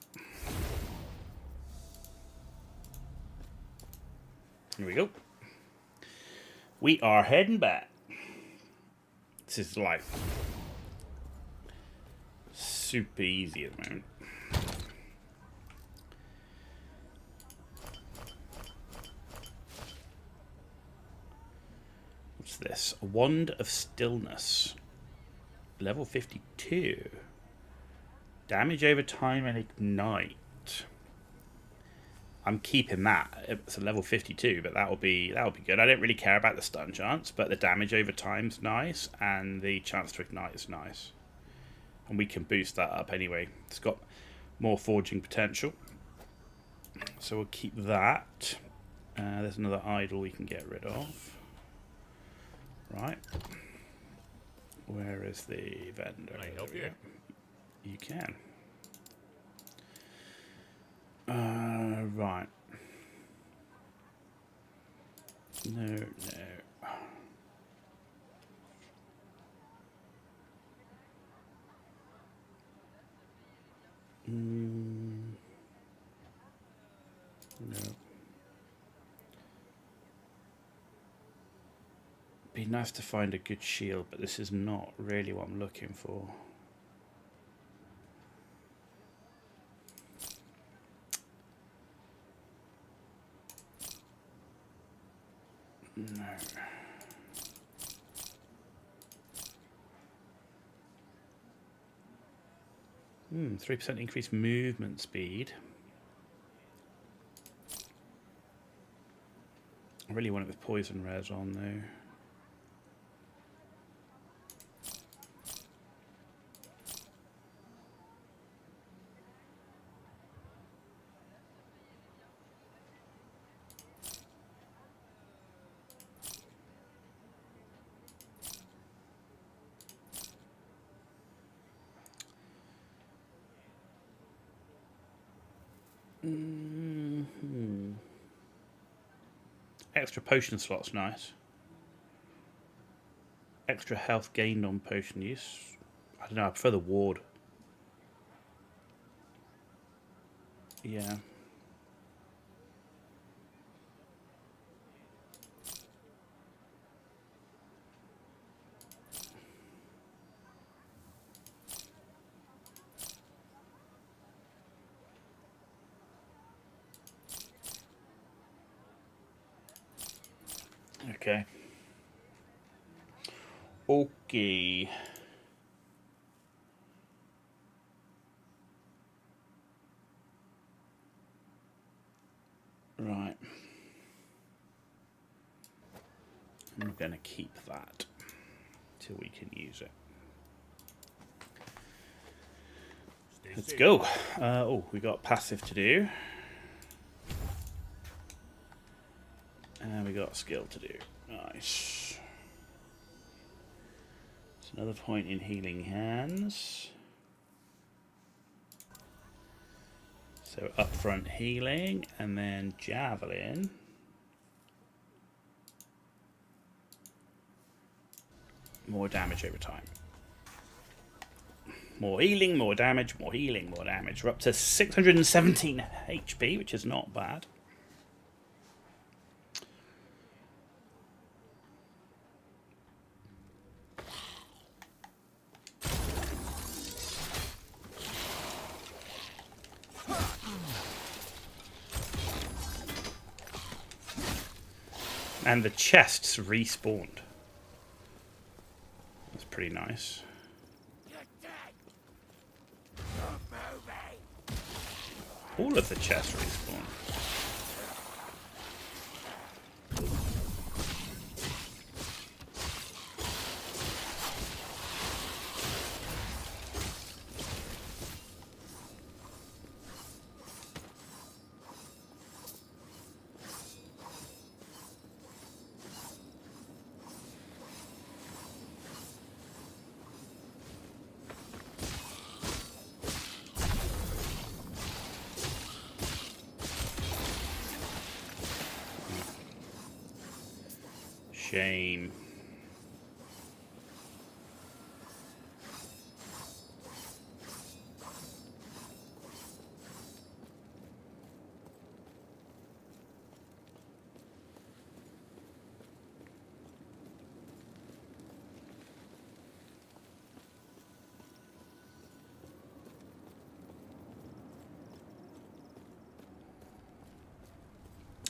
Speaker 2: Here we go. We are heading back. This is like super easy at the moment. What's this? A Wand of Stillness. Level 52. Damage over time and ignite. I'm keeping that. It's a level 52, but that'll be good. I don't really care about the stun chance, but the damage over time's nice, and the chance to ignite is nice. And we can boost that up anyway. It's got more forging potential. So we'll keep that. There's another idol we can get rid of. Right. Where is the vendor?
Speaker 4: Can I help you?
Speaker 2: You can. Right. No. No. Be nice to find a good shield, but this is not really what I'm looking for. No. 3% increased movement speed. I really want it with poison res on though. Extra potion slots, nice. Extra health gained on potion use. I don't know, I prefer the ward. Yeah. Okay. Okay. Right. I'm going to keep that till we can use it. Let's go. Oh, we got passive to do. And we got skill to do. Nice. It's another point in healing hands. So upfront healing and then javelin. More damage over time. More healing, more damage, more healing, more damage. We're up to 617 HP, which is not bad. And the chests respawned. That's pretty nice. All of the chests respawn. Shame.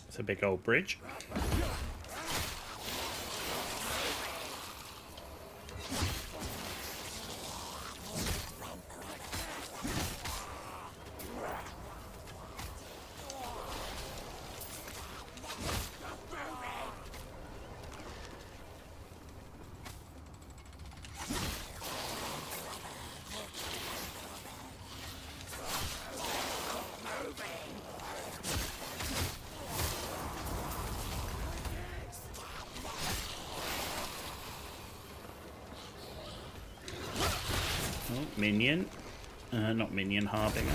Speaker 2: It's a big old bridge. Minion. Not minion, harbinger.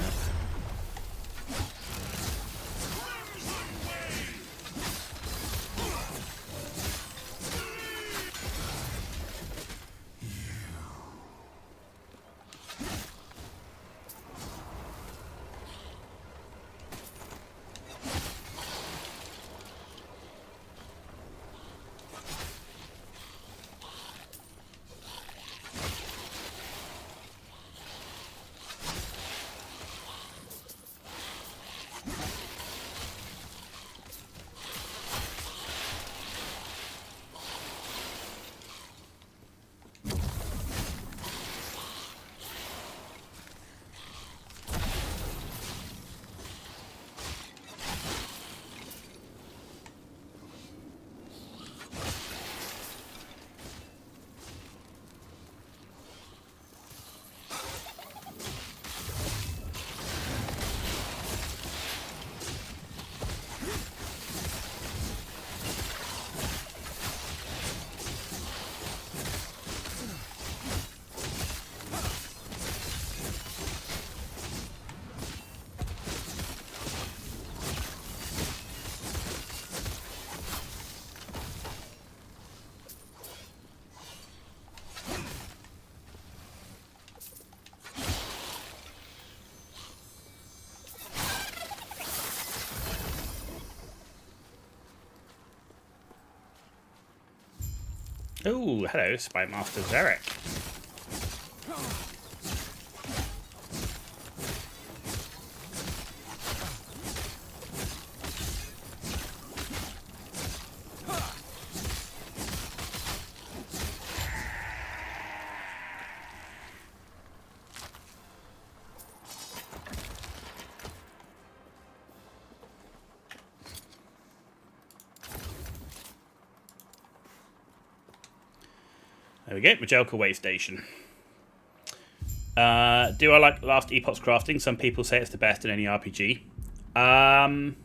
Speaker 2: Oh, hello, Spy Master Zarek. There we go, Majelka Way Station. Do I like Last Epoch's crafting? Some people say it's the best in any RPG. Bearing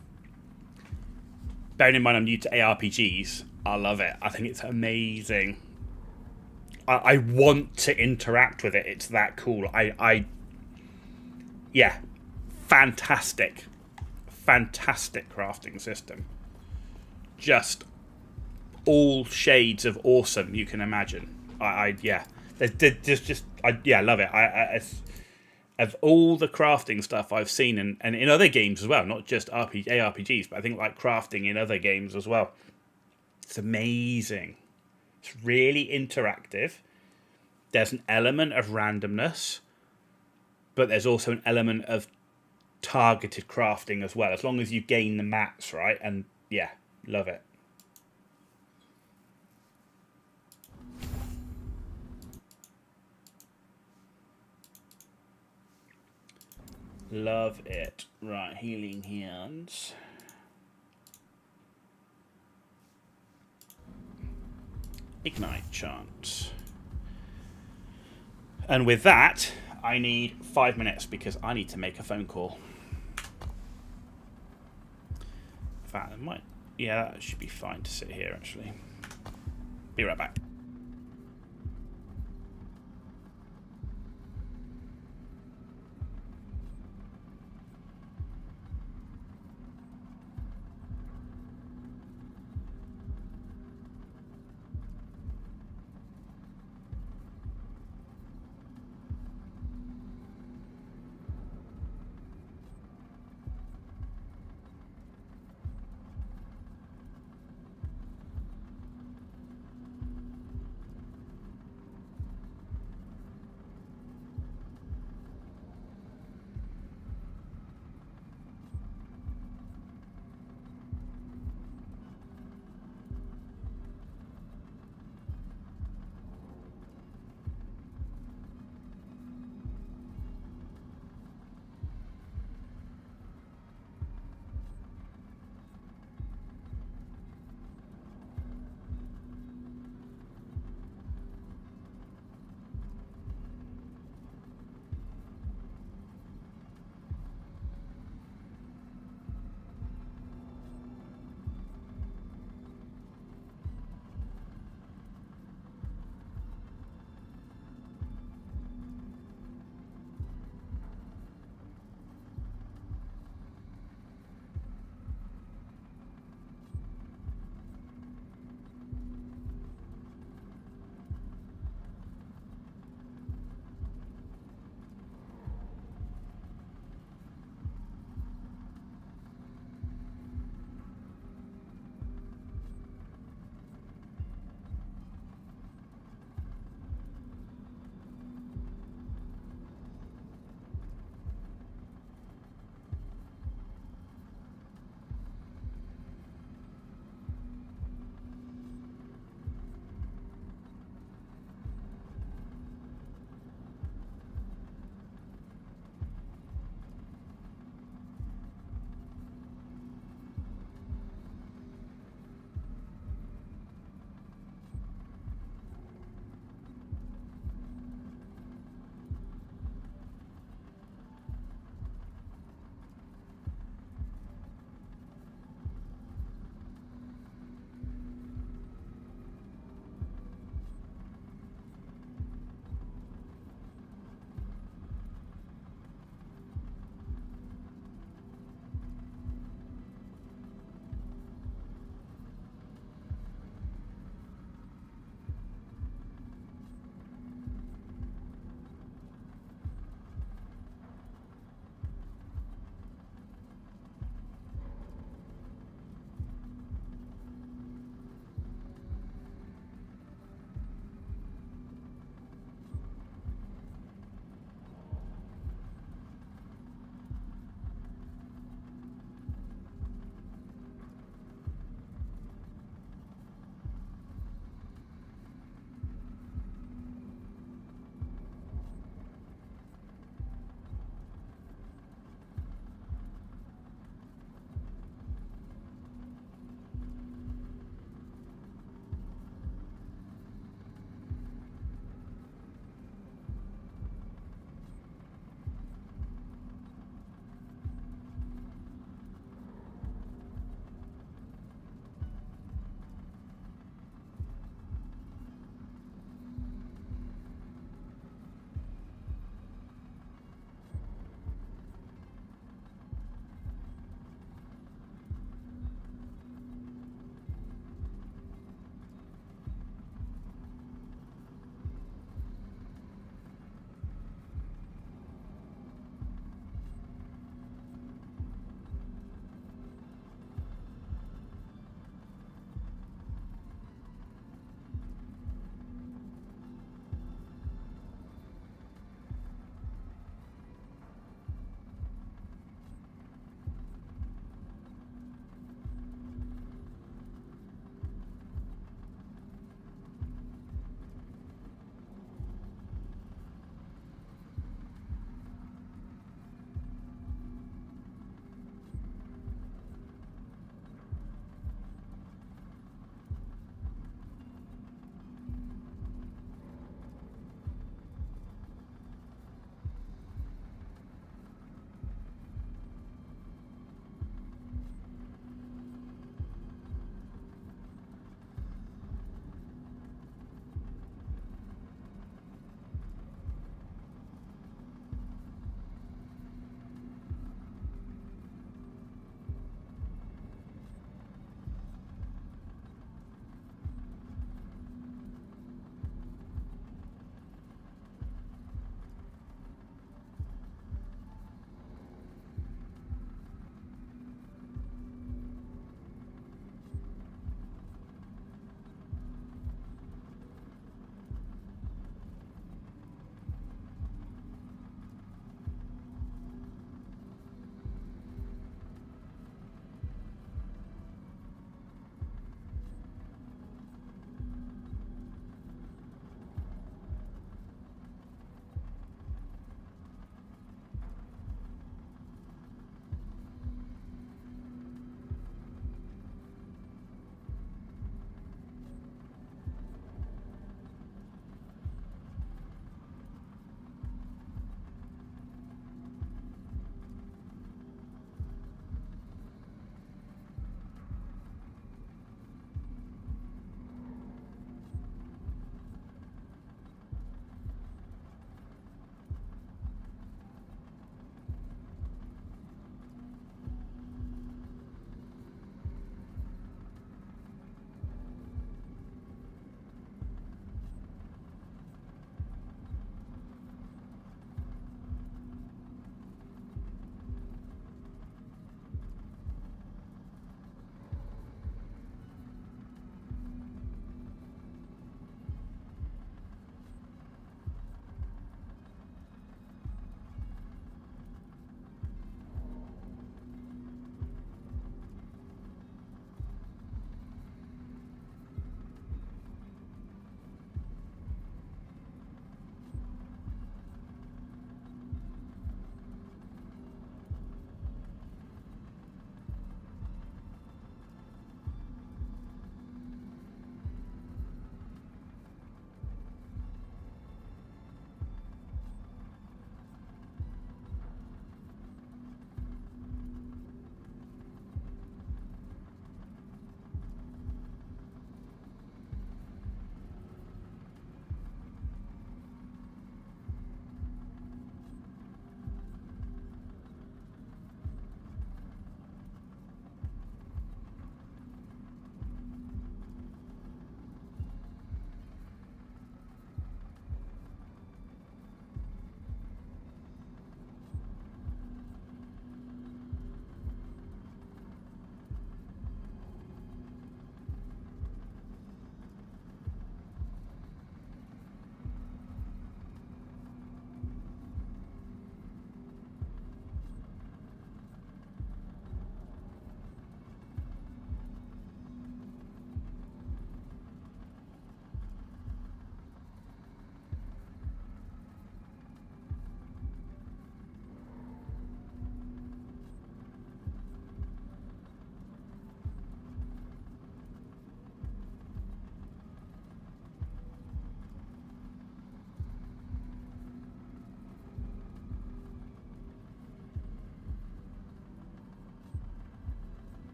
Speaker 2: in mind I'm new to ARPGs, I love it. I think it's amazing. I want to interact with it. It's that cool. Yeah, fantastic. Fantastic crafting system. Just all shades of awesome you can imagine. Yeah, I love it. Of all the crafting stuff I've seen and in other games as well, not just ARPGs, but I think like crafting in other games as well. It's amazing. It's really interactive. There's an element of randomness, but there's also an element of targeted crafting as well, as long as you gain the mats, right? And yeah, love it. Love it. Right, healing hands. Ignite chance. And with that, I need 5 minutes because I need to make a phone call. In fact, I might. Yeah, that should be fine to sit here actually. Be right back.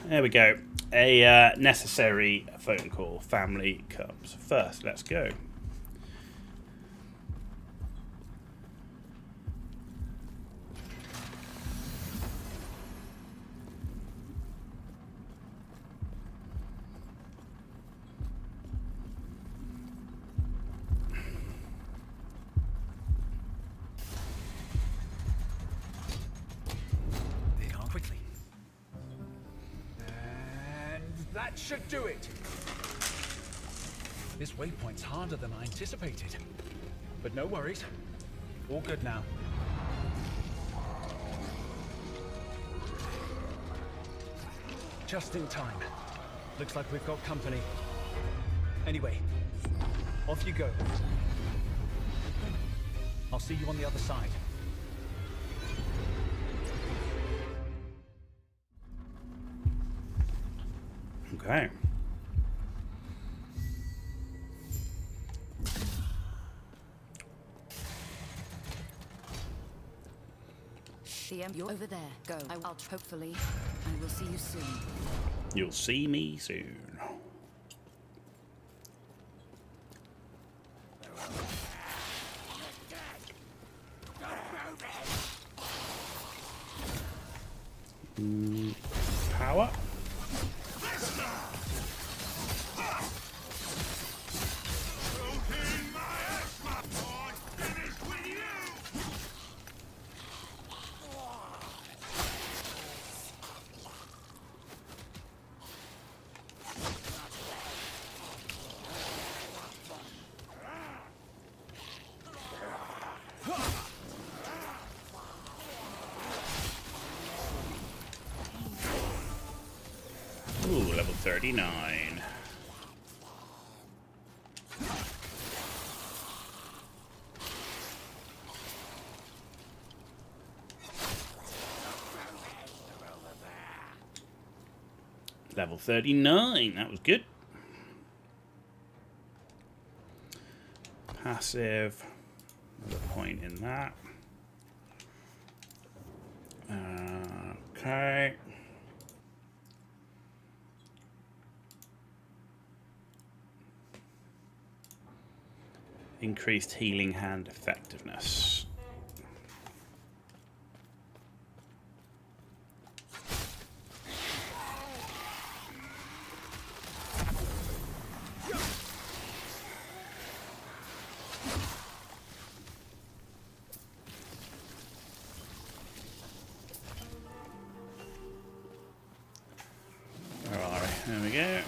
Speaker 2: There we go. A necessary phone call. Family comes first. Let's go.
Speaker 19: Quickly. And that should do it. This waypoint's harder than I anticipated. But no worries. All good now. Just in time. Looks like we've got company. Anyway, off you go. I'll see you on the other side.
Speaker 2: Okay.
Speaker 5: You're over there. Go. I'll hopefully. I will see you soon.
Speaker 2: You'll see me soon. Power. Ooh, level 39. Level 39, that was good. Passive, another point in that. Okay. Increased healing hand effectiveness. Where are we? There we go.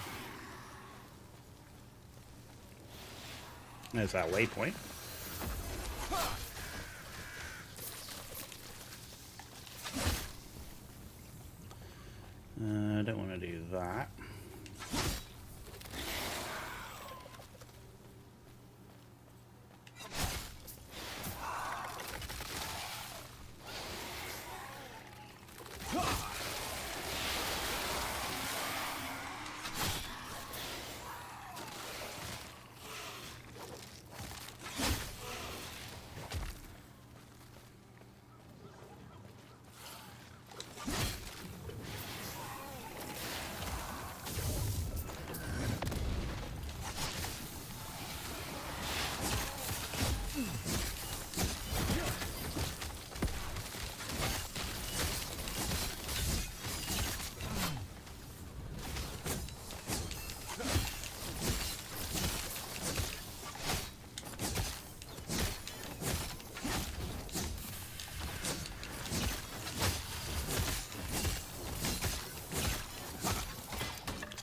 Speaker 2: There's our waypoint. I don't want to do that.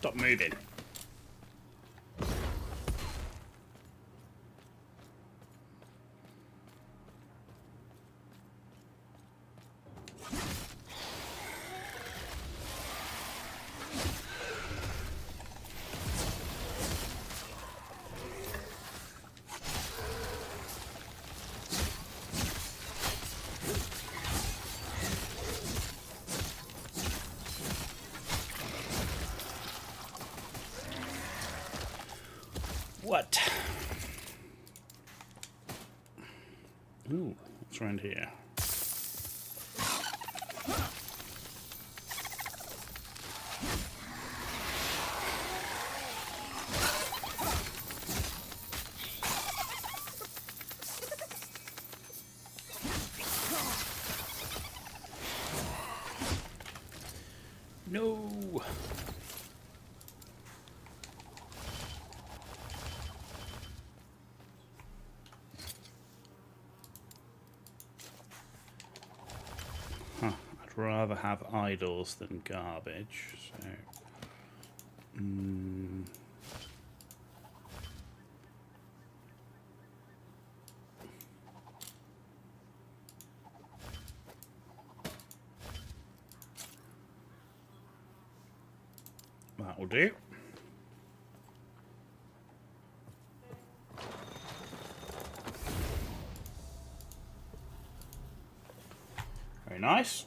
Speaker 2: Stop moving. What? Ooh, what's around here? No. Huh. I'd rather have idols than garbage. So. That will do. Very nice.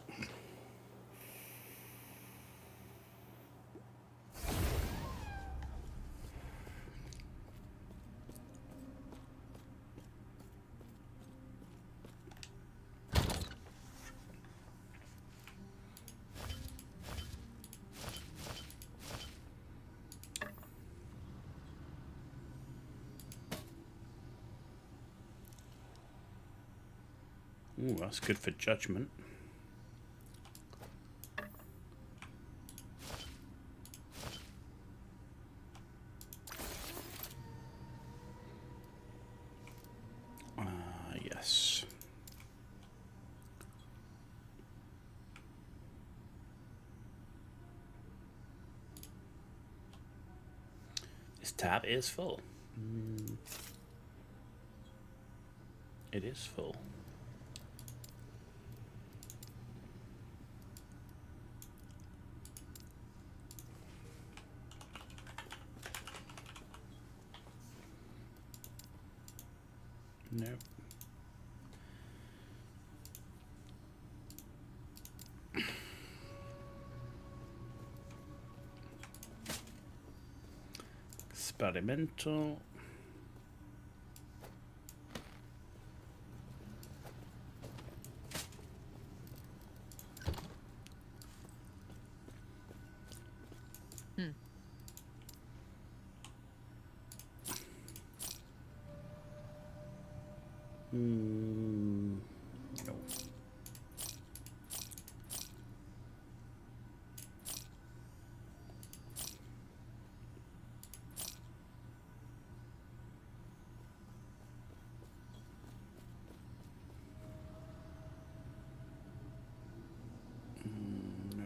Speaker 2: Ooh, that's good for judgment. Yes. This tab is full. It is full. No. Experimental. No. No.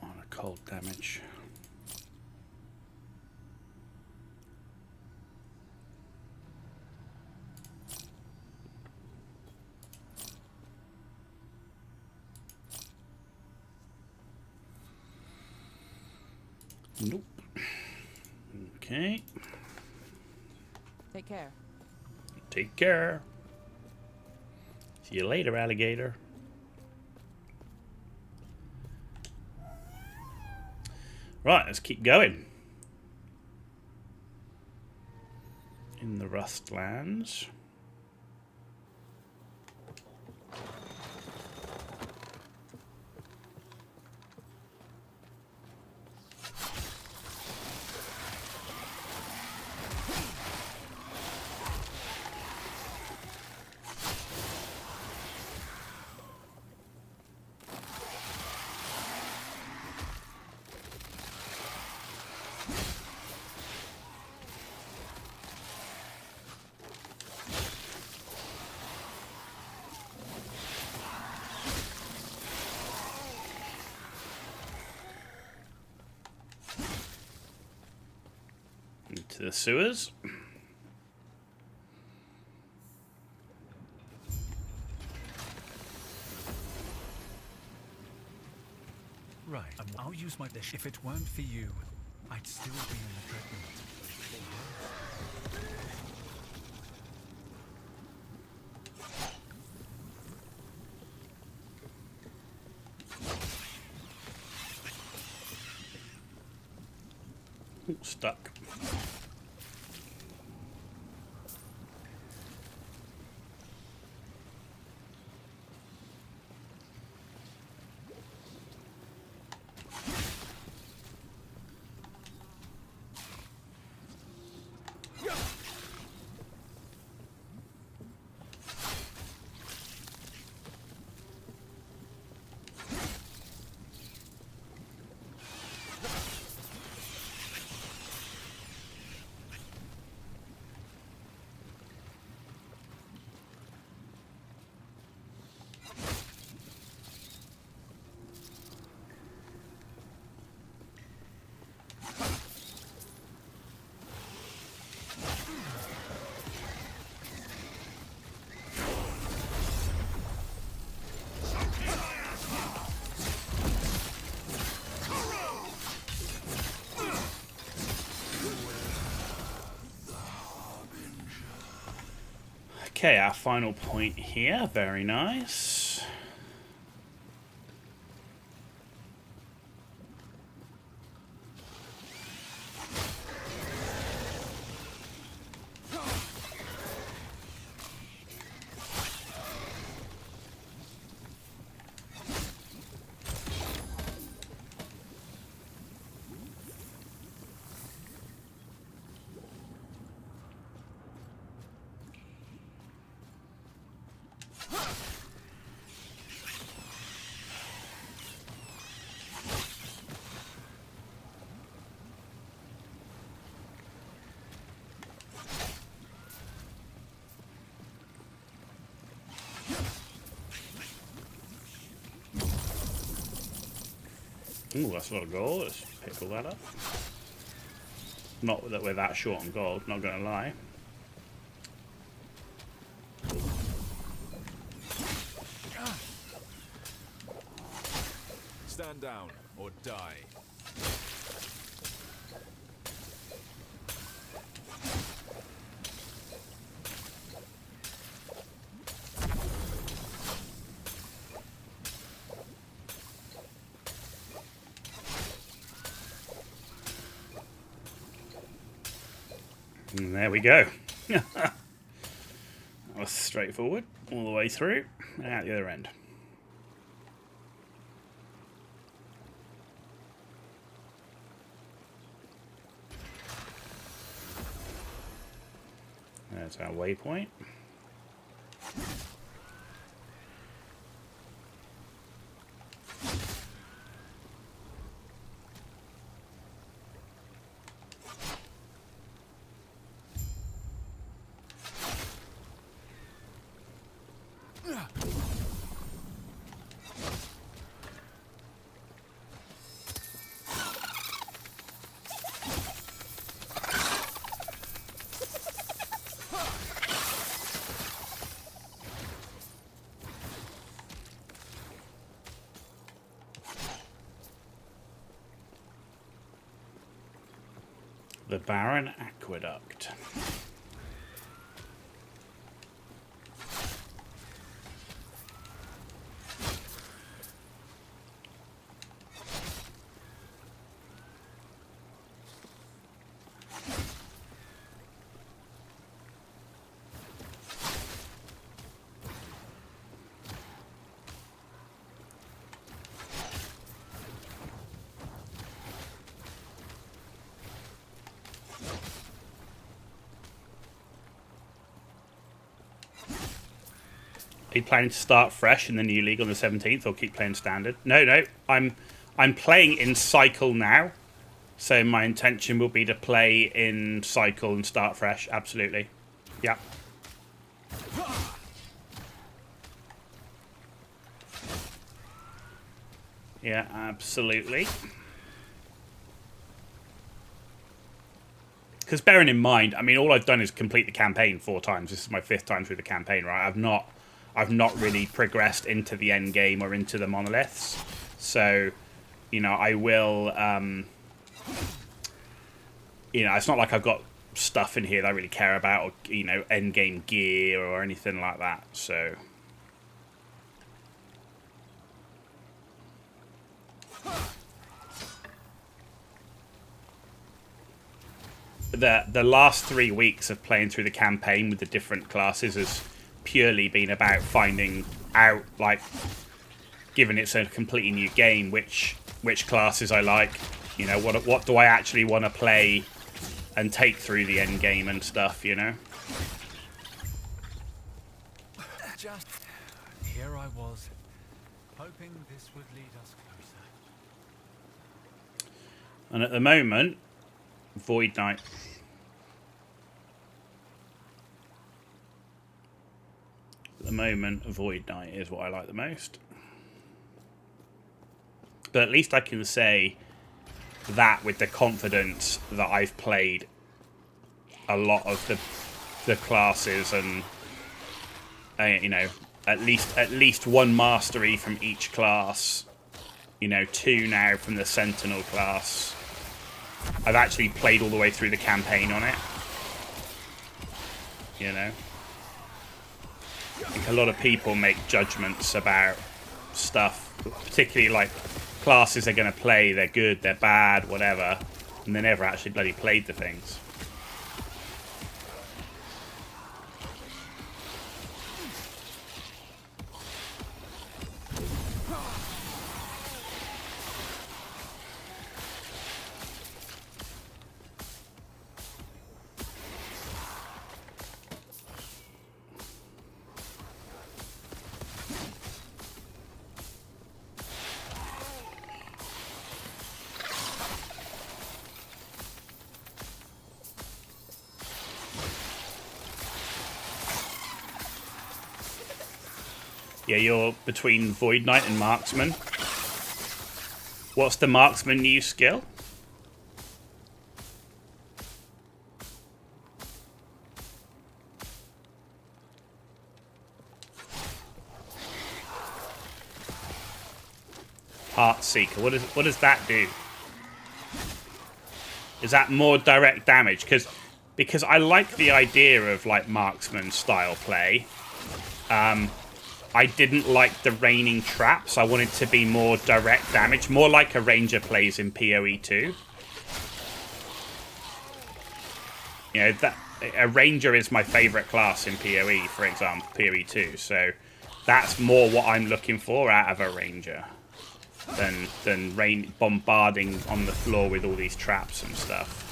Speaker 2: On a cold damage. Nope. Okay.
Speaker 18: Take care.
Speaker 2: Take care. See you later, alligator. Right, let's keep going. In the Rustlands. Into the sewers.
Speaker 19: Right, and I'll use my dish. If it weren't for you, I'd still be in the dreadnought.
Speaker 2: Stuck. Okay, our final point here. Very nice. Ooh, that's a lot of gold. Let's pick all that up. Not that we're that short on gold, not gonna lie.
Speaker 4: Stand down or die.
Speaker 2: And there we go. That was straightforward all the way through and out the other end. There's our waypoint. The Barren Aqueduct. Are you planning to start fresh in the new league on the 17th, or keep playing standard? No. I'm playing in cycle now, so my intention will be to play in cycle and start fresh. Absolutely, yeah. Yeah, absolutely. Because bearing in mind, I mean, all I've done is complete the campaign 4 times. This is my 5th time through the campaign, right? I've not really progressed into the end game or into the monoliths. So, you know, I will, you know, it's not like I've got stuff in here that I really care about, or, you know, end game gear or anything like that. So, the last 3 weeks of playing through the campaign with the different classes has purely been about finding out, like, given it's a completely new game, which classes I like, you know, what do I actually want to play and take through the end game and stuff, you know.
Speaker 19: Just here I was, hoping this would lead us closer.
Speaker 2: And at the moment, Void Knight. At the moment, Void Knight is what I like the most. But at least I can say that with the confidence that I've played a lot of the classes, and you know, at least 1 mastery from each class. You know, 2 now from the Sentinel class. I've actually played all the way through the campaign on it. You know. think a lot of people make judgments about stuff, particularly like classes they're going to play, they're good, they're bad, whatever, and they never actually bloody played the things. Yeah, you're between Void Knight and Marksman. What's the Marksman new skill? Heartseeker. What does that do? Is that more direct damage? Because I like the idea of like Marksman style play. I didn't like the raining traps. I wanted to be more direct damage, more like a ranger plays in PoE 2. You know, that a ranger is my favorite class in PoE, for example, PoE 2. So that's more what I'm looking for out of a ranger than bombarding on the floor with all these traps and stuff.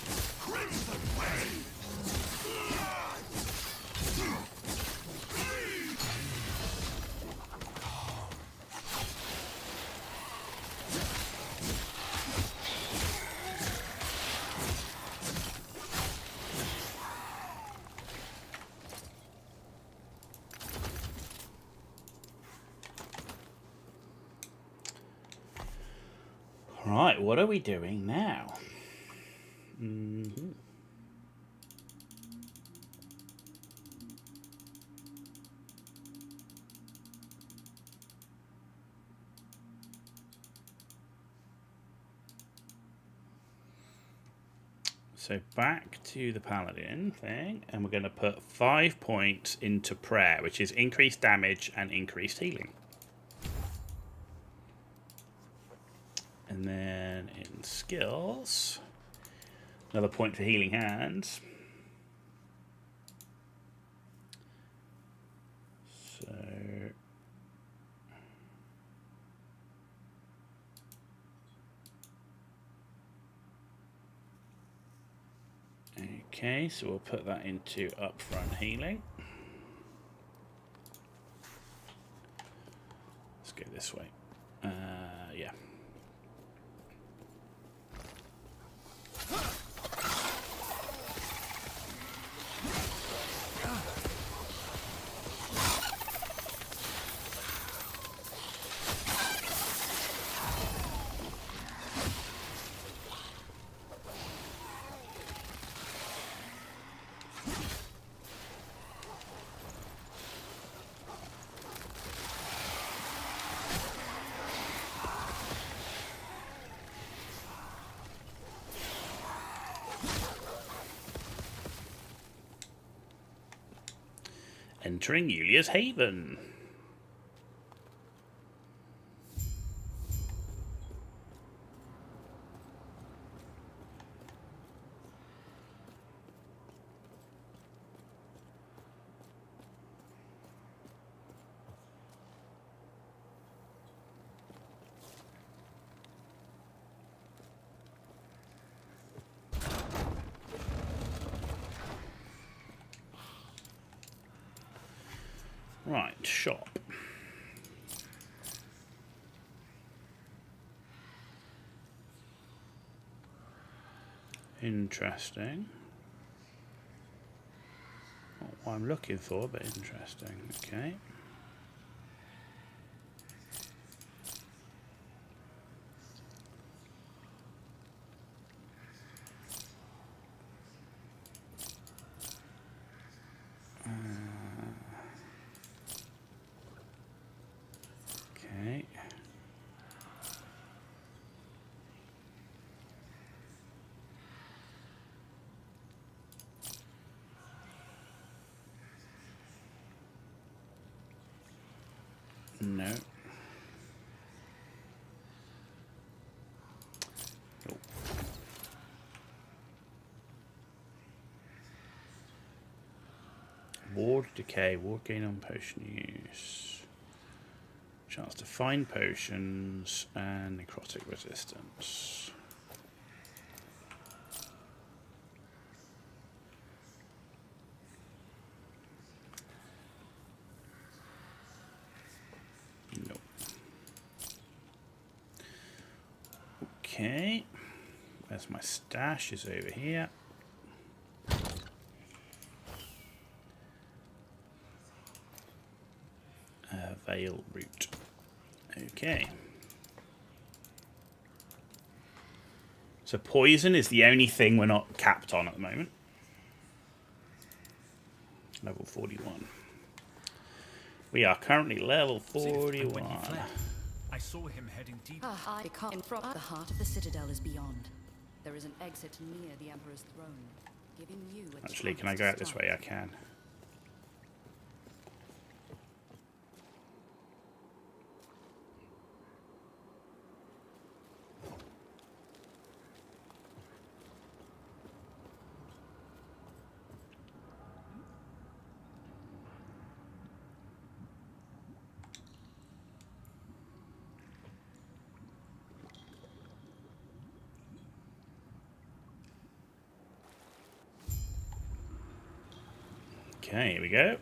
Speaker 2: Right, what are we doing now? So back to the Paladin thing, and we're going to put 5 points into prayer, which is increased damage and increased healing. And then in skills, another point for healing hands. So okay, so we'll put that into upfront healing. Let's go this way. Yeah. Entering Yulia's Haven. Right, shop. Interesting. Not what I'm looking for, but interesting. Okay. Okay. No. Nope. Ward decay, ward gain on potion use. Chance to find potions and necrotic resistance. Nope. Okay. Where's my stash? Is over here. Veil root. Okay. So poison is the only thing we're not capped on at the moment. Level 41. We are currently level 41.
Speaker 19: I saw him heading deep.
Speaker 5: I come from the heart of the citadel is beyond. There is an exit near the Emperor's throne, giving you a
Speaker 2: Actually, can I go out this way? I can. Okay, here we go.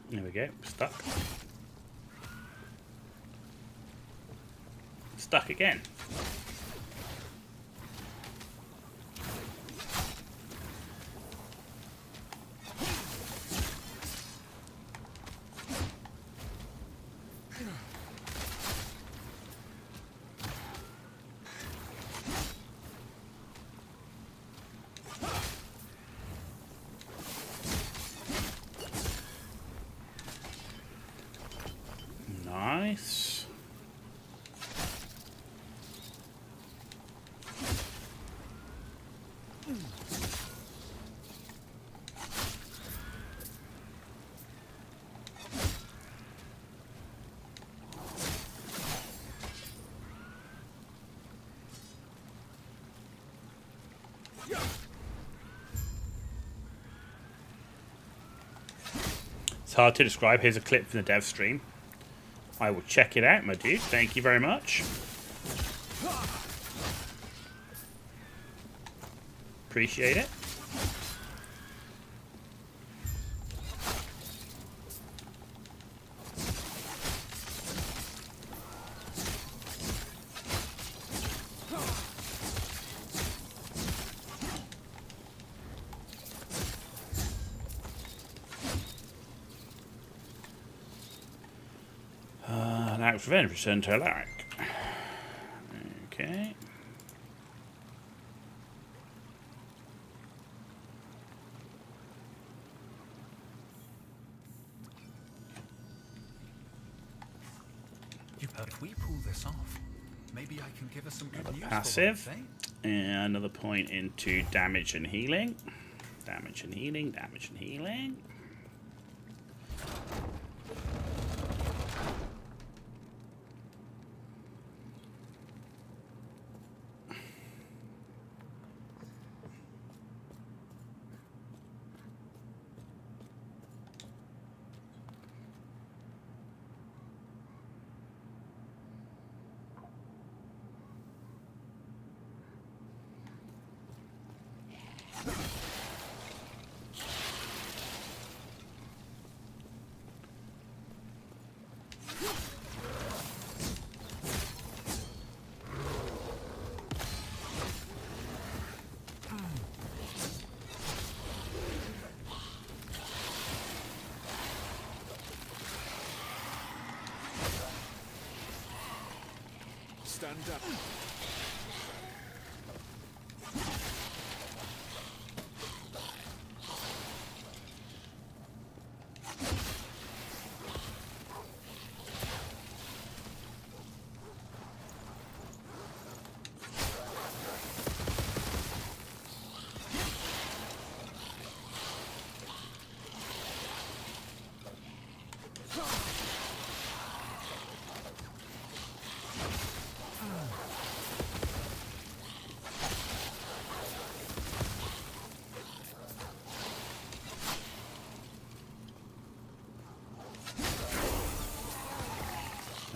Speaker 2: There we go. Stuck. Stuck again. Nice. It's hard to describe. Here's a clip from the dev stream. I will check it out, my dude. Thank you very much. Appreciate it. Revenge, return to Alaric. Okay.
Speaker 19: If we pull this off, maybe I can give us some good news.
Speaker 2: Passive. And another point into damage and healing. Damage and healing, damage and healing.
Speaker 4: stand down.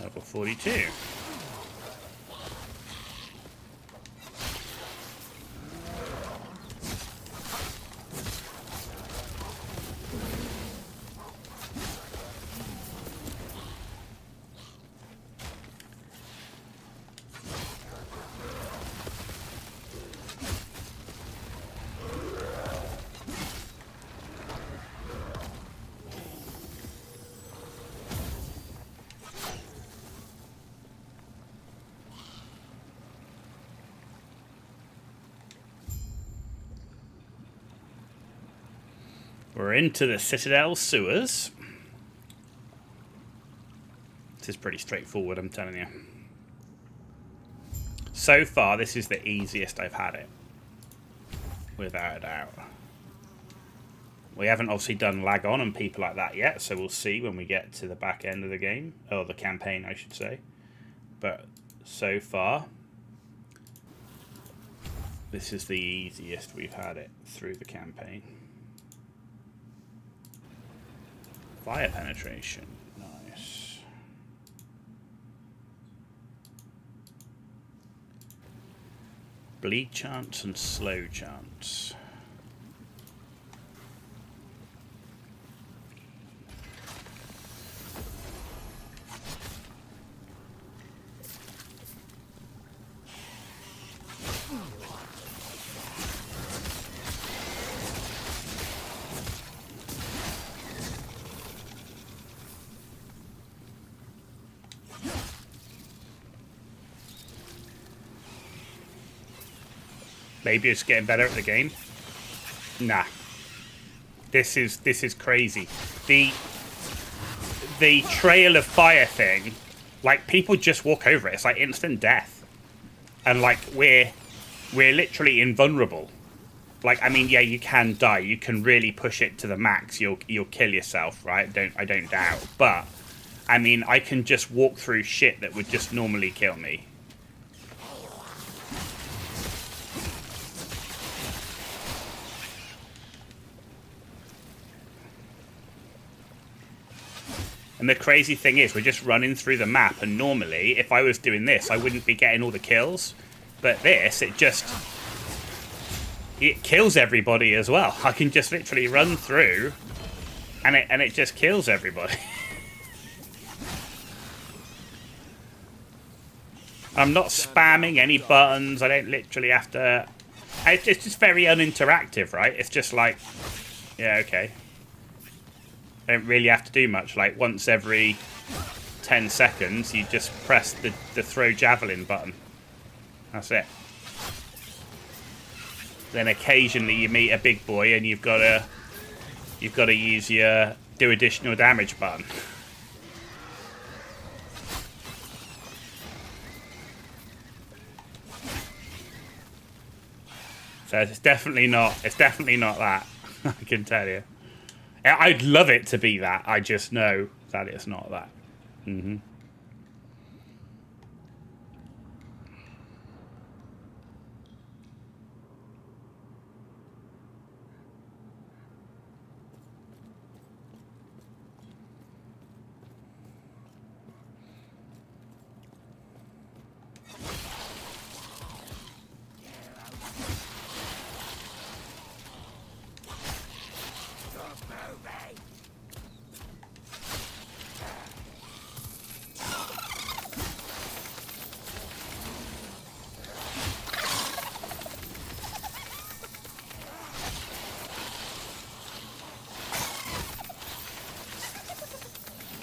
Speaker 2: Level 42. We're into the Citadel sewers. This is pretty straightforward, I'm telling you. So far, this is the easiest I've had it. Without a doubt. We haven't obviously done lag on and people like that yet, so we'll see when we get to the back end of the game. Or the campaign, I should say. But so far, this is the easiest we've had it through the campaign. Fire penetration. Nice. Bleed chance and slow chance. Maybe it's getting better at the game. Nah. This is crazy. The trail of fire thing, like people just walk over it. It's like instant death. And like we're literally invulnerable. Like I mean, yeah, you can die. You can really push it to the max. You'll kill yourself, right? I don't doubt. But I mean, I can just walk through shit that would just normally kill me. And the crazy thing is, we're just running through the map, and normally, if I was doing this, I wouldn't be getting all the kills. But this, it kills everybody as well. I can just literally run through, and it just kills everybody. I'm not spamming any buttons. I don't literally have to. It's just very uninteractive, right? It's just like, yeah, okay. Don't really have to do much. Like once every 10 seconds, you just press the throw javelin button. That's it. Then occasionally you meet a big boy and you've got to use your do additional damage button. So it's definitely not that. I can tell you. I'd love it to be that. I just know that it's not that. Mm-hmm.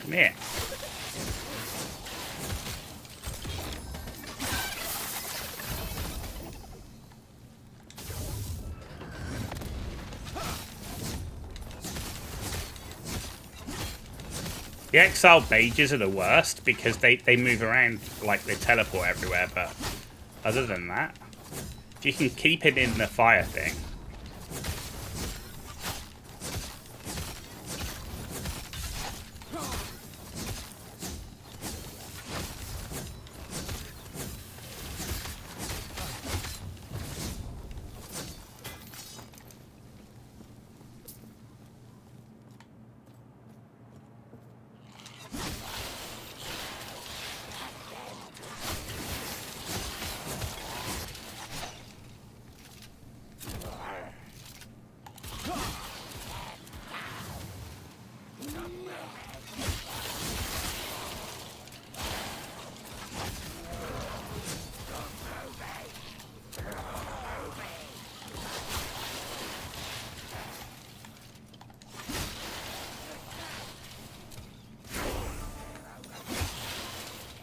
Speaker 2: Come here. The Exile mages are the worst because they move around like they teleport everywhere, but other than that, if you can keep it in the fire thing.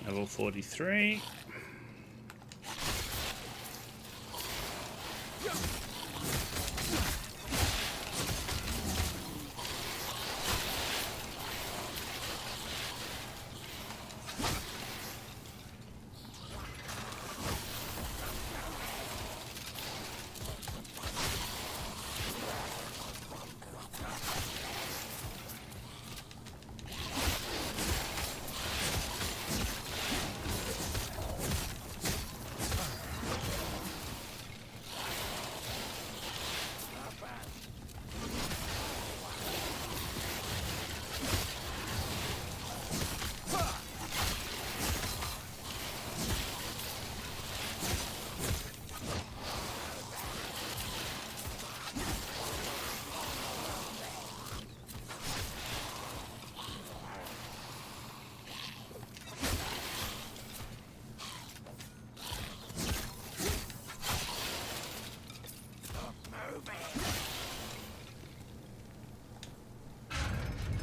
Speaker 2: Level 43.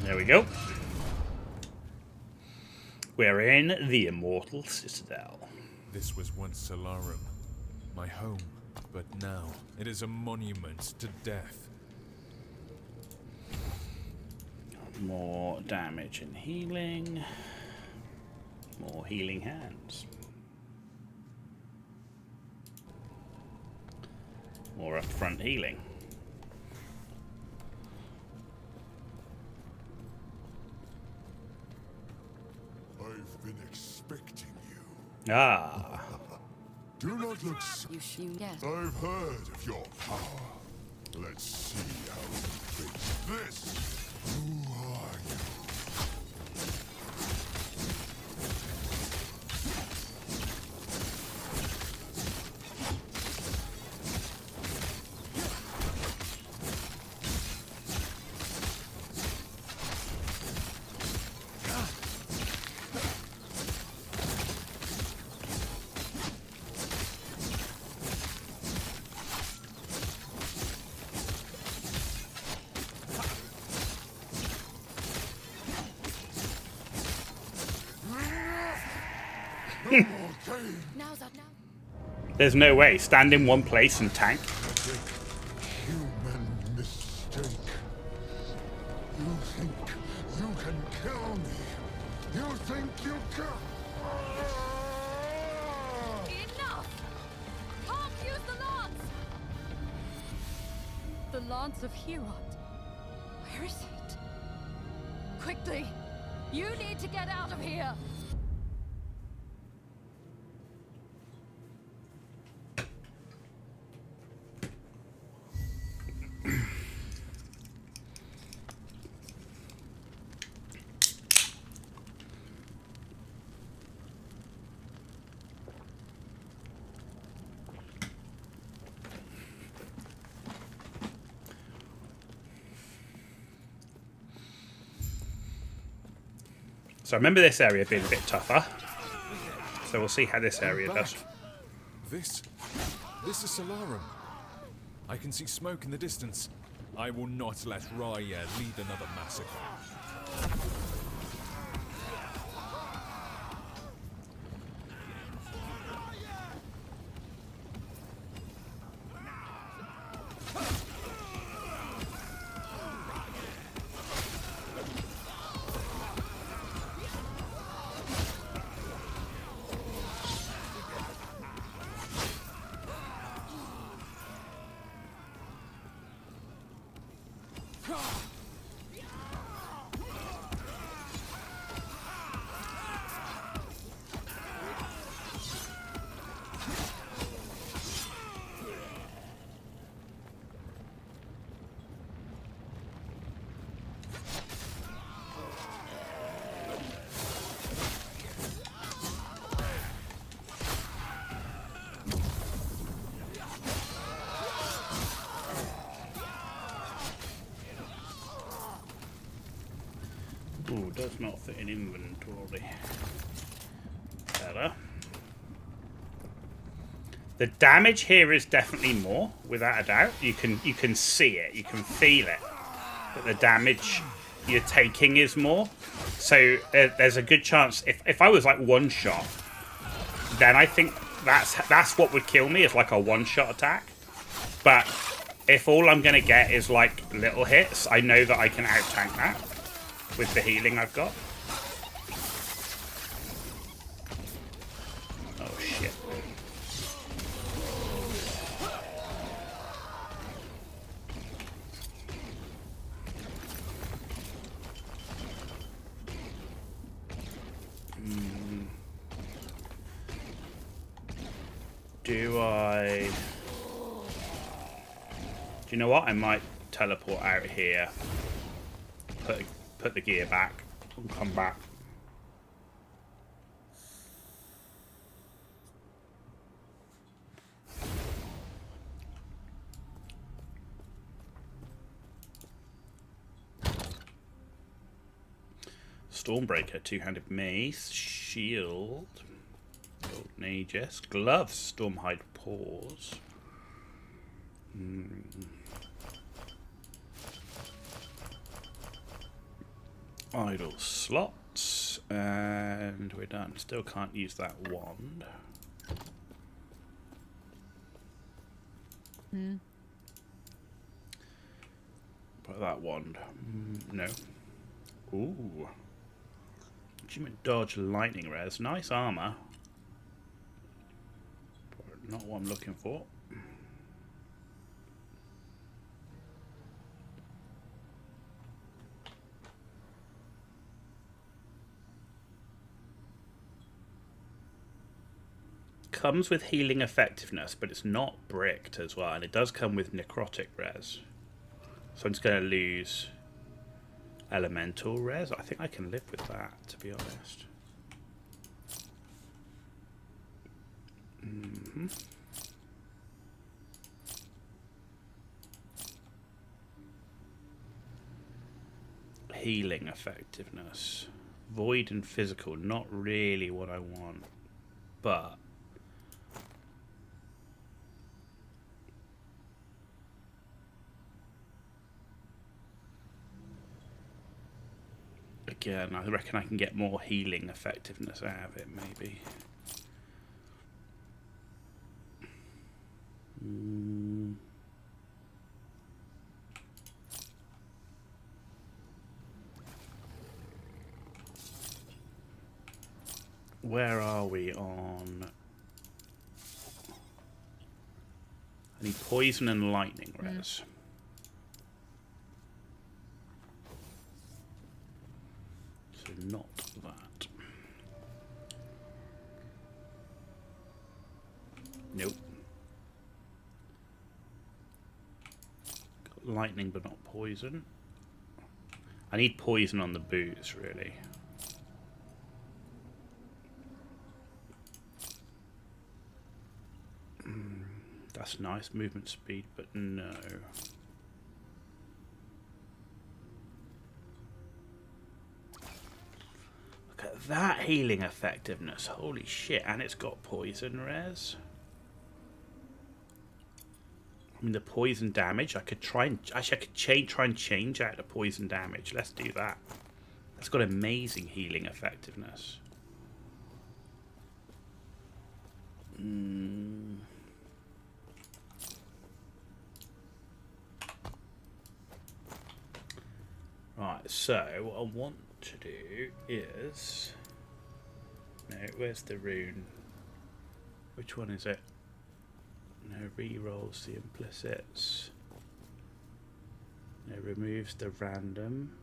Speaker 2: There we go. We're in the Immortal Citadel.
Speaker 4: This was once Solarum, my home, but now it is a monument to death.
Speaker 2: More damage and healing. More healing hands. More upfront healing.
Speaker 6: I've been expecting you.
Speaker 2: Ah.
Speaker 6: Do not look so.
Speaker 8: Yes.
Speaker 6: I've heard of your power. Let's see how you face this. Who are you?
Speaker 2: There's no way. Stand in one place and tank.
Speaker 6: Human mistake. You think you can kill me? You think you can?
Speaker 13: Enough! Can't use the lance! The lance of Herod. Where is it? Quickly! You need to get out of here!
Speaker 2: So I remember this area being a bit tougher. So we'll see how this area does.
Speaker 4: This is Solarum. I can see smoke in the distance. I will not let Raya lead another massacre.
Speaker 2: does not fit in inventory. Better. The damage here is definitely more, without a doubt. You can see it, you can feel it. That the damage you're taking is more. So there's a good chance if I was like one shot, then I think that's what would kill me, is like a one-shot attack. But if all I'm gonna get is like little hits, I know that I can out-tank that with the healing I've got. Oh shit. Do you know what? I might teleport out here, put the gear back, and come back. Stormbreaker, two-handed mace, shield, golden aegis, gloves, stormhide paws. Idle slots, and we're done. Still can't use that wand. Put that wand. No. Ooh. Achievement dodge lightning res. Nice armor. But not what I'm looking for. Comes with healing effectiveness, but it's not bricked as well, and it does come with necrotic res. So I'm just going to lose elemental res. I think I can live with that, to be honest. Healing effectiveness. Void and physical, not really what I want, but again, I reckon I can get more healing effectiveness out of it, maybe. Where are we on? I need poison and lightning res. So not that. Nope. Got lightning but not poison. I need poison on the boots, really. That's nice, movement speed, but no. Look at that healing effectiveness, holy shit, and it's got poison res. I mean, the poison damage, I could try and, actually I could try and change out the poison damage. Let's do that. That's got amazing healing effectiveness. Right, so what I want to do is... No, where's the rune? Which one is it? No, re-rolls the implicits. No, removes the random.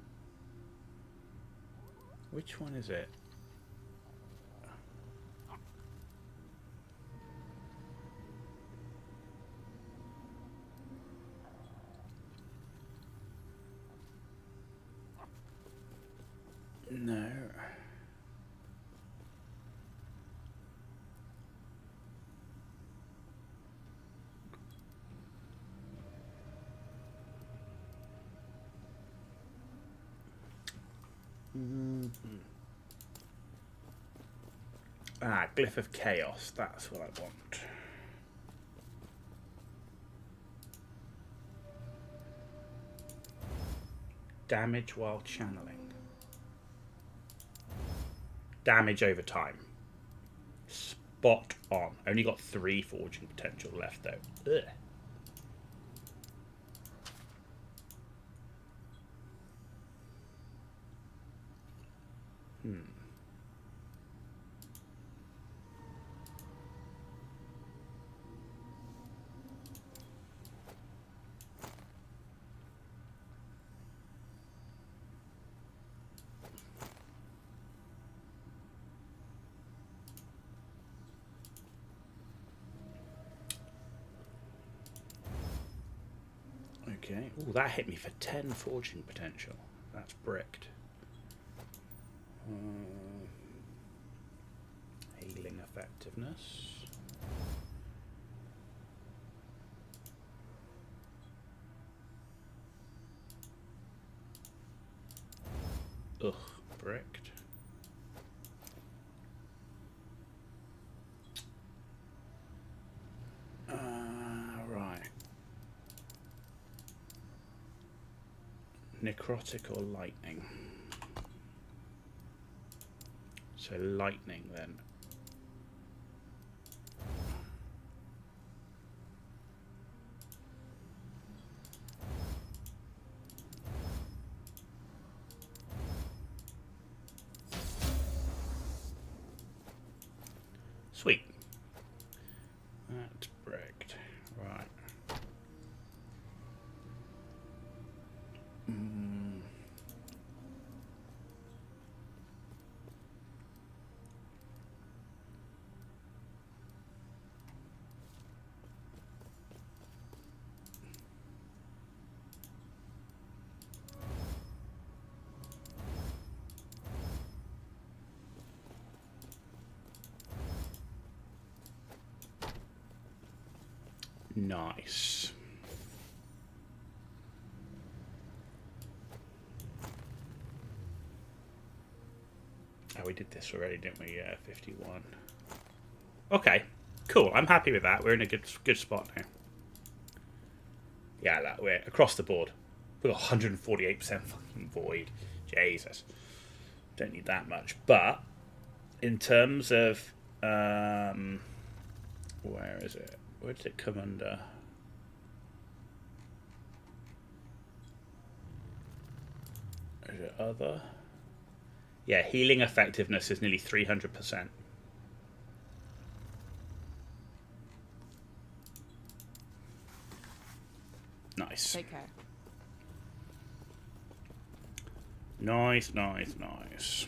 Speaker 2: Which one is it? No. Ah, Glyph of Chaos. That's what I want. Damage while channeling. Damage over time. Spot on. Only got 3 forging potential left though. Ugh. Okay. Oh, that hit me for 10 forging potential. That's bricked. Healing effectiveness. Ugh, bricked. Right. Necrotic or lightning? So lightning then. Sweet. That's bricked. Right. Nice. Oh, we did this already, didn't we? Yeah, 51. Okay, cool. I'm happy with that. We're in a good spot now. Yeah, that we're across the board. We've got 148% fucking void. Jesus. Don't need that much. But in terms of where is it? Where did it come under? Is it other? Yeah, healing effectiveness is nearly 300%. Nice.
Speaker 18: Take care.
Speaker 2: Nice, nice, nice.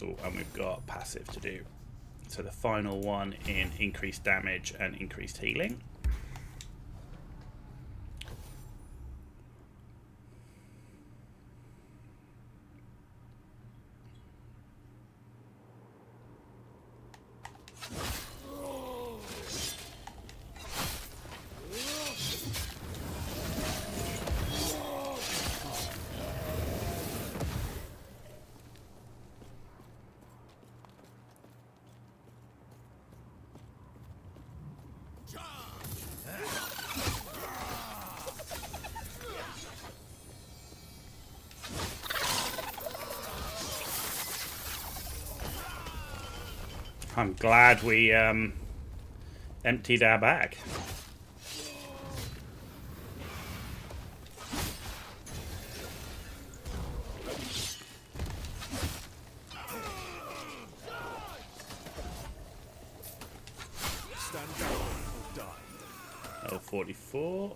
Speaker 2: Oh, and we've got passive to do. So the final one in increased damage and increased healing. I'm glad we emptied our bag.
Speaker 6: Stand down or die.
Speaker 2: L44.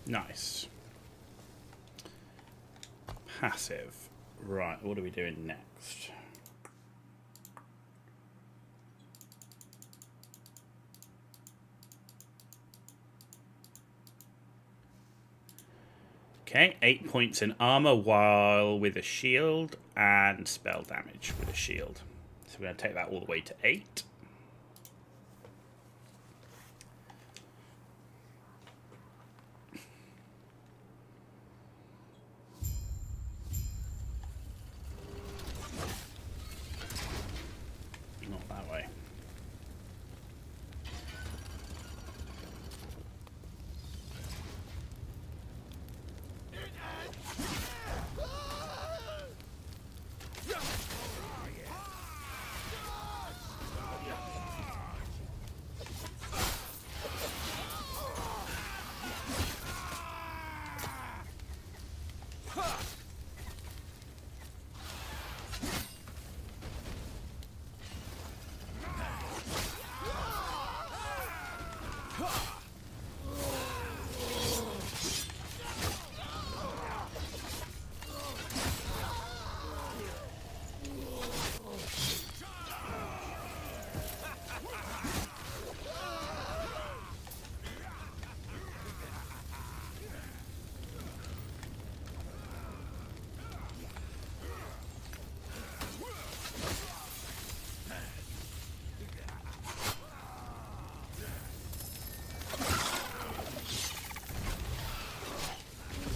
Speaker 2: Nice. Passive. Right, what are we doing next? Okay, 8 points in armor while with a shield, and spell damage with a shield. So we're going to take that all the way to 8. Not that way.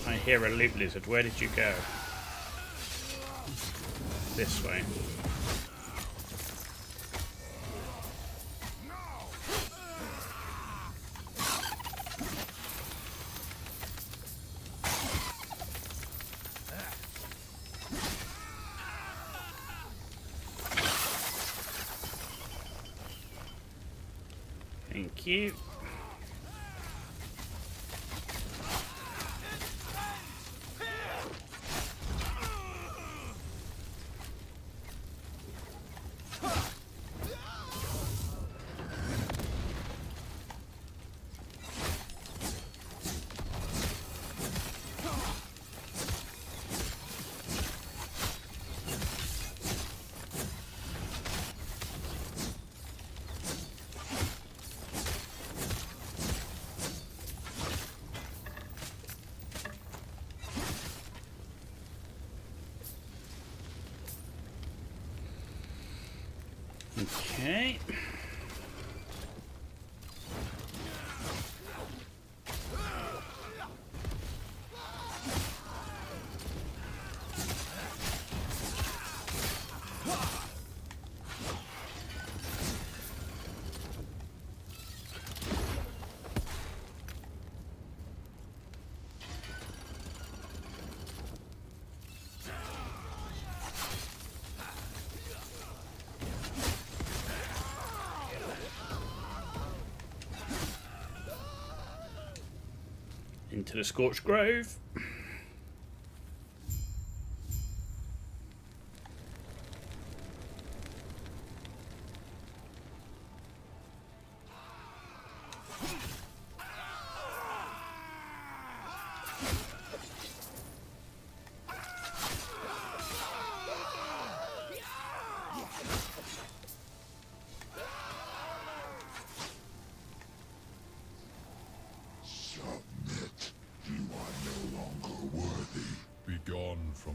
Speaker 2: I hear a loot lizard. Where did you go? This way. Thank you. Okay. Into the Scorched Grove.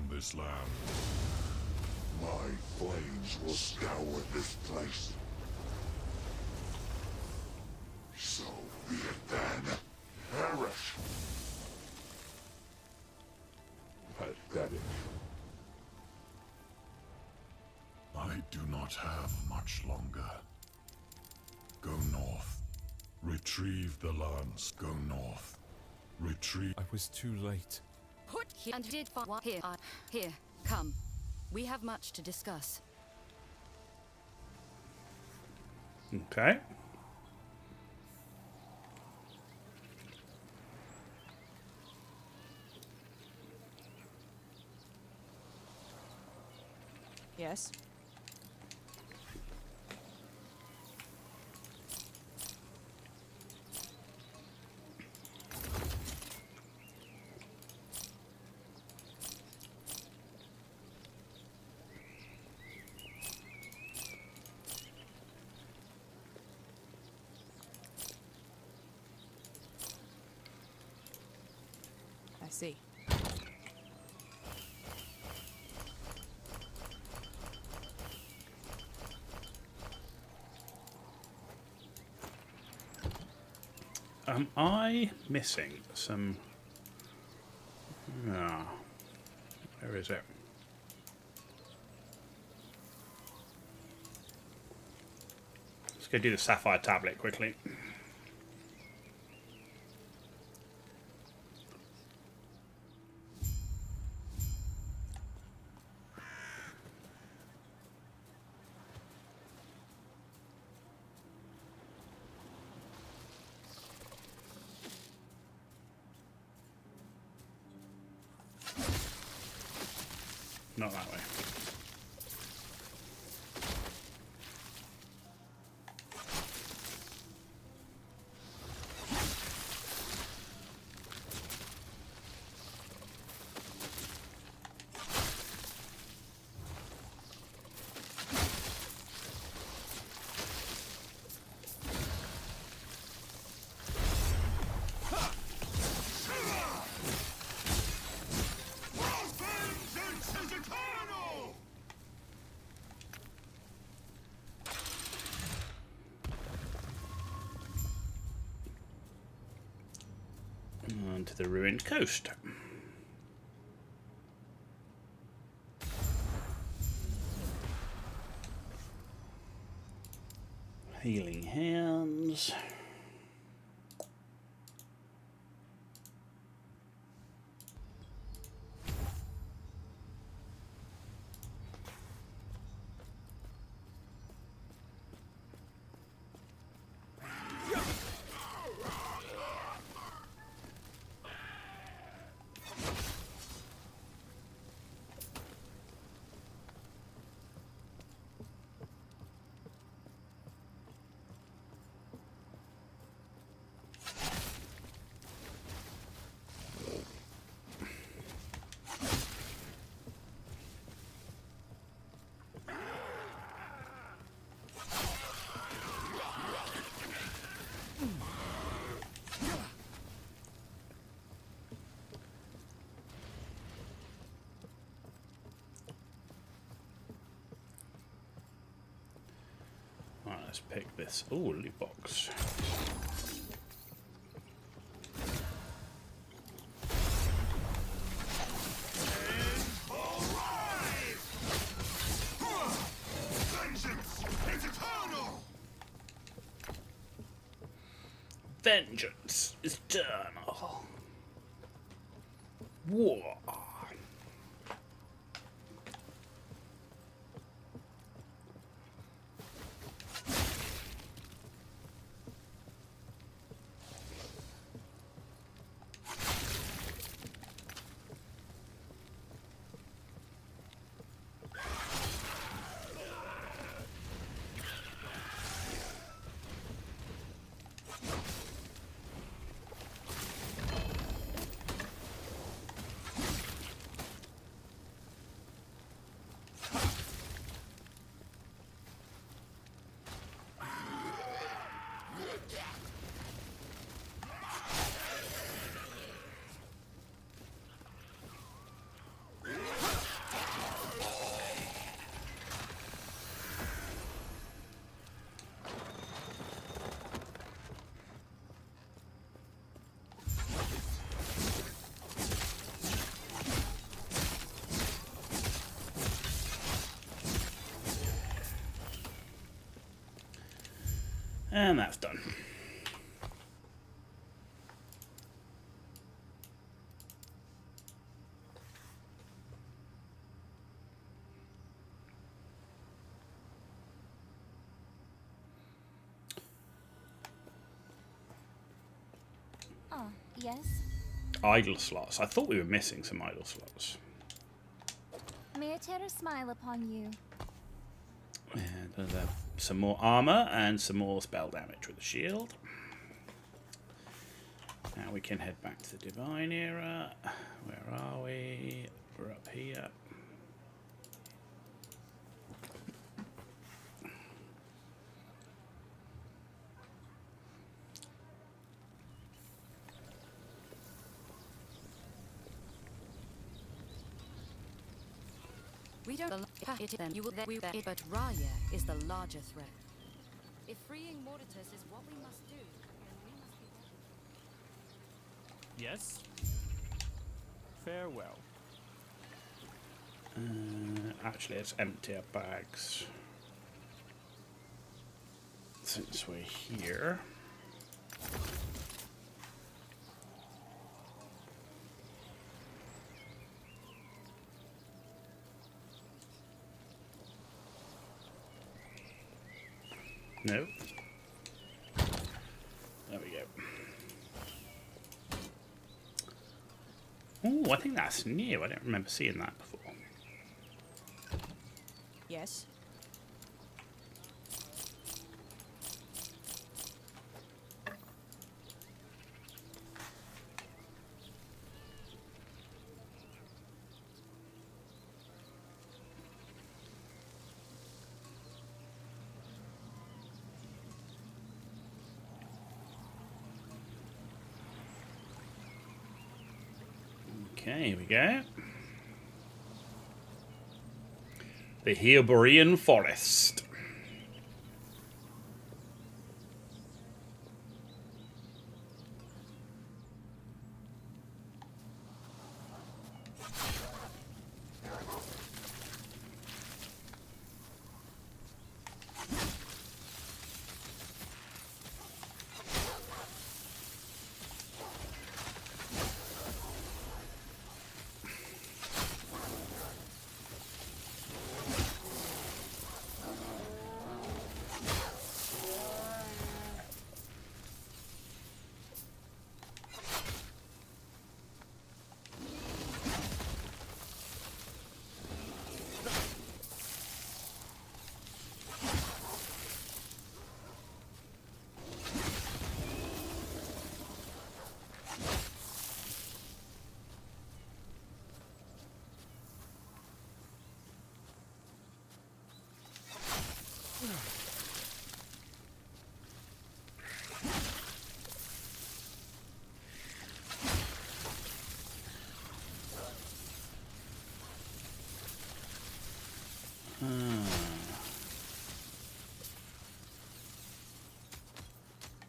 Speaker 3: This land. My flames will scour this place. So be it then. Perish. Pathetic. I do not have much longer. Go north. Retrieve the lands. Go north. Retrieve.
Speaker 4: I was too late.
Speaker 20: Put here and did here. Here, come. We have much to discuss.
Speaker 2: Okay.
Speaker 18: Yes. I see.
Speaker 2: Am I missing some... No. Where is it? Let's go do the sapphire tablet quickly. Not that way. On to the ruined coast. Healing hands. Right, let's pick this. Oh, loot box. Vengeance is eternal. War. And that's done.
Speaker 13: Oh, yes?
Speaker 2: Idle slots. I thought we were missing some idle slots.
Speaker 13: May a terror smile upon you.
Speaker 2: And some more armor and some more spell damage with the shield. Now we can head back to the Divine Era. Where are we? We're up here.
Speaker 20: We don't it then you will but Raya is the larger threat. If freeing Mortitus is what we must do, then we must be ready.
Speaker 12: Yes. Farewell.
Speaker 2: Actually, let's empty our bags. Since we're here. No. There we go. Oh, I think that's new. I don't remember seeing that before.
Speaker 18: Yes.
Speaker 2: Okay, here we go. The Heoborean Forest.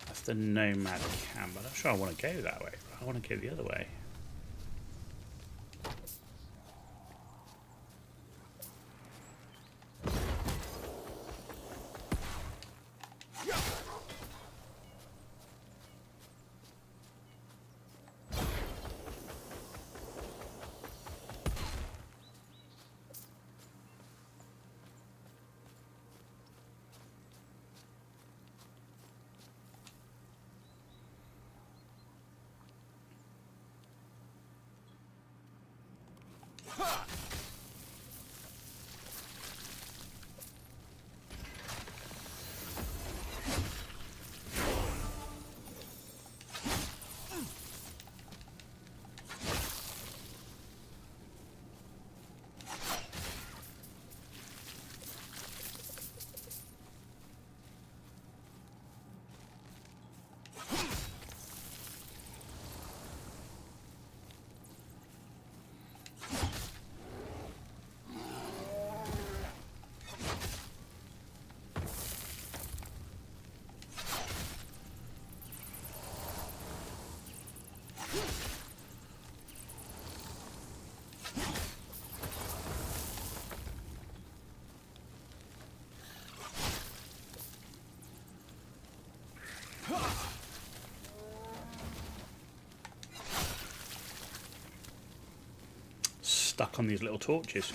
Speaker 2: That's the nomad camp. I'm not sure I want to go that way. I want to go the other way. Stuck on these little torches.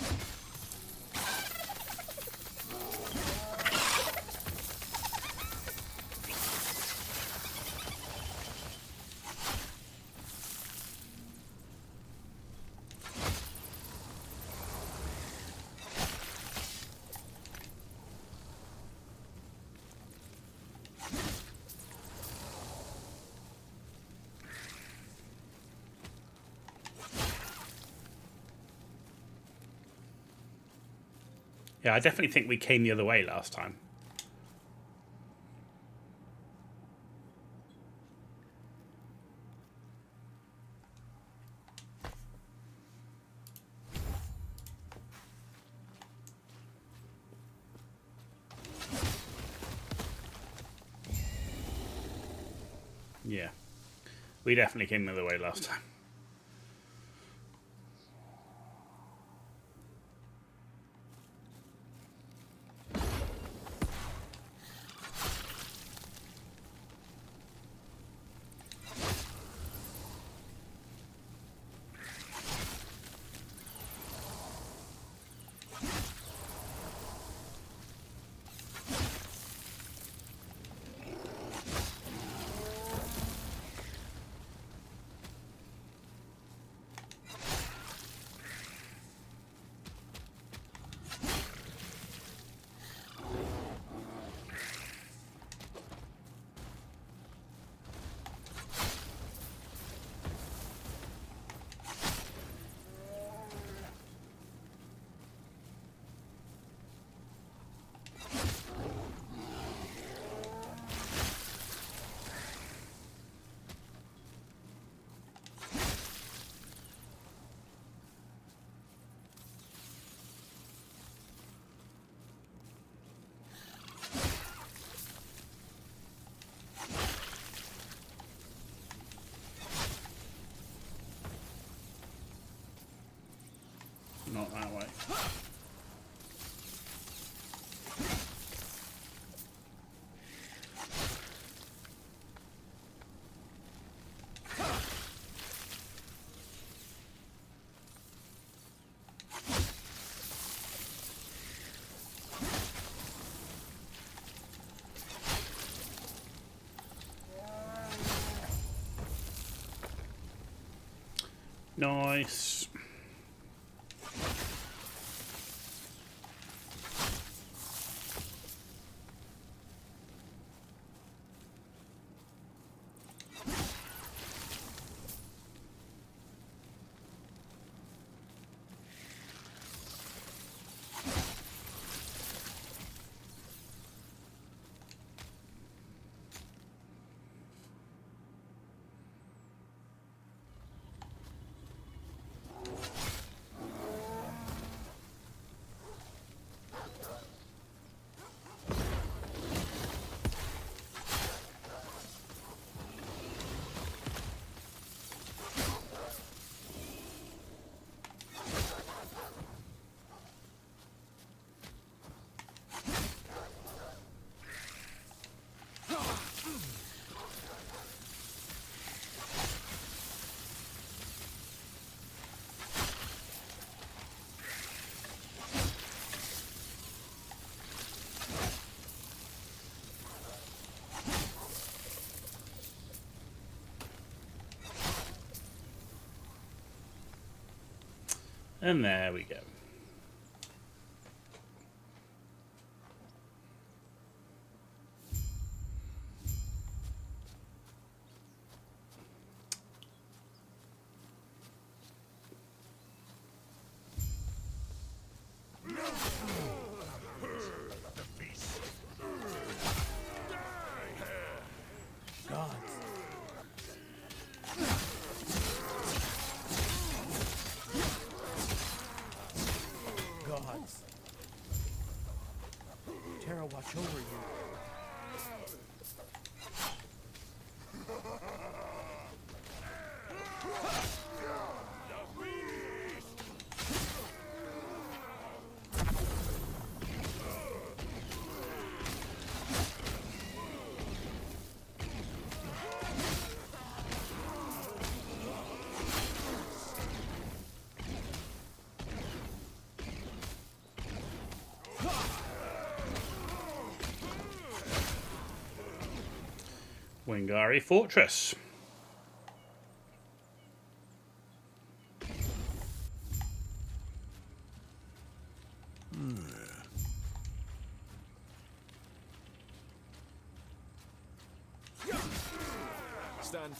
Speaker 2: Yeah, I definitely think we came the other way last time. Yeah. We definitely came the other way last time. Not that way. Nice. And there we go.
Speaker 10: Gods. Terra, watch over you.
Speaker 2: Wingari Fortress.
Speaker 4: Stand.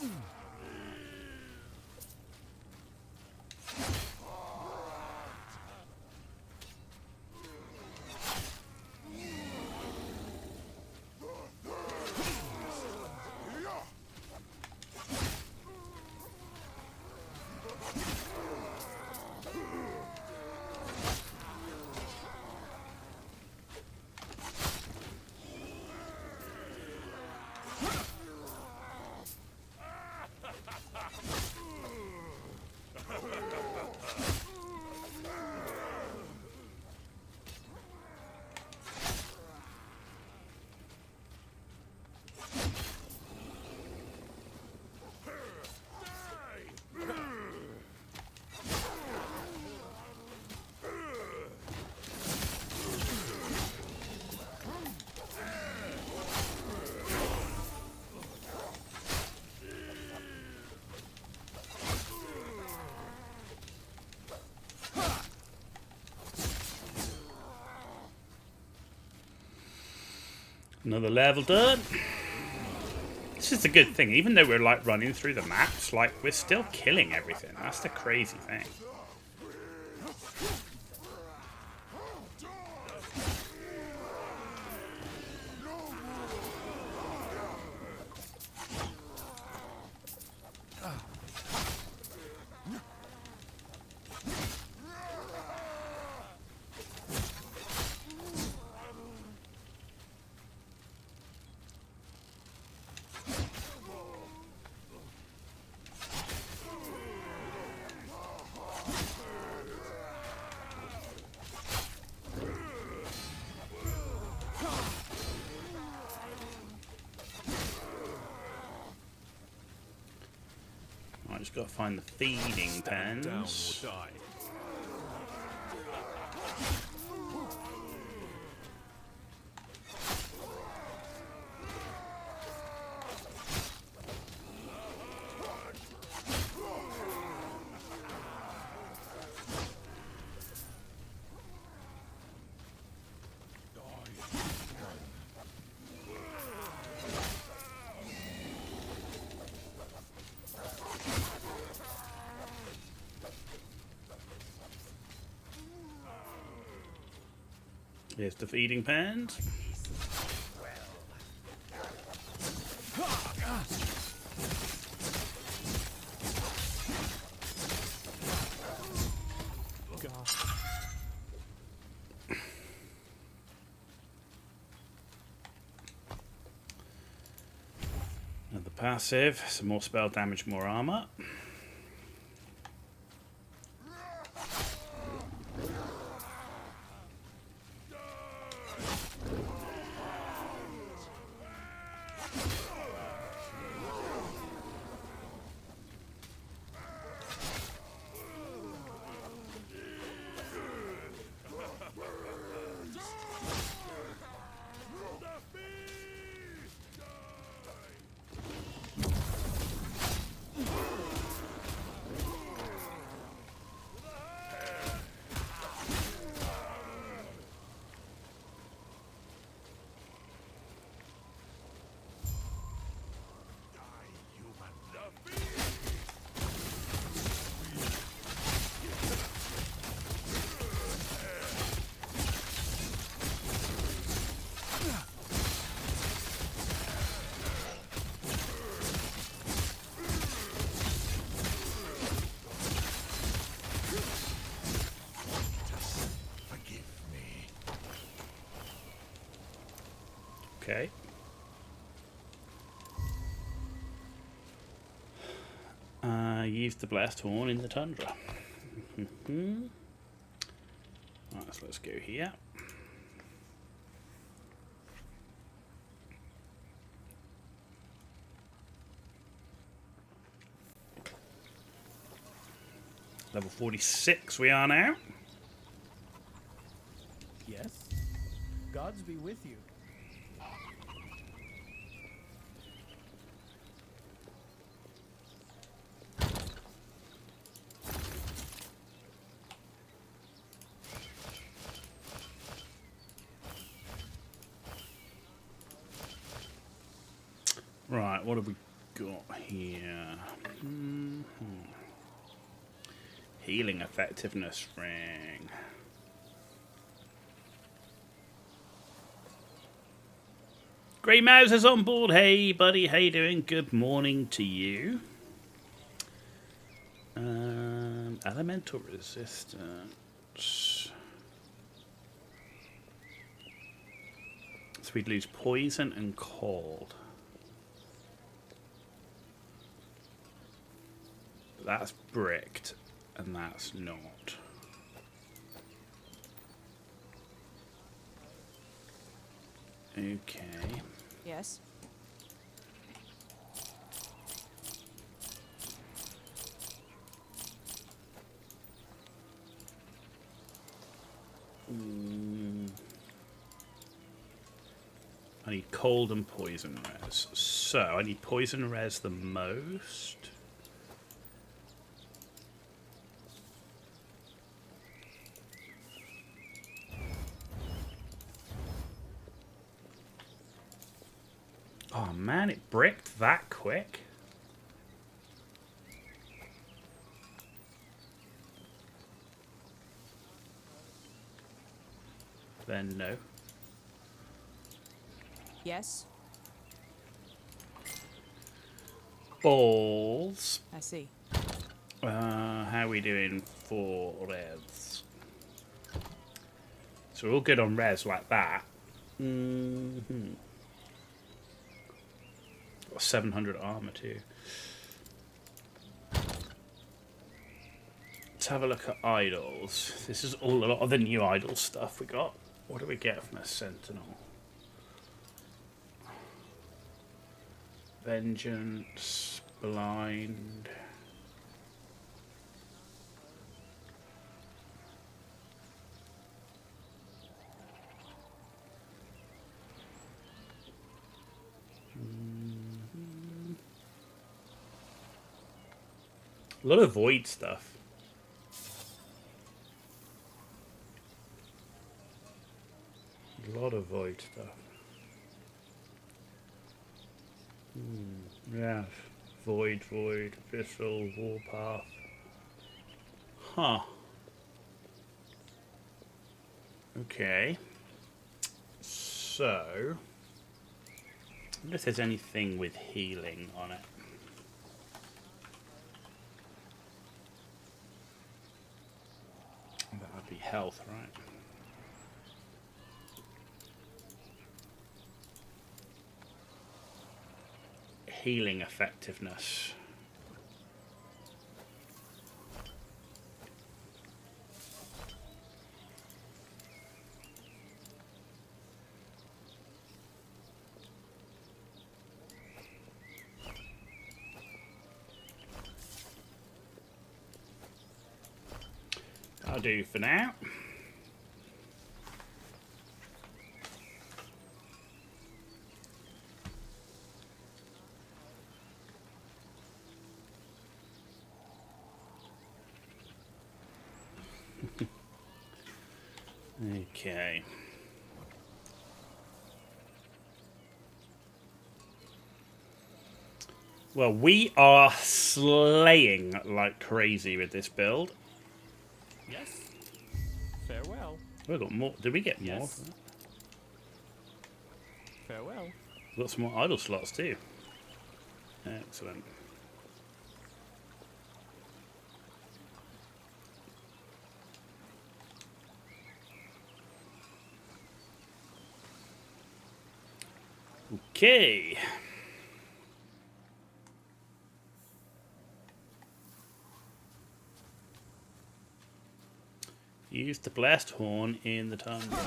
Speaker 2: Another level done. This is a good thing. Even though we're like running through the maps, like we're still killing everything. That's the crazy thing. I just got to find the feeding pens. Here's the feeding pens. Another passive, some more spell damage, more armor. Okay. Use the blast horn in the tundra. Right, so let's go here. Level 46 we are now.
Speaker 12: Yes? Gods be with you.
Speaker 2: Right, what have we got here? Healing effectiveness ring. Grey Mouse is on board. Hey, buddy, how you doing? Good morning to you. Elemental resistance. So we'd lose poison and cold. That's bricked, and that's not. Okay.
Speaker 18: Yes.
Speaker 2: I need cold and poison res. So I need poison res the most. Oh man, it bricked that quick. Then no.
Speaker 18: Yes,
Speaker 2: Balls.
Speaker 18: I see.
Speaker 2: How are we doing for res? So we're all good on res like that. Got 700 armor too. Let's have a look at idols. This is all a lot of the new idol stuff we got. What do we get from a sentinel? Vengeance, blind. A lot of void stuff. A lot of void stuff. Yeah. Void, Abyssal, Warpath. Huh. Okay. So, I wonder if there's anything with healing on it. That would be health, right? Healing effectiveness. I'll do for now. Okay. Well, we are slaying like crazy with this build.
Speaker 12: Yes. Farewell.
Speaker 2: We got more. Did we get more?
Speaker 12: Yes. Farewell.
Speaker 2: We've got some more idle slots too. Excellent. Okay. Use the blast horn in the tundra.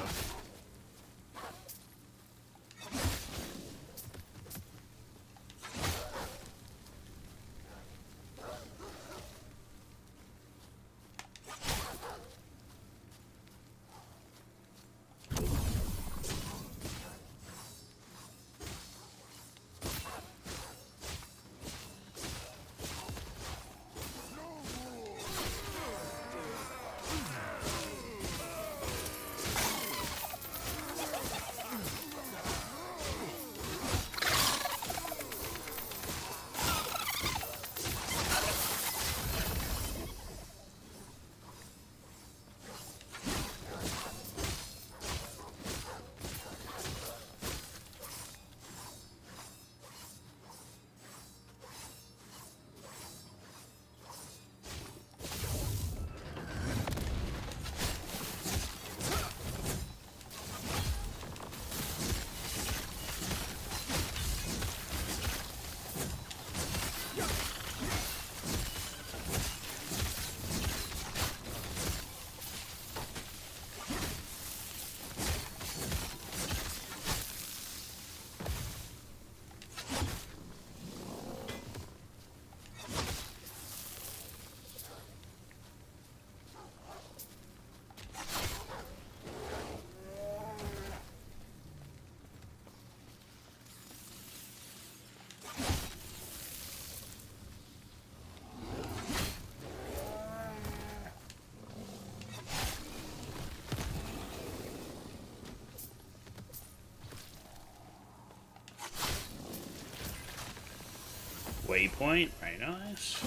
Speaker 2: waypoint. Very nice.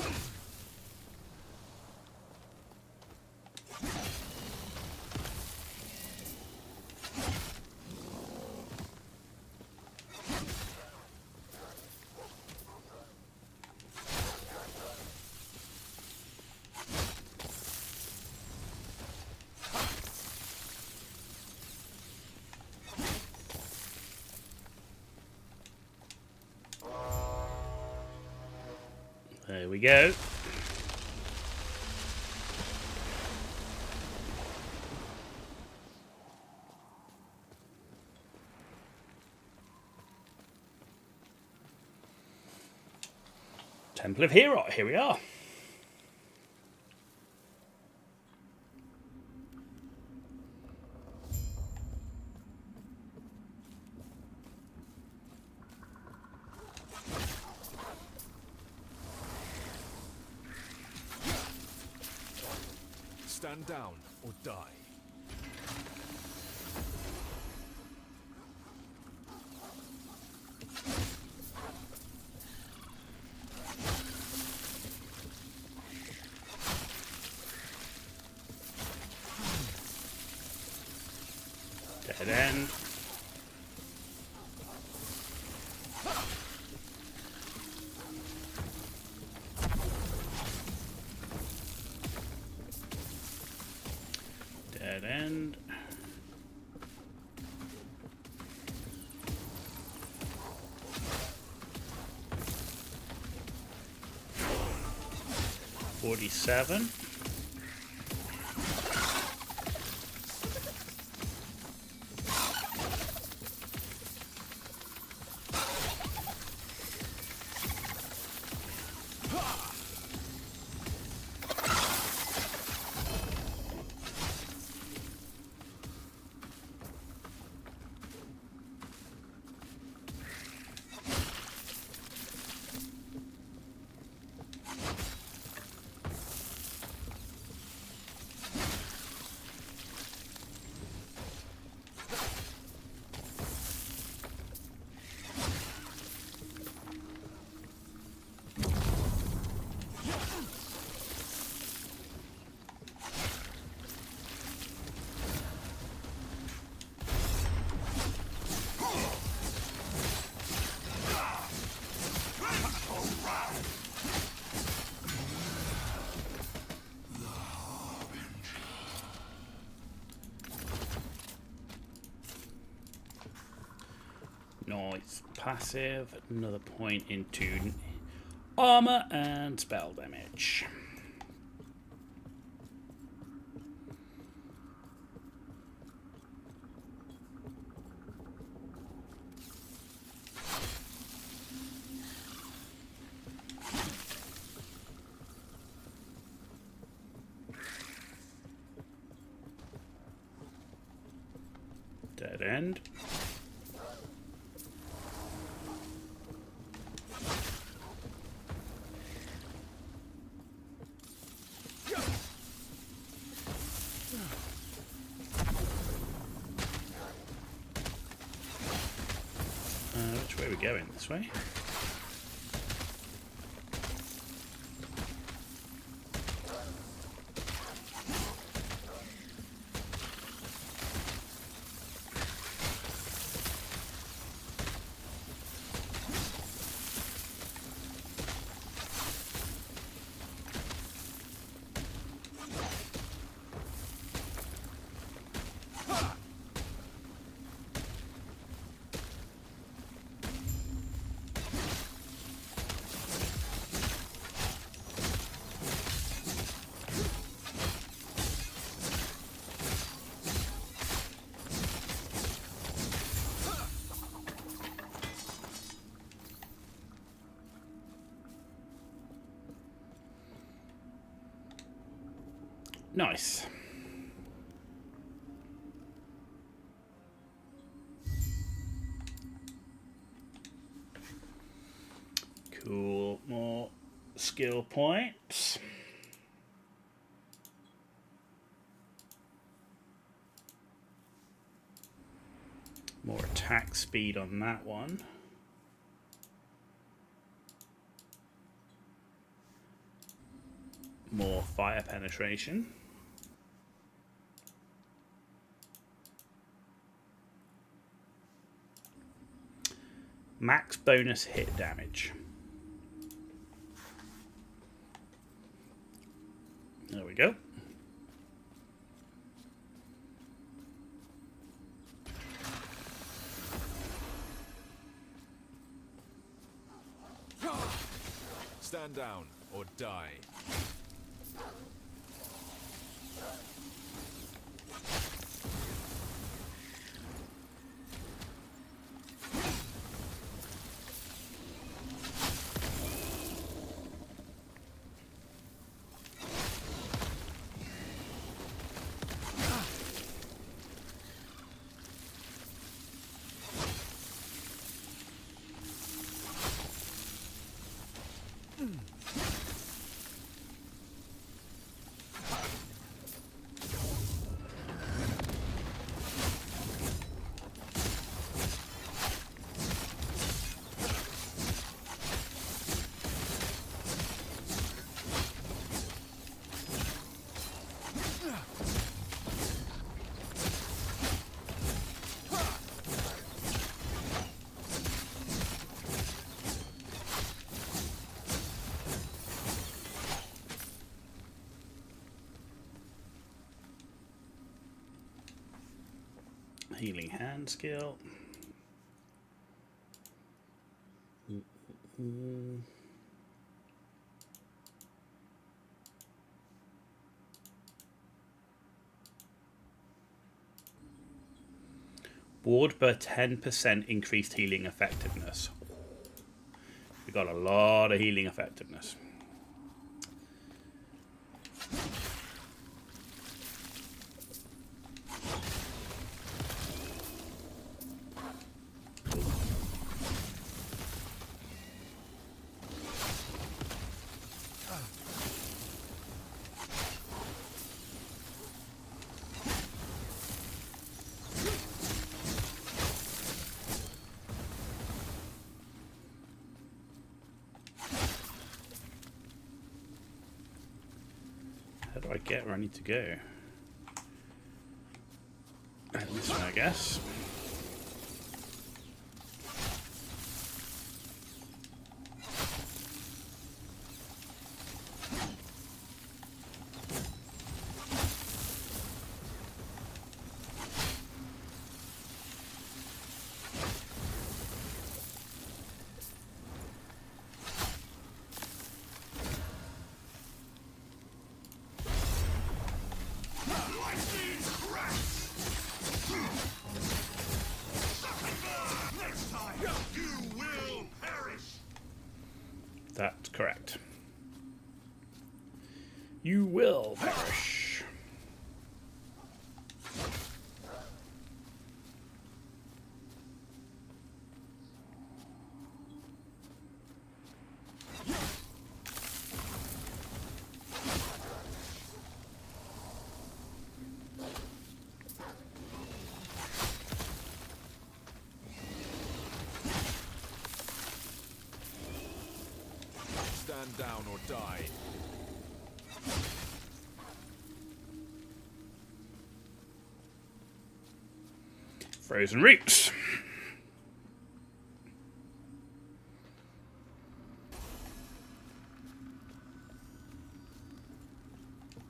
Speaker 2: There we go. Temple of Herod, here we are.
Speaker 4: Stand down or die.
Speaker 2: Dead end. Dead end. $47. Nice. Passive. Another point into armor and spell damage. Dead end. Which way are we going? This way? Nice. Cool. More skill points. More attack speed on that one. more fire penetration. Max bonus hit damage. There we go.
Speaker 4: Stand down or die.
Speaker 2: Healing hand skill. Ward per 10% increased healing effectiveness. We got a lot of healing effectiveness. How do I get where I need to go? This one, I guess. That's correct. You will perish.
Speaker 4: Stand down or die.
Speaker 2: Frozen roots.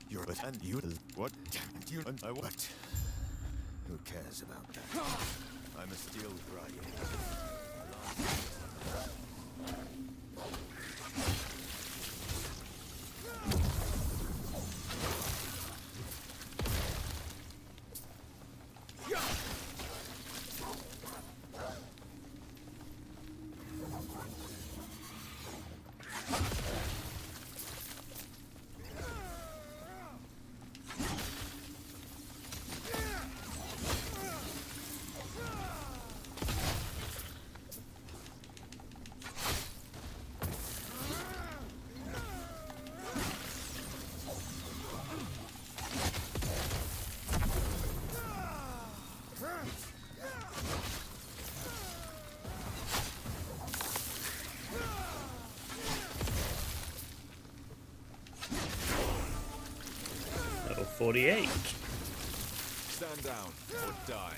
Speaker 11: You're a and you what? You and I what? Who cares about that? I'm a steel gladiator.
Speaker 2: 48.
Speaker 4: Stand down or die.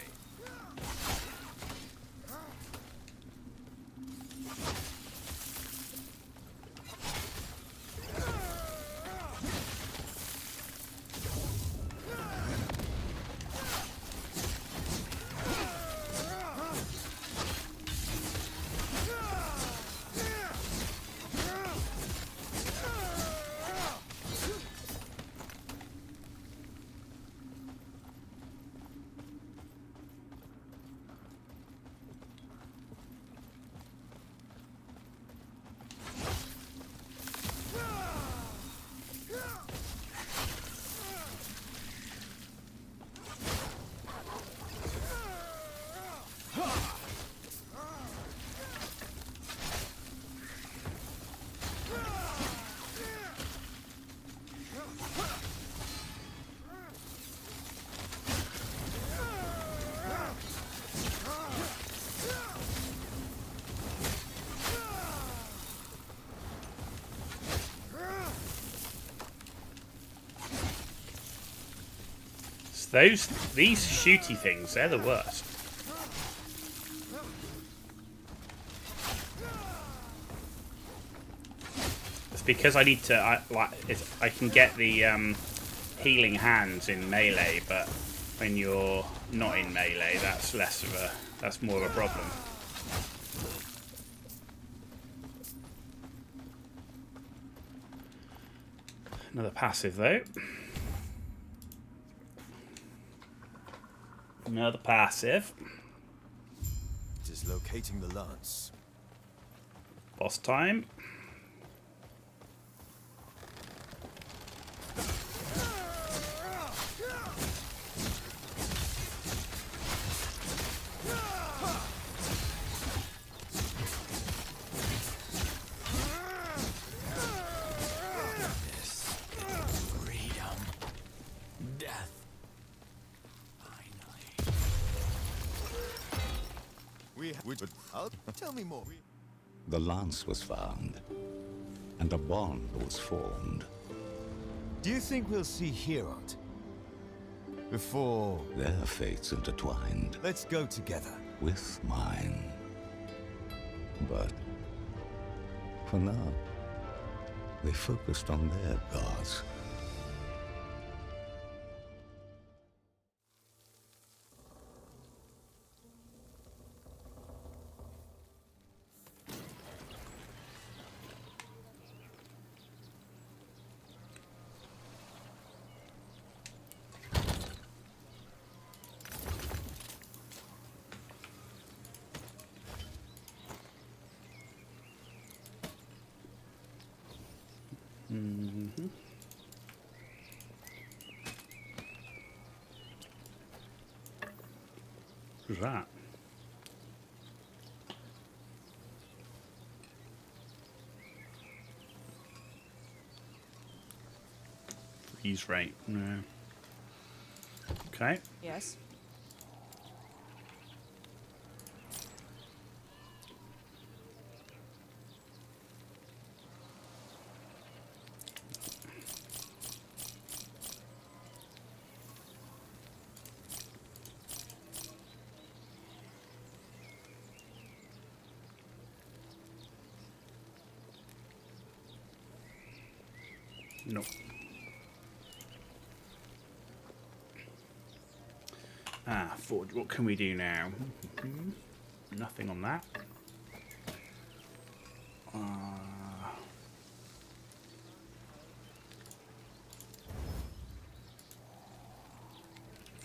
Speaker 2: These shooty things, they're the worst. It's because I need to, I can get the healing hands in melee, but when you're not in melee, that's more of a problem. Another passive though. Another passive.
Speaker 11: Dislocating the lance.
Speaker 2: Boss time.
Speaker 11: Tell me more.
Speaker 14: The lance was found, and a bond was formed.
Speaker 11: Do you think we'll see Herod before
Speaker 14: Their fates intertwined
Speaker 11: let's go together?
Speaker 14: with mine. But for now, they focused on their gods.
Speaker 2: Who's that? Freeze rate. No. Okay.
Speaker 18: Yes.
Speaker 2: No. Forge. What can we do now? Nothing on that.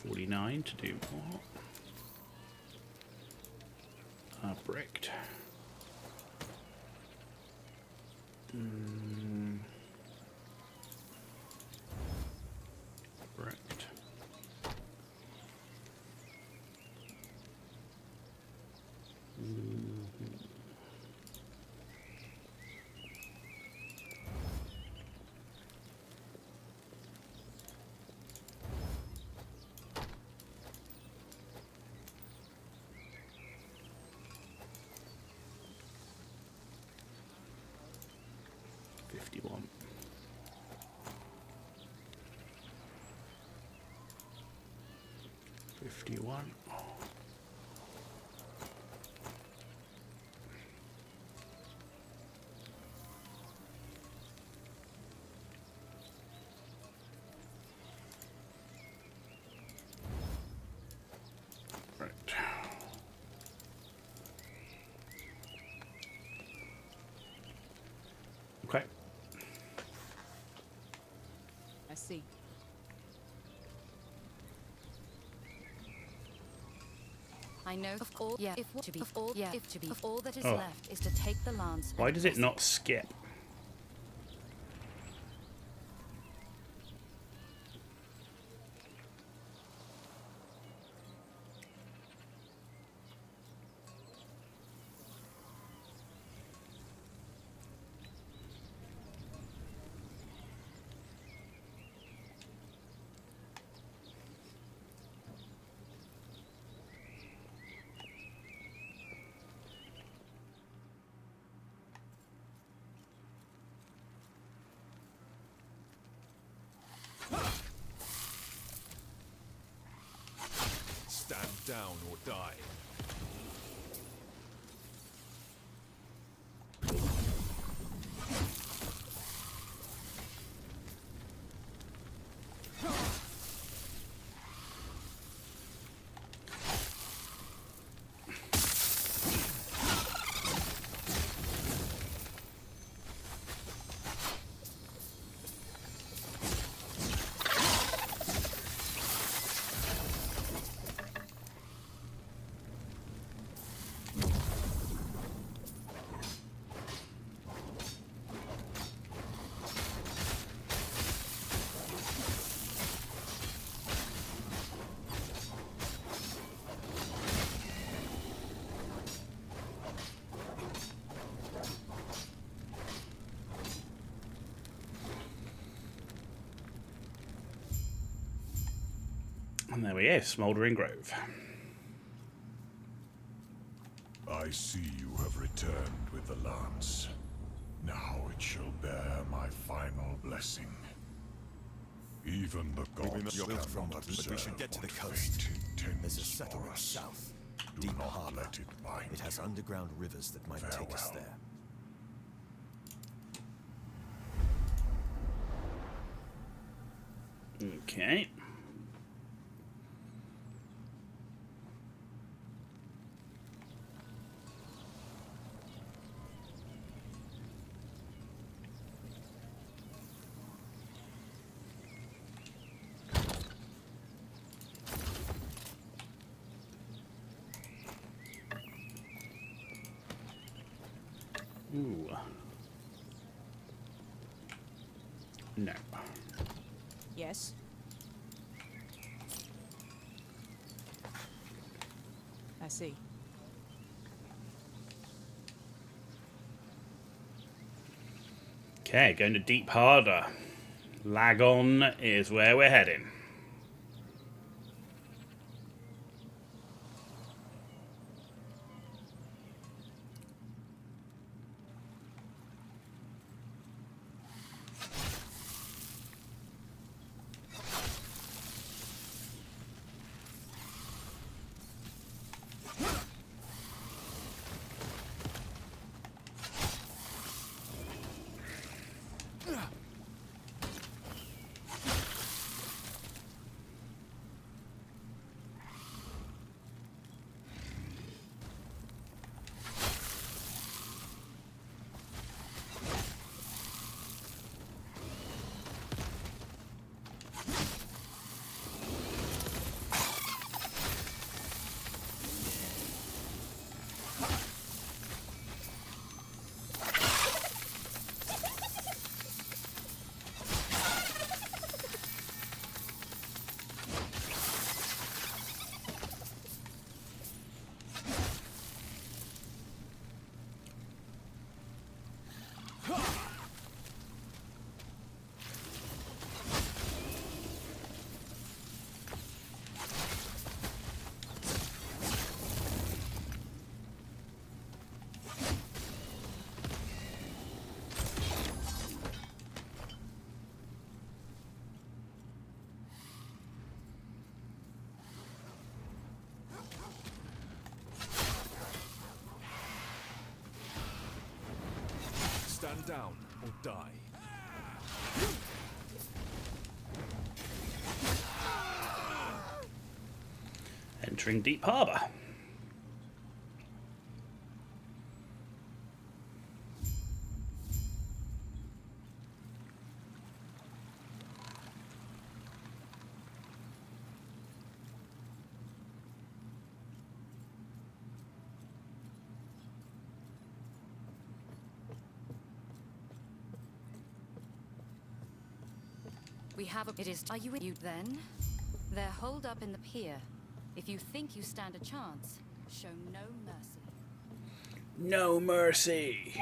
Speaker 2: 49 to do what? Bricked. Bricked. 51. Right. Okay.
Speaker 18: I see.
Speaker 20: I know of all. Yeah, if to be of all. Yeah, if to be of all that is
Speaker 2: Oh.
Speaker 20: left is to take the lance.
Speaker 2: Why
Speaker 20: and
Speaker 2: does it
Speaker 20: press
Speaker 2: not skip?
Speaker 4: Stand down or die.
Speaker 2: And there we go, Smouldering Grove.
Speaker 3: I see you have returned with the lance. Now it shall bear my final blessing. Even the gods
Speaker 11: You're built from
Speaker 3: cannot
Speaker 11: what, but we should
Speaker 3: observe
Speaker 11: get to the
Speaker 3: what
Speaker 11: coast.
Speaker 3: fate intends
Speaker 11: There's a
Speaker 3: for
Speaker 11: settlement
Speaker 3: us.
Speaker 11: south,
Speaker 3: Do
Speaker 11: Deep
Speaker 3: not
Speaker 11: Harbor.
Speaker 3: let it bind
Speaker 11: It has
Speaker 3: you.
Speaker 11: underground rivers that might take us
Speaker 3: Farewell.
Speaker 11: there.
Speaker 2: Okay. Ooh. No.
Speaker 18: Yes. I see.
Speaker 2: Okay, going to Deep Harbor. Lagon is where we're heading.
Speaker 4: Stand down or die.
Speaker 2: Entering Deep Harbor.
Speaker 20: We have a... It is... Are you with you then? They're holed up in the pier. If you think you stand a chance, show no mercy.
Speaker 2: No mercy.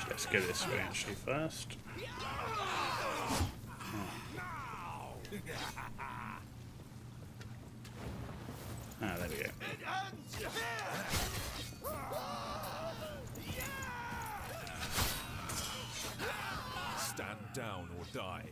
Speaker 2: Let's go this way actually first. Ah, there we go.
Speaker 4: Stand down or die.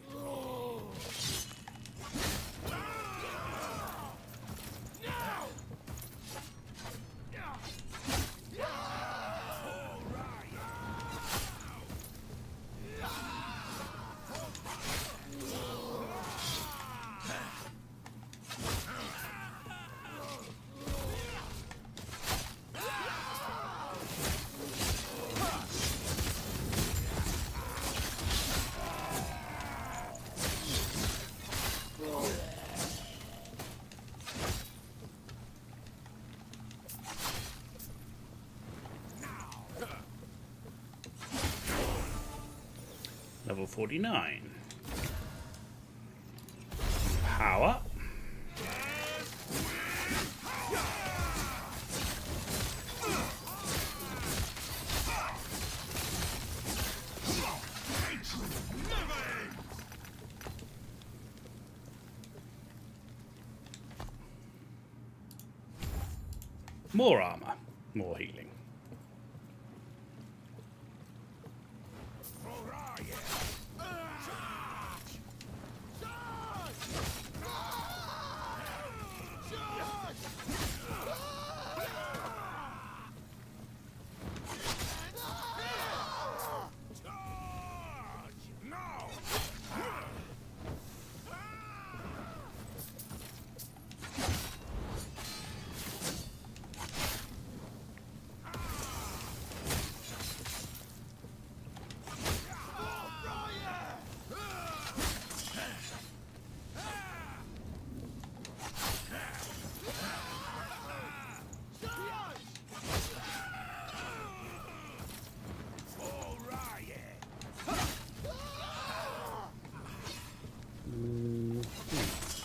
Speaker 2: Level 49. Power. More armor, more healing.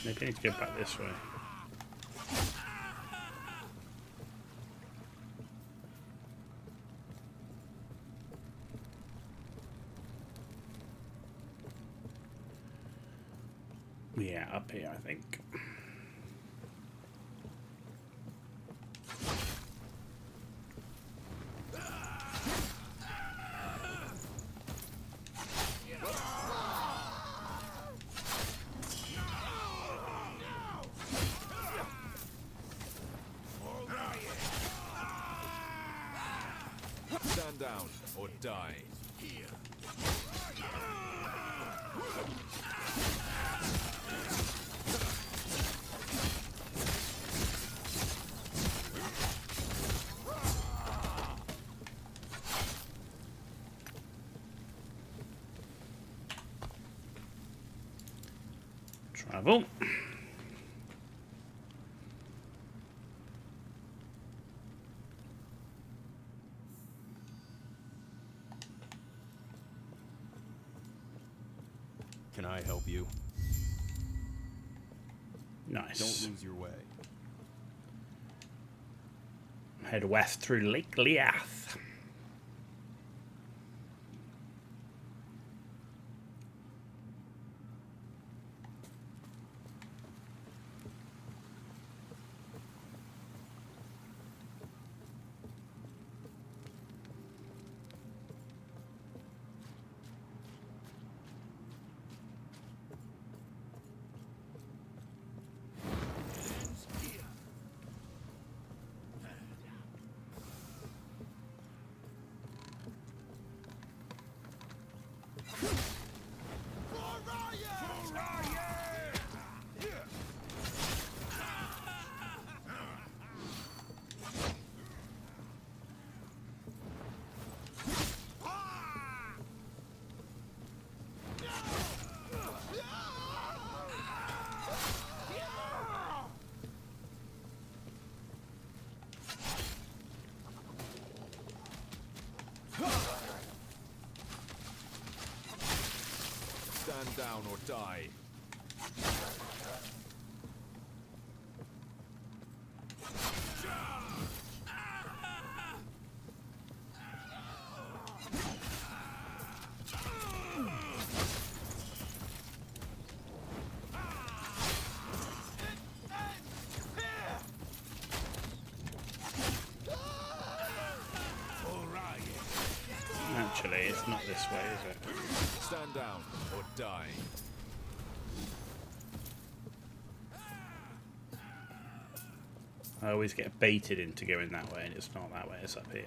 Speaker 2: Maybe I need to go back this way. Yeah, up here, I think.
Speaker 4: Stand down or die.
Speaker 2: Travel.
Speaker 11: Can I help you?
Speaker 2: Nice.
Speaker 11: Don't lose your way.
Speaker 2: head west through Lake Liath.
Speaker 4: Stand down or die.
Speaker 2: Actually, it's not this way, is it?
Speaker 4: Stand down or die.
Speaker 2: I always get baited into going that way, and it's not that way, it's up here.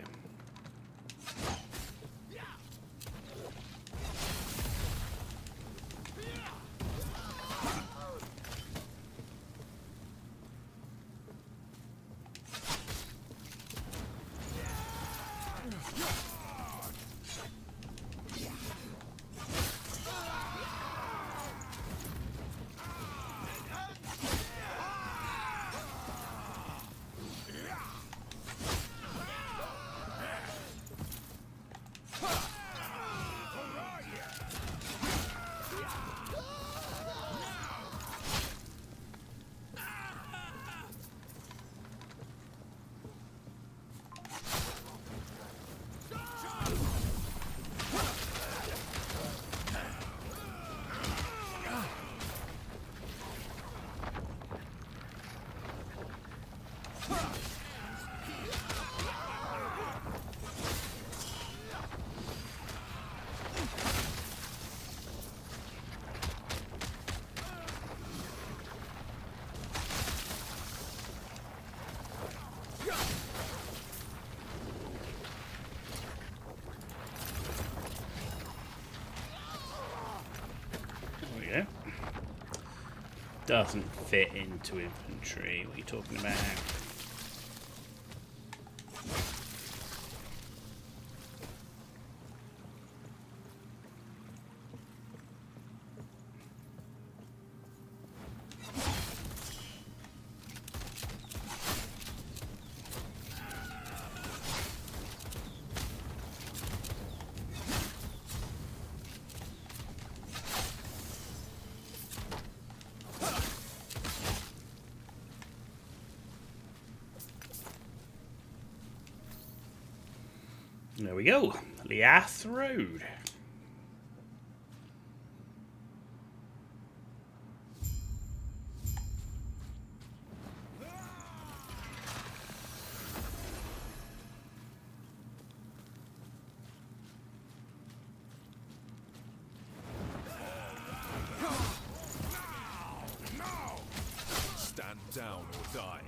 Speaker 2: Doesn't fit into infantry. What are you talking about? There we go, Liath Road.
Speaker 4: Stand down or die.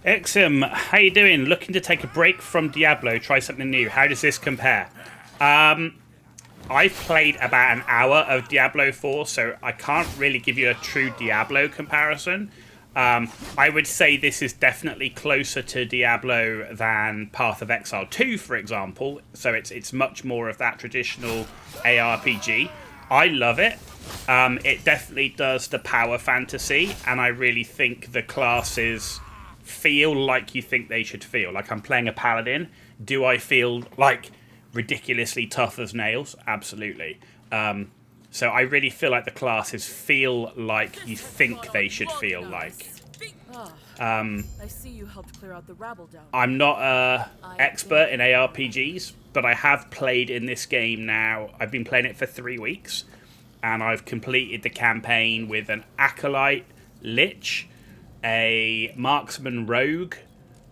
Speaker 2: Exim, how you doing? Looking to take a break from Diablo, try something new. How does this compare? I've played about an hour of Diablo 4, so I can't really give you a true Diablo comparison. I would say this is definitely closer to Diablo than Path of Exile 2, for example. So it's much more of that traditional ARPG. I love it. It definitely does the power fantasy, and I really think the classes feel like you think they should feel. Like, I'm playing a Paladin. Do I feel like ridiculously tough as nails? Absolutely. So I really feel like the classes feel like you think they should feel like.
Speaker 21: I see you helped clear out the rabble down.
Speaker 2: I'm not a expert in ARPGs, but I have played in this game now. I've been playing it for 3 weeks, and I've completed the campaign with an Acolyte Lich, a Marksman Rogue,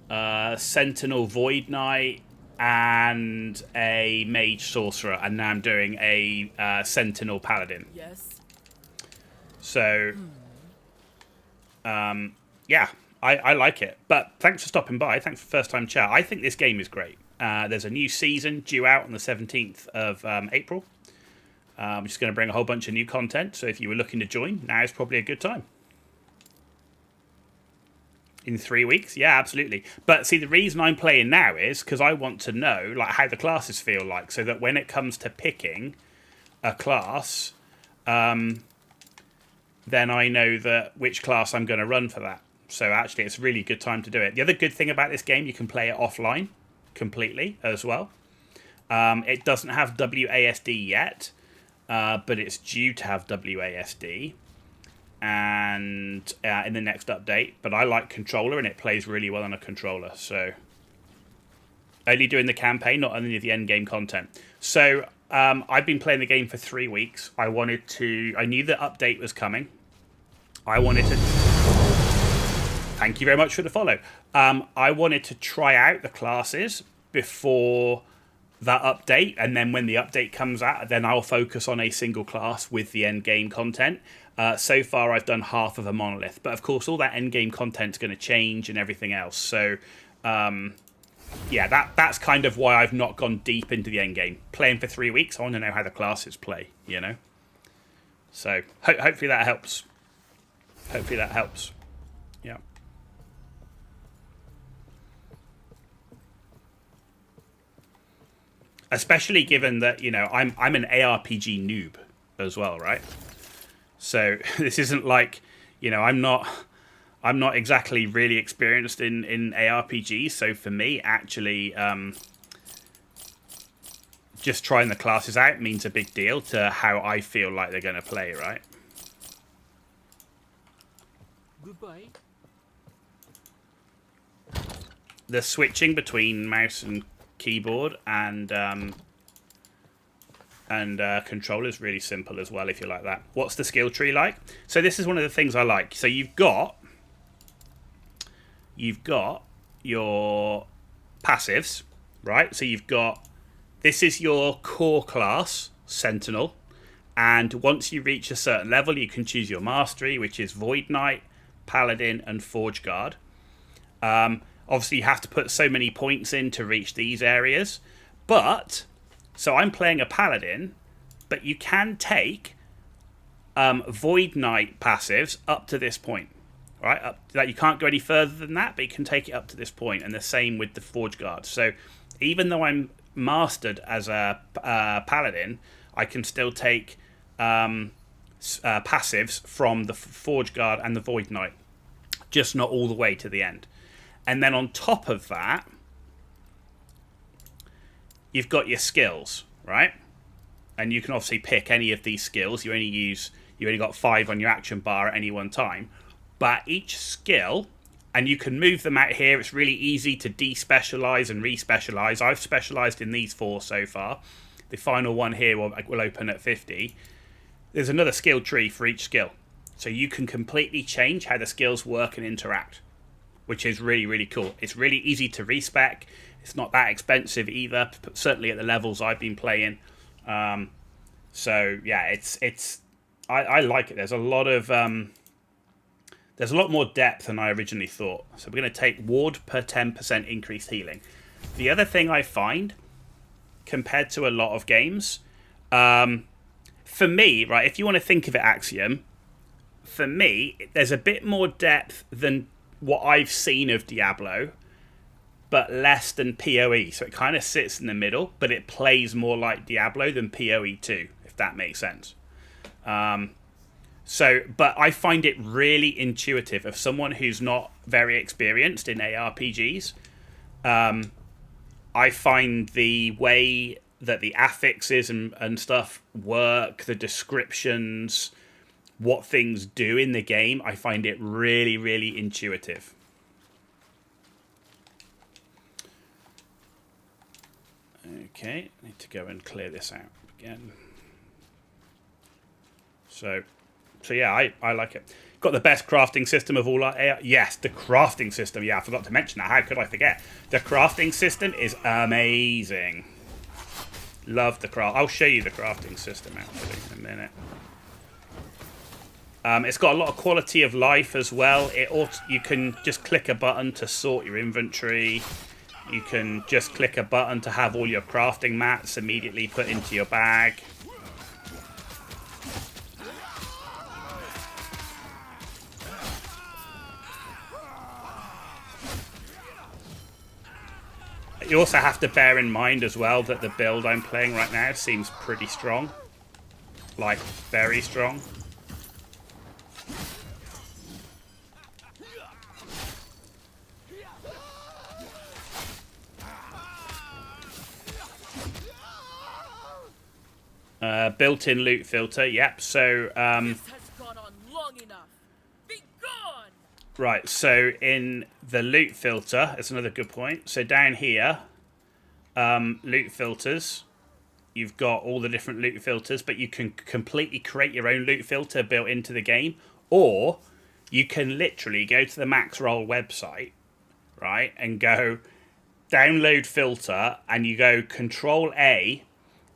Speaker 2: Sentinel Void Knight, and a Mage Sorcerer, and now I'm doing a Sentinel Paladin.
Speaker 21: Yes.
Speaker 2: So, yeah, I like it. But thanks for stopping by. Thanks for first time chat. I think this game is great. There's a new season due out on the 17th of April. I'm just going to bring a whole bunch of new content. So if you were looking to join, now is probably a good time. In 3 weeks? Yeah, absolutely. But see, the reason I'm playing now is because I want to know like how the classes feel like, so that when it comes to picking a class, then I know that which class I'm going to run for that. So actually, it's a really good time to do it. The other good thing about this game, you can play it offline completely as well. It doesn't have WASD yet, but it's due to have WASD. And in the next update, but I like controller, and it plays really well on a controller. So only doing the campaign, not only the end game content. So I've been playing the game for 3 weeks. I knew the update was coming. I wanted to. Thank you very much for the follow. I wanted to try out the classes before that update, and then when the update comes out, then I'll focus on a single class with the end game content. So far, I've done half of a monolith, but of course, all that end game content's going to change and everything else. So, yeah, that's kind of why I've not gone deep into the end game. Playing for 3 weeks, I want to know how the classes play, you know. So hopefully that helps. Hopefully that helps. Yeah. Especially given that, you know, I'm an ARPG noob as well, right? So this isn't like, you know, I'm not exactly really experienced in ARPGs. So for me, actually, just trying the classes out means a big deal to how I feel like they're going to play, right?
Speaker 12: Goodbye.
Speaker 2: The switching between mouse and keyboard and controller is really simple as well, if you like that. What's the skill tree like? So this is one of the things I like. So you've got your passives, right? So this is your core class, Sentinel, and once you reach a certain level, you can choose your mastery, which is Void Knight, Paladin, and Forge Guard. Obviously, you have to put so many points in to reach these areas, but so I'm playing a Paladin, but you can take Void Knight passives up to this point, right? That you can't go any further than that, but you can take it up to this point, and the same with the Forge Guard. So even though I'm mastered as a Paladin, I can still take passives from the Forge Guard and the Void Knight, just not all the way to the end. And then on top of that, you've got your skills, right? And you can obviously pick any of these skills. You only got 5 on your action bar at any one time. But each skill, and you can move them out here. It's really easy to de-specialize and re-specialize. I've specialized in these 4 so far. The final one here will open at 50. There's another skill tree for each skill. So you can completely change how the skills work and interact, which is really, really cool. It's really easy to respec. It's not that expensive either, certainly at the levels I've been playing. So yeah, I like it. There's a lot of There's a lot more depth than I originally thought. So we're going to take ward per 10% increased healing. The other thing I find, compared to a lot of games, for me, right, if you want to think of it, Axiom, for me, there's a bit more depth than what I've seen of Diablo, but less than PoE. So it kind of sits in the middle, but it plays more like Diablo than PoE 2, if that makes sense. But I find it really intuitive. Of someone who's not very experienced in ARPGs, I find the way that the affixes and stuff work, the descriptions, what things do in the game, I find it really, really intuitive. Okay, I need to go and clear this out again. So yeah, I like it. Got the best crafting system of all our AI. Yes, the crafting system. Yeah, I forgot to mention that. How could I forget? The crafting system is amazing. Love the craft. I'll show you the crafting system actually in a minute. It's got a lot of quality of life as well. You can just click a button to sort your inventory. You can just click a button to have all your crafting mats immediately put into your bag. You also have to bear in mind as well that the build I'm playing right now seems pretty strong. Like, very strong. Built-in loot filter, yep. So,
Speaker 21: This has gone on long enough. Be gone!
Speaker 2: Right, so in the loot filter, it's another good point. So down here, loot filters. You've got all the different loot filters, but you can completely create your own loot filter built into the game. Or you can literally go to the Maxroll website, right, and go download filter, and you go Control A,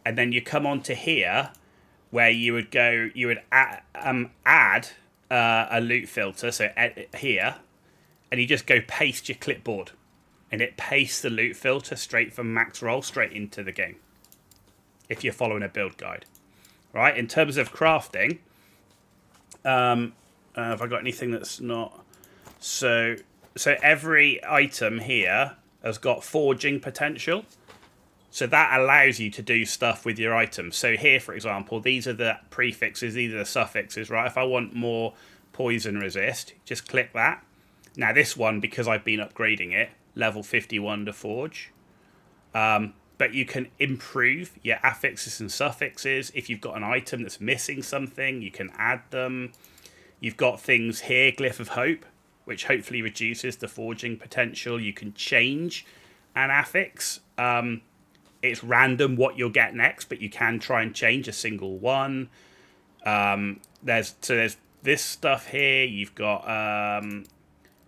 Speaker 2: and then you come onto here where you would add a loot filter, so here, and you just go paste your clipboard, and it pastes the loot filter straight from Maxroll straight into the game, if you're following a build guide. Right, in terms of crafting, have I got anything that's not... So every item here has got forging potential. So that allows you to do stuff with your items. So here, for example, these are the prefixes, these are the suffixes, right? If I want more poison resist, just click that. Now this one, because I've been upgrading it, level 51 to forge. But you can improve your affixes and suffixes. If you've got an item that's missing something, you can add them. You've got things here, Glyph of Hope, which hopefully reduces the forging potential. You can change an affix. It's random what you'll get next, but you can try and change a single one. There's this stuff here. You've got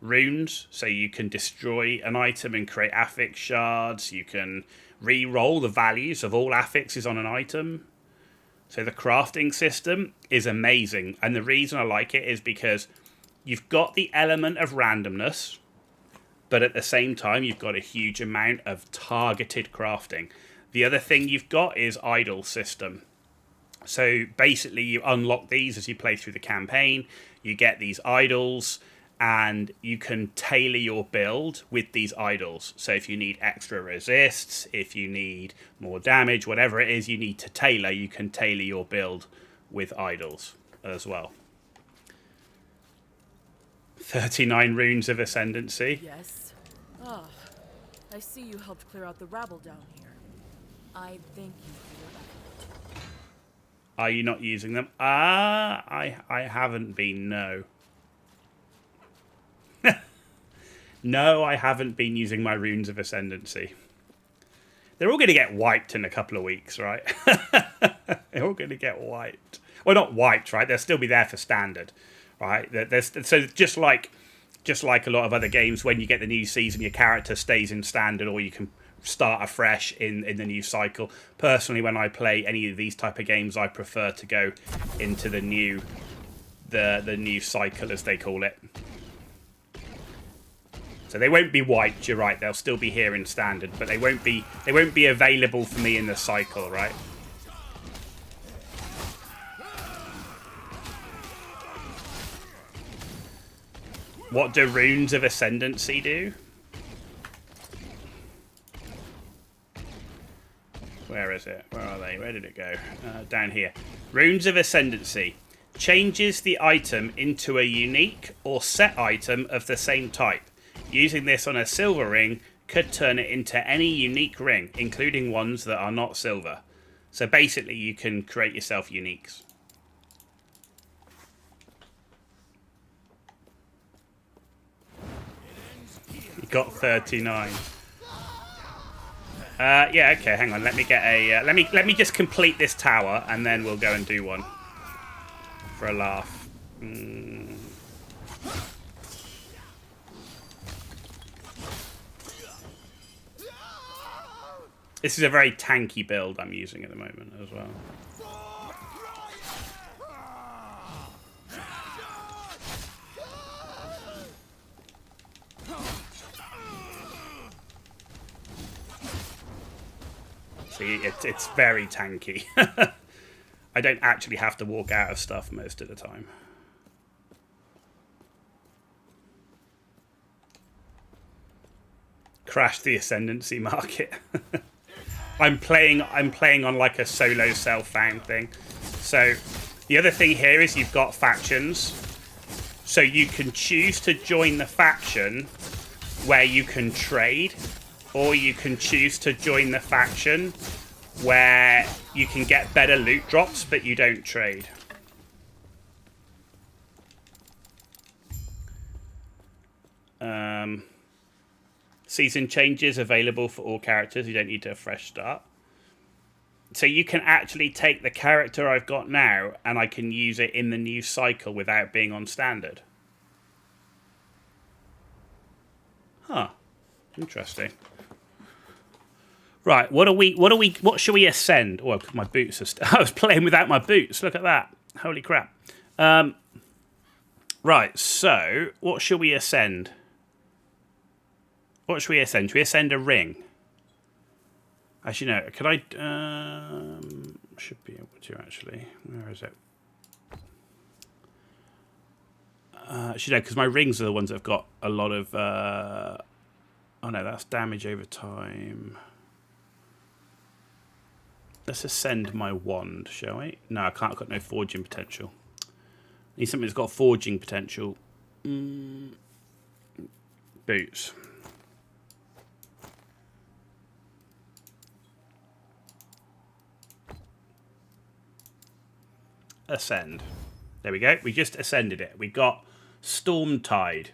Speaker 2: runes, so you can destroy an item and create affix shards. You can re-roll the values of all affixes on an item. So the crafting system is amazing, and the reason I like it is because you've got the element of randomness, but at the same time you've got a huge amount of targeted crafting. The other thing you've got is idol system. So basically you unlock these as you play through the campaign. You get these idols, and you can tailor your build with these idols. So if you need extra resists, if you need more damage, whatever it is you need to tailor, you can tailor your build with idols as well. 39 runes of ascendancy.
Speaker 21: Yes. Ah, I see you helped clear out the rabble down here. I thank you for your effort.
Speaker 2: Are you not using them? I haven't been, no. No, I haven't been using my runes of ascendancy. They're all going to get wiped in a couple of weeks, right? They're all going to get wiped. Well, not wiped, right? They'll still be there for standard, right? So just like a lot of other games, when you get the new season, your character stays in standard, or you can start afresh in the new cycle. Personally, when I play any of these type of games, I prefer to go into the new the new cycle, as they call it. So they won't be wiped. You're right. They'll still be here in standard, but they won't be available for me in the cycle, right? What do runes of ascendancy do? Where is it? Where are they? Where did it go? Down here. Runes of ascendancy. Changes the item into a unique or set item of the same type. Using this on a silver ring could turn it into any unique ring, including ones that are not silver. So basically you can create yourself uniques. You got 39. Yeah, okay, hang on. Let me get a let me just complete this tower and then we'll go and do one. For a laugh. This is a very tanky build I'm using at the moment as well. See, it's very tanky. I don't actually have to walk out of stuff most of the time. Crash the ascendancy market. I'm playing on like a solo self-found thing. So the other thing here is you've got factions. So you can choose to join the faction where you can trade, or you can choose to join the faction where you can get better loot drops but you don't trade. Season changes available for all characters. You don't need a fresh start. So you can actually take the character I've got now and I can use it in the new cycle without being on standard. Huh. Interesting. Right, what should we ascend? Oh, my boots are I was playing without my boots. Look at that. Holy crap. Right, so what should we ascend? What should we ascend? Should we ascend a ring? Actually, no. Could I... should be able to, actually. Where is it? Actually, no, because my rings are the ones that have got a lot of... oh, no, that's damage over time. Let's ascend my wand, shall we? No, I can't. I've got no forging potential. I need something that's got forging potential. Boots. Ascend. There we go. We just ascended it. We got Stormtide,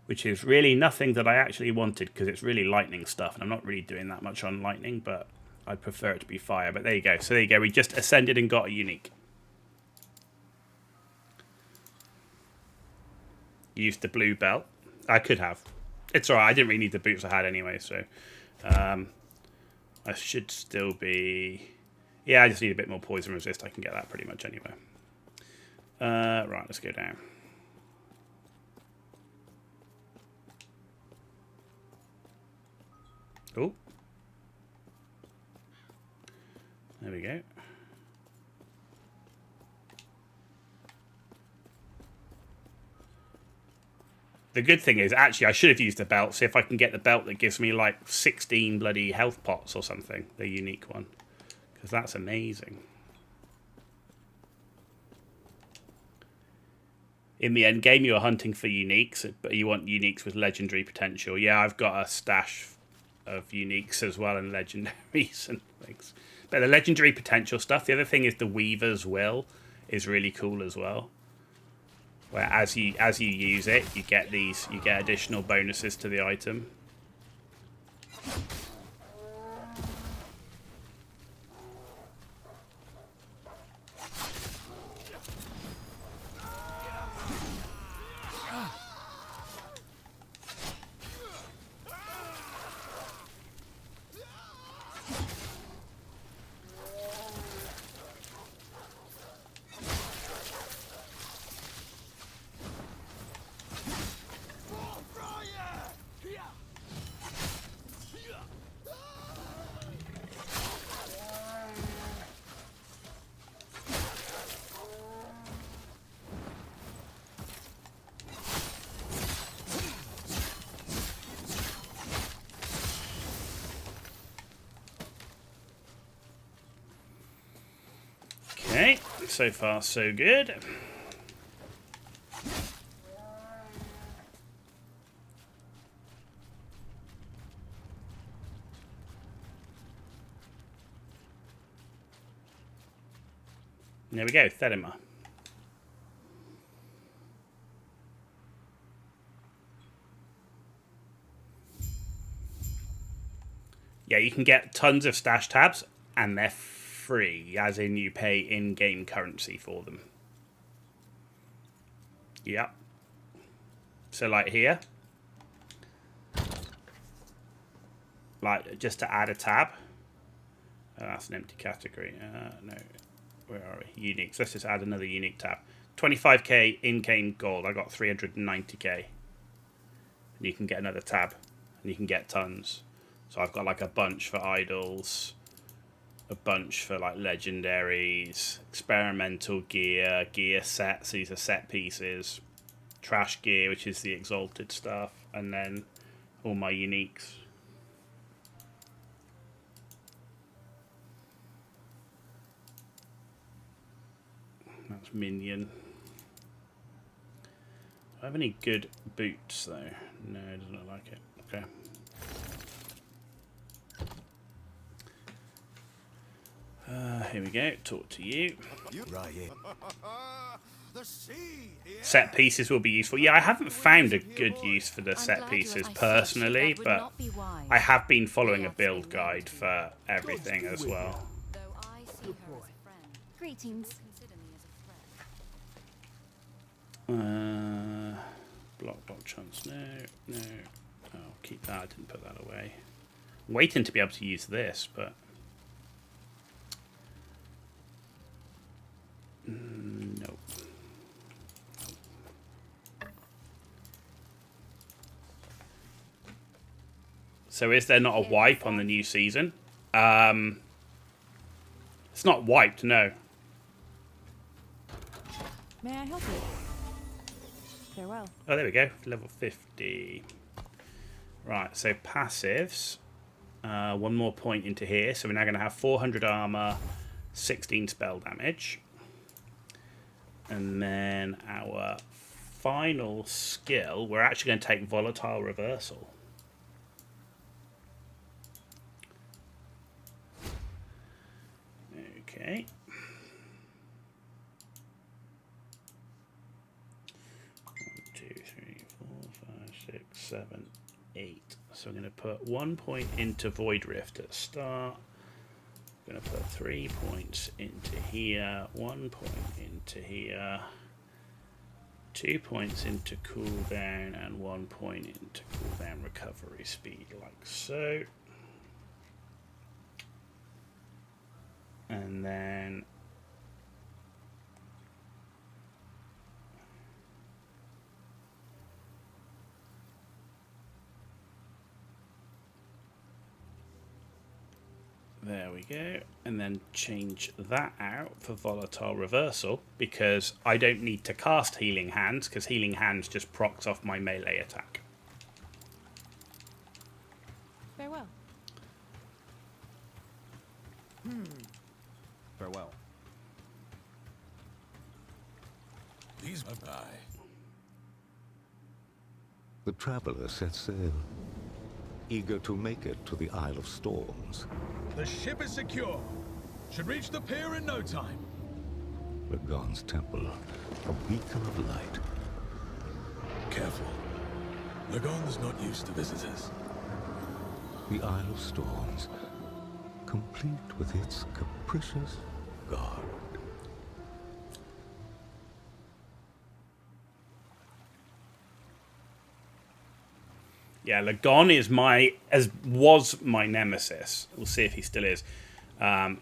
Speaker 2: which is really nothing that I actually wanted because it's really lightning stuff, and I'm not really doing that much on lightning, but I'd prefer it to be fire. But there you go. So there you go. We just ascended and got a unique. Used the blue belt. I could have. It's alright. I didn't really need the boots I had anyway, so I should still be... Yeah, I just need a bit more poison resist. I can get that pretty much anyway. Right, let's go down. Oh. There we go. The good thing is, actually, I should have used the belt. See if I can get the belt that gives me like 16 bloody health pots or something. The unique one. Because that's amazing. In the end game, you're hunting for uniques, but you want uniques with legendary potential. Yeah, I've got a stash of uniques as well and legendaries and things. But the legendary potential stuff, the other thing is the Weaver's Will is really cool as well. Where as you use it, you get additional bonuses to the item. so far so good. There we go, Thelema. Yeah, you can get tons of stash tabs, and they're free, as in you pay in-game currency for them. Yep. So like here, like just to add a tab. Oh, that's an empty category. No, where are we? Unique. So let's just add another unique tab. 25k in-game gold. I got 390k. And you can get another tab, and you can get tons. So I've got like a bunch for idols, a bunch for like legendaries, experimental gear, gear sets. These are set pieces, trash gear, which is the exalted stuff, and then all my uniques. That's minion. Do I have any good boots though? No, it doesn't look like it. Okay. Here we go. Talk to you. Set pieces will be useful. Yeah, I haven't found a good use for the set pieces personally, but I have been following a build guide for everything as well.
Speaker 13: Greetings.
Speaker 2: Block chance. No. I'll keep that. I didn't put that away. I'm waiting to be able to use this, but nope. So is there not a wipe on the new season? It's not wiped, no.
Speaker 18: May I help you? Farewell.
Speaker 2: Oh, there we go. Level 50. Right, so passives. One more point into here. So we're now going to have 400 armor, 16 spell damage. And then our final skill, we're actually going to take Volatile Reversal. Okay. 7, 8. So I'm going to put 1 point into Void Rift at start. I'm going to put 3 points into here, 1 point into here, 2 points into cooldown, and 1 point into cooldown recovery speed, like so. And then there we go, and then change that out for Volatile Reversal, because I don't need to cast Healing Hands, because Healing Hands just procs off my melee attack.
Speaker 18: Farewell.
Speaker 17: Farewell.
Speaker 4: These are by.
Speaker 14: The traveler set sail, eager to make it to the Isle of Storms.
Speaker 6: The ship is secure. Should reach the pier in no time.
Speaker 14: Lagon's temple, a beacon of light.
Speaker 6: Careful. Lagon's not used to visitors.
Speaker 14: The Isle of Storms, complete with its capricious guard.
Speaker 2: Yeah, Lagon is was my nemesis. We'll see if he still is. I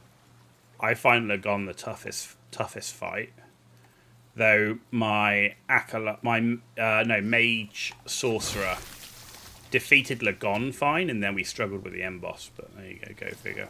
Speaker 2: find Lagon the toughest fight, though my mage sorcerer defeated Lagon fine, and then we struggled with the end boss. But there you go, go figure.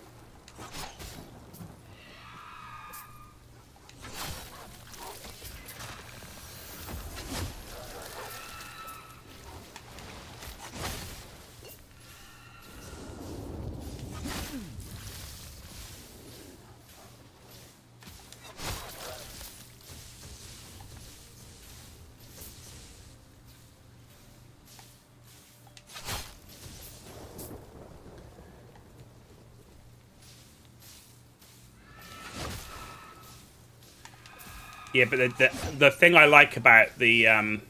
Speaker 2: Yeah, but the thing I like about the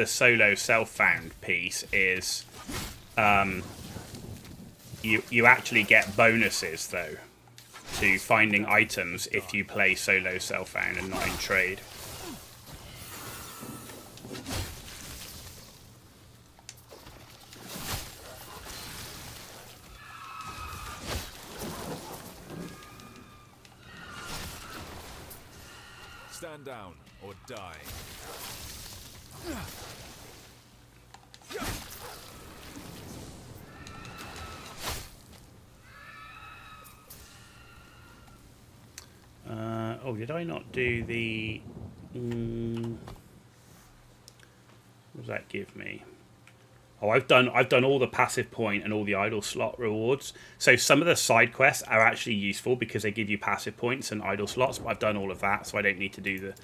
Speaker 2: solo self-found piece is you actually get bonuses though to finding items if you play solo self-found and not in trade.
Speaker 4: Stand down or die.
Speaker 2: Oh, did I not do the... what does that give me? Oh, I've done all the passive point and all the idle slot rewards. So some of the side quests are actually useful because they give you passive points and idle slots. But I've done all of that, so I don't need to do the...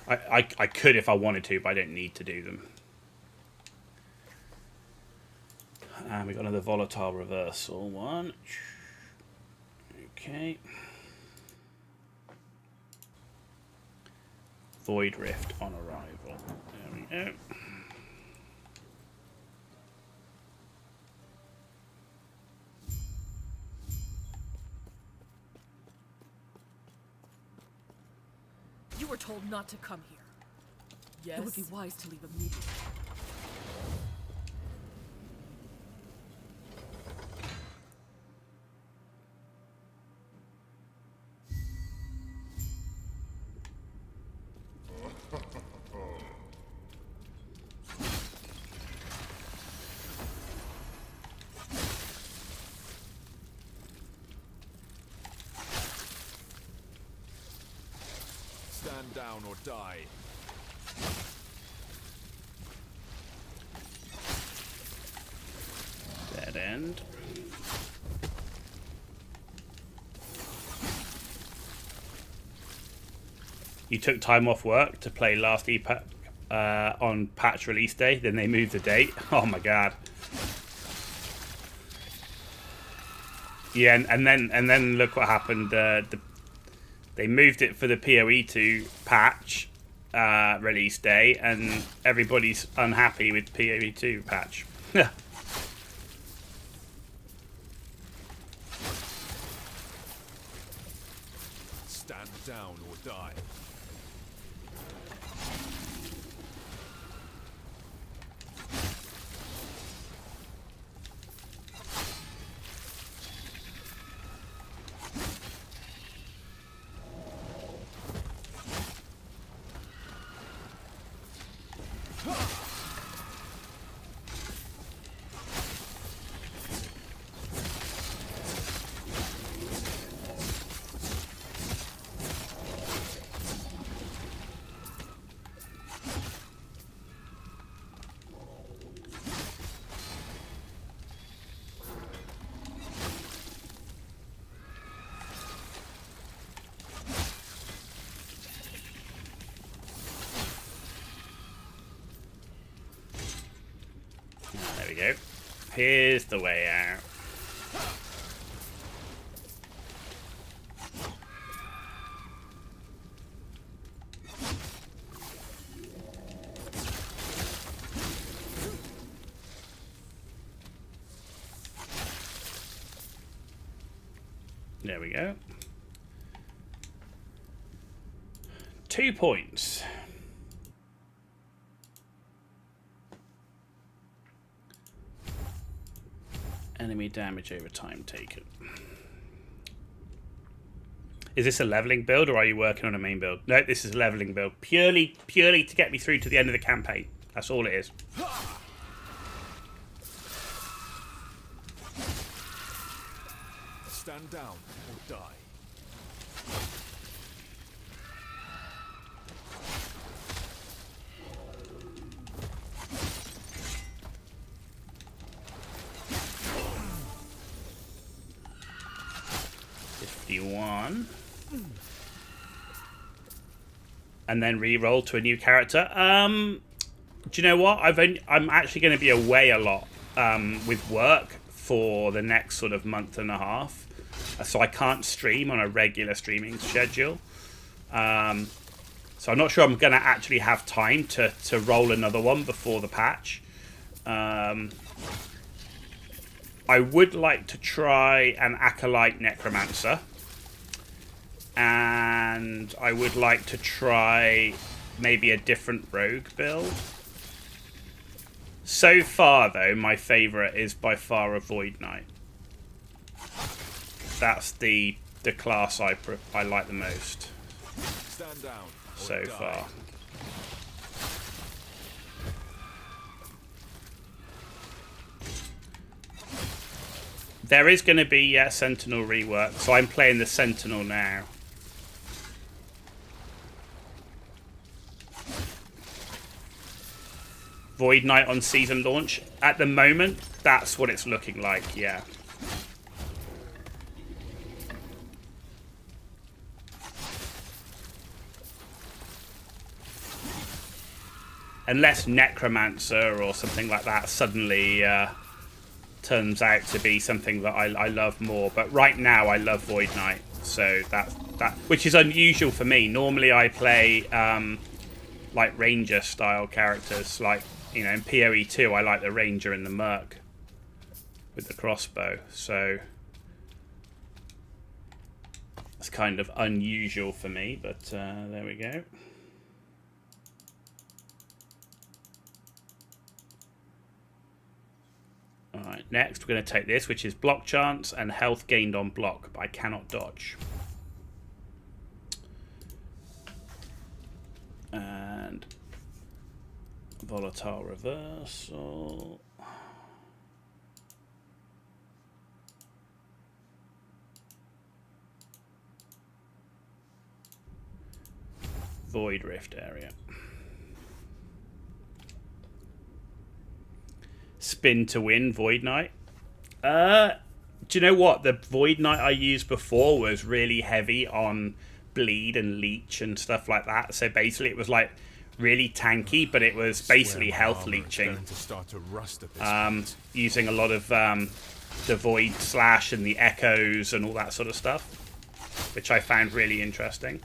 Speaker 2: I could if I wanted to, but I don't need to do them. And we've got another volatile reversal one. Okay. Void Rift on arrival. There we go.
Speaker 21: You were told not to come here. Yes. It would be wise to leave immediately.
Speaker 4: Stand down or die.
Speaker 2: Dead end. You took time off work to play last Epoch on patch release day, then they moved the date. Oh my god. Yeah, and then look what happened. They moved it for the PoE2 patch release day, and everybody's unhappy with PoE2 patch.
Speaker 4: Stand down or die.
Speaker 2: There we go. Here's the way out. There we go. 2 points. Enemy damage over time taken. Is this a leveling build or are you working on a main build? No, this is a leveling build. Purely to get me through to the end of the campaign. That's all it is.
Speaker 4: Stand down or die.
Speaker 2: One, and then re-roll to a new character. Do you know what? I'm actually going to be away a lot with work for the next sort of month and a half, so I can't stream on a regular streaming schedule. So I'm not sure I'm going to actually have time to roll another one before the patch. I would like to try an Acolyte Necromancer. And I would like to try maybe a different rogue build. So far, though, my favourite is by far a Void Knight. That's the class I like the most.
Speaker 4: Stand down
Speaker 2: so far. There is going to be Sentinel rework, so I'm playing the Sentinel now. Void Knight on season launch. At the moment, that's what it's looking like, yeah. Unless Necromancer or something like that suddenly turns out to be something that I love more. But right now, I love Void Knight, so that which is unusual for me. Normally, I play like Ranger style characters, like, you know, in PoE 2, I like the Ranger and the Merc with the crossbow. So it's kind of unusual for me, but there we go. Alright, next we're going to take this, which is block chance and health gained on block, but I cannot dodge. And volatile reversal. Void Rift area. Spin to win, Void Knight. Do you know what? The Void Knight I used before was really heavy on bleed and leech and stuff like that. So basically it was like really tanky, but it was basically health leeching. Using a lot of the Void Slash and the Echoes and all that sort of stuff, which I found really interesting.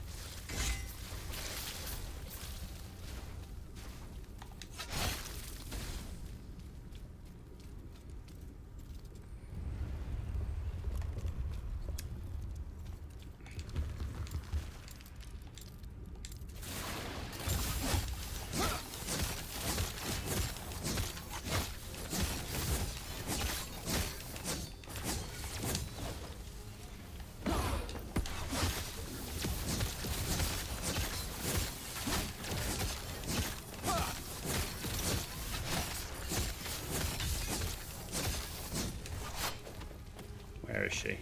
Speaker 2: Where is she?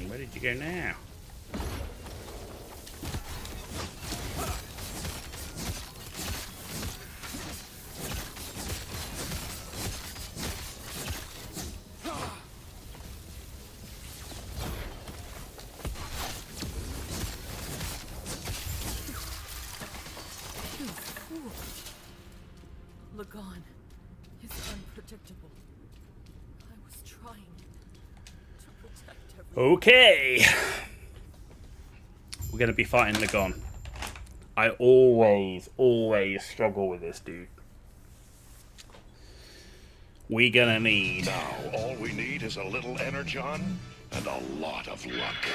Speaker 2: Where did you go now?
Speaker 21: Lagon is unpredictable. I was trying to protect everyone.
Speaker 2: Okay. We're going to be fighting Lagon. I always struggle with this dude. We're going to need...
Speaker 7: Now, all we need is a little energon and a lot of luck.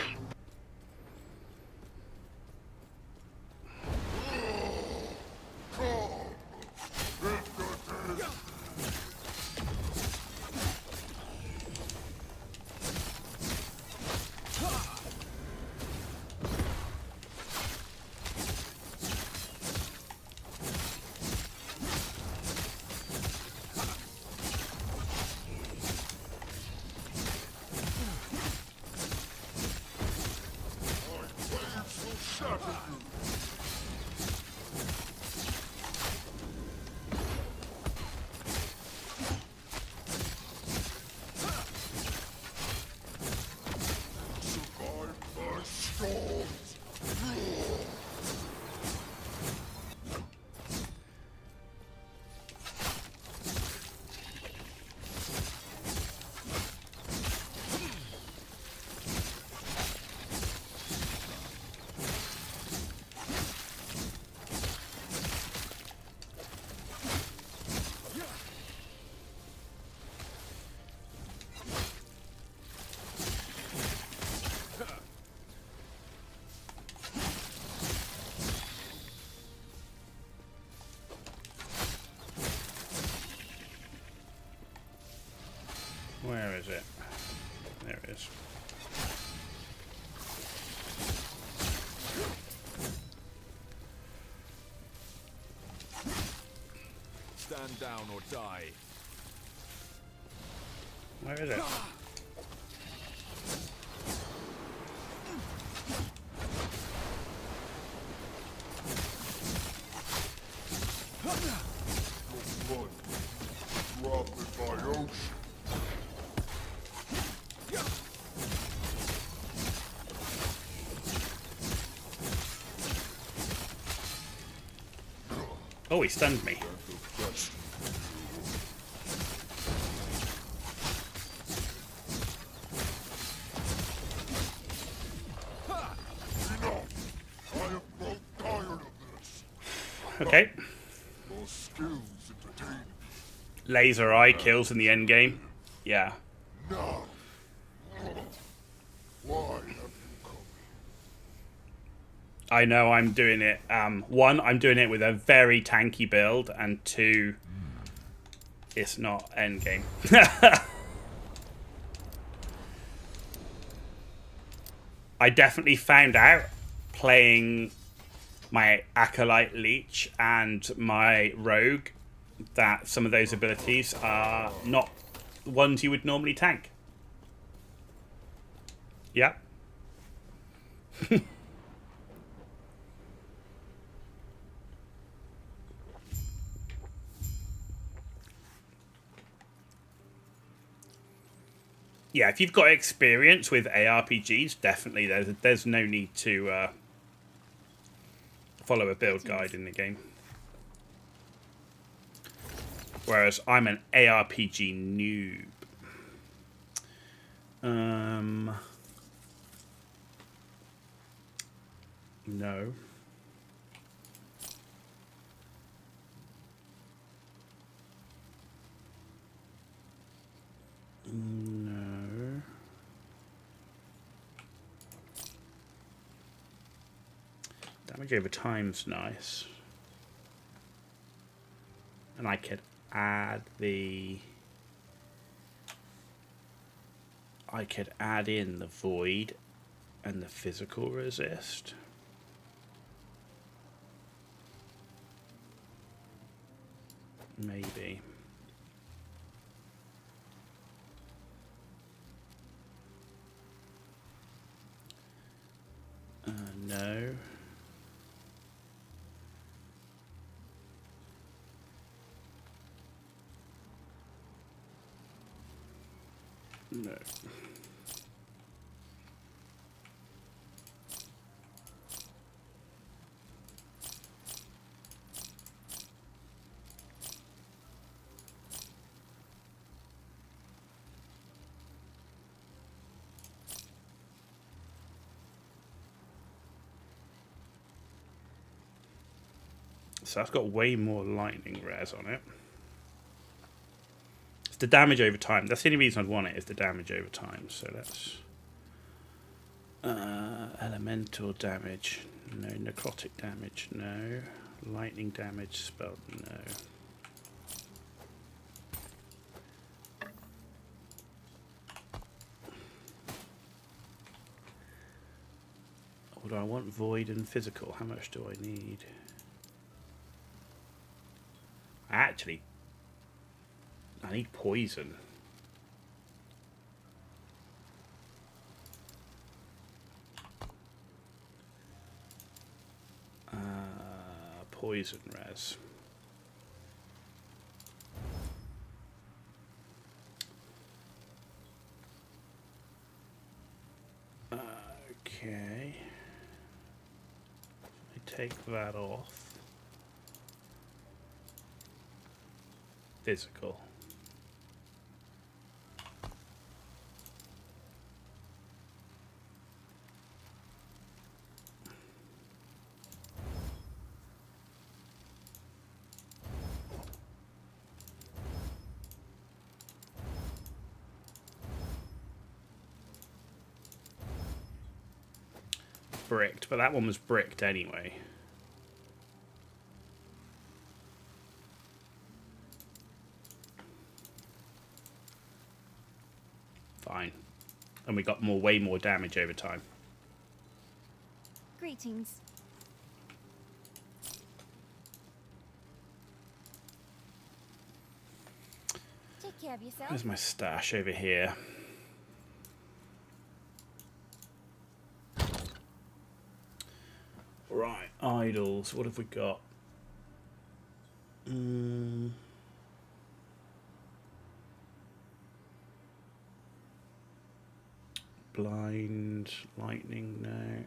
Speaker 4: Stand down or die.
Speaker 2: Where is it?
Speaker 3: Blood. Drop it by ocean.
Speaker 2: Oh, he stunned me. Okay. Laser eye kills in the end game. Yeah.
Speaker 3: No. Why have you come?
Speaker 2: I know I'm doing it. One, I'm doing it with a very tanky build, and two, it's not end game. I definitely found out playing my Acolyte Leech and my Rogue that some of those abilities are not the ones you would normally tank. Yep. Yeah, if you've got experience with ARPGs, definitely there's no need to follow a build guide in the game. Whereas I'm an ARPG noob. No. No. Damage over time's nice. And I could add the... I could add in the void and the physical resist. Maybe. No. No. So that's got way more lightning res on it. It's the damage over time. That's the only reason I'd want it, is the damage over time. So that's elemental damage. No. Necrotic damage. No. Lightning damage spelled no. Or do I want void and physical? How much do I need? Actually, I need poison. Poison res. Okay. I take that off. Physical. Bricked, but that one was bricked anyway. Fine. And we got way more damage over time.
Speaker 13: Greetings. Take care of yourself.
Speaker 2: Where's my stash? Over here. Right, idols. What have we got? Blind, lightning, no.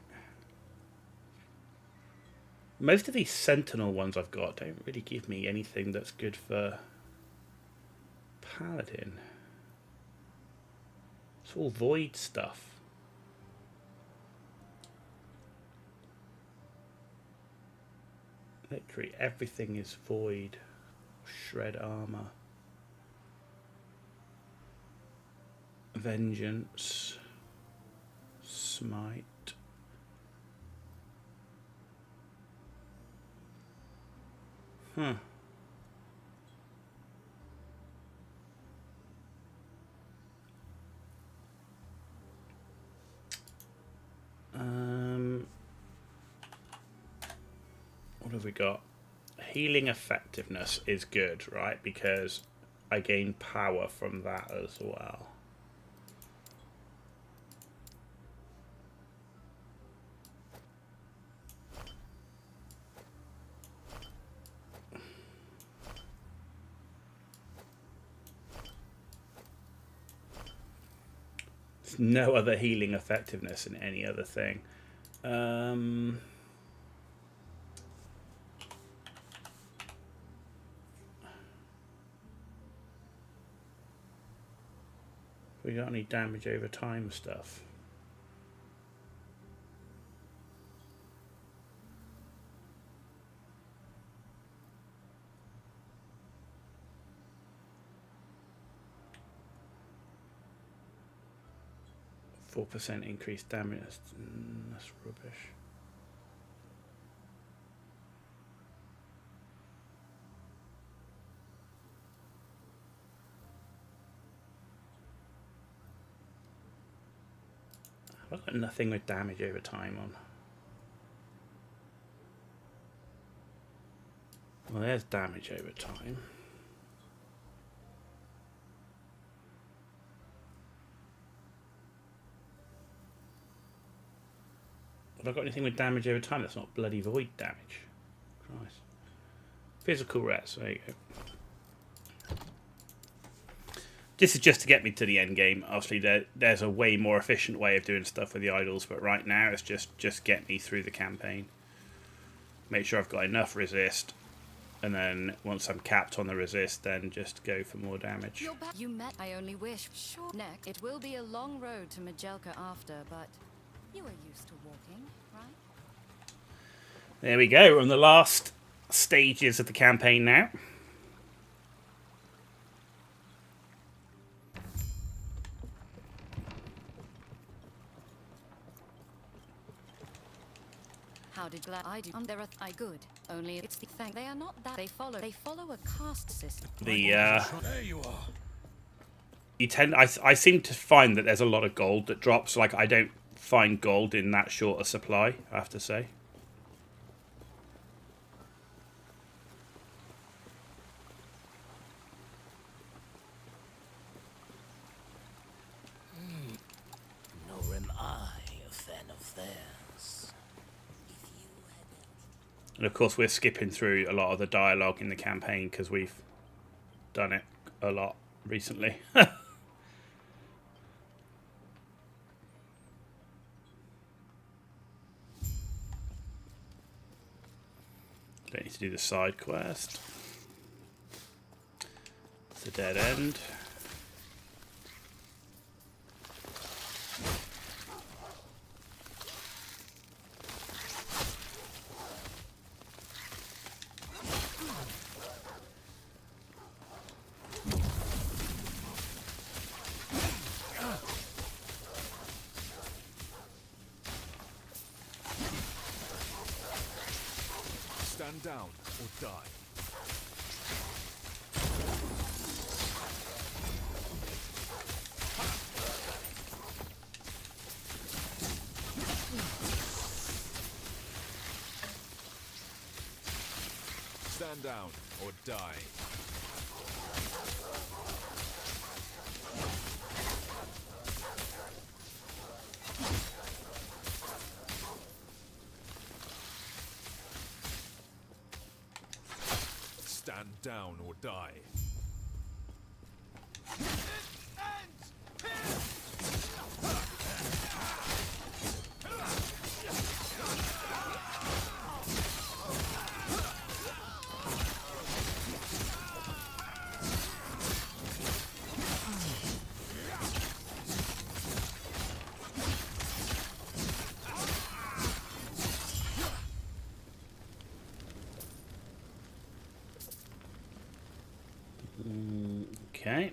Speaker 2: Most of these sentinel ones I've got don't really give me anything that's good for Paladin. It's all void stuff. Literally everything is void. Shred armor. Vengeance. Smite. Huh. What have we got? Healing effectiveness is good, right? Because I gain power from that as well. There's no other healing effectiveness in any other thing. We got any damage over time stuff? %4 increased damage. That's rubbish. I've got nothing with damage over time on. Well, there's damage over time. Have I got anything with damage over time that's not bloody void damage? Christ. Physical rest, there you go. This is just to get me to the end game. Obviously, there's a way more efficient way of doing stuff with the idols, but right now it's just get me through the campaign. Make sure I've got enough resist, and then once I'm capped on the resist, then just go for more damage.
Speaker 20: You met. I only wish. Sure. Next, it will be a long road to Majelka after, but you are used to walking, right?
Speaker 2: There we go. We're on the last stages of the campaign now.
Speaker 20: How did I do? There are I good. Only it's the thing. They are not that. They follow a caste system.
Speaker 2: There
Speaker 6: you are.
Speaker 2: You tend. I seem to find that there's a lot of gold that drops. Like I don't find gold in that short a supply, I have to say.
Speaker 10: Nor am I a fan of theirs.
Speaker 2: And of course, we're skipping through a lot of the dialogue in the campaign because we've done it a lot recently. Don't need to do the side quest. It's a dead end.
Speaker 4: Stand down or die. Stand down or die. stand down or die.
Speaker 2: Okay.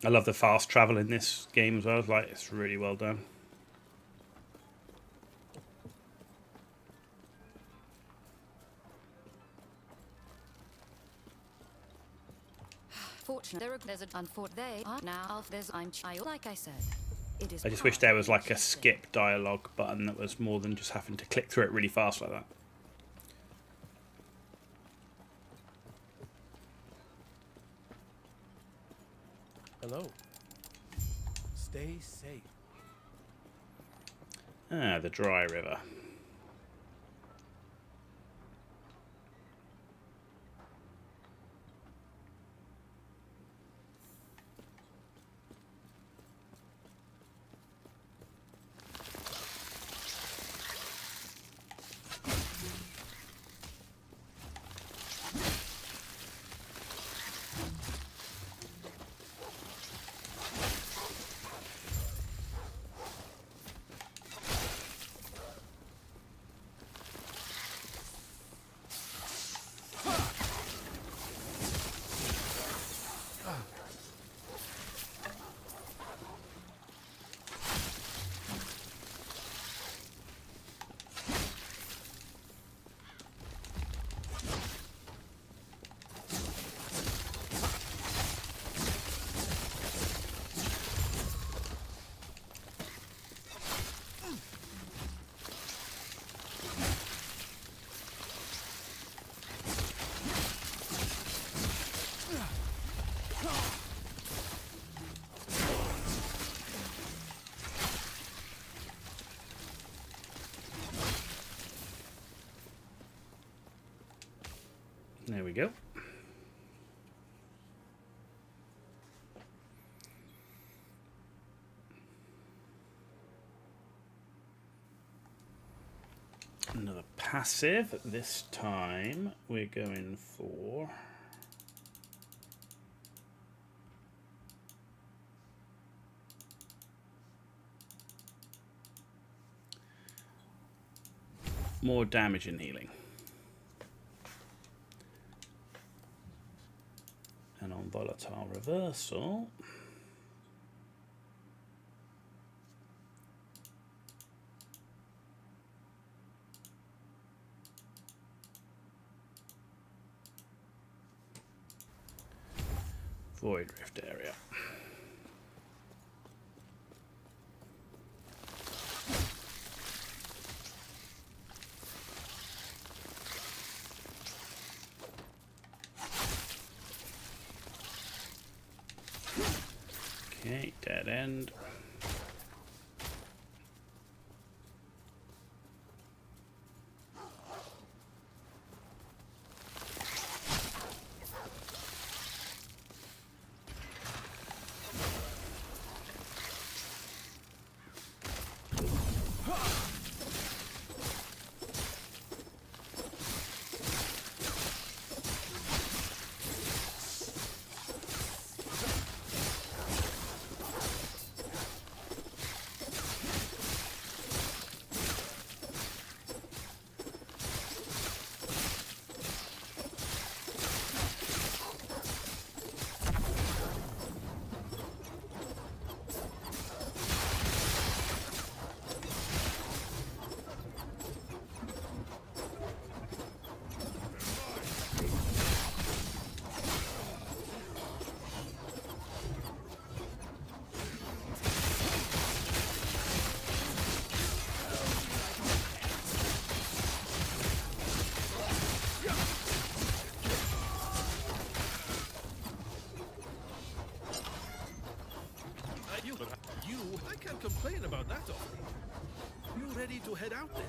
Speaker 2: I love the fast travel in this game as well. Like, it's really well done.
Speaker 20: Fortunately, there's an unfought. They are now. There's I'm child. Like I said, it is.
Speaker 2: I just wish there was like a skip dialogue button that was more than just having to click through it really fast like that.
Speaker 1: Hello. Stay safe.
Speaker 2: Ah, the dry river. There we go. Another passive. This time we're going for more damage and healing. And on volatile reversal, Void Rift area. Okay, dead end.
Speaker 1: out there.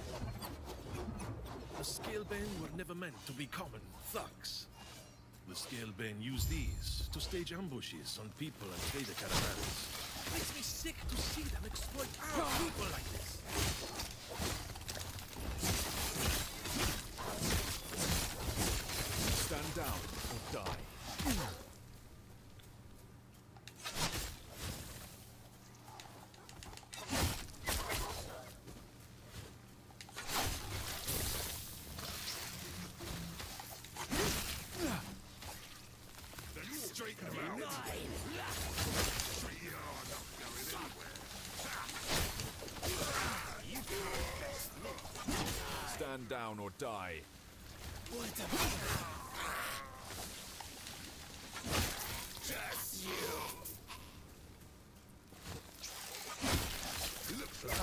Speaker 1: The Scalebane were never meant to be common thugs. The Scalebane use these to stage ambushes on people and trader caravans. Makes me sick to see them exploit our people like this.
Speaker 4: Stand down or die. Stand down or die.
Speaker 6: Just you. Looks like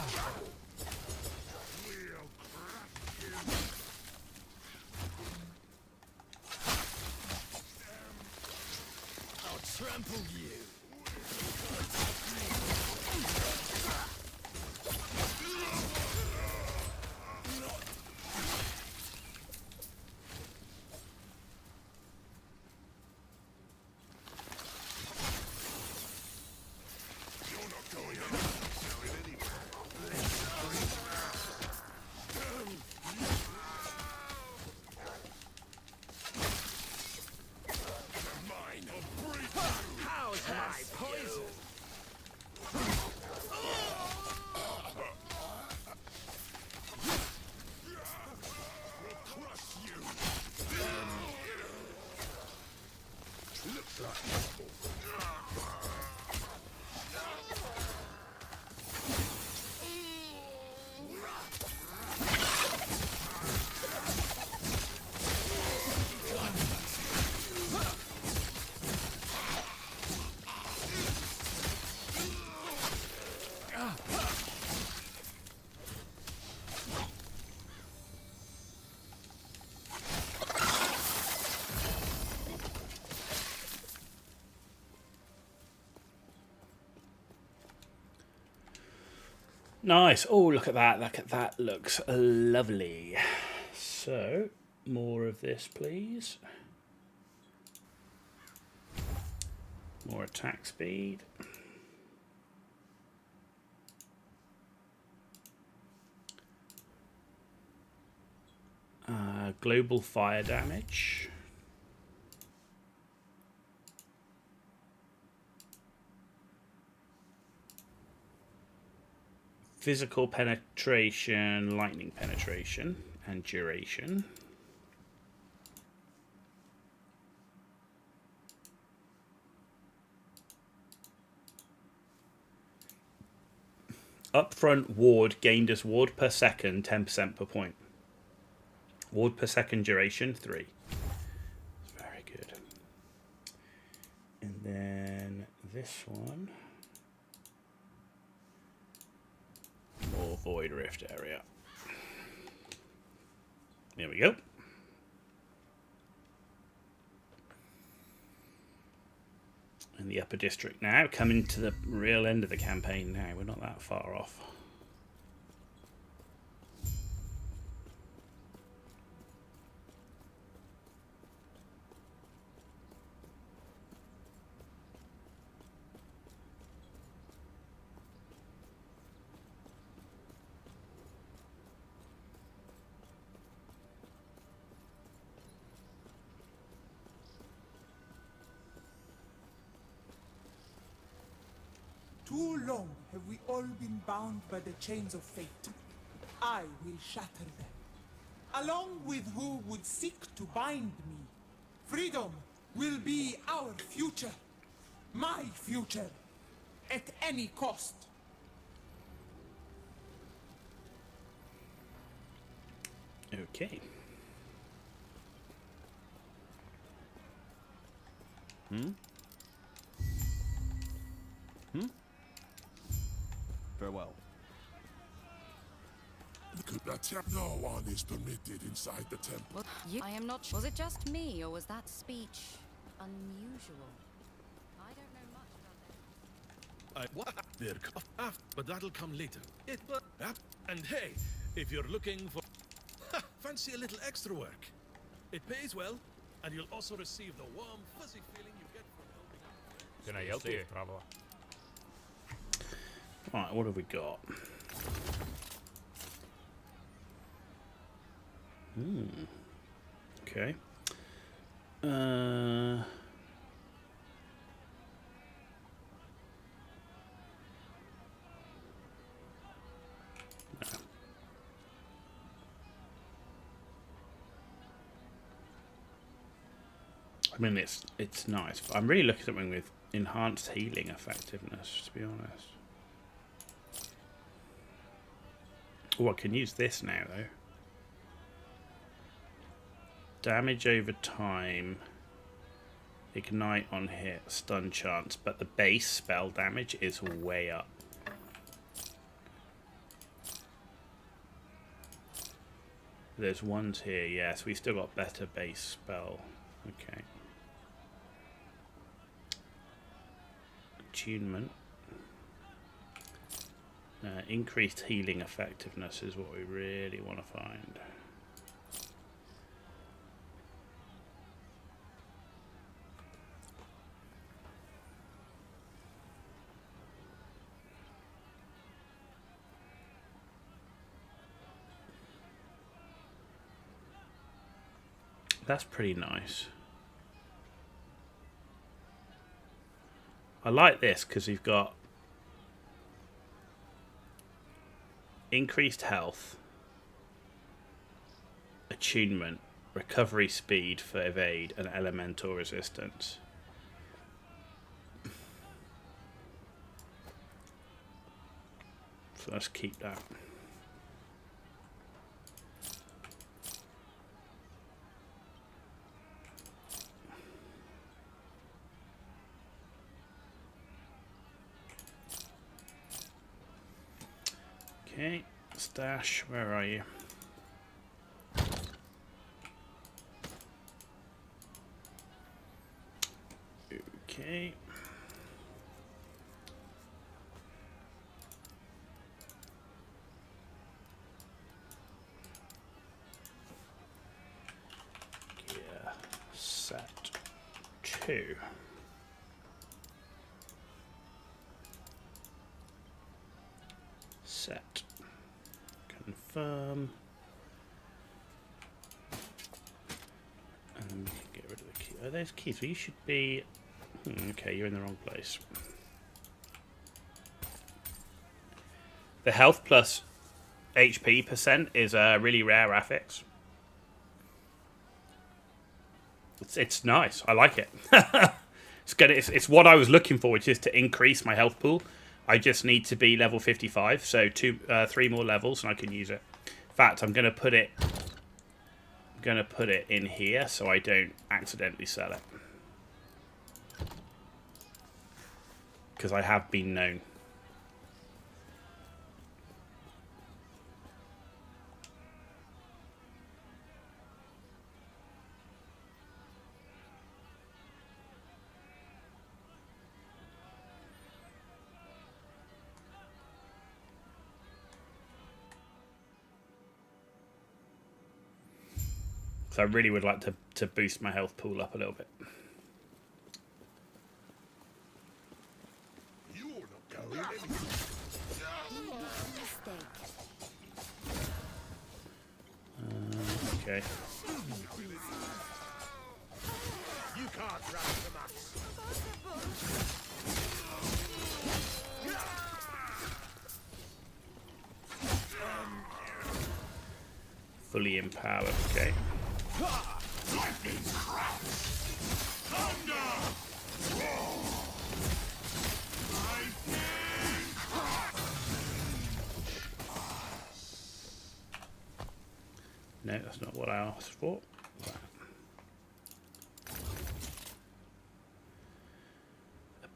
Speaker 6: we'll crush you.
Speaker 1: I'll trample you.
Speaker 2: Nice. Oh, look at that. Look at that. Looks lovely. So, more of this, please. More attack speed. Global fire damage. Physical penetration, lightning penetration, and duration. Upfront ward gained as ward per second, 10% per point. Ward per second duration, 3. Very good. And then this one. More Void Rift area. There we go. In the upper district now, coming to the real end of the campaign now. We're not that far off.
Speaker 9: Too long have we all been bound by the chains of fate. I will shatter them, along with who would seek to bind me. Freedom will be our future. My future. At any cost.
Speaker 2: Okay.
Speaker 17: Farewell.
Speaker 3: No one is permitted inside the temple.
Speaker 20: Well, I am not sure. Was it just me, or was that speech unusual? I don't know much about that.
Speaker 1: They're but that'll come later. And hey, If you're looking for... fancy a little extra work? It pays well, and you'll also receive the warm, fuzzy feeling you get from helping...
Speaker 15: Can I help you, traveler?
Speaker 2: Right, what have we got? Okay. I mean, it's nice, but I'm really looking at something with enhanced healing effectiveness, to be honest. Oh, I can use this now, though. Damage over time. Ignite on hit. Stun chance. But the base spell damage is way up. There's ones here, yes. We still got better base spell. Okay. Attunement. Increased healing effectiveness is what we really want to find. That's pretty nice. I like this because you've got increased health, attunement, recovery speed for evade, and elemental resistance. So let's keep that. Okay, stash, where are you? Okay. Gear set 2. Set. Confirm. And then we can get rid of the key. Oh, there's keys. So you should be... okay, you're in the wrong place. The health plus HP percent is a really rare affix. It's nice. I like it. It's good. It's what I was looking for, which is to increase my health pool. I just need to be level 55, so 3 more levels, and I can use it. In fact, I'm gonna put it in here so I don't accidentally sell it, because I have been known. So I really would like to boost my health pool up a little bit. Okay.
Speaker 6: You can't run from us.
Speaker 2: Fully empowered. Okay. No, that's not what I asked for.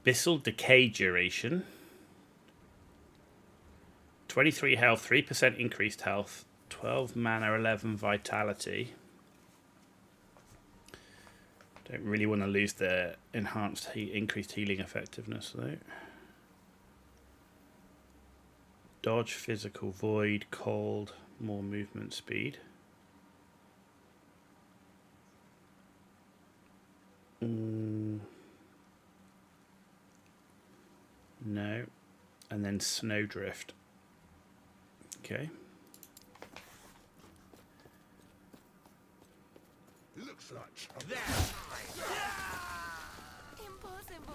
Speaker 2: Abyssal decay duration. 23 health, 3% increased health, 12 mana, 11 vitality. Don't really want to lose the enhanced increased healing effectiveness though. Dodge, physical, void, cold, More movement speed. No. And then snowdrift. Okay.
Speaker 6: Looks like trouble.
Speaker 13: Impossible.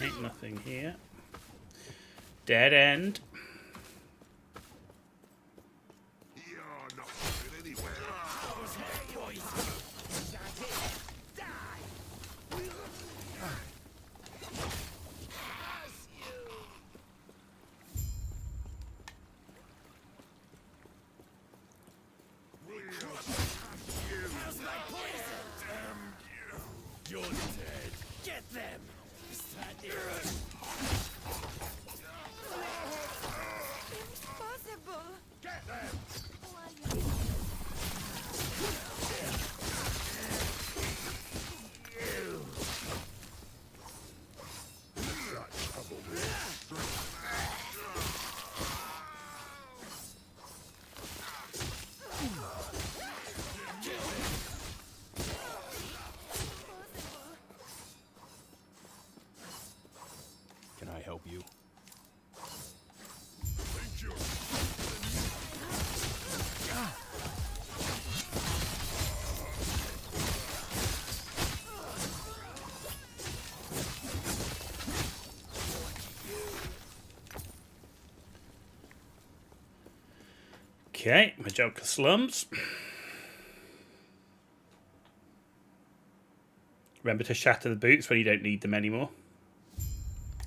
Speaker 2: Ain't nothing here. Dead end.
Speaker 6: You're dead. Get them.
Speaker 13: Impossible.
Speaker 6: Get them.
Speaker 17: Can I help you?
Speaker 2: Okay, Majorca Slums. Remember to shatter the boots when you don't need them anymore.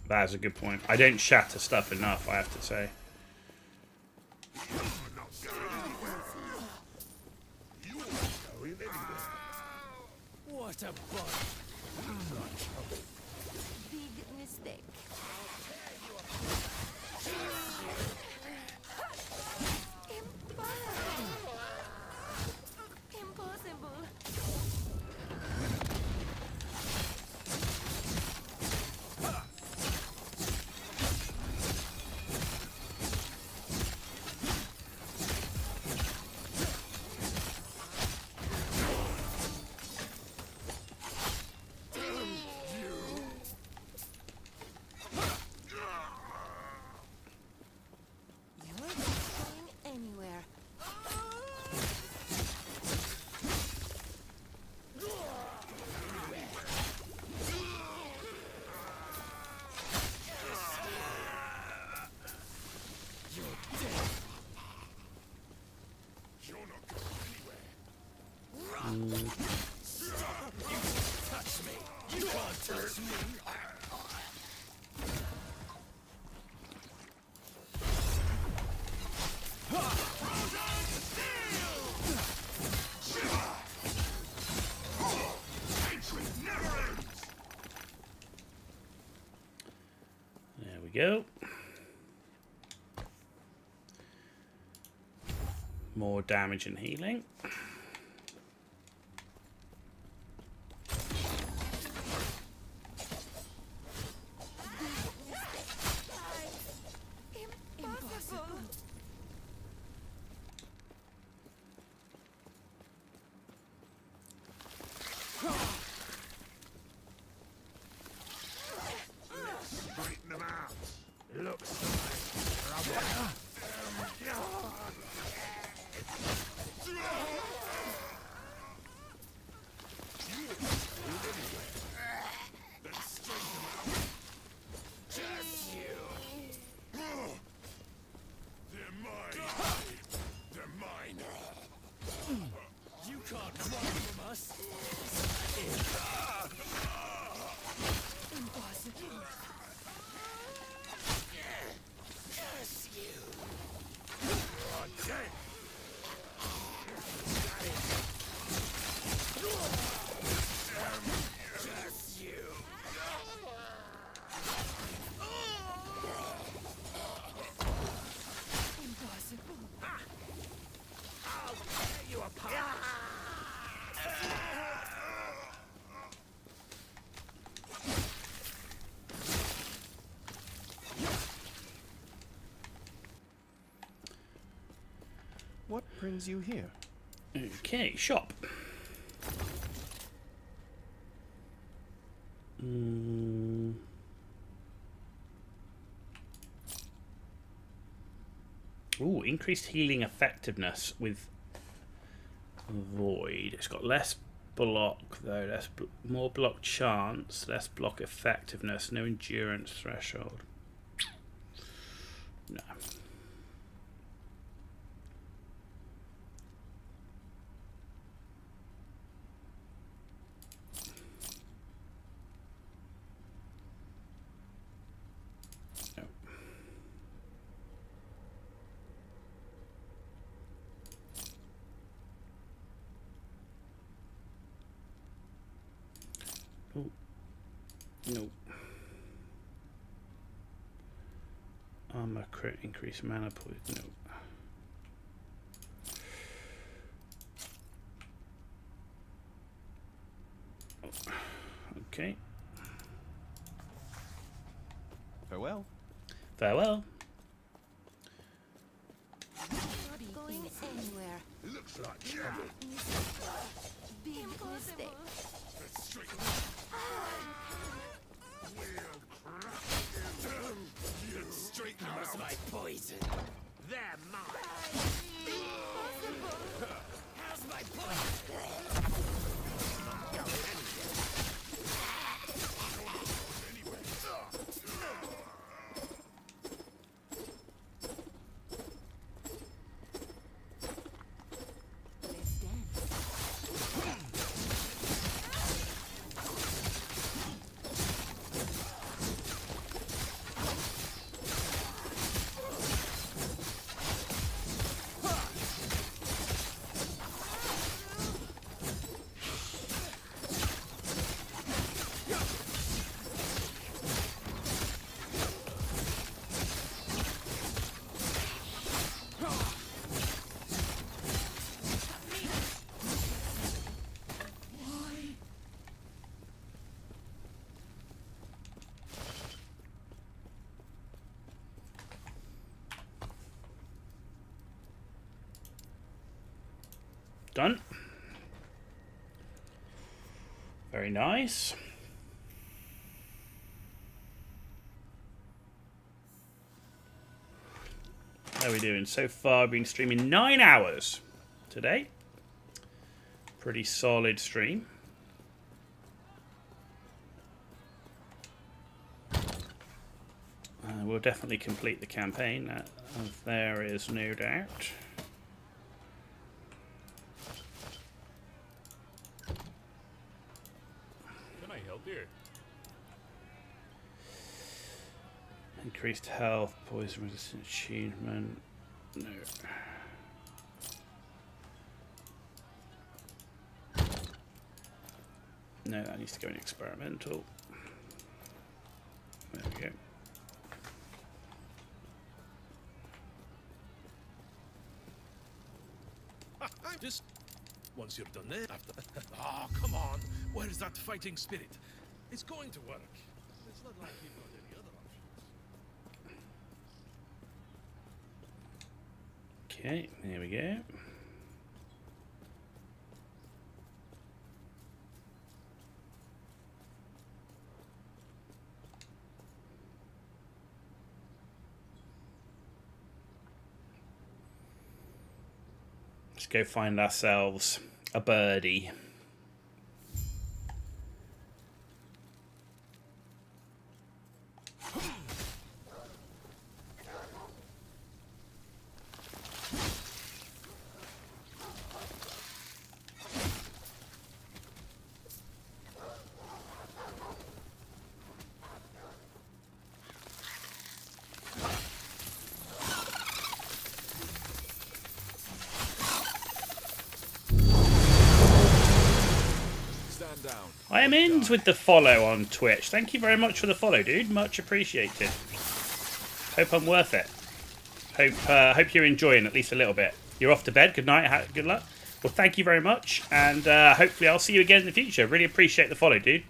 Speaker 2: That is a good point. I don't shatter stuff enough, I have to say.
Speaker 6: What a bug.
Speaker 13: Big mistake. Impossible. You're not going anywhere.
Speaker 6: Touch me. You can't touch me.
Speaker 2: There we go. More damage and healing.
Speaker 13: Impossible.
Speaker 17: What brings you here?
Speaker 2: Okay, shop. Ooh, increased healing effectiveness with Void. It's got less block though, more block chance, less block effectiveness, no endurance threshold. No. Nope. Armor crit, increase mana poison. Nope. Okay.
Speaker 17: Farewell.
Speaker 2: Farewell.
Speaker 13: Not going anywhere.
Speaker 6: Looks like trouble.
Speaker 13: Big mistake.
Speaker 6: Let's straighten
Speaker 10: How's my poison? They're mine. How's my poison? Not going
Speaker 2: Done. Very nice. How are we doing? So far, I've been streaming 9 hours today. Pretty solid stream. We'll definitely complete the campaign. There is no doubt. Increased health, poison resistant achievement. No. No, that needs to go in experimental. There we go.
Speaker 1: Just once you're done there, after. Oh, come on! Where's that fighting spirit? It's going to work. It's not like you've got any other options.
Speaker 2: Okay, there we go. Let's go find ourselves a birdie. I am ins with the follow on Twitch. Thank you very much for the follow, dude. Much appreciated. Hope I'm worth it. Hope you're enjoying at least a little bit. You're off to bed. Good night. Good luck. Well, thank you very much, and hopefully I'll see you again in the future. Really appreciate the follow, dude.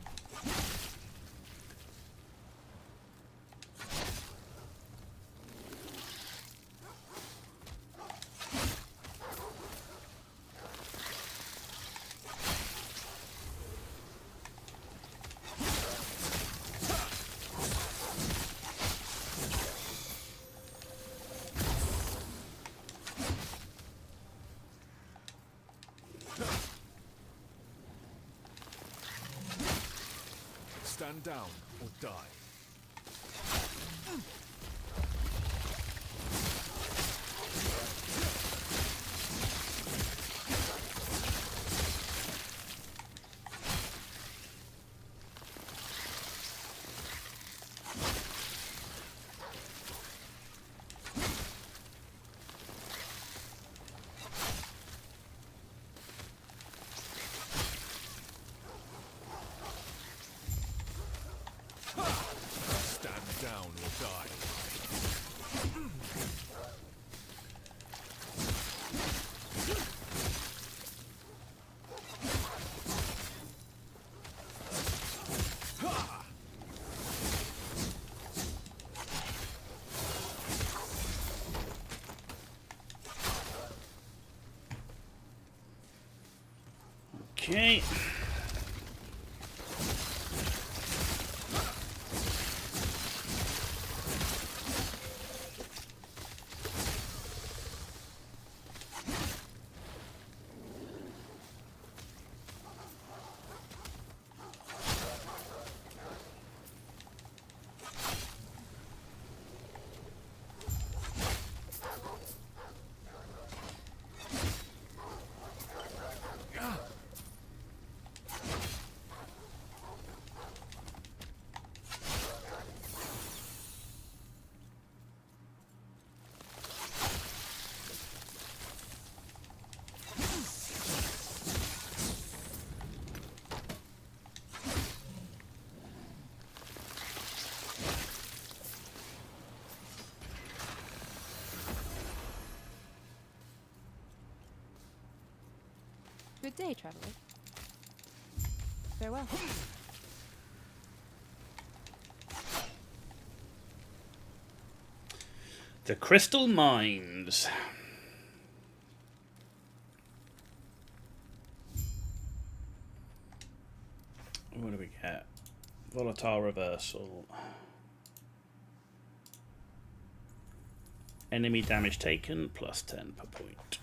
Speaker 4: Stand down or die. Stand down or die.
Speaker 2: Okay.
Speaker 18: Good day, traveler. Farewell.
Speaker 2: The Crystal Mines. What do we get? Volatile reversal. Enemy damage taken plus 10 per point.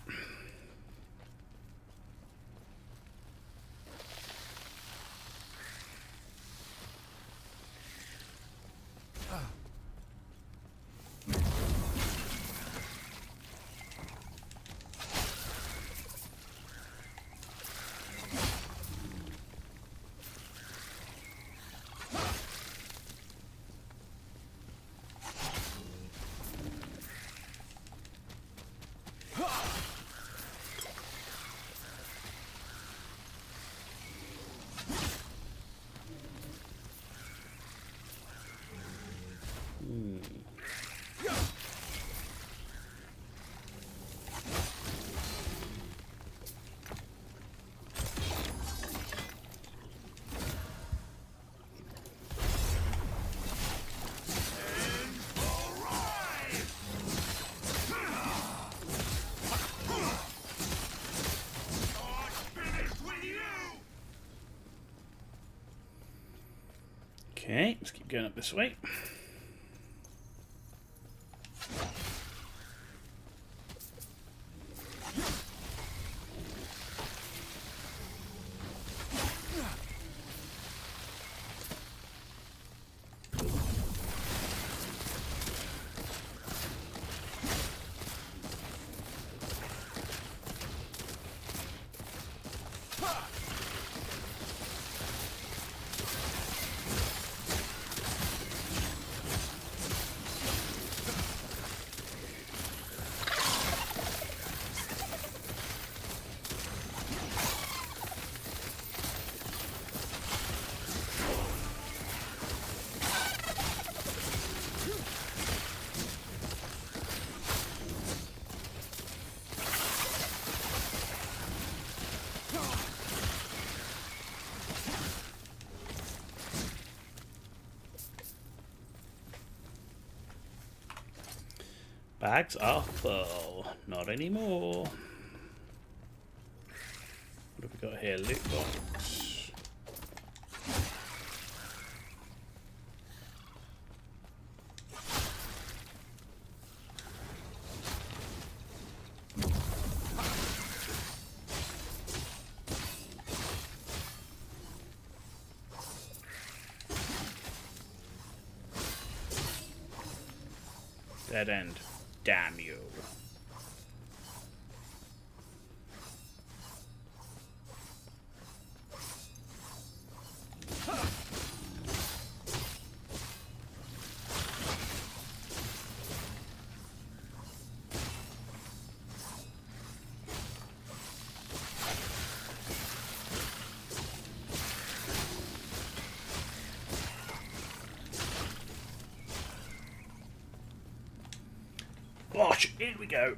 Speaker 2: Okay, let's keep going up this way. Bags are full. Not anymore. What have we got here? Loot box. Dead end. Damn you. Gosh, in we go.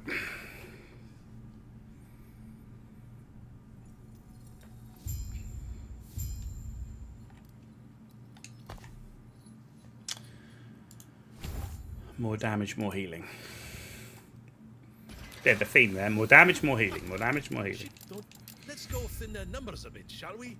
Speaker 2: More damage, more healing. Yeah, the theme there. More damage, more healing. More damage, more healing.
Speaker 1: Let's go thin their numbers a bit, shall we?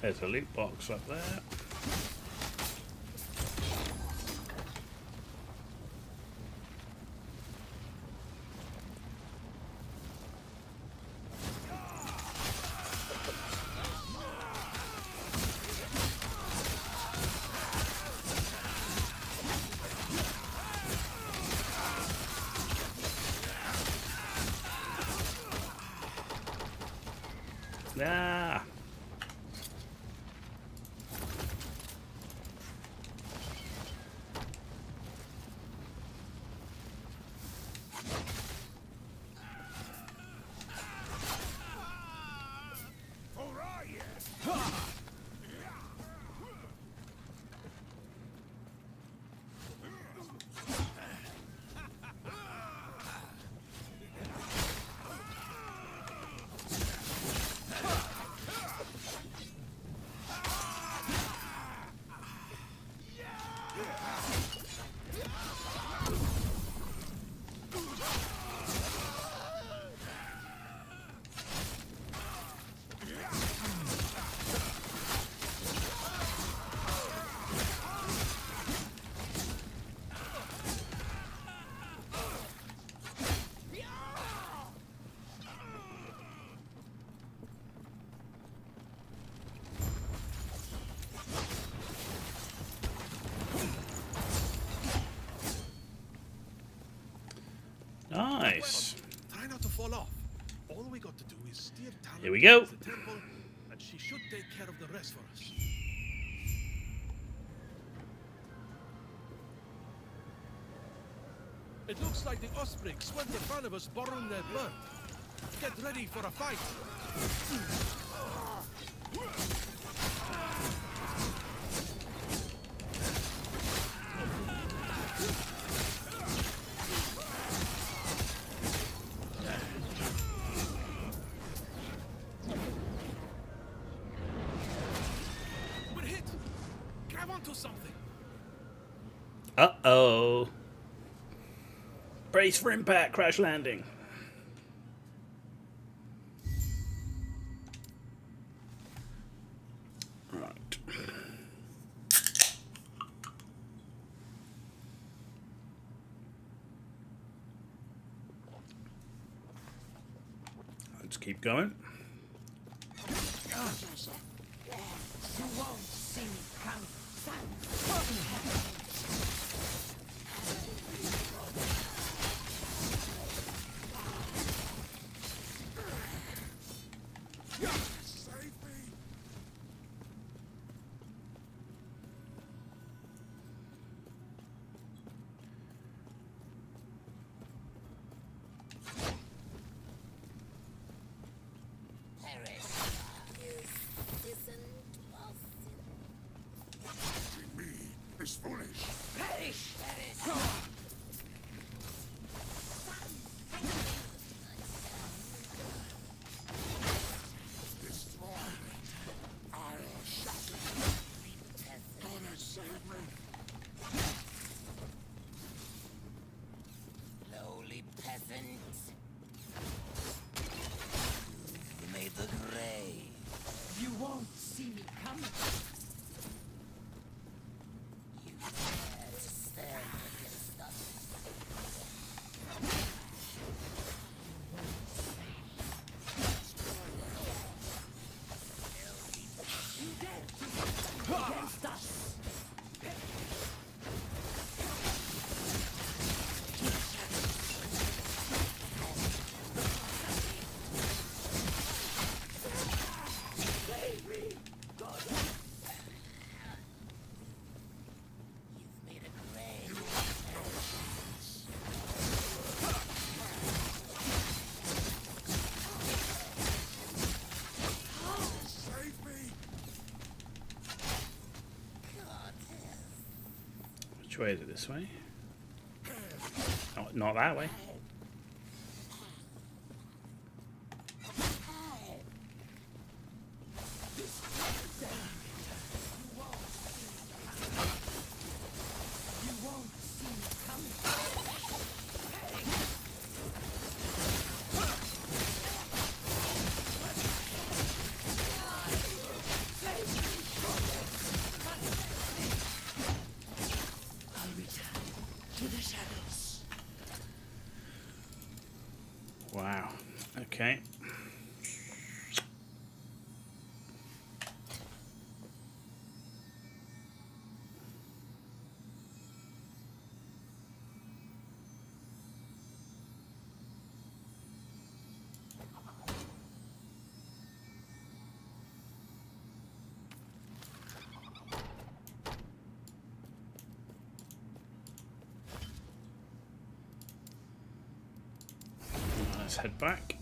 Speaker 2: There's a loot box up there. Ah. Nice.
Speaker 1: Try not to fall off. All we got to do is steer Talon
Speaker 2: Here we go.
Speaker 1: towards the temple, and she should take care of the rest for us. It looks like the Ospreys weren't a fan of us borrowing their blood. Get ready for a fight. We're hit. Grab onto something.
Speaker 2: Uh-oh. Brace for impact, crash landing. Right. Let's keep going.
Speaker 15: You won't see me coming.
Speaker 6: Save me! Is foolish.
Speaker 15: Perish!
Speaker 2: Which way is it? This way? Not that way. Wow. Okay. Let's head back.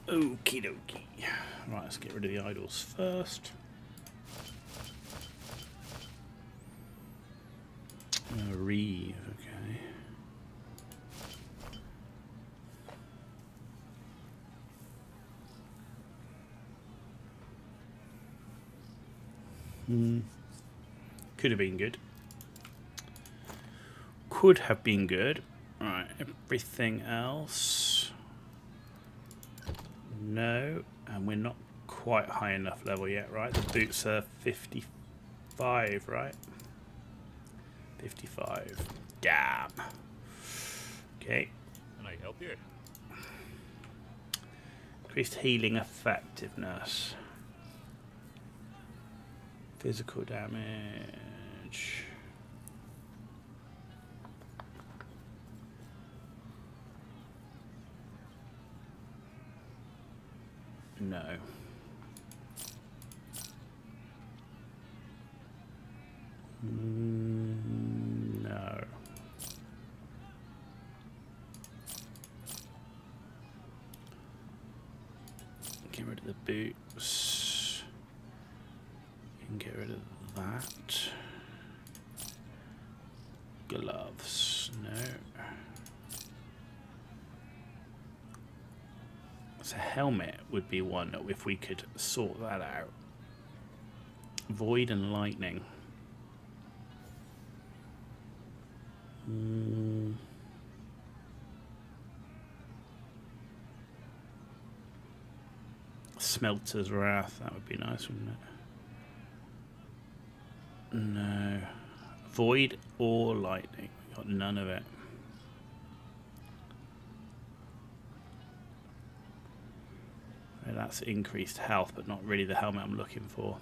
Speaker 2: Okie dokie. Right, let's get rid of the idols first. Reeve, okay. Could have been good. Could have been good. Right, everything else. No, and we're not quite high enough level yet, right? The boots are 55, right? 55. Damn. Okay.
Speaker 16: Can I help you?
Speaker 2: Increased healing effectiveness. Physical damage. No. No. Get rid of the boots. You can get rid of that. Gloves. No. So helmet would be one if we could sort that out. Void and lightning. Smelter's Wrath, that would be nice, wouldn't it? No. Void or lightning. Got none of it. That's increased health, but not really the helmet I'm looking for.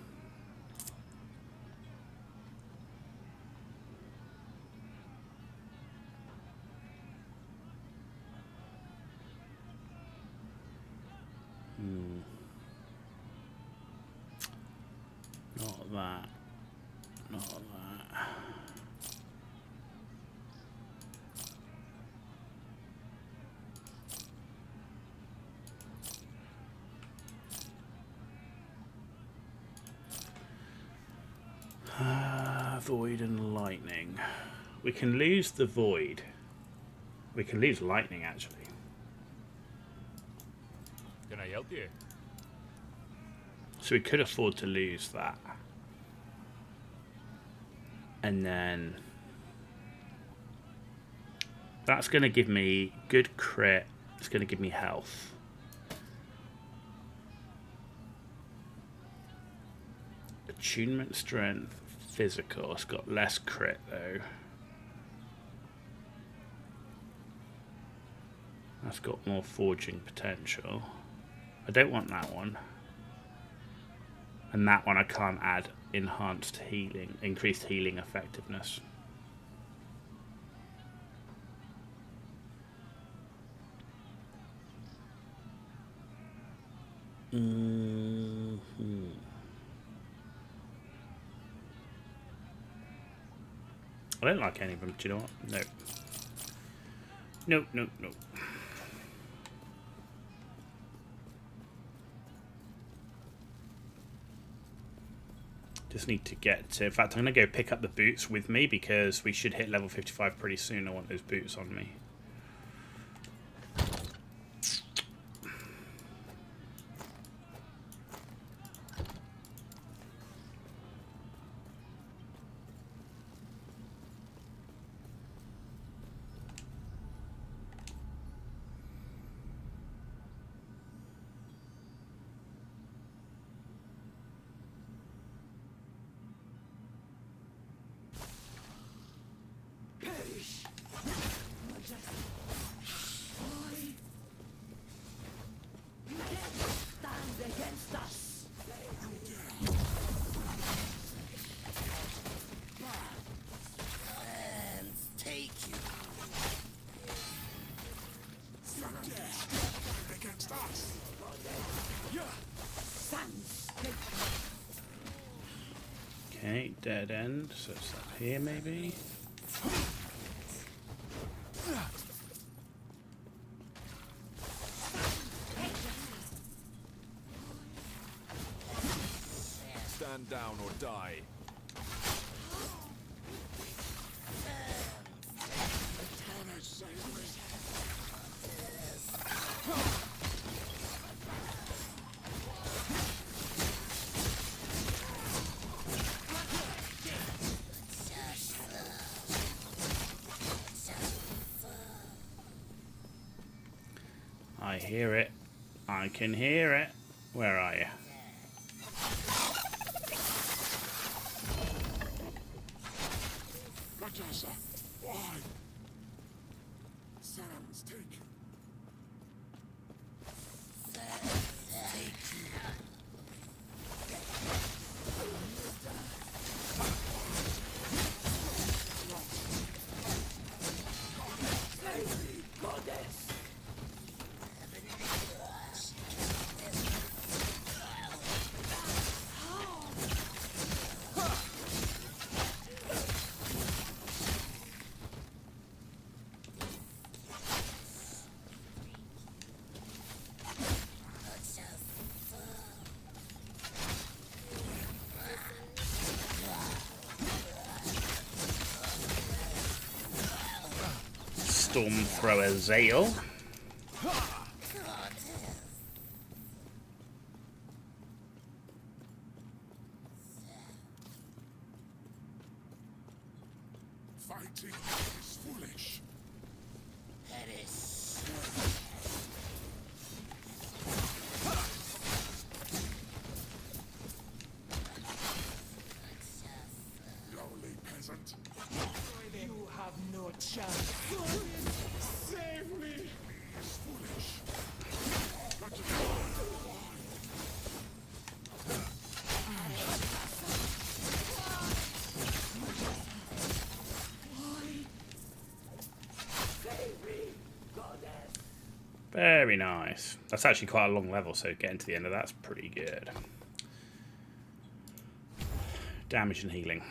Speaker 2: Not that. Not that. Void and lightning. We can lose the void. We can lose lightning, actually.
Speaker 16: Can I help you?
Speaker 2: So we could afford to lose that. And then that's going to give me good crit. It's going to give me health. Attunement strength. Physical. It's got less crit though. That's got more forging potential. I don't want that one. And that one I can't add enhanced healing, increased healing effectiveness. I don't like any of them. Do you know what? No. Nope, nope, nope. Just need to get to... In fact, I'm going to go pick up the boots with me because we should hit level 55 pretty soon. I want those boots on me.
Speaker 15: Perish. Stand against us. And take you. Stand against us. Sons,
Speaker 2: Okay, dead end. So it's up here, maybe.
Speaker 4: Stand down or die.
Speaker 2: I hear it. I can hear it. Where are you?
Speaker 15: why? Sans, take you.
Speaker 2: Storm thrower Exile.
Speaker 15: Fighting is foolish. Lowly peasant. You have no chance. Save me. He is foolish.
Speaker 2: Very nice. That's actually quite a long level, so getting to the end of that's pretty good. Damage and healing.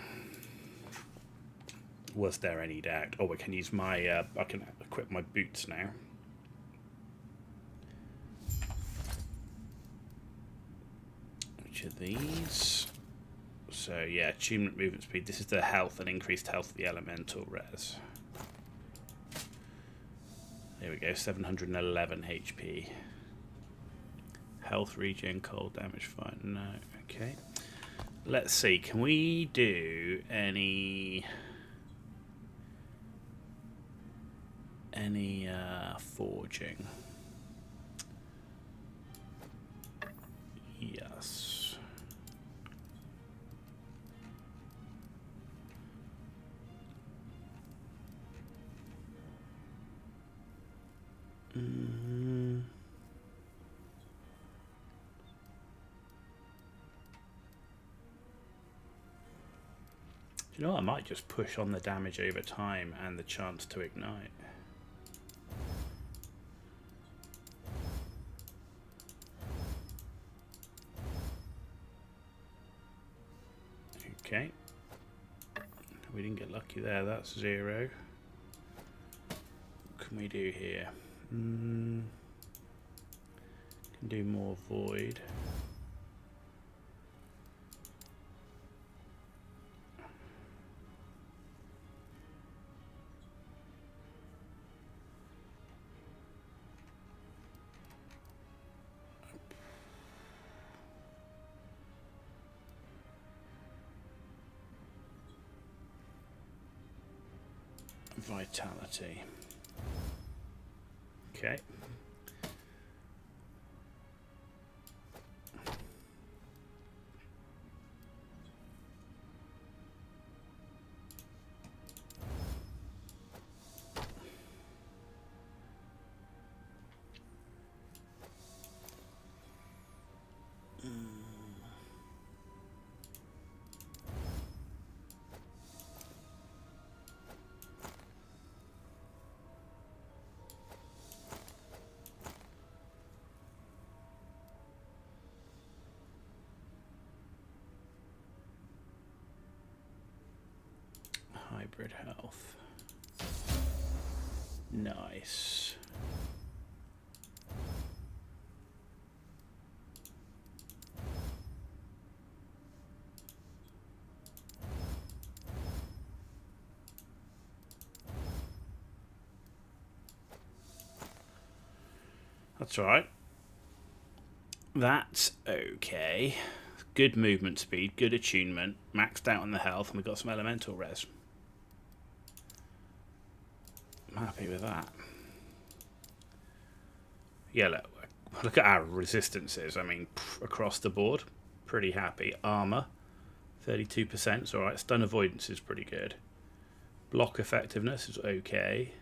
Speaker 2: Was there any doubt? Oh, I can use my... I can equip my boots now. Which are these? So yeah, attunement movement speed. This is the health and increased health of the elemental res. There we go, 711 HP. Health regen, cold damage, fine. No, okay. Let's see, can we do any forging? Yes. You know, I might just push on the damage over time and the chance to ignite. Okay. We didn't get lucky there. That's 0. What can we do here? Can do more void. Vitality. Okay. Hybrid health. Nice. That's all right. That's okay. Good movement speed, good attunement, maxed out on the health, and we've got some elemental res. I'm happy with that. Yeah, look at our resistances. I mean, across the board, pretty happy. Armor, 32%. It's all right. Stun avoidance is pretty good. Block effectiveness is okay.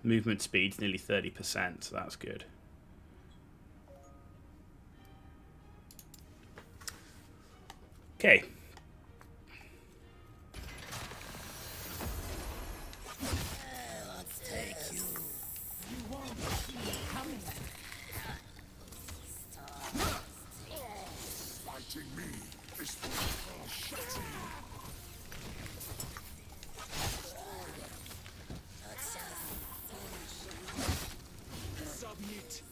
Speaker 2: Movement speed's nearly 30%, so that's good. Okay.
Speaker 15: Let's take you. You won't see me coming.
Speaker 6: Fighting me is for shutting.
Speaker 15: Submit.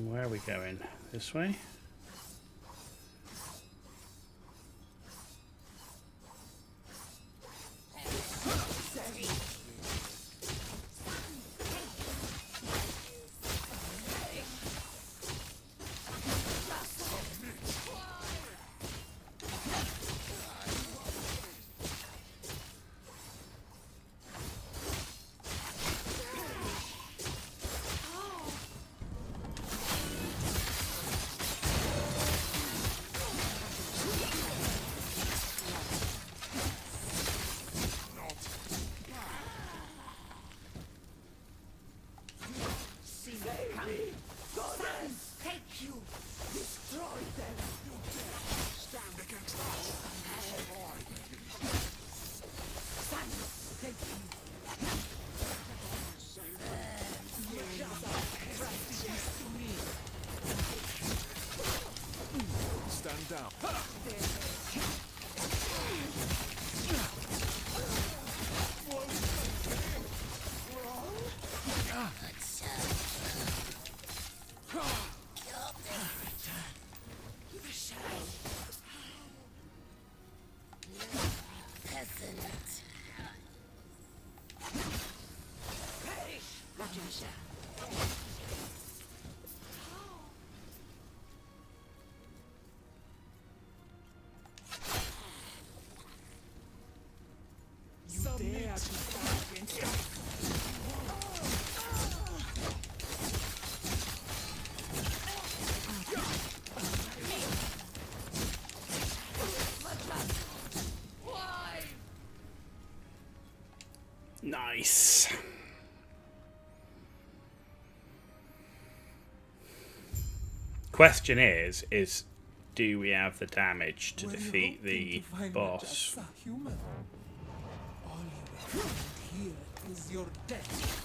Speaker 2: Where are we going? This way?
Speaker 9: You dare to fight against us?
Speaker 2: Nice. Question is do we have the damage to defeat the boss?
Speaker 9: All you will find here is your death.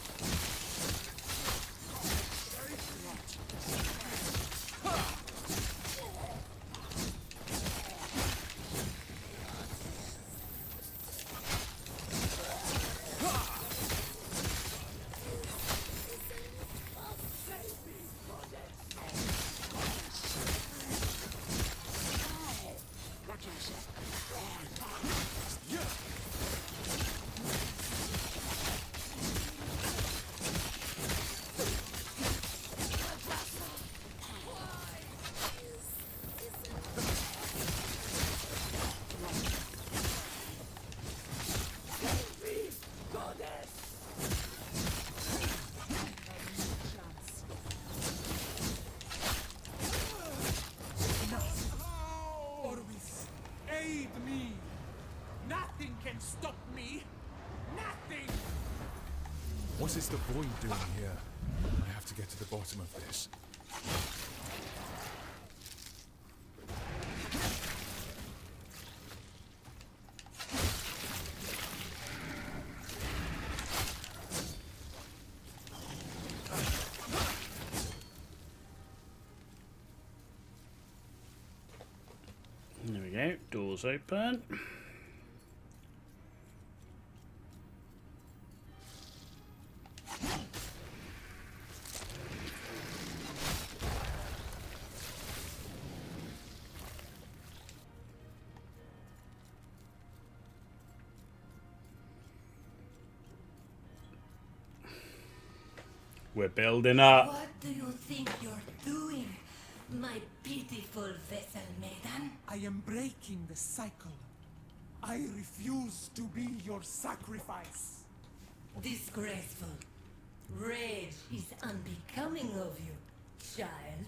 Speaker 9: Aid me! Nothing can stop me! Nothing!
Speaker 4: What is the void doing here? I have to get to the bottom of this.
Speaker 2: There we go, doors open. We're building up.
Speaker 15: What do you think you're doing, my pitiful vessel maiden?
Speaker 9: I am breaking the cycle. I refuse to be your sacrifice.
Speaker 15: Disgraceful. Rage is unbecoming of you, child.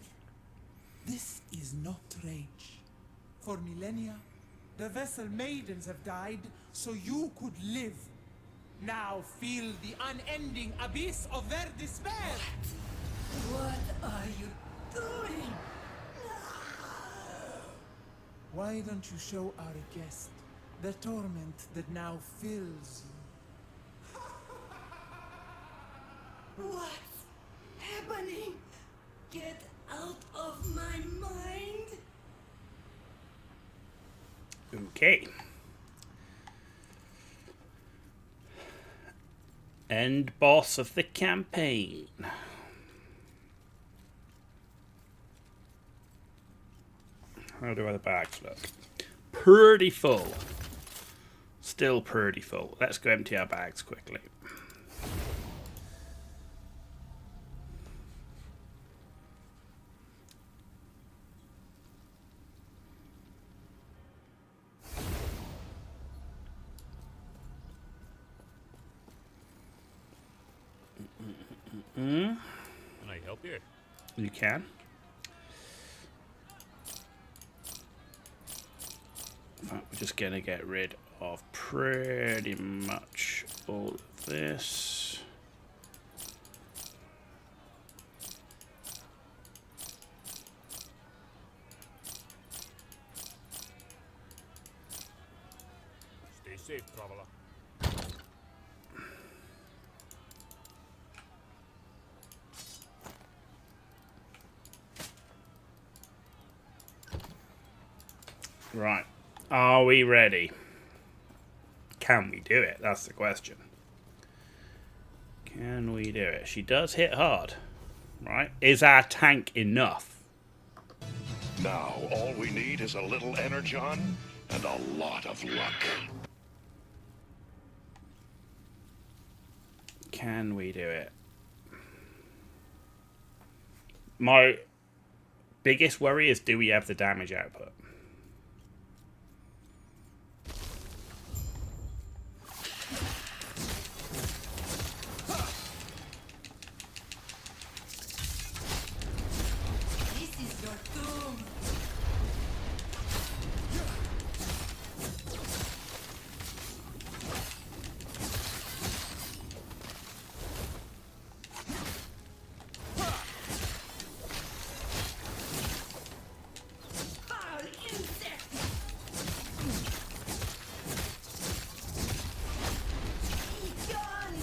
Speaker 9: This is not rage. For millennia, the vessel maidens have died so you could live. Now feel the unending abyss of their despair!
Speaker 15: What are you doing?
Speaker 9: Why don't you show our guest the torment that now fills you?
Speaker 15: What's happening? Get out of my mind!
Speaker 2: Okay. End boss of the campaign. How do the bags look? Pretty full. Still pretty full. Let's go empty our bags quickly.
Speaker 16: Can I help you?
Speaker 2: You can. We're just going to get rid of pretty much all of this.
Speaker 16: Stay safe, traveler.
Speaker 2: Right. Are we ready? Can we do it? That's the question. Can we do it? She does hit hard. Right. Is our tank enough?
Speaker 7: Now, all we need is a little energon and a lot of luck.
Speaker 2: Can we do it? My biggest worry is, do we have the damage output?
Speaker 15: This is your doom. Foul insect. Be gone.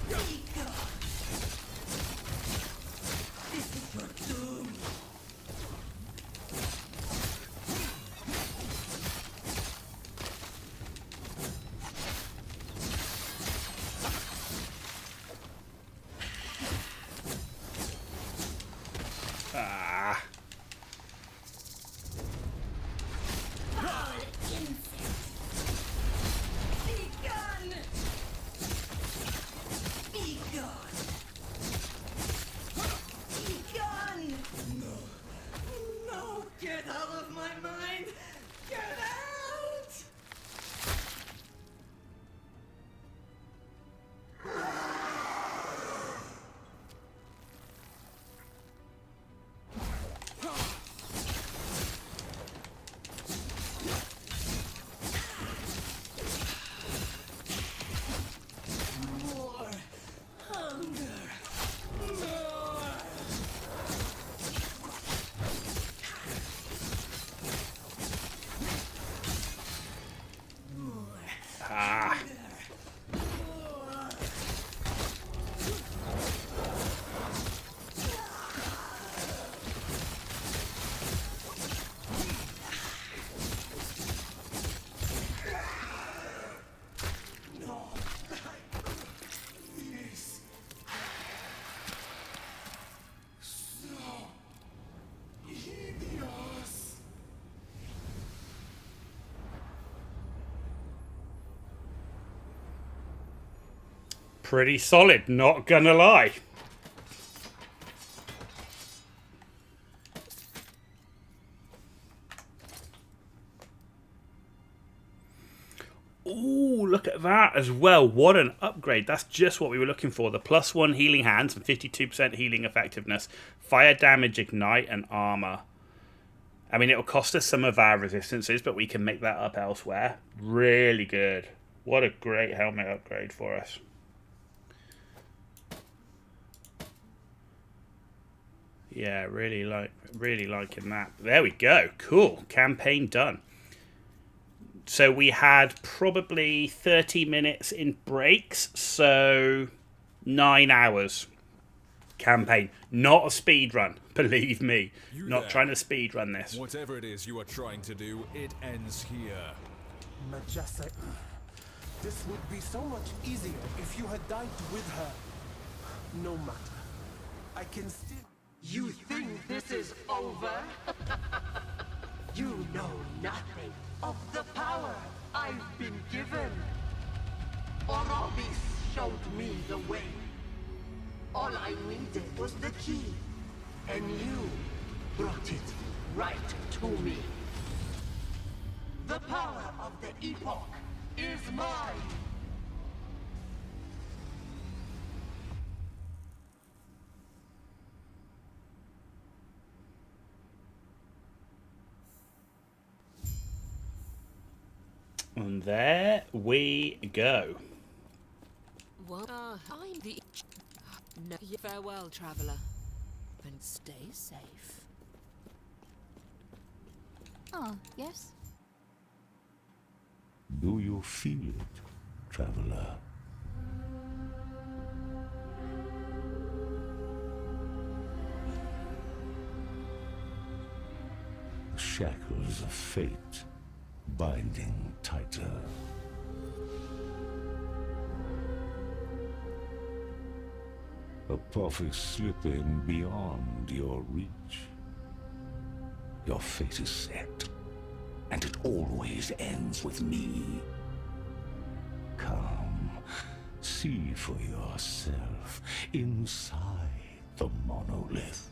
Speaker 15: Be gone. This is your doom.
Speaker 2: Ah.
Speaker 15: Foul insect. Be gone. Be gone. Be gone. No. No. Get out of my mind. Get out. More hunger. More.
Speaker 2: Ah.
Speaker 15: Yes. So hideous.
Speaker 2: Pretty solid, not gonna lie. Ooh, look at that as well. What an upgrade. That's just what we were looking for. The +1 healing hands and 52% healing effectiveness. Fire damage, ignite, and armor. I mean, it'll cost us some of our resistances, but we can make that up elsewhere. Really good. What a great helmet upgrade for us. Yeah, really liking that. There we go. Cool. Campaign done. So we had probably 30 minutes in breaks, so 9 hours. Campaign. Not a speed run, believe me.
Speaker 4: You
Speaker 2: Not
Speaker 4: there.
Speaker 2: trying to speed run this.
Speaker 4: Whatever it is you are trying to do, it ends here.
Speaker 9: Majasa, this would be so much easier if you had died with her. No matter. I can still...
Speaker 5: You think this is over? You know nothing of the power I've been given. Orobis showed me the way. All I needed was the key, and you brought it right to me. The power of the Epoch is mine.
Speaker 2: And there we go.
Speaker 8: Well, I'm the... No, farewell, traveler. And stay safe.
Speaker 13: Oh, yes?
Speaker 14: Do you feel it, traveler? The shackles of fate binding tighter. A path is slipping beyond your reach. Your fate is set, and it always ends with me. Come, see for yourself inside the monolith.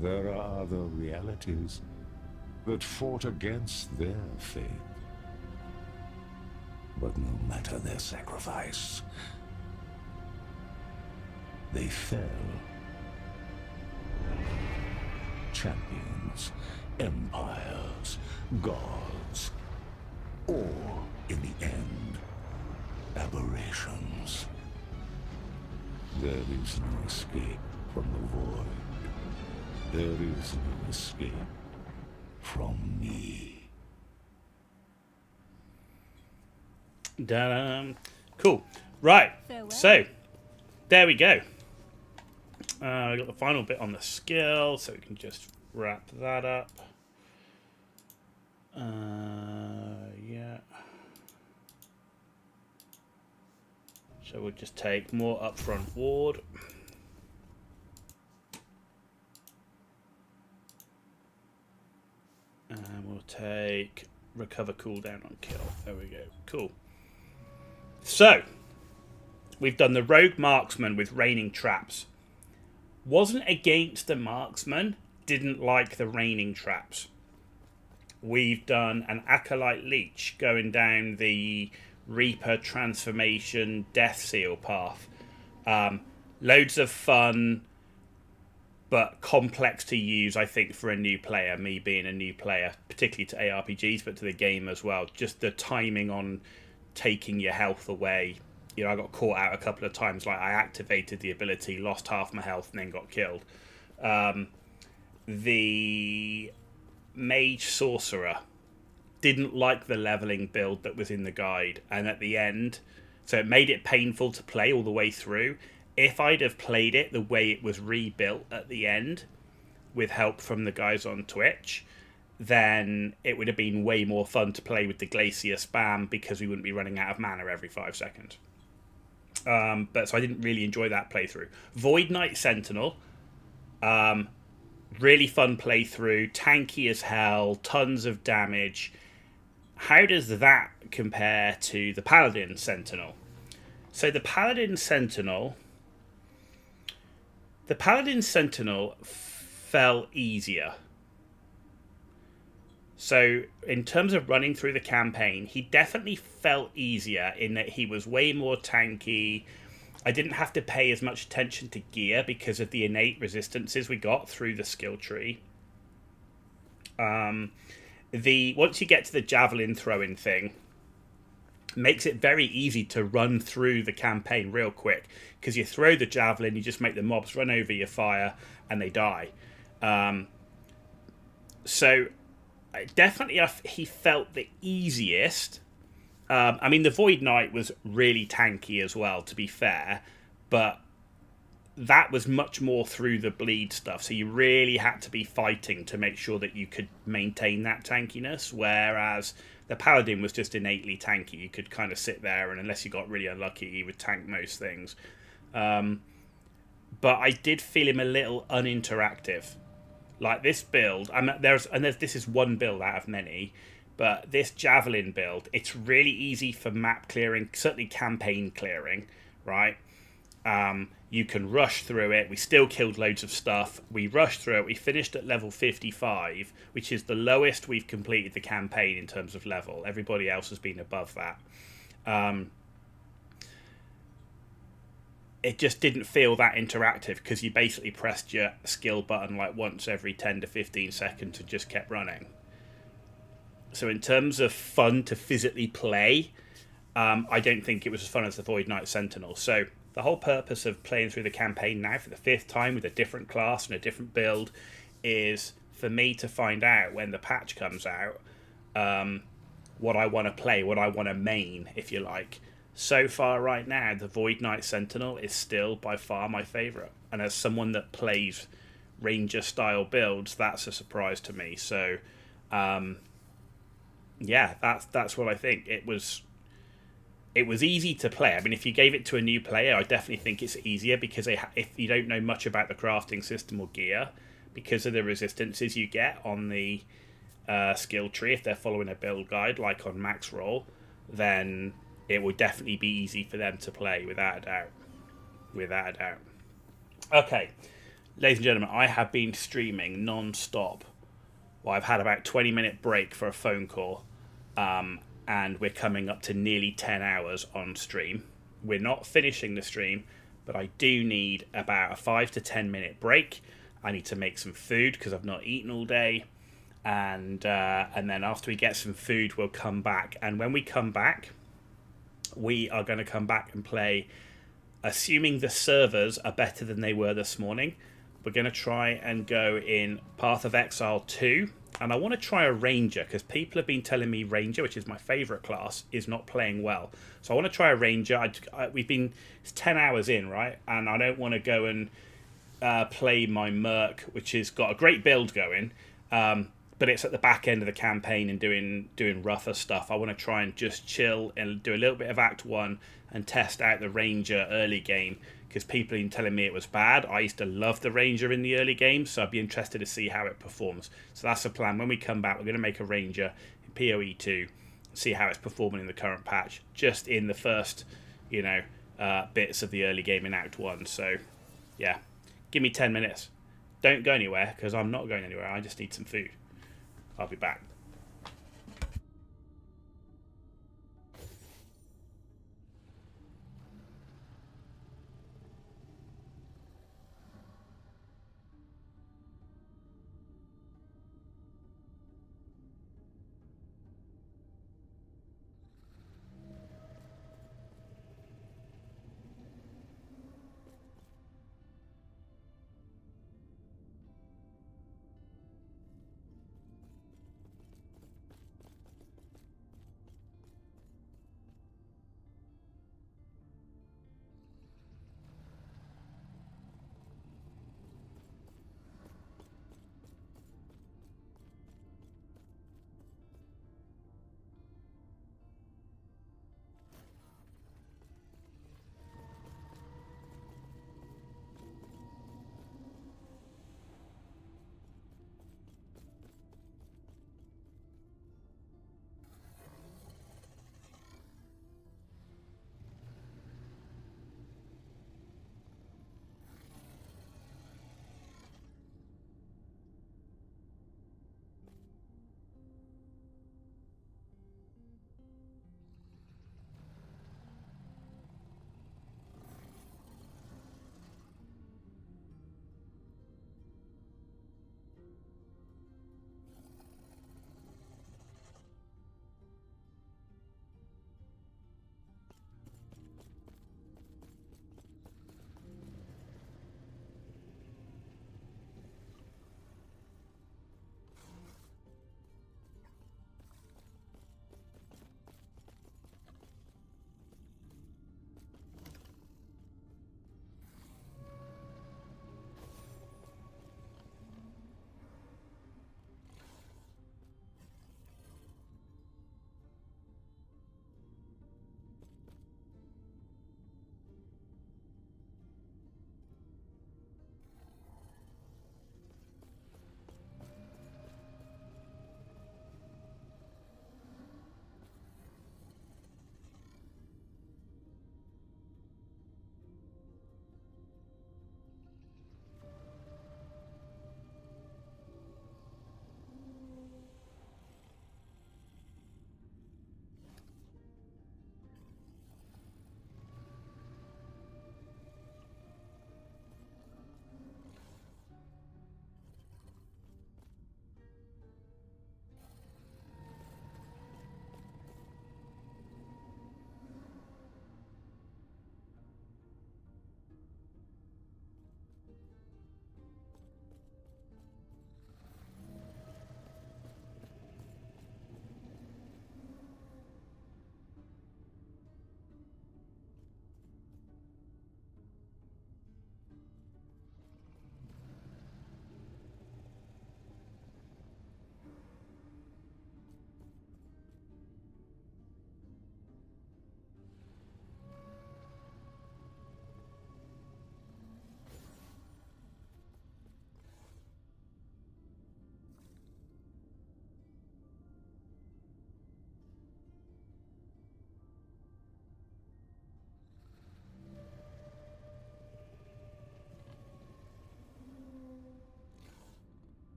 Speaker 14: There are other realities that fought against their faith. But no matter their sacrifice, they fell. Champions, empires, gods, or, in the end, aberrations. There is no escape from the void. There is no escape from me.
Speaker 2: Cool. Right.
Speaker 13: Farewell.
Speaker 2: So, there we go. I got the final bit on the skill, so we can just wrap that up. Yeah. So we'll just take more upfront ward. And we'll take recover cooldown on kill. There we go. Cool. So, we've done the rogue marksman with raining traps. Wasn't against the marksman, didn't like the raining traps. We've done an acolyte leech going down the Reaper transformation death seal path. Loads of fun, but complex to use, I think, for a new player, me being a new player, particularly to ARPGs, but to the game as well. Just the timing on taking your health away. You know, I got caught out a couple of times. Like, I activated the ability, lost half my health, and then got killed. The mage sorcerer didn't like the leveling build that was in the guide, and at the end, so it made it painful to play all the way through. If I'd have played it the way it was rebuilt at the end, with help from the guys on Twitch, then it would have been way more fun to play with the Glacier spam, because we wouldn't be running out of mana every 5 seconds. But so I didn't really enjoy that playthrough. Void Knight Sentinel, really fun playthrough, tanky as hell, tons of damage. How does that compare to the Paladin Sentinel? So the Paladin Sentinel fell easier. So in terms of running through the campaign, he definitely felt easier in that he was way more tanky. I didn't have to pay as much attention to gear because of the innate resistances we got through the skill tree. Once you get to the javelin throwing thing, makes it very easy to run through the campaign real quick, because you throw the javelin, you just make the mobs run over your fire and they die. So definitely he felt the easiest. I mean, the Void Knight was really tanky as well, to be fair, but that was much more through the bleed stuff, so you really had to be fighting to make sure that you could maintain that tankiness, whereas the Paladin was just innately tanky. You could kind of sit there, and unless you got really unlucky, he would tank most things. But I did feel him a little uninteractive. Like this build, this is one build out of many, but this Javelin build, it's really easy for map clearing, certainly campaign clearing, right? You can rush through it. We still killed loads of stuff. We rushed through it. We finished at level 55, which is the lowest we've completed the campaign in terms of level. Everybody else has been above that. It just didn't feel that interactive, because you basically pressed your skill button like once every 10 to 15 seconds and just kept running. So in terms of fun to physically play, I don't think it was as fun as the Void Knight Sentinel. So the whole purpose of playing through the campaign now for the 5th time with a different class and a different build is for me to find out when the patch comes out what I want to play, what I want to main, if you like. So far right now, the Void Knight Sentinel is still by far my favourite. And as someone that plays Ranger-style builds, that's a surprise to me. So, yeah, that's what I think. It was easy to play. I mean, if you gave it to a new player, I definitely think it's easier, because if you don't know much about the crafting system or gear, because of the resistances you get on the skill tree, if they're following a build guide, like on Max Roll, then it would definitely be easy for them to play, without a doubt. Okay, ladies and gentlemen, I have been streaming non-stop. Well, I've had about 20-minute break for a phone call, and we're coming up to nearly 10 hours on stream. We're not finishing the stream, but I do need about a 5 to 10 minute break. I need to make some food because I've not eaten all day, and then after we get some food, we'll come back. And when we come back, we are going to come back and play. Assuming the servers are better than they were this morning, we're going to try and go in Path of Exile 2. And I want to try a Ranger, because people have been telling me Ranger, which is my favourite class, is not playing well. So I want to try a Ranger. It's 10 hours in, right? And I don't want to go and play my Merc, which has got a great build going, but it's at the back end of the campaign and doing rougher stuff. I want to try and just chill and do a little bit of Act 1 and test out the Ranger early game, because people have been telling me it was bad. I used to love the Ranger in the early game, so I'd be interested to see how it performs. So that's the plan. When we come back, we're going to make a Ranger in PoE 2, see how it's performing in the current patch, just in the first, bits of the early game in Act 1. So, yeah, give me 10 minutes. Don't go anywhere, because I'm not going anywhere. I just need some food. I'll be back.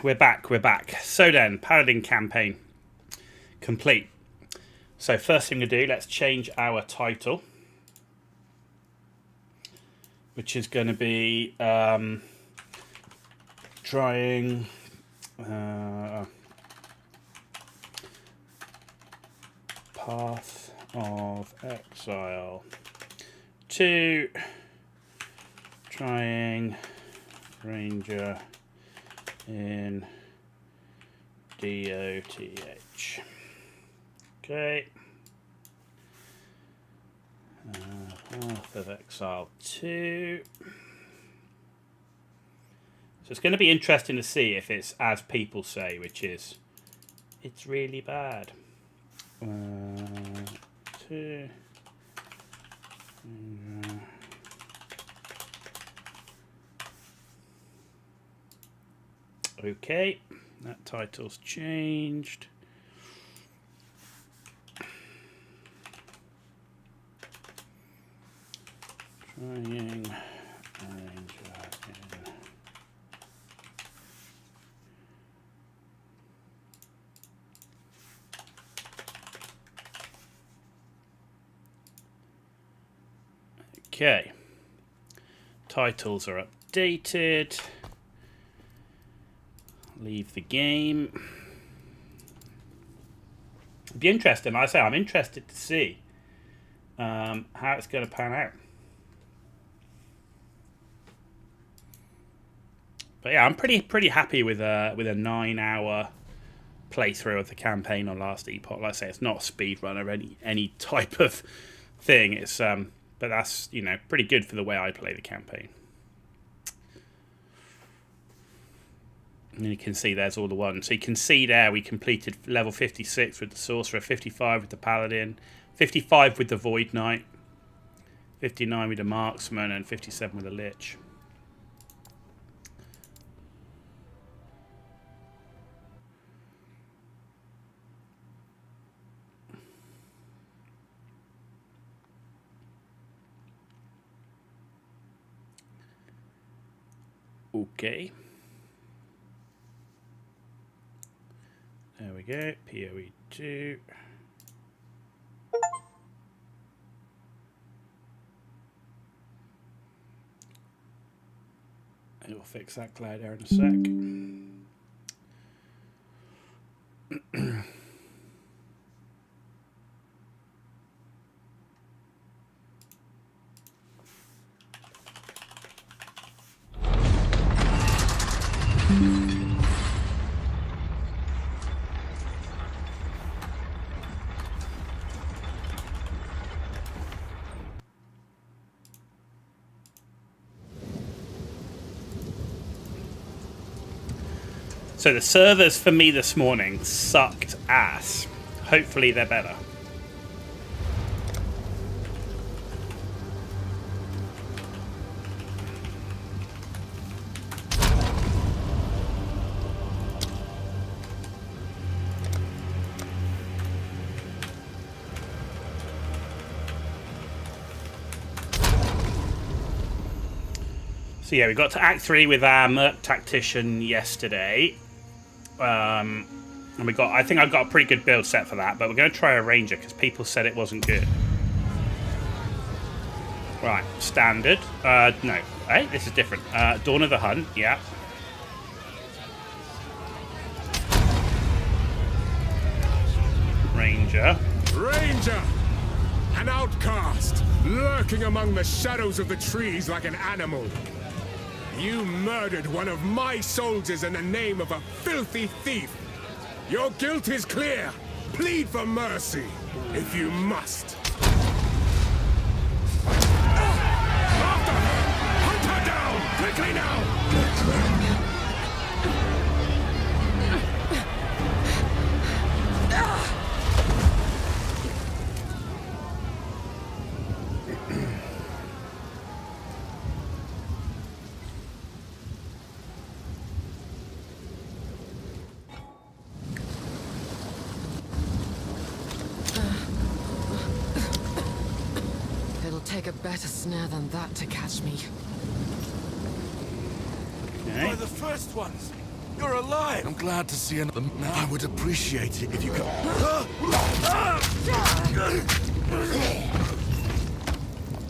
Speaker 2: We're back. So then, Paladin campaign complete. So first thing to do, let's change our title, which is going to be trying Path of Exile to trying Ranger in DotH. Okay. Path of Exile 2. So it's going to be interesting to see if it's as people say, which is it's really bad. 2. Okay, that title's changed. Trying Okay, titles are updated. Leave the game. It'd be interesting. Like I say, I'm interested to see how it's going to pan out. But yeah, I'm pretty happy with a 9-hour playthrough of the campaign on last Epoch. Like I say, it's not a speed run or any type of thing. It's but that's, you know, pretty good for the way I play the campaign. And you can see there's all the ones. So you can see there we completed level 56 with the Sorcerer, 55 with the Paladin, 55 with the Void Knight, 59 with the Marksman, and 57 with the Lich. Okay. There we go. PoE 2. It'll fix that cloud there in a sec. So the servers for me this morning sucked ass. Hopefully they're better. So yeah, we got to Act 3 with our Merc Tactician yesterday. And we got, I think I got a pretty good build set for that, but we're going to try a Ranger because people said it wasn't good. Right, standard. No. Hey, this is different. Dawn of the Hunt, yeah. Ranger.
Speaker 6: Ranger! An outcast, lurking among the shadows of the trees like an animal. You murdered one of my soldiers in the name of a filthy thief. Your guilt is clear. Plead for mercy, if you must. After her! Hunt her down! Quickly now!
Speaker 8: Take a better snare than that to catch me.
Speaker 6: By the first ones!
Speaker 3: You're alive! I'm glad to see another. Now I would appreciate it if you could.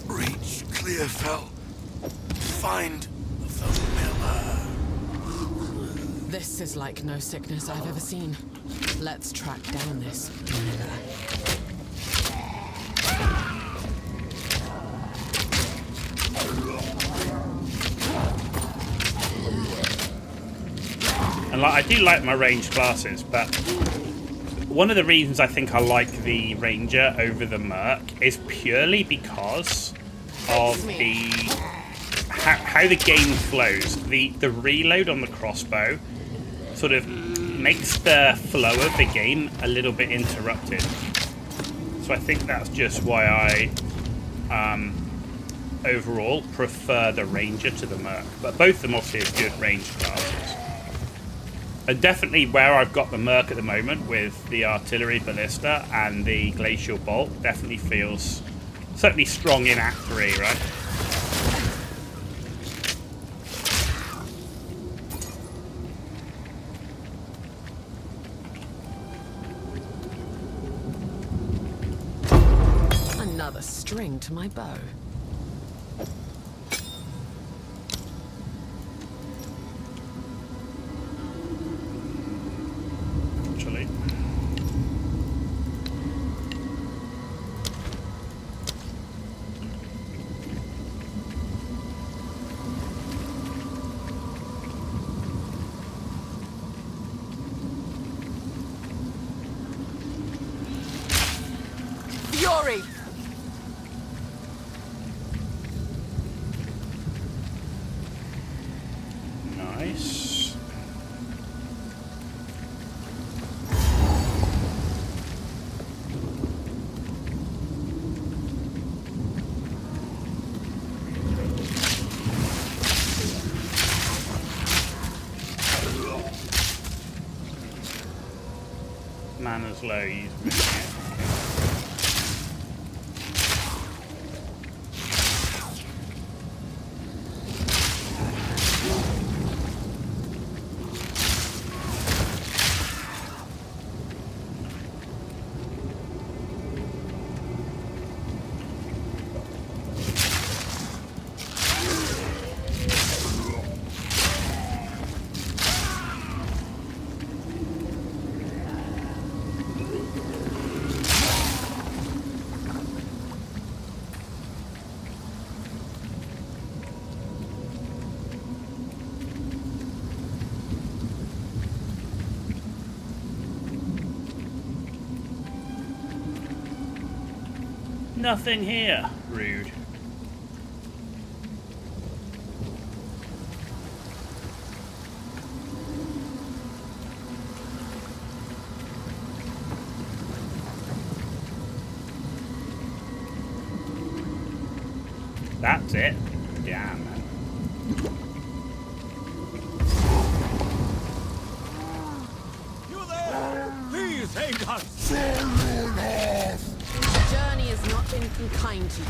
Speaker 3: Reach Clearfell. Find the pillar.
Speaker 8: This is like no sickness I've ever seen. Let's track down this miller.
Speaker 2: And I do like my ranged classes, but one of the reasons I think I like the ranger over the merc is purely because of the how the game flows. The reload on the crossbow sort of makes the flow of the game a little bit interrupted. So I think that's just why I overall prefer the ranger to the merc. But both of them obviously are good ranged classes. And definitely where I've got the merc at the moment with the artillery ballista and the glacial bolt definitely feels certainly strong in Act 3, right?
Speaker 8: Another string to my bow.
Speaker 2: Actually.
Speaker 8: Fury!
Speaker 2: Nice. Mana's low, use it. Nothing here. Rude. That's it. Damn.
Speaker 15: You there? Please aid us!
Speaker 8: The journey has not been kind to you.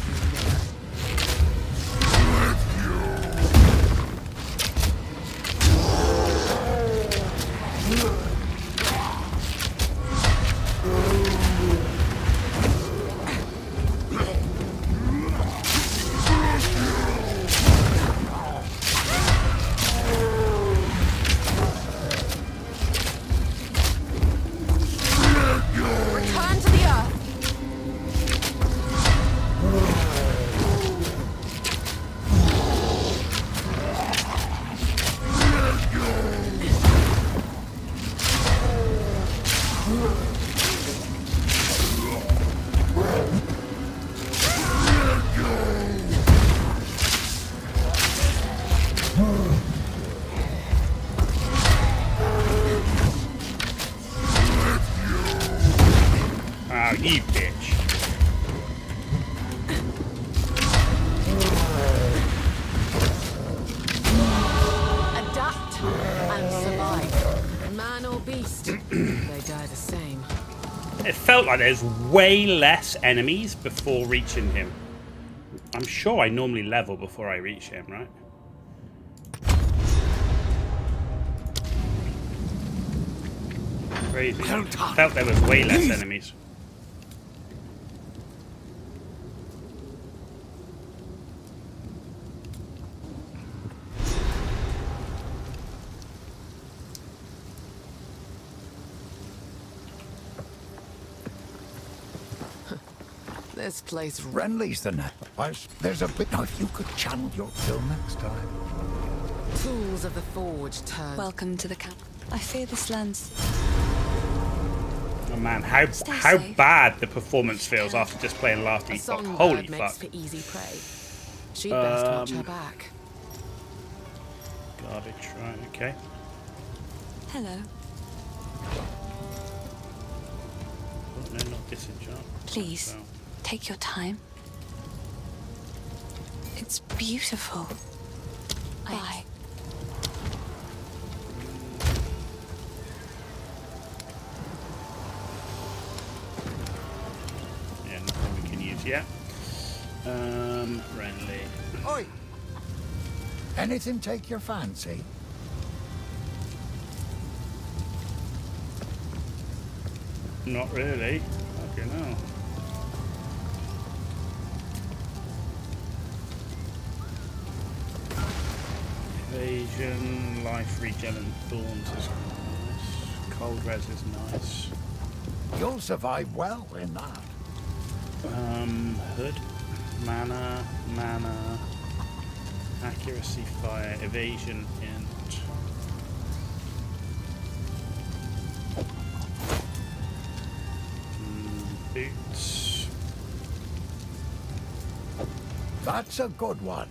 Speaker 8: Return to the earth.
Speaker 2: Oh, you bitch.
Speaker 8: Adapt and survive. Man or beast, they die the same.
Speaker 2: It felt like there's way less enemies before reaching him. I'm sure I normally level before I reach him, right? crazy. Felt there was way less enemies.
Speaker 8: This place.
Speaker 19: Renly's the net. There's a bit. Now, if you could channel your till next time.
Speaker 8: Tools of the forge turn.
Speaker 22: Welcome to the camp. I fear this land's.
Speaker 2: Oh man, how bad the performance feels after just playing last Epoch. Holy fuck.
Speaker 8: Makes for easy prey. She'd best watch her back.
Speaker 2: Garbage, right, okay.
Speaker 22: Hello.
Speaker 2: Oh, no, not disenchant.
Speaker 22: Please,
Speaker 2: So.
Speaker 22: take your time. It's beautiful. Bye.
Speaker 2: Yeah, nothing we can use yet. Renly.
Speaker 19: Oi! Anything take your fancy?
Speaker 2: Not really. Okay, no. Evasion, life regen and thorns is nice. Cold res is nice.
Speaker 19: You'll survive well in that.
Speaker 2: Hood, mana, accuracy, fire, evasion, int. Boots.
Speaker 19: That's a good one.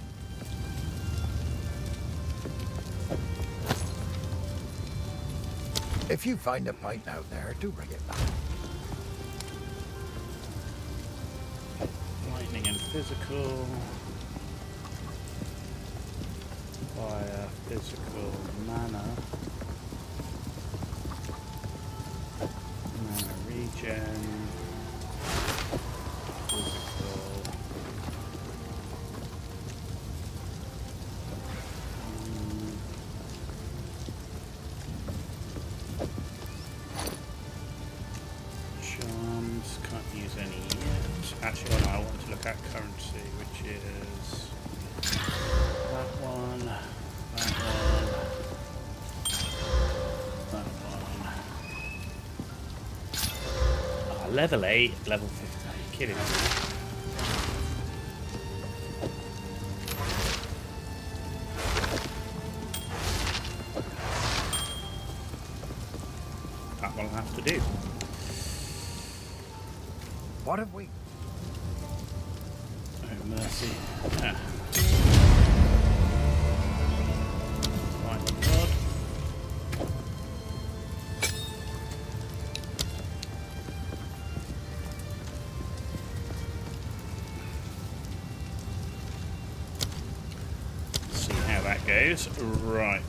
Speaker 19: If you find a pint out there, do bring it back.
Speaker 2: Lightning and physical. Fire, physical, mana. Mana regen. Physical. Charms, can't use any yet. Actually, I want to look at currency, which is that one, that one. Ah, level 8, level 15. Are you kidding me? That will have to do.
Speaker 19: What have we?
Speaker 2: Oh, mercy. Ah. Final rod. See how that goes. Right.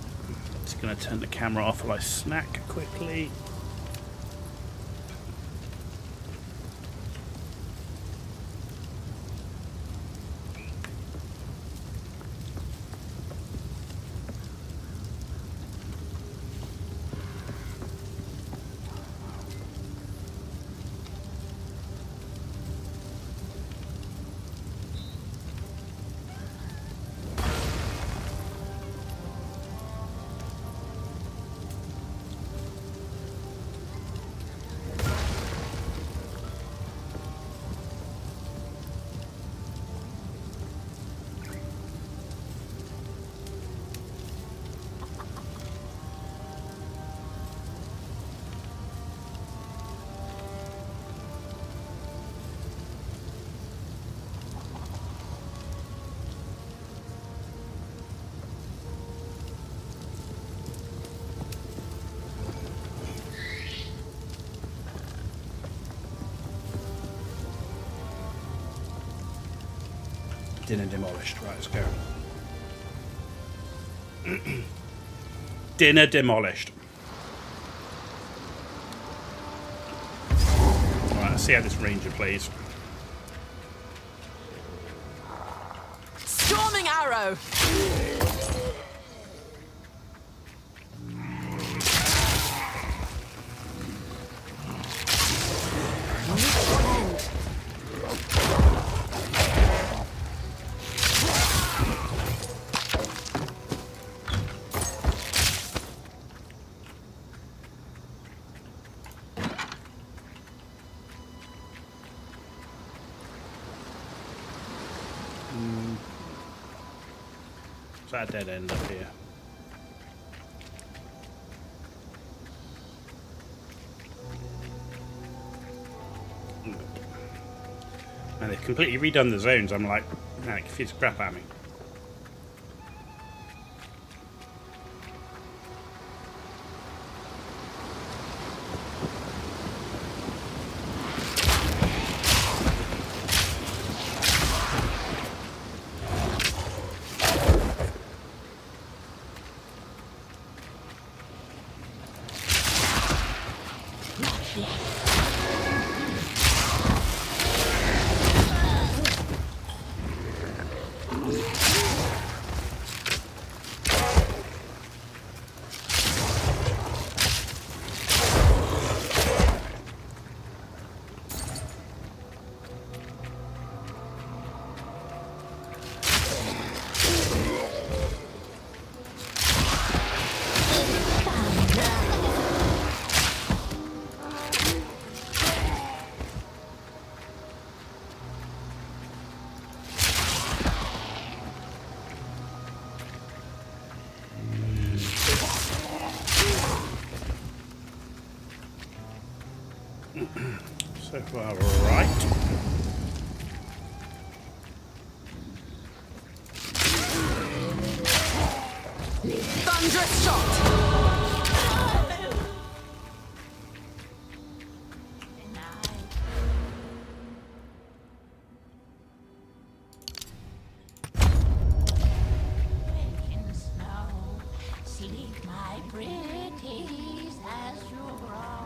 Speaker 2: Just going to turn the camera off while I snack quickly. Dinner demolished. Right, let's go. Dinner demolished. Alright, let's see how this ranger plays.
Speaker 8: Storming arrow!
Speaker 2: that a dead end up here? And they've completely redone the zones. I'm like, man, it confused the crap out of me. So far, right.
Speaker 8: Thunderous shot!
Speaker 15: Sleep, my pretties, as you grow.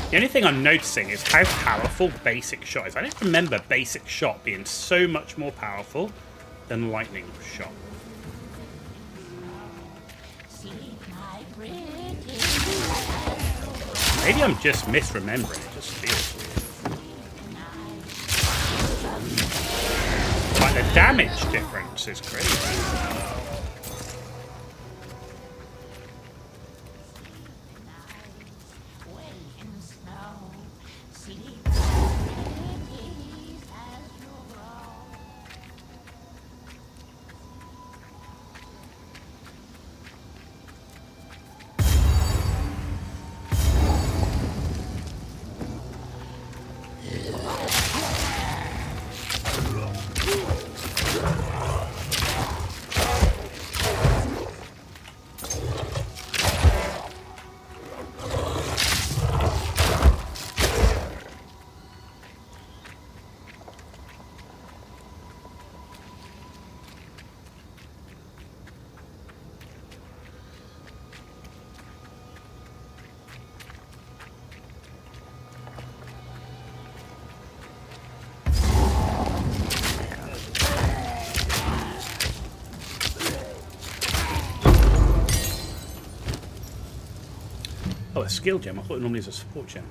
Speaker 2: The only thing I'm noticing is how powerful basic shot is. I don't remember basic shot being so much more powerful than lightning shot. Maybe I'm just misremembering. It just feels weird. Like the damage difference is crazy. Oh, a skill gem. I thought it normally is a support gem.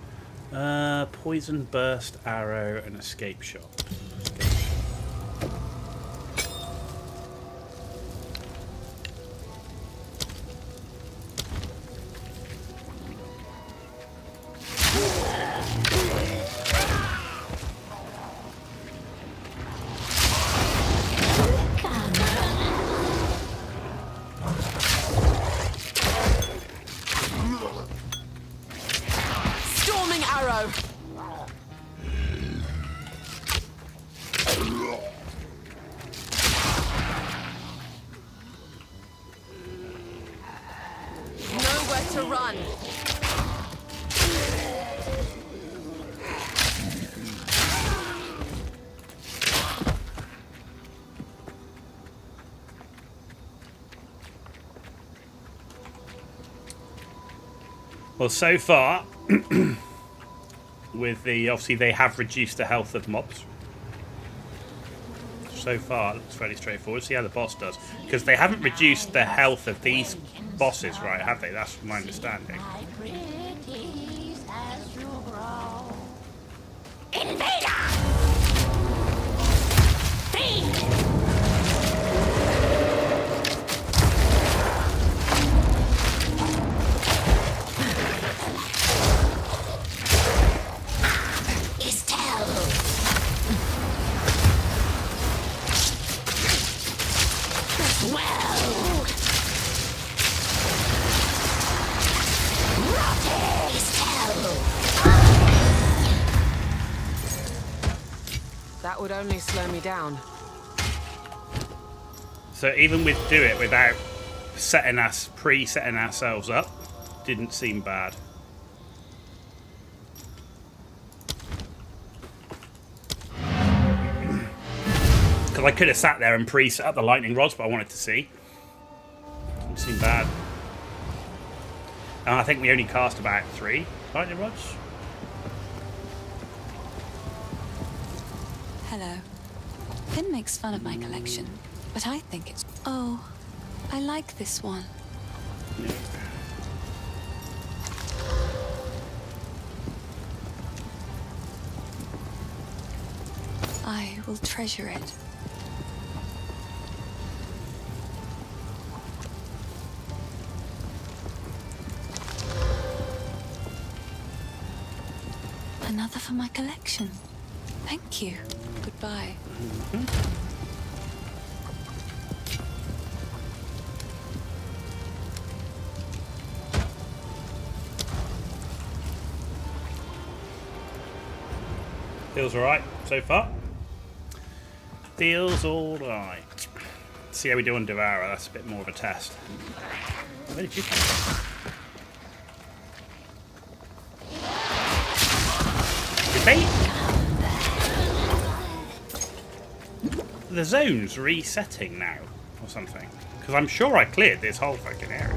Speaker 2: Poison, burst, arrow, and escape shot.
Speaker 8: Storming arrow! Nowhere to run.
Speaker 2: Well, so far, with the obviously they have reduced the health of mobs. So far, it looks fairly straightforward. See how the boss does, because they haven't reduced the health of these bosses, right? Have they? That's my understanding.
Speaker 15: Invader!
Speaker 8: would only slow me down.
Speaker 2: So even with do it without pre-setting ourselves up, didn't seem bad. Because I could have sat there and pre-set up the lightning rods, but I wanted to see. Didn't seem bad. And I think we only cast about 3 lightning rods.
Speaker 22: Hello. Finn makes fun of my collection, but I think it's... Oh, I like this one. I will treasure it. Another for my collection. Thank you. Goodbye.
Speaker 2: Feels alright so far. Feels alright. See how we do on Devour. That's a bit more of a test. Where did you come from? Did they? The zone's resetting now, or something. Because I'm sure I cleared this whole fucking area.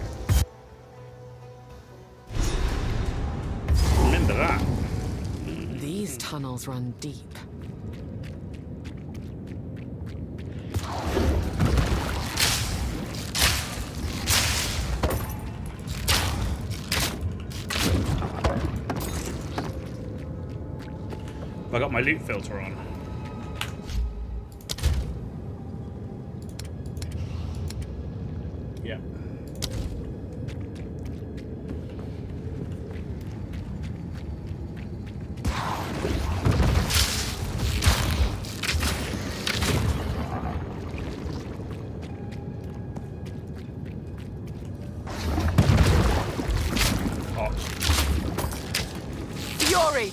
Speaker 2: Remember that.
Speaker 8: These tunnels run deep.
Speaker 2: I got my loot filter on. Yeah.
Speaker 8: Fury!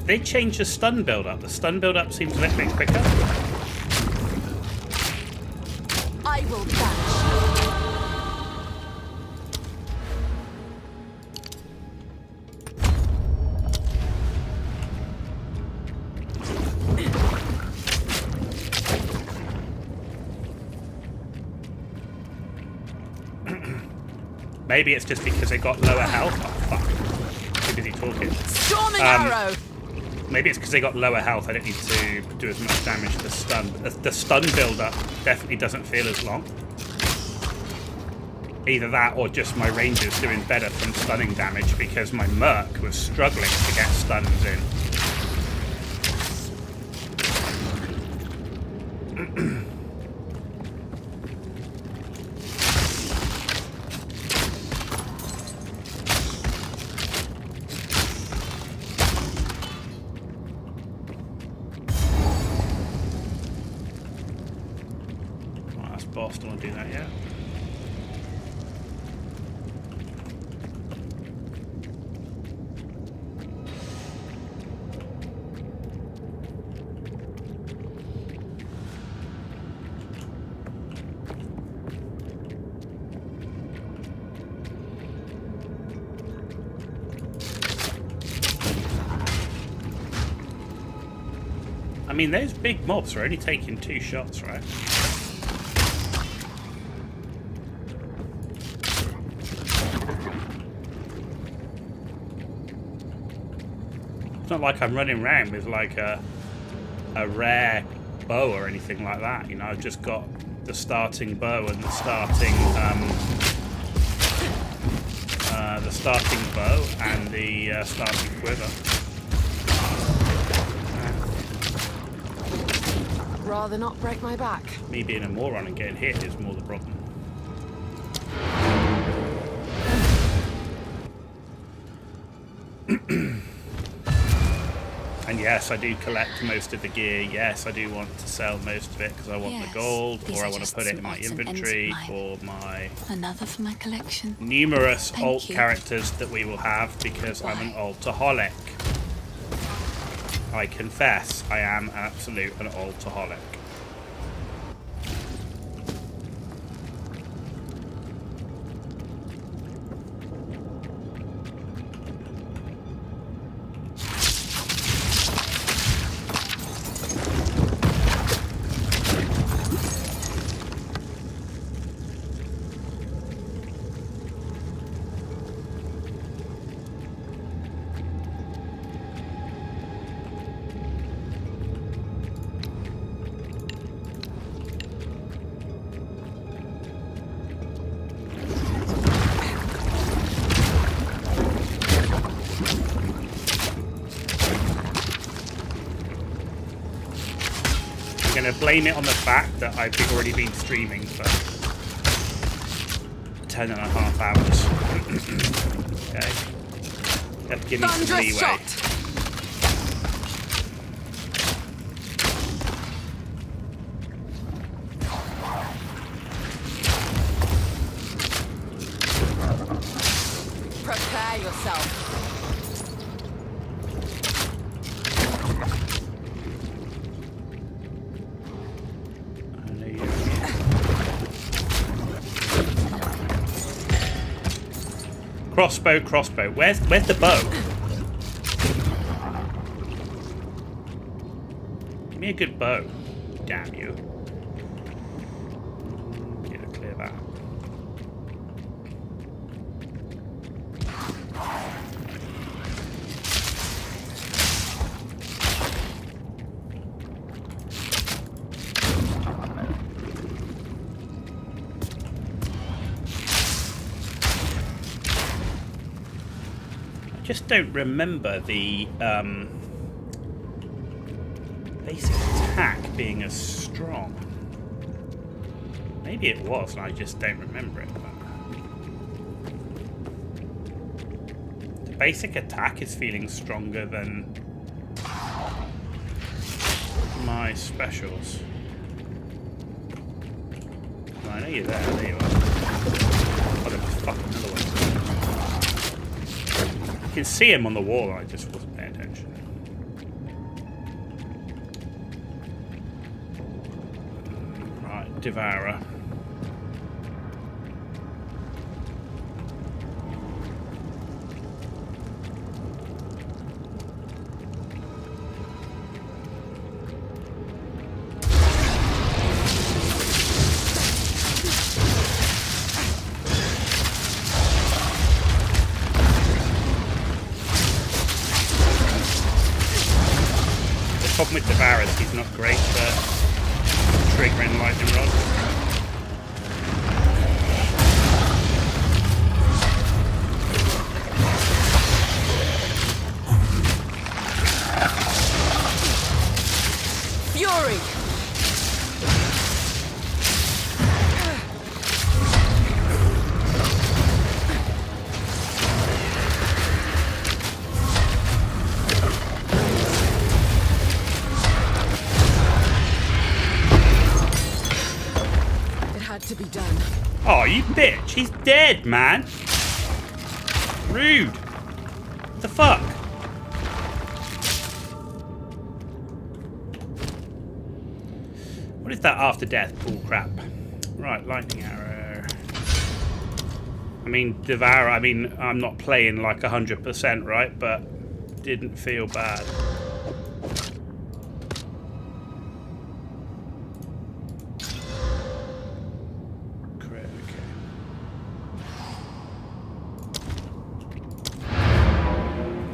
Speaker 2: They changed the stun build up. The stun build up seems a little bit quicker.
Speaker 8: I will dash.
Speaker 2: Maybe it's just because they got lower health. Oh, fuck. Too busy talking.
Speaker 8: Storming arrow!
Speaker 2: Maybe it's because they got lower health. I don't need to do as much damage to the stun. But the stun build-up definitely doesn't feel as long. Either that or just my rangers doing better from stunning damage because my merc was struggling to get stuns in. Boss, don't want to do that yet. I mean, those big mobs are only taking 2 shots, right? It's not like I'm running around with like a rare bow or anything like that. You know, I've just got the starting bow and the starting bow and the starting quiver.
Speaker 8: Rather not break my back.
Speaker 2: Me being a moron and getting hit is more the problem. And yes, I do collect most of the gear. Yes, I do want to sell most of it because I want the gold, or I want to put it in my inventory for my
Speaker 22: Another for my collection.
Speaker 2: numerous
Speaker 22: Thank
Speaker 2: alt
Speaker 22: you.
Speaker 2: characters that we will have because I'm an altaholic. I confess, I am an altaholic. I'm going to blame it on the fact that I've already been streaming for 10.5 hours. Okay. That give me some leeway.
Speaker 8: Prepare yourself.
Speaker 2: Crossbow. Where's the bow? Give me a good bow. Damn you. Yeah, clear that. I just don't remember the basic attack being as strong. Maybe it was, and I just don't remember it. The basic attack is feeling stronger than my specials. Oh, I know you're there. There you are. Oh, there was fucking another one. I can see him on the wall, I just wasn't paying attention. Right, Devourer. The problem with Devourer is he's not great for triggering lightning rod.
Speaker 8: Fury! To be done.
Speaker 2: Oh, you bitch! He's dead, man. Rude. What the fuck? What is that after death bull crap? Right, lightning arrow. I mean, Devourer. I mean, I'm not playing like 100%, right? But didn't feel bad.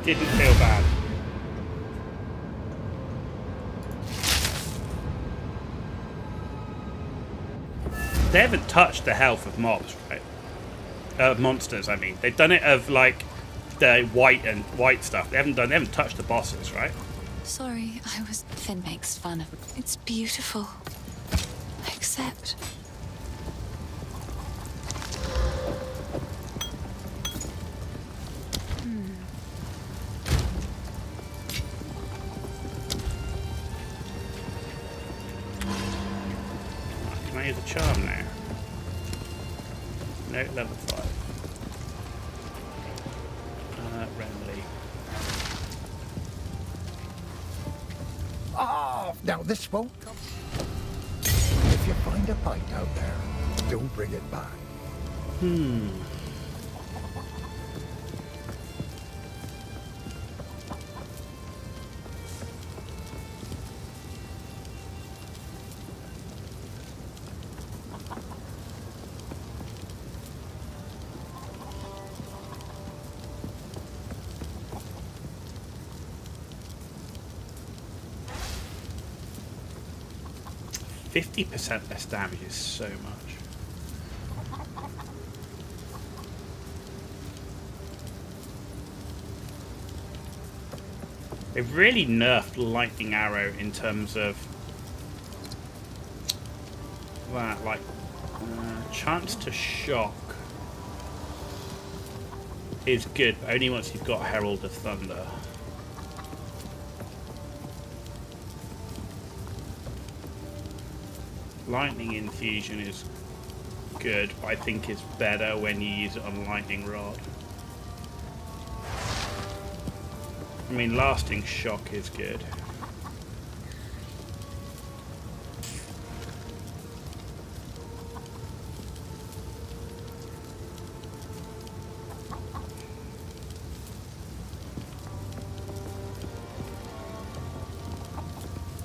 Speaker 2: Didn't feel bad. they haven't touched the health of mobs, right? Monsters, I mean. They've done it of like the white stuff. They haven't touched the bosses, right?
Speaker 22: Sorry, Finn makes fun of it. It's beautiful. Except...
Speaker 2: Can I use a charm now? No, level 5. Remedy.
Speaker 19: Ah, now this won't come. If you find a pint out there, don't bring it back.
Speaker 2: 50% less damage is so much. They've really nerfed lightning arrow in terms of that, like chance to shock is good, but only once you've got Herald of Thunder. Lightning infusion is good, but I think it's better when you use it on lightning rod. I mean, lasting shock is good.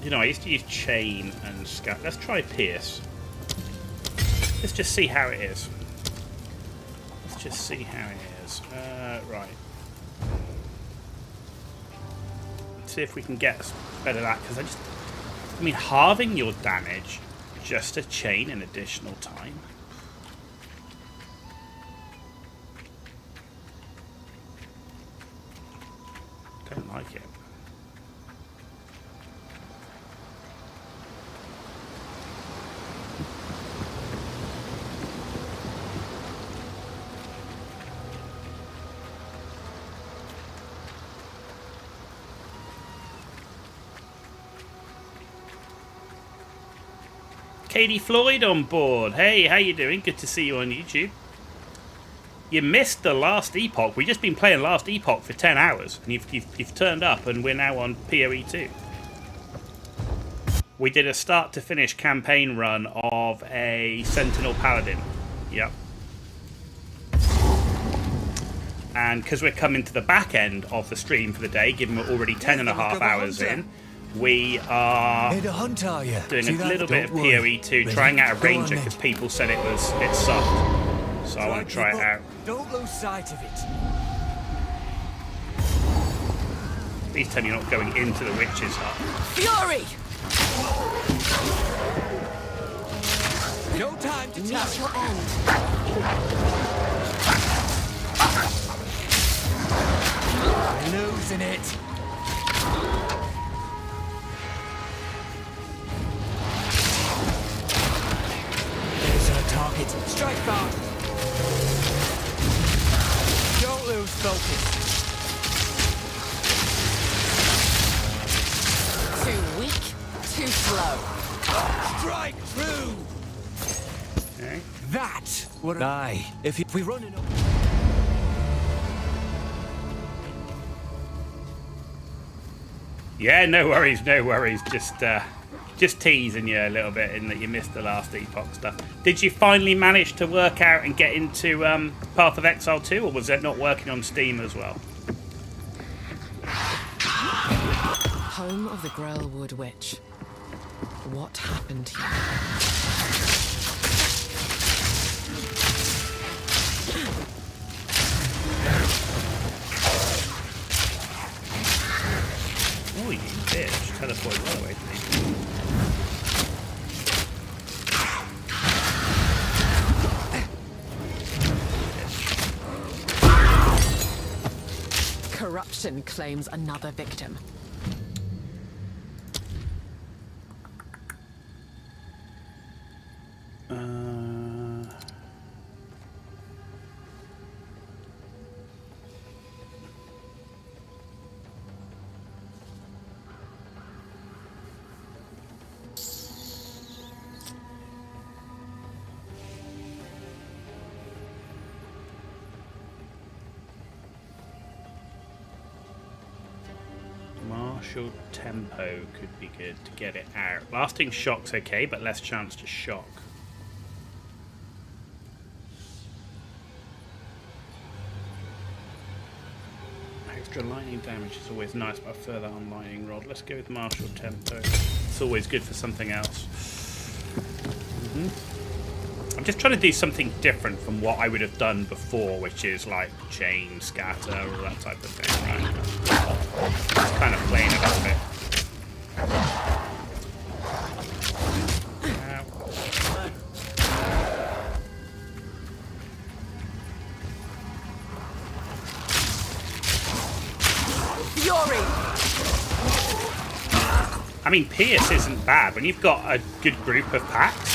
Speaker 2: You know, I used to use chain and scout. Let's try pierce. Let's just see how it is. Let's just see how it is. Right. Let's see if we can get better at that, because I mean, halving your damage just to chain an additional time. Don't like it. Katie Floyd on board. Hey, how you doing? Good to see you on YouTube. You missed the last Epoch. We've just been playing last Epoch for 10 hours. And you've turned up and we're now on PoE 2. We did a start to finish campaign run of a Sentinel Paladin. Yep. And because we're coming to the back end of the stream for the day, given we're already 10.5 hours in, we are doing a little bit of PoE 2, trying out a Ranger because people said it sucked. So I want to try it out.
Speaker 11: Don't lose sight of it.
Speaker 2: Please tell me you're not going into the witch's hut.
Speaker 11: Fury! No time to touch your end. Losing it. Target. Strike fast. Don't lose focus.
Speaker 8: Too weak, too slow.
Speaker 11: Strike true.
Speaker 2: Okay.
Speaker 11: That would die if we run in.
Speaker 2: Yeah, no worries, no worries. Just teasing you a little bit in that you missed the last Epoch stuff. Did you finally manage to work out and get into Path of Exile 2, or was that not working on Steam as well?
Speaker 8: Home of the Grailwood Witch. What happened here?
Speaker 2: Oh, you bitch. Teleport right away to me.
Speaker 8: Corruption claims another victim.
Speaker 2: Martial tempo could be good to get it out. Lasting shock's okay, but less chance to shock. Extra lightning damage is always nice, but I prefer that on lightning rod. Let's go with martial tempo. It's always good for something else. I'm just trying to do something different from what I would have done before, which is like chain, scatter, all that type of thing, right? Just kind of playing it a bit.
Speaker 8: Fury!
Speaker 2: I mean, Pierce isn't bad. When you've got a good group of packs,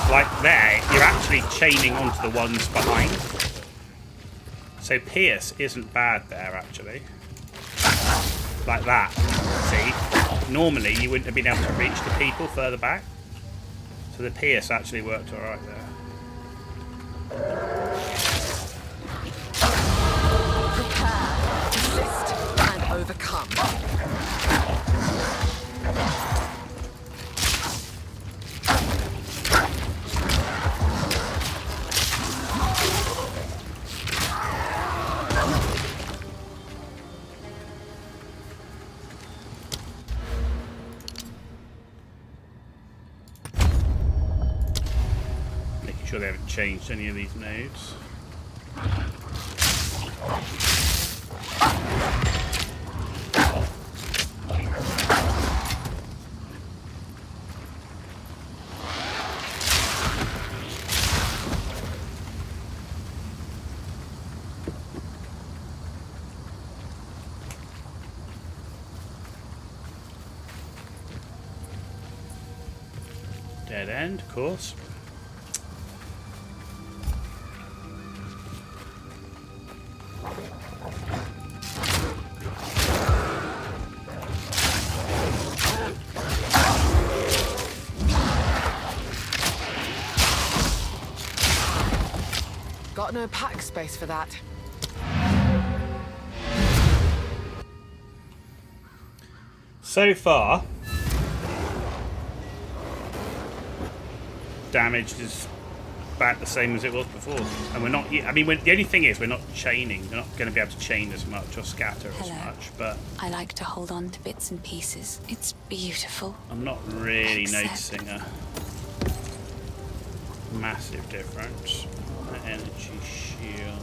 Speaker 2: like there, you're actually chaining onto the ones behind. So Pierce isn't bad there, actually. Like that. See? Normally, you wouldn't have been able to reach the people further back. So the Pierce actually worked alright there.
Speaker 8: Prepare, resist, and overcome.
Speaker 2: Sure they haven't changed any of these nodes. Dead end, of course.
Speaker 8: Got no pack space for that.
Speaker 2: So far, damage is about the same as it was before, and we're not. I mean, the only thing is we're not chaining. We're not going to be able to chain as much or scatter as much. But
Speaker 22: I like to hold on to bits and pieces. It's beautiful.
Speaker 2: I'm not really
Speaker 22: Except
Speaker 2: noticing a massive difference. The energy shield.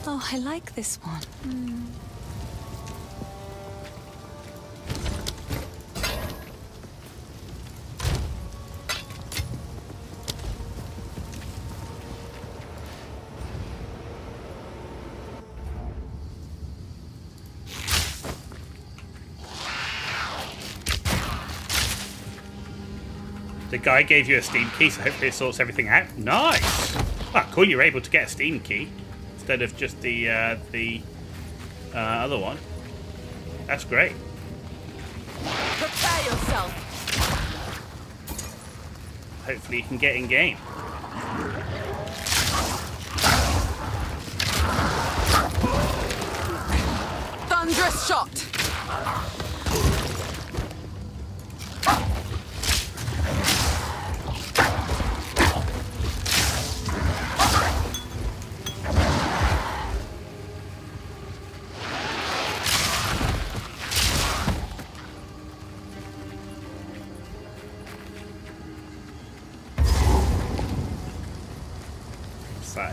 Speaker 22: Oh, I like this one.
Speaker 2: The guy gave you a Steam key, so hopefully it sorts everything out. Nice! Ah, cool, you're able to get a Steam key instead of just the other one. That's great.
Speaker 8: Prepare yourself!
Speaker 2: Hopefully you can get in game.
Speaker 8: Thunderous shot!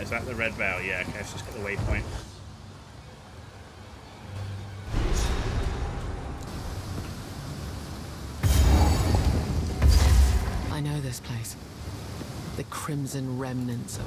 Speaker 2: Is that the red veil? Yeah, okay, let's just get the waypoint.
Speaker 8: crimson remnants of...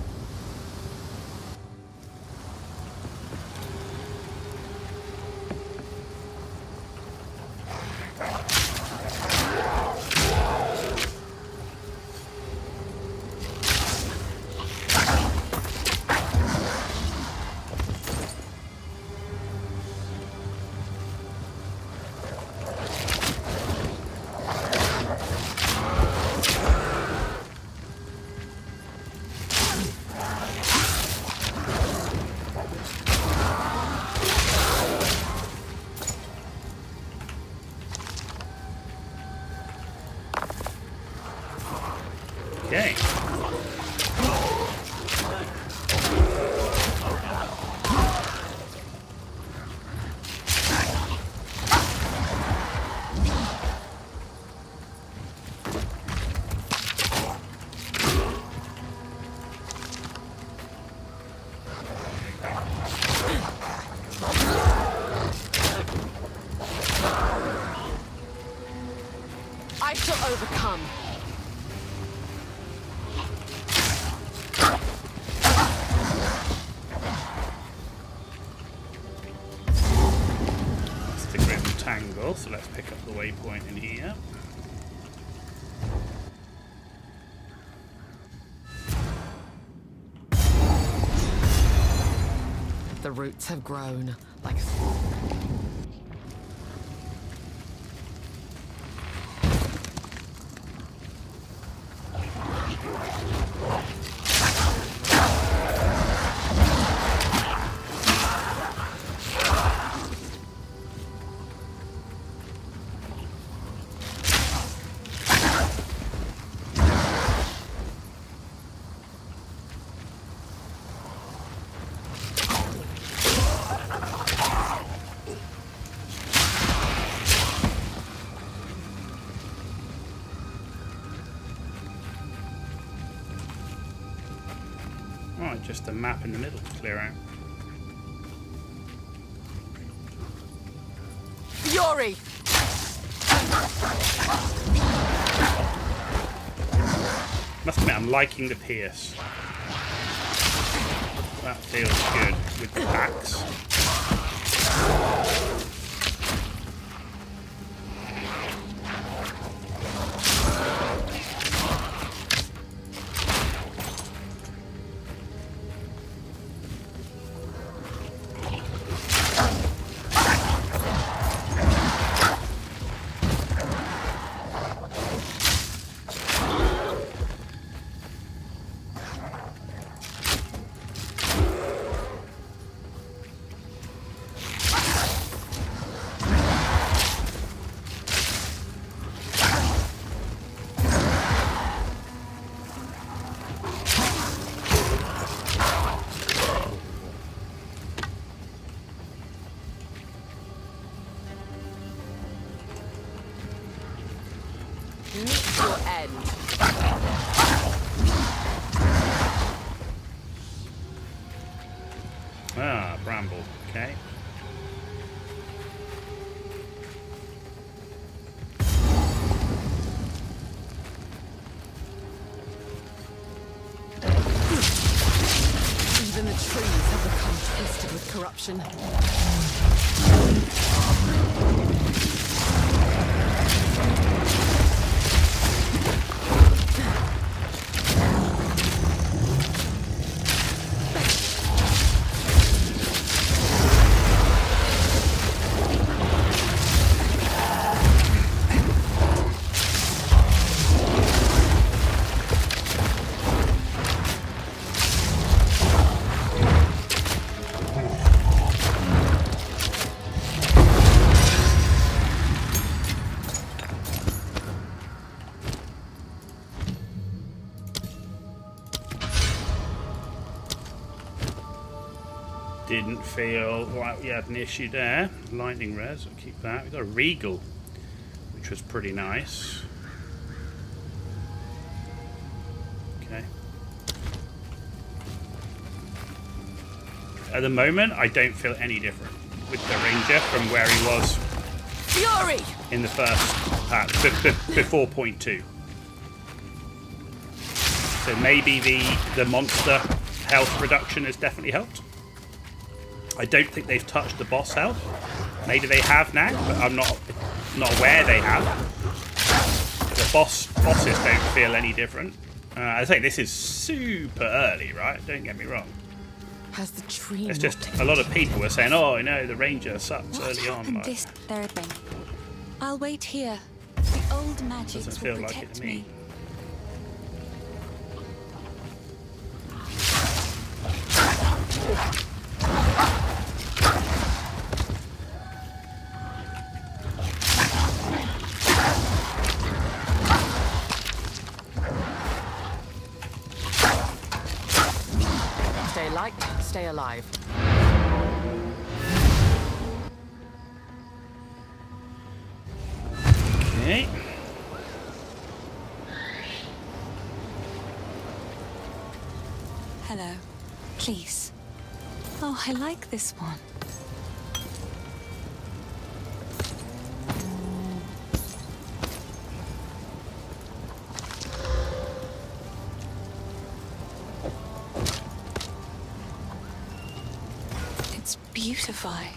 Speaker 2: Okay.
Speaker 8: I shall overcome.
Speaker 2: That's the Grim Tangle, so let's pick up the waypoint in here.
Speaker 8: The roots have grown like...
Speaker 2: Right, just a map in the middle to clear out.
Speaker 8: Fury!
Speaker 2: Must admit, I'm liking the Pierce. That feels good with the packs.
Speaker 8: Meet your end.
Speaker 2: Ah, bramble. Okay.
Speaker 8: Even the trees have become twisted with corruption.
Speaker 2: Didn't feel like we had an issue there. Lightning res, I'll keep that. We got a Regal, which was pretty nice. Okay. At the moment, I don't feel any different with the Ranger from where he was
Speaker 8: Fury!
Speaker 2: in the first patch, before 0.2. So maybe the monster health reduction has definitely helped. I don't think they've touched the boss health. Maybe they have now, but I'm not aware they have. The bosses don't feel any different. I say this is super early, right? Don't get me wrong.
Speaker 8: Has the tree
Speaker 2: It's just a lot of people were saying, "Oh, no, the ranger sucks early on." Like,
Speaker 22: This third thing. I'll wait here. The old magics
Speaker 2: doesn't
Speaker 22: will
Speaker 2: feel like it
Speaker 22: protect
Speaker 2: to me.
Speaker 8: Stay light, stay alive.
Speaker 2: Okay.
Speaker 22: Hello. Please. Oh, I like this one. It's beautifying.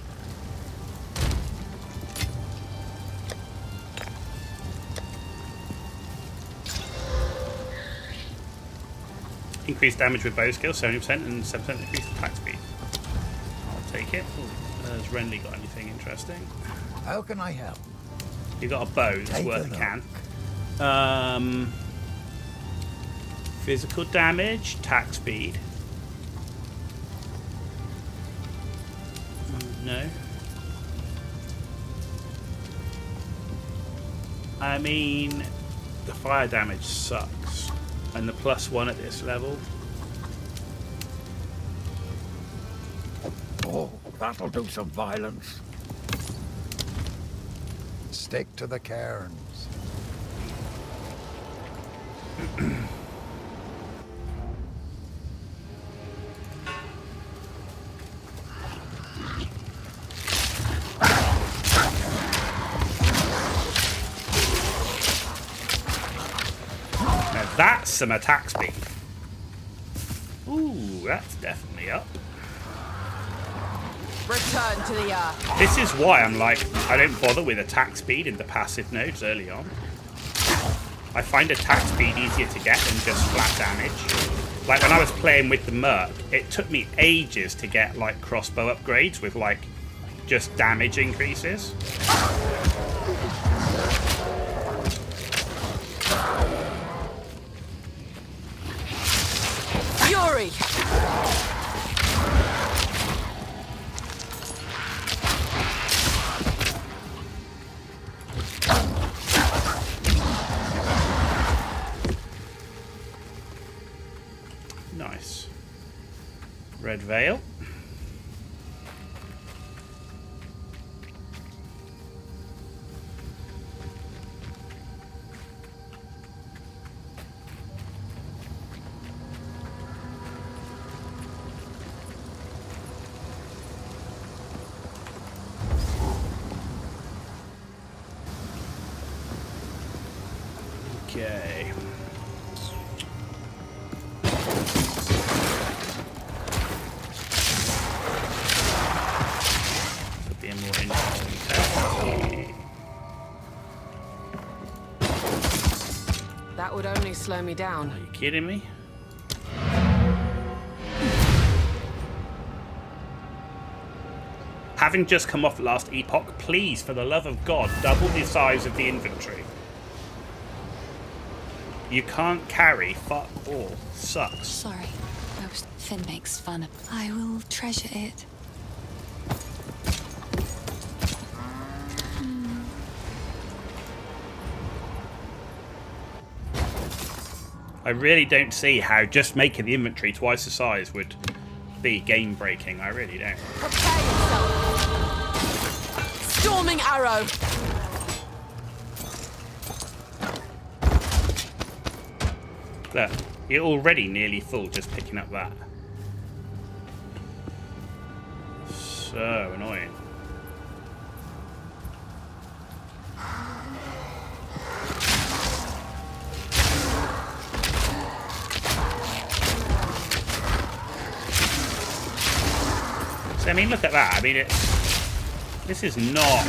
Speaker 2: Increased damage with bow skill, 70% and 7% increased attack speed. I'll take it. Ooh, has Renly got anything interesting?
Speaker 19: How can I help?
Speaker 2: You got a bow, that's
Speaker 19: Take
Speaker 2: worth
Speaker 19: a
Speaker 2: a can. Physical damage, attack speed. No. I mean, the fire damage sucks. And the +1 at this level.
Speaker 19: Oh, that'll do some violence. Stick to the cairns.
Speaker 2: Now that's some attack speed. Ooh, that's definitely up.
Speaker 8: Return to the earth.
Speaker 2: This is why I'm like, I don't bother with attack speed in the passive nodes early on. I find attack speed easier to get than just flat damage. Like when I was playing with the Merc, it took me ages to get like crossbow upgrades with like just damage increases.
Speaker 8: Fury!
Speaker 2: Nice. Red Veil. Okay. Be a more interesting test.
Speaker 8: That would only slow me down.
Speaker 2: Are you kidding me? Having just come off last Epoch, please, for the love of God, double the size of the inventory. You can't carry fuck all. Sucks.
Speaker 22: Sorry. Finn makes fun of. I will treasure it.
Speaker 2: I really don't see how just making the inventory twice the size would be game breaking. I really don't.
Speaker 8: Prepare yourself. Storming arrow.
Speaker 2: Look, you're already nearly full just picking up that. So annoying. I mean, look at that. I mean, this is not...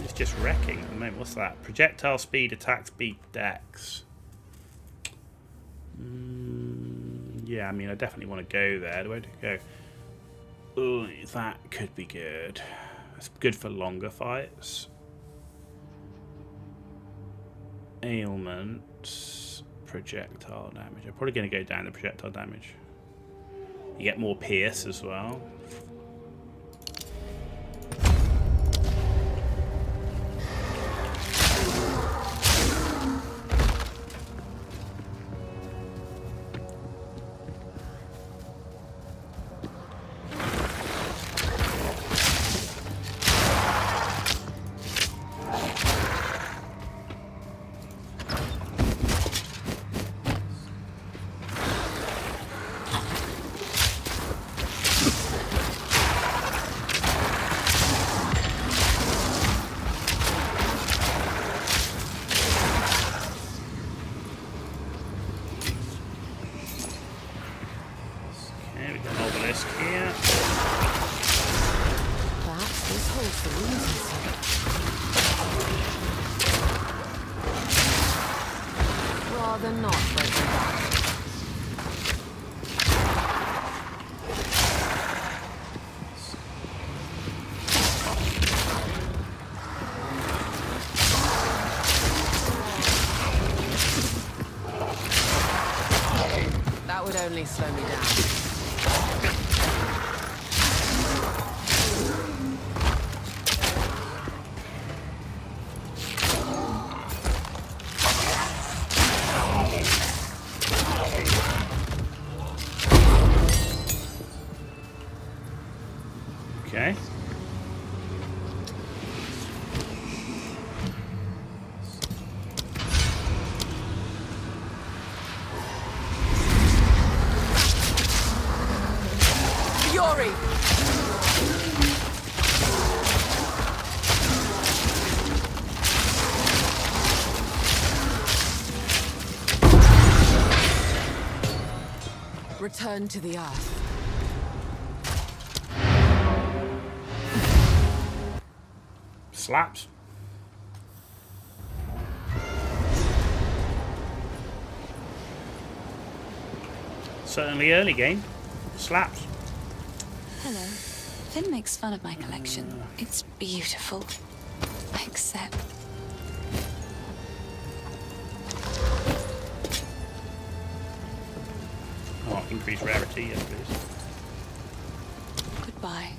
Speaker 2: It's just wrecking at the moment. What's that? Projectile speed, attack speed, dex. Yeah, I mean, I definitely want to go there. Where do I go? Oh, that could be good. It's good for longer fights. Ailments, projectile damage. I'm probably going to go down to projectile damage. You get more pierce as well.
Speaker 8: Only slow me down.
Speaker 2: Okay.
Speaker 8: Return to the earth.
Speaker 2: Slaps. Certainly early game. Slaps.
Speaker 22: Hello. Finn makes fun of my collection. It's beautiful. Except...
Speaker 2: Oh, increased rarity, yes please.
Speaker 22: Goodbye.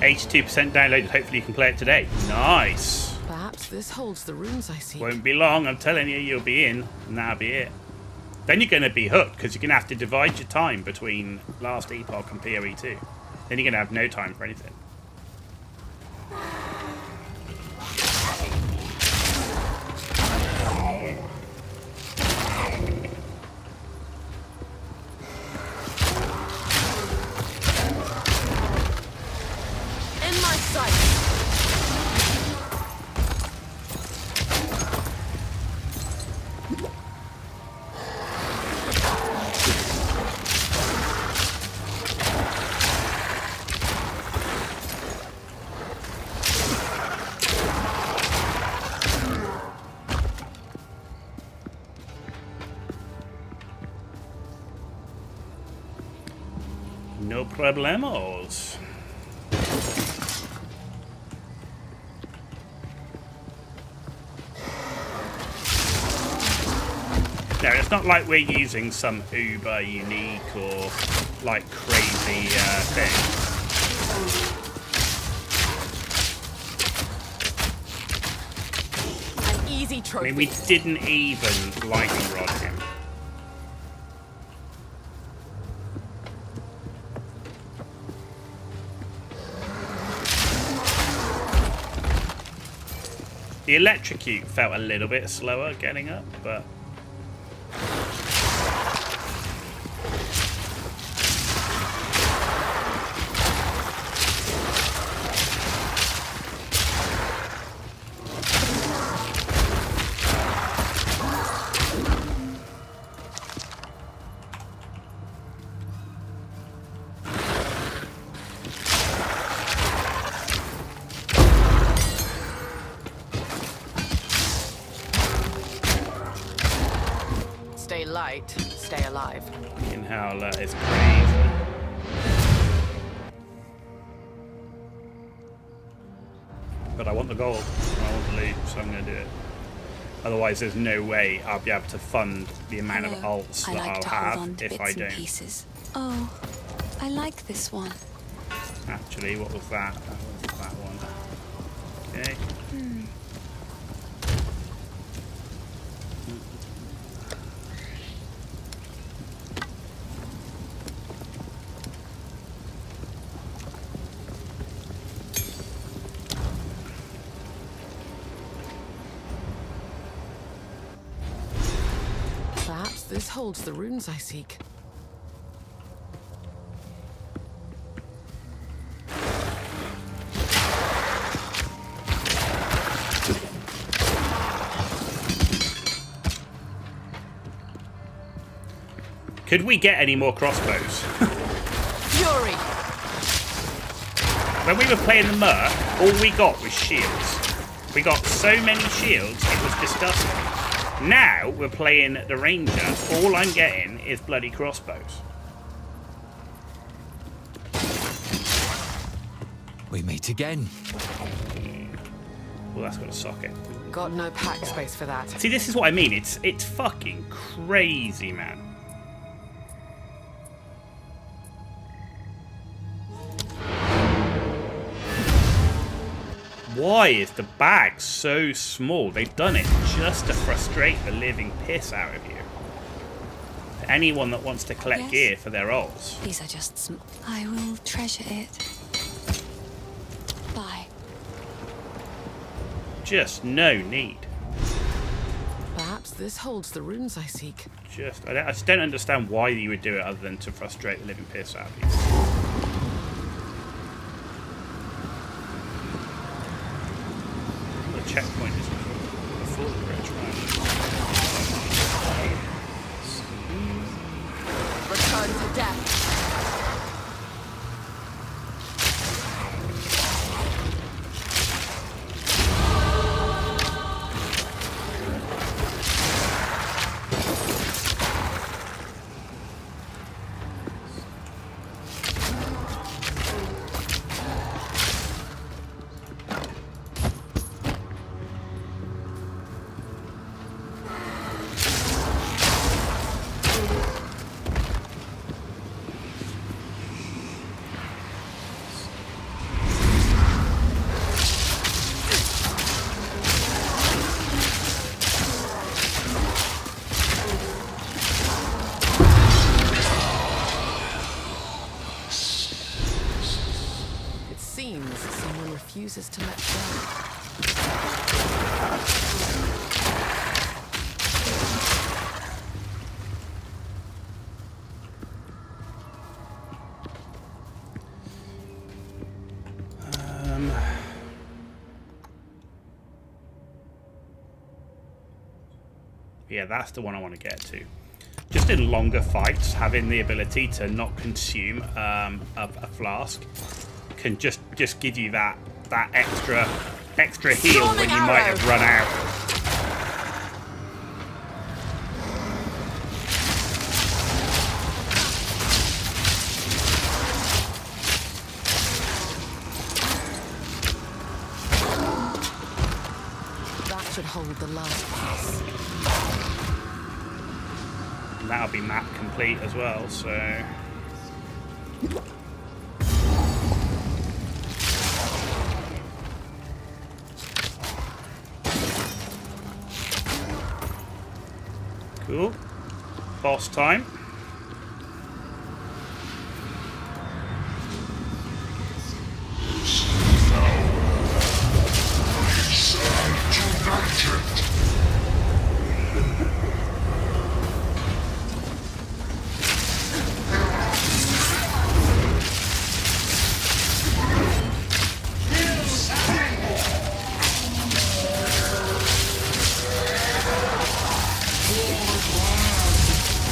Speaker 2: %downloaded. Hopefully you can play it today. Nice.
Speaker 8: Perhaps this holds the runes I seek.
Speaker 2: Won't be long. I'm telling you, you'll be in, and that'll be it. Then you're going to be hooked because you're going to have to divide your time between last Epoch and PoE 2. Then you're going to have no time for anything.
Speaker 8: In my sight.
Speaker 2: No problemos. No, it's not like we're using some uber unique or like crazy thing.
Speaker 8: An easy trophy.
Speaker 2: I mean, we didn't even lightning rod him. The electrocute felt a little bit slower getting up, but
Speaker 8: light, stay alive.
Speaker 2: In hell, it's crazy. But I want the gold. I want the loot, so I'm going to do it. Otherwise, there's no way I'll be able to fund the amount of alts that I'll have if I don't.
Speaker 22: Pieces. Oh, I like this one.
Speaker 2: Actually, what was that? That was that one. Okay.
Speaker 8: Perhaps this holds the runes I seek.
Speaker 2: Could we get any more crossbows?
Speaker 8: Fury!
Speaker 2: When we were playing the Merc, all we got was shields. We got so many shields, it was disgusting. Now we're playing the Ranger, all I'm getting is bloody crossbows.
Speaker 11: We meet again.
Speaker 2: Well, that's got a socket.
Speaker 8: Got no pack space for that.
Speaker 2: See, this is what I mean. It's fucking crazy, man. Why is the bag so small? They've done it just to frustrate the living piss out of you. Anyone that wants to collect gear for their ults.
Speaker 22: These are just I will treasure it. Bye.
Speaker 2: Just no need.
Speaker 8: Perhaps this holds the runes I seek.
Speaker 2: I just don't understand why you would do it other than to frustrate the living piss out of you. Checkpoint is a full bridge, right?
Speaker 8: Return to death. Refuses to let
Speaker 2: Yeah, that's the one I want to get to. Just in longer fights, having the ability to not consume a flask can just give you that extra heal when you might have run out.
Speaker 8: That should hold the last piece.
Speaker 2: And that'll be map complete as well, so cool. Boss time.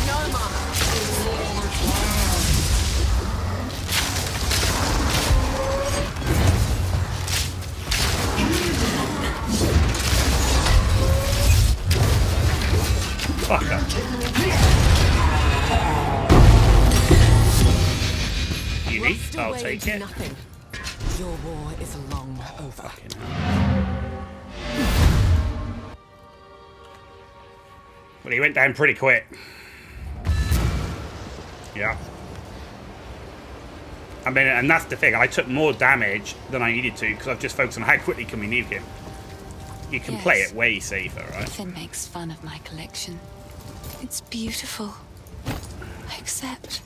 Speaker 8: No, Mama. your
Speaker 2: I'll
Speaker 8: way
Speaker 2: take
Speaker 8: into
Speaker 2: it.
Speaker 8: nothing. Your war is long over.
Speaker 2: Well, he went down pretty quick. Yeah. I mean, and that's the thing. I took more damage than I needed to because I've just focused on how quickly can we nuke him. You can play it way safer, right?
Speaker 22: Finn makes fun of my collection. It's beautiful. I accept.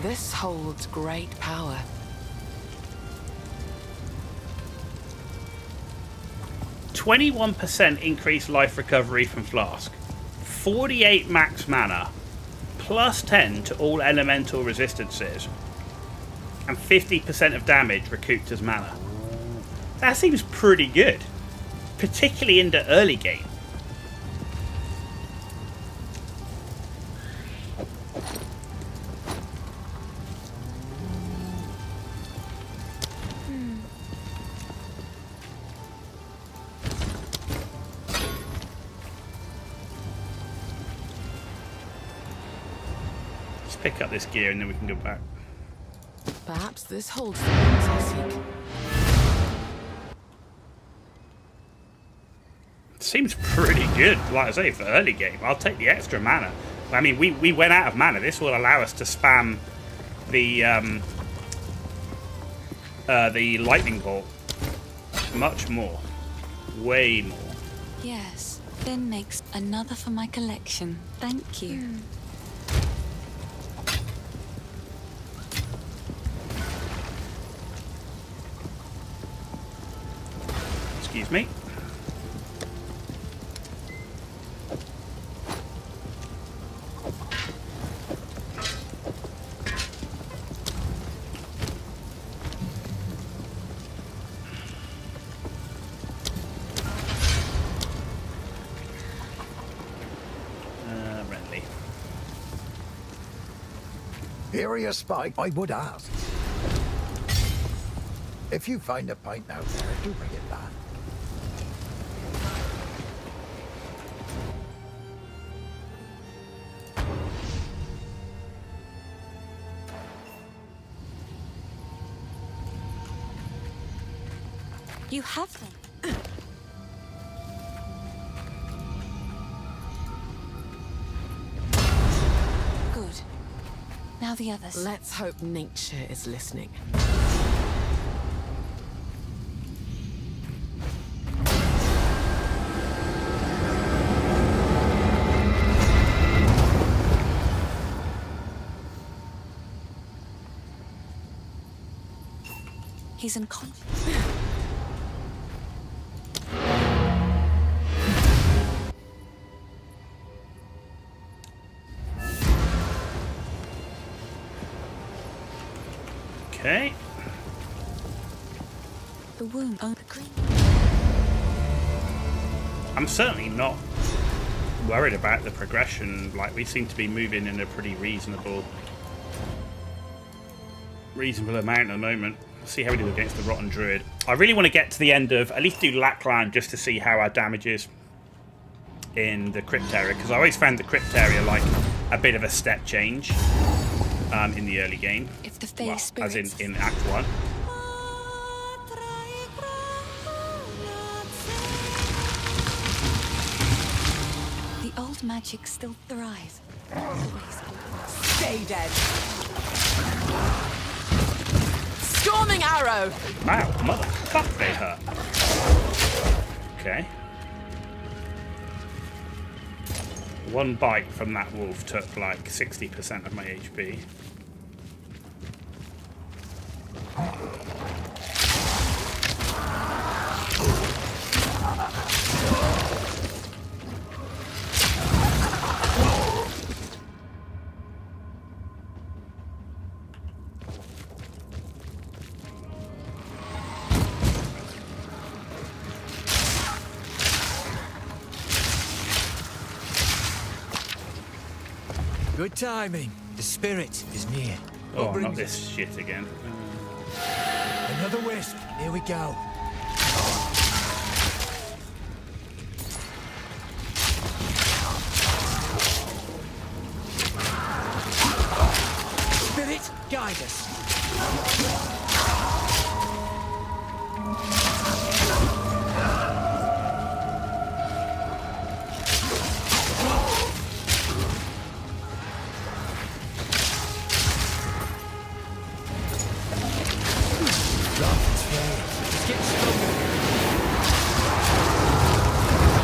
Speaker 8: This holds great power.
Speaker 2: 21% increased life recovery from Flask. 48 max mana. Plus 10 to all elemental resistances. And 50% of damage recouped as mana. That seems pretty good. Particularly in the early game. Pick up this gear and then we can go back.
Speaker 8: Perhaps this holds the things I seek.
Speaker 2: Seems pretty good, like I say, for early game. I'll take the extra mana. I mean, we went out of mana. This will allow us to spam the lightning bolt much more. Way more.
Speaker 22: Yes, Finn makes another for my collection. Thank you.
Speaker 2: Excuse me. Renly.
Speaker 19: Area spy, I would ask. If you find a pint out there, do bring it back.
Speaker 22: You have them. Good. Now the others.
Speaker 8: Let's hope nature is listening.
Speaker 22: He's unconscious.
Speaker 2: Okay.
Speaker 22: The wound on the green.
Speaker 2: I'm certainly not worried about the progression. Like, we seem to be moving in a pretty reasonable amount at the moment. Let's see how we do against the Rotten Druid. I really want to get to the end of, at least do Lackland, just to see how our damage is in the Crypt area, because I always found the Crypt area like a bit of a step change in the early game.
Speaker 22: If the Fae
Speaker 2: as in Act 1.
Speaker 22: The old magic still thrives.
Speaker 8: Stay dead. Storming arrow.
Speaker 2: Wow, motherfuck, they hurt. Okay. One bite from that wolf took like 60% of my HP.
Speaker 11: Good timing. The spirit is near.
Speaker 2: Oh, not this shit again.
Speaker 19: Another wisp. Here we go.
Speaker 11: Spirit, guide us.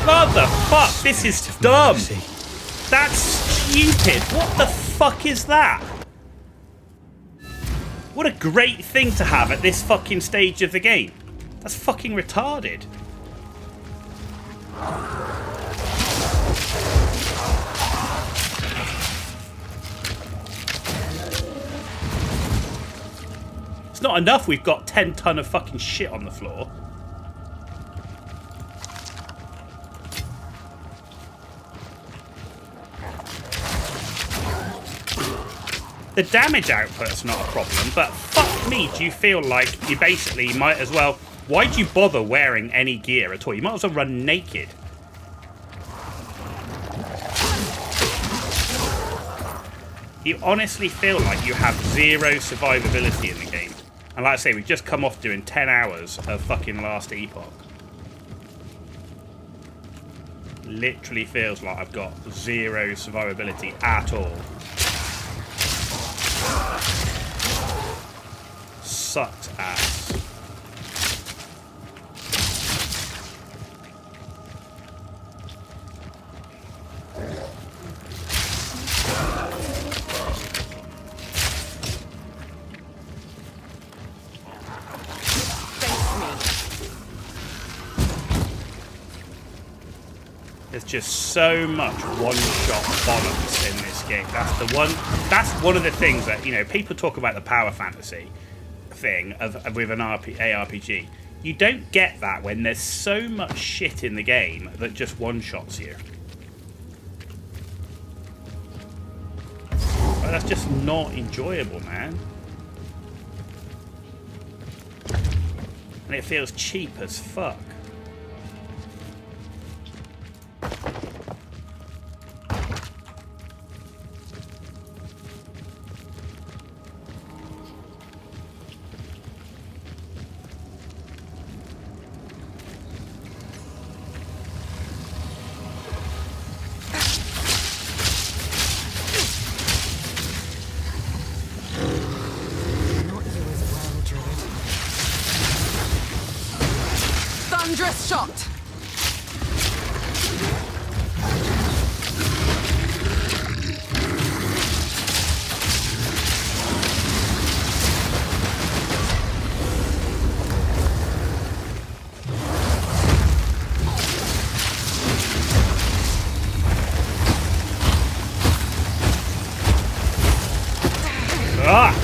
Speaker 2: What the fuck? This is dumb. That's stupid. What the fuck is that? What a great thing to have at this fucking stage of the game. That's fucking retarded. It's not enough we've got 10 ton of fucking shit on the floor. The damage output's not a problem, but fuck me, do you feel like you basically might as well... Why'd you bother wearing any gear at all? You might as well run naked. You honestly feel like you have zero survivability in the game. And like I say, we've just come off doing 10 hours of fucking last Epoch. Literally feels like I've got zero survivability at all. Sucks ass. There's just so much one-shot bollocks in this game. That's one of the things that, you know, people talk about the power fantasy thing with an ARPG. You don't get that when there's so much shit in the game that just one-shots you. Well, that's just not enjoyable, man. And it feels cheap as fuck.
Speaker 8: Thunderous shot!
Speaker 2: Ah!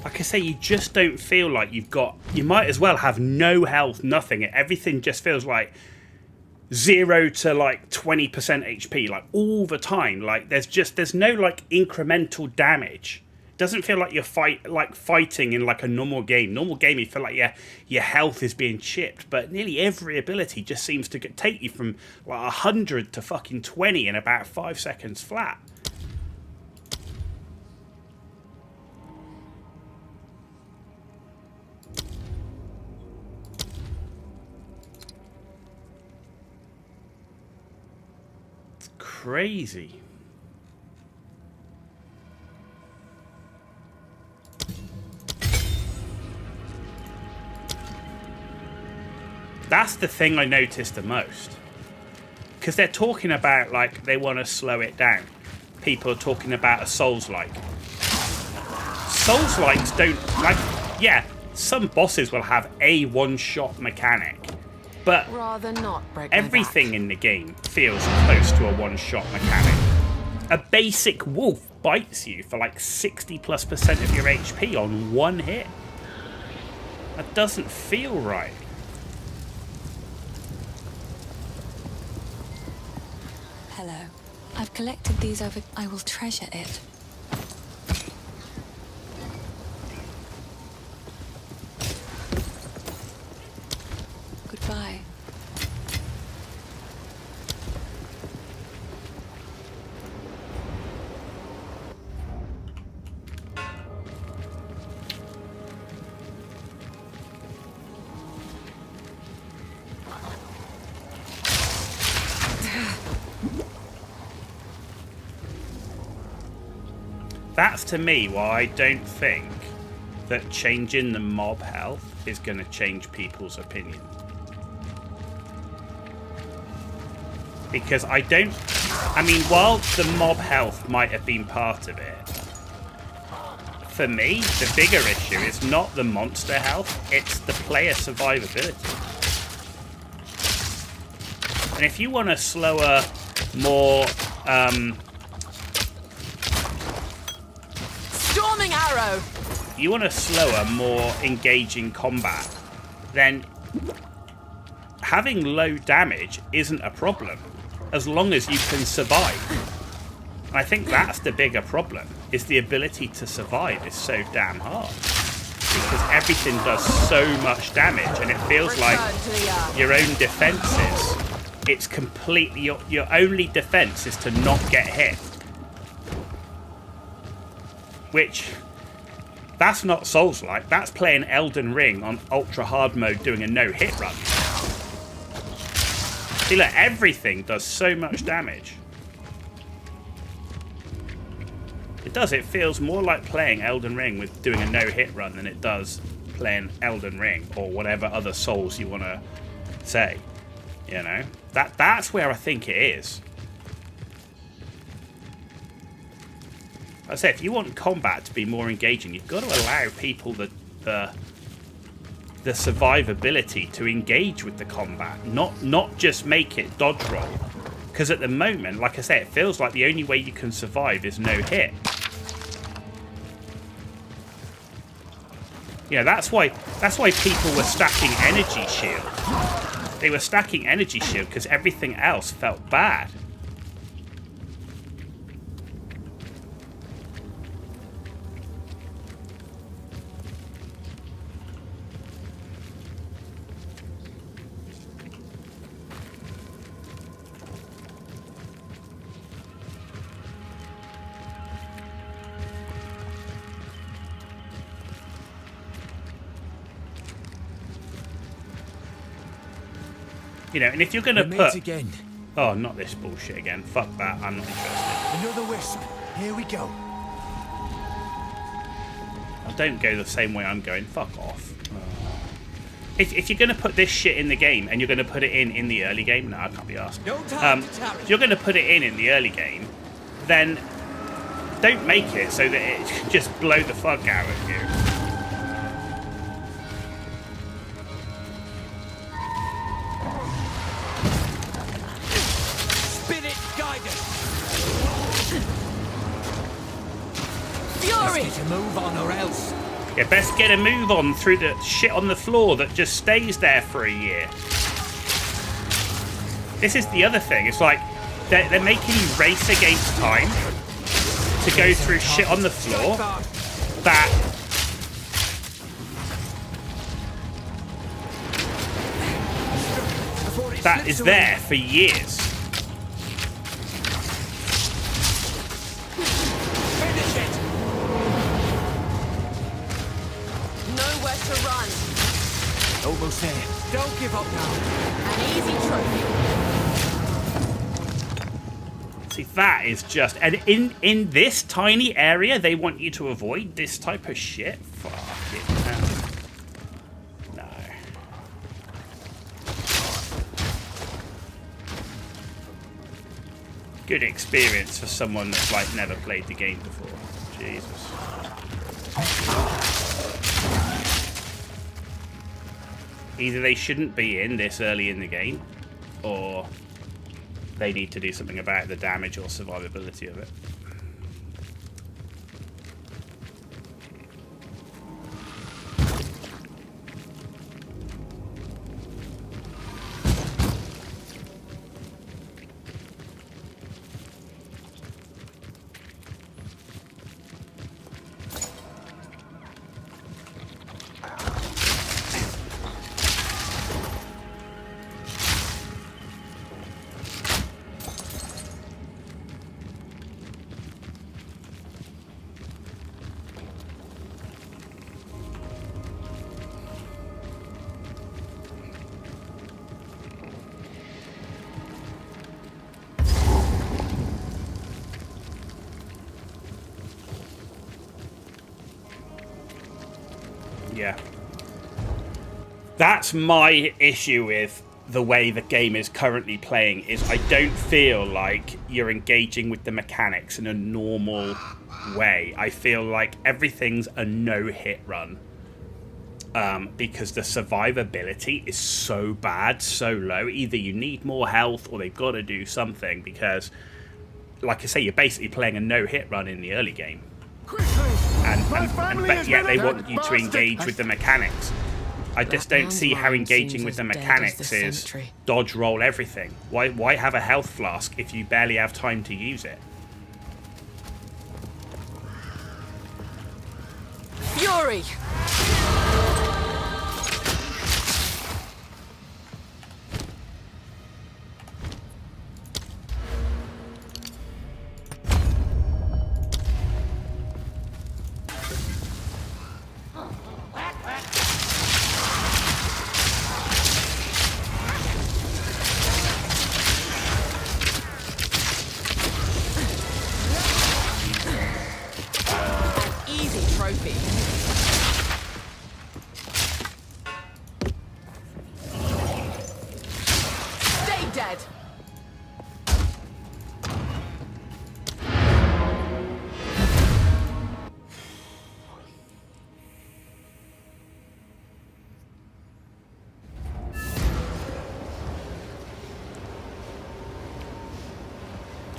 Speaker 2: Like I say, you just don't feel like you've got... You might as well have no health, nothing. Everything just feels like 0 to like 20% HP, like all the time. Like there's no like incremental damage. It doesn't feel like you're fighting in like a normal game. Normal game, you feel like your health is being chipped, but nearly every ability just seems to take you from like 100 to fucking 20 in about 5 seconds flat. Crazy. That's the thing I noticed the most. Because they're talking about, like, they want to slow it down. People are talking about a Souls-like. Souls-likes don't, like, yeah, some bosses will have a one-shot mechanic. But
Speaker 8: rather not break
Speaker 2: everything in the game feels close to a one-shot mechanic. A basic wolf bites you for like 60+% of your HP on one hit. That doesn't feel right.
Speaker 22: Hello. I've collected these over. I will treasure it. Goodbye.
Speaker 2: That's to me why I don't think that changing the mob health is going to change people's opinion. Because I mean, while the mob health might have been part of it, for me, the bigger issue is not the monster health, it's the player survivability. And if you want a slower, more,
Speaker 8: Storming arrow!
Speaker 2: you want a slower, more engaging combat, then having low damage isn't a problem, as long as you can survive. And I think that's the bigger problem, is the ability to survive is so damn hard. Because everything does so much damage, and it feels like your own defenses, it's completely, your only defense is to not get hit. Which, that's not Souls-like, that's playing Elden Ring on ultra hard mode doing a no-hit run. See, look, everything does so much damage. It does, it feels more like playing Elden Ring with doing a no-hit run than it does playing Elden Ring, or whatever other Souls you want to say. You know? That's where I think it is. I say, if you want combat to be more engaging, you've got to allow people the survivability to engage with the combat, not just make it dodge roll. Because at the moment, like I say, it feels like the only way you can survive is no hit. Yeah, that's why people were stacking energy shield. They were stacking energy shield because everything else felt bad. You know, and if you're going to put...
Speaker 11: again.
Speaker 2: Oh, not this bullshit again. Fuck that. I'm not interested.
Speaker 11: Another wisp. Here we go.
Speaker 2: I don't go the same way I'm going. Fuck off. If you're going to put this shit in the game and you're going to put it in the early game... No, I can't be asked. If you're going to put it in the early game, then don't make it so that it can just blow the fuck out of you.
Speaker 11: Get a move on or else.
Speaker 2: Yeah, best get a move on through the shit on the floor that just stays there for a year. This is the other thing. It's like they're making you race against time to go through shit on the floor that is there for years.
Speaker 11: Almost there. Don't give up now.
Speaker 8: An easy trophy.
Speaker 2: See, that is just... And in this tiny area, they want you to avoid this type of shit? Fuck it. No. Good experience for someone that's, like, never played the game before. Jesus. Either they shouldn't be in this early in the game, or they need to do something about the damage or survivability of it. Yeah. That's my issue with the way the game is currently playing, is I don't feel like you're engaging with the mechanics in a normal way. I feel like everything's a no-hit run. Because the survivability is so bad, so low. Either you need more health or they've got to do something, because, like I say, you're basically playing a no-hit run in the early game. But yet they want you to engage with the mechanics. I just don't see how engaging with the mechanics is dodge roll everything. Why have a health flask if you barely have time to use it?
Speaker 8: Fury! Easy trophy. Stay dead.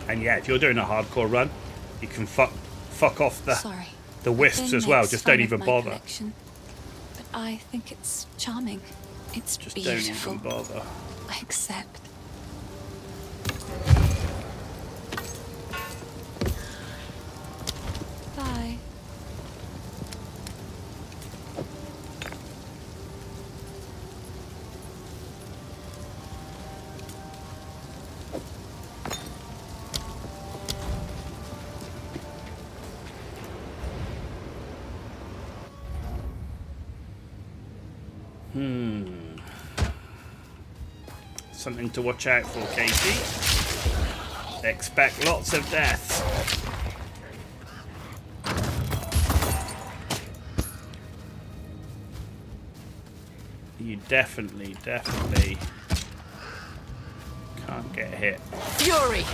Speaker 2: And yeah, if you're doing a hardcore run, you can fuck off the wisps as well. Just don't even bother.
Speaker 22: Collection, but I think it's charming. It's
Speaker 2: Just
Speaker 22: beautiful.
Speaker 2: don't even bother.
Speaker 22: I accept. Bye.
Speaker 2: Something to watch out for, Casey. Expect lots of deaths. You definitely can't get hit.
Speaker 8: Fury!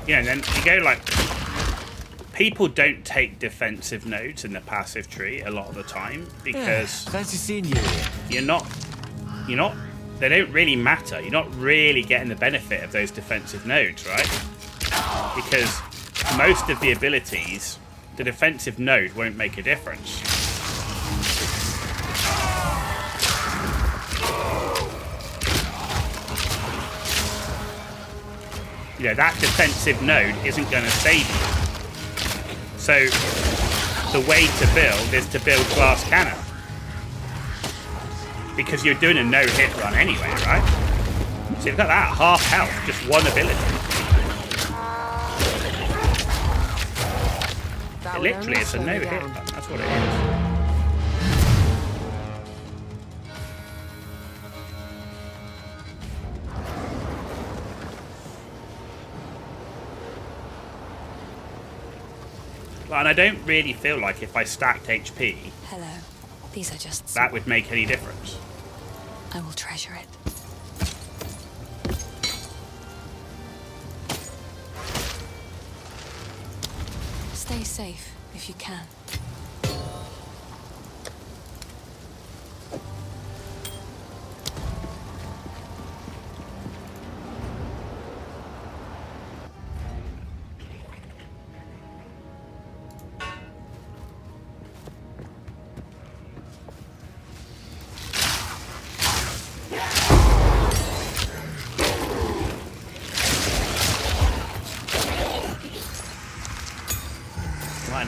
Speaker 2: Yeah, and then you go like, people don't take defensive nodes in the passive tree a lot of the time because
Speaker 11: fancy seeing you here.
Speaker 2: You're not, they don't really matter. You're not really getting the benefit of those defensive nodes, right? Because most of the abilities, the defensive node won't make a difference. You know, that defensive node isn't going to save you. So the way to build is to build glass cannon. Because you're doing a no-hit run anyway, right? So you've got that half health, just one ability. Literally, it's a no-hit run. That's what it is. And I don't really feel like if I stacked HP,
Speaker 22: Hello. These are just
Speaker 2: that would make any difference.
Speaker 22: I will treasure it. Stay safe if you can.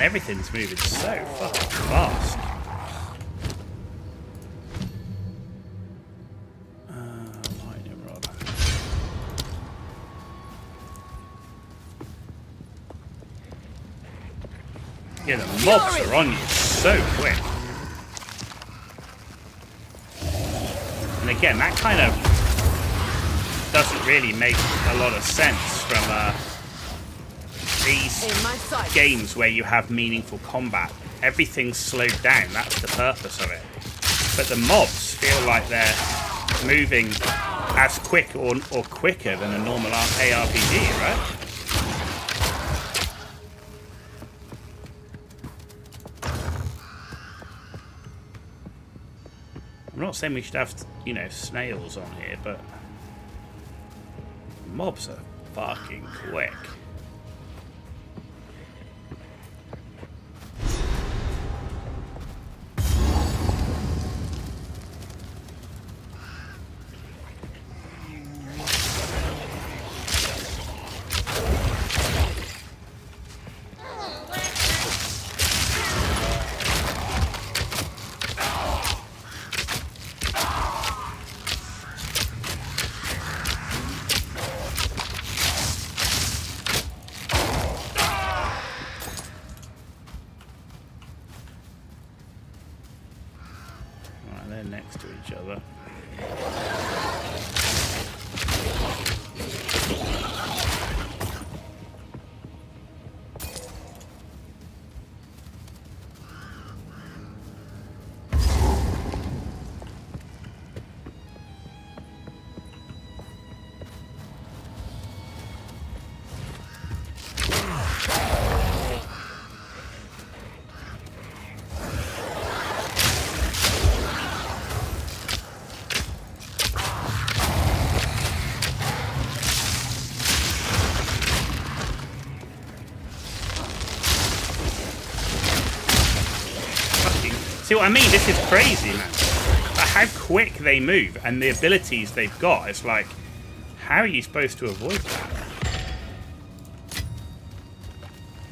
Speaker 2: Everything's moving so fucking fast. Lightning rod. Yeah, the mobs are on you so quick. And again, that kind of doesn't really make a lot of sense from these games where you have meaningful combat. Everything's slowed down, that's the purpose of it. But the mobs feel like they're moving as quick or quicker than a normal ARPG, right? I'm not saying we should have, you know, snails on here, but mobs are fucking quick. They're next to each other. See what I mean? This is crazy, man. Like how quick they move and the abilities they've got. It's like, how are you supposed to avoid that?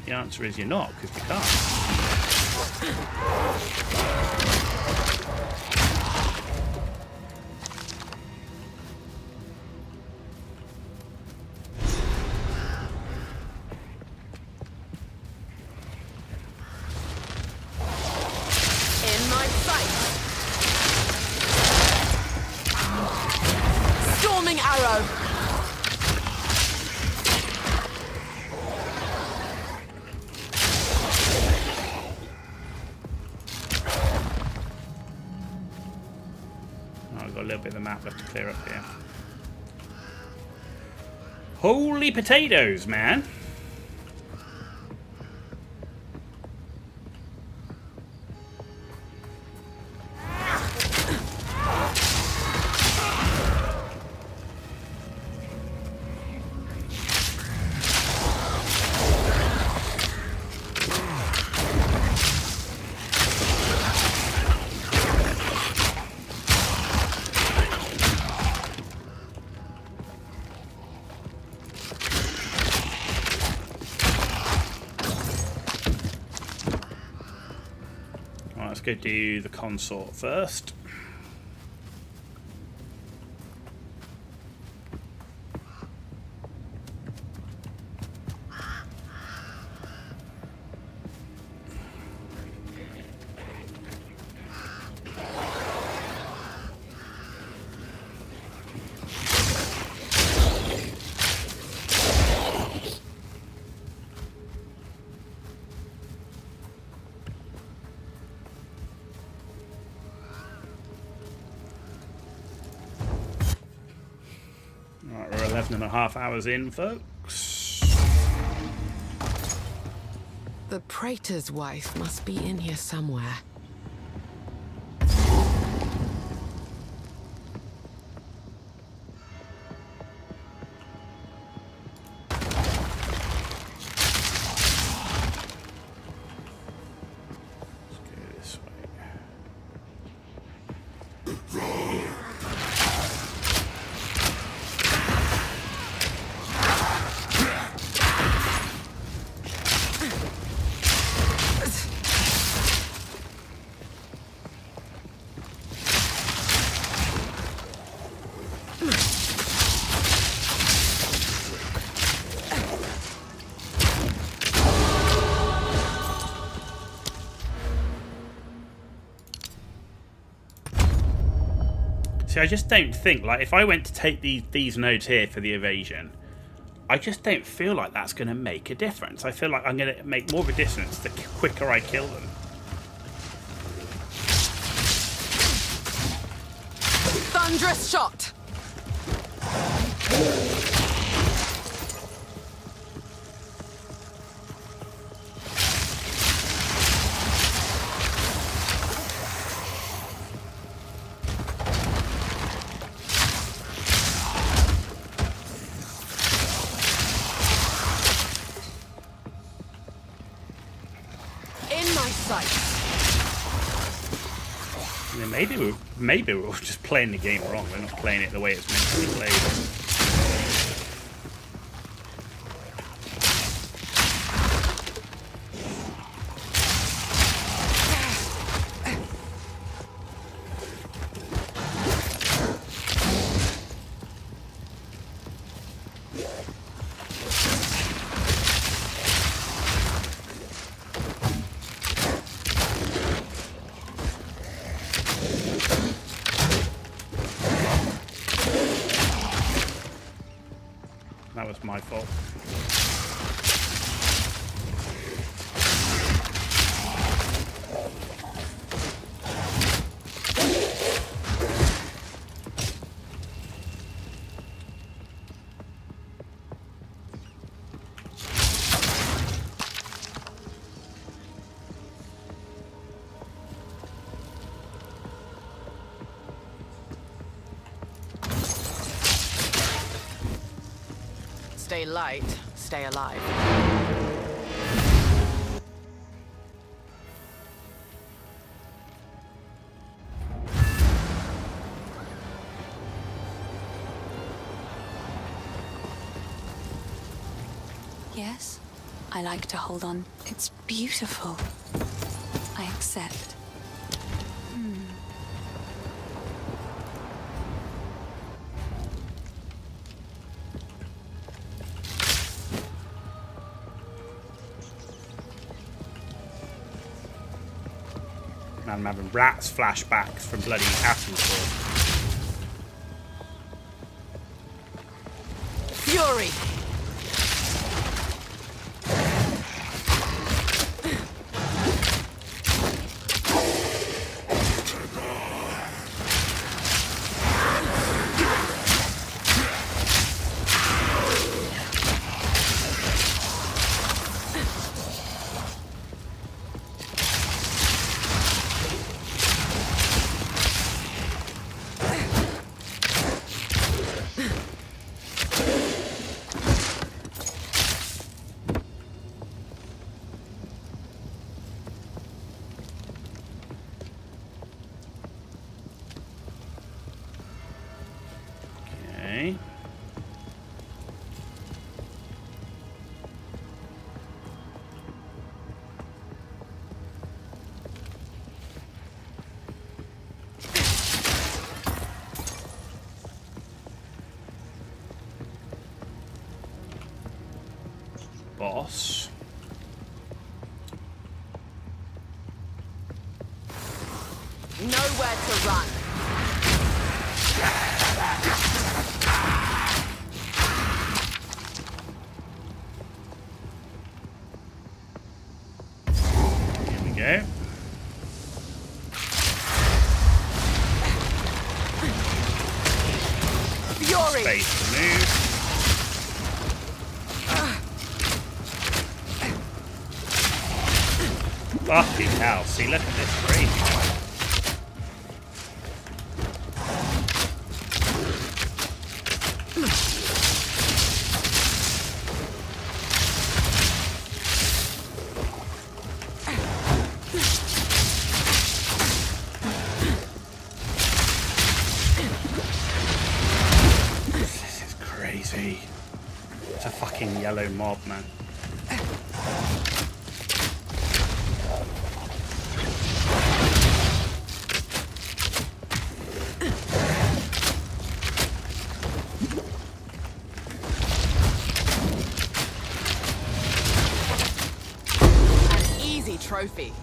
Speaker 2: The answer is you're not, because we can't. Left to clear up here. Holy potatoes, man. Go do the consort first. Right, we're 11.5 hours in, folks.
Speaker 8: The Praetor's wife must be in here somewhere.
Speaker 2: See, I just don't think, like, if I went to take these nodes here for the evasion, I just don't feel like that's going to make a difference. I feel like I'm going to make more of a difference the quicker I kill them.
Speaker 8: Thunderous shot!
Speaker 2: Maybe we're just playing the game wrong. We're not playing it the way it's meant to be played. That was my fault.
Speaker 8: Stay light, stay alive.
Speaker 22: Yes, I like to hold on. It's beautiful. I accept.
Speaker 2: Man, I'm having rats flashbacks from bloody Ashenfall.
Speaker 8: Fury!
Speaker 2: Okay. Boss.
Speaker 8: Nowhere to run.
Speaker 2: Here we go.
Speaker 8: Fury!
Speaker 2: Space to move. Fucking hell, see, look at this crazy guy. This is crazy. It's a fucking yellow mob, man.
Speaker 8: Trophy.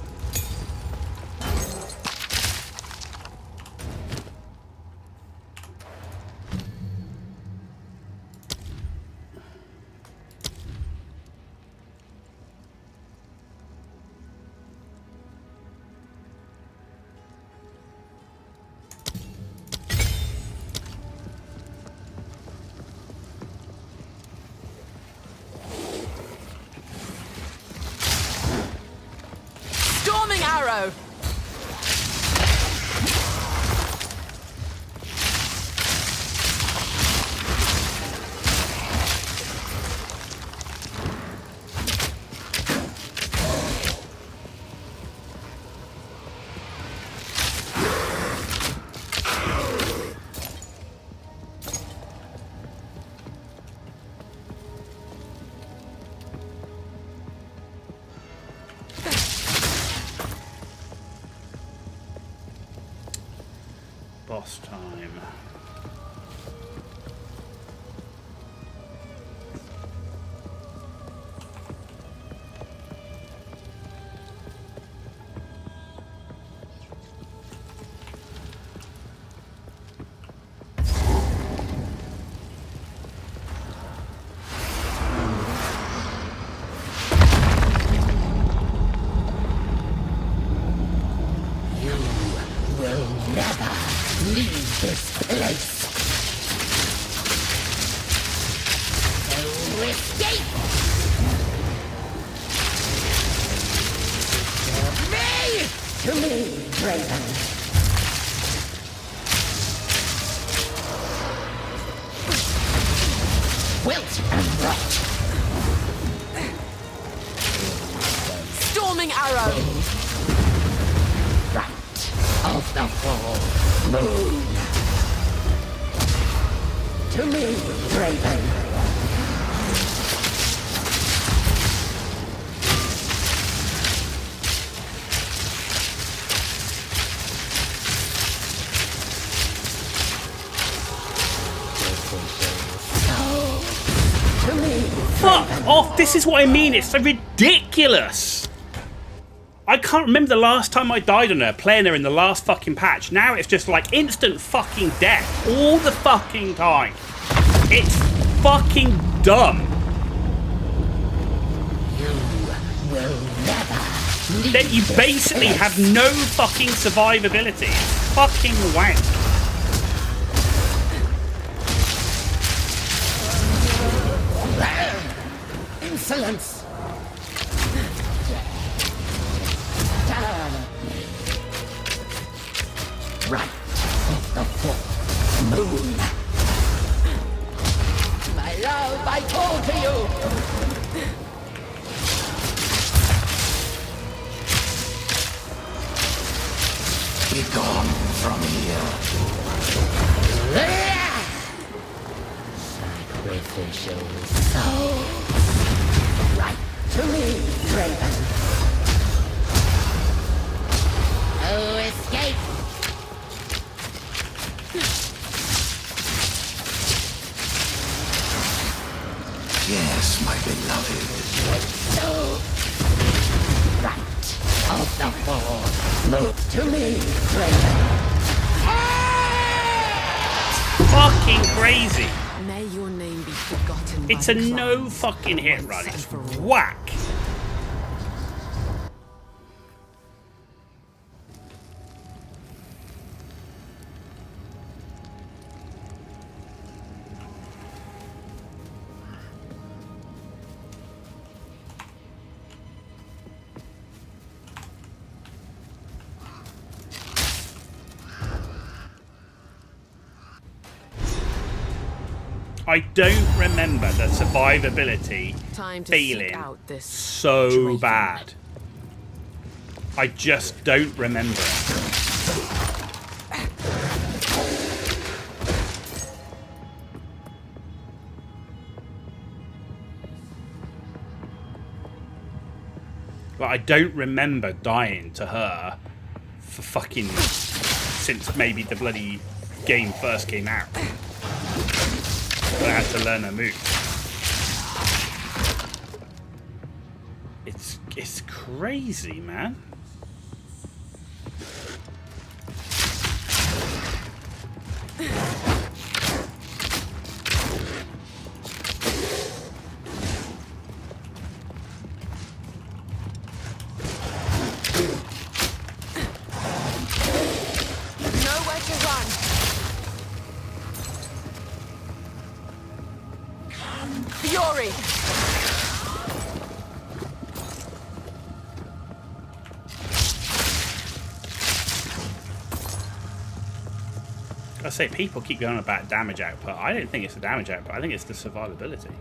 Speaker 2: boss time.
Speaker 8: Storming arrow!
Speaker 15: Of the full moon. To me, Draven.
Speaker 2: Fuck off! This is what I mean. It's so ridiculous. I can't remember the last time I died on her, playing her in the last fucking patch. Now it's just like instant fucking death all the fucking time. It's fucking dumb. That you basically have no fucking survivability. It's fucking wank.
Speaker 15: Insolence! Right of the full moon. My love, I call to you! Be gone from here. Sacrificial soul. Right to me, Draven. Oh, escape! Yes, my beloved. So, right of the fall. Move to me, Draven.
Speaker 2: Fucking crazy.
Speaker 8: May your name be forgotten.
Speaker 2: It's a no fucking hit run. It's whack. I don't remember the survivability feeling so bad. I just don't remember it. But I don't remember dying to her for fucking since maybe the bloody game first came out. I had to learn her move. It's crazy, man.
Speaker 8: Nowhere to run. Fury!
Speaker 2: I say people keep going about damage output. I don't think it's the damage output. I think it's the survivability.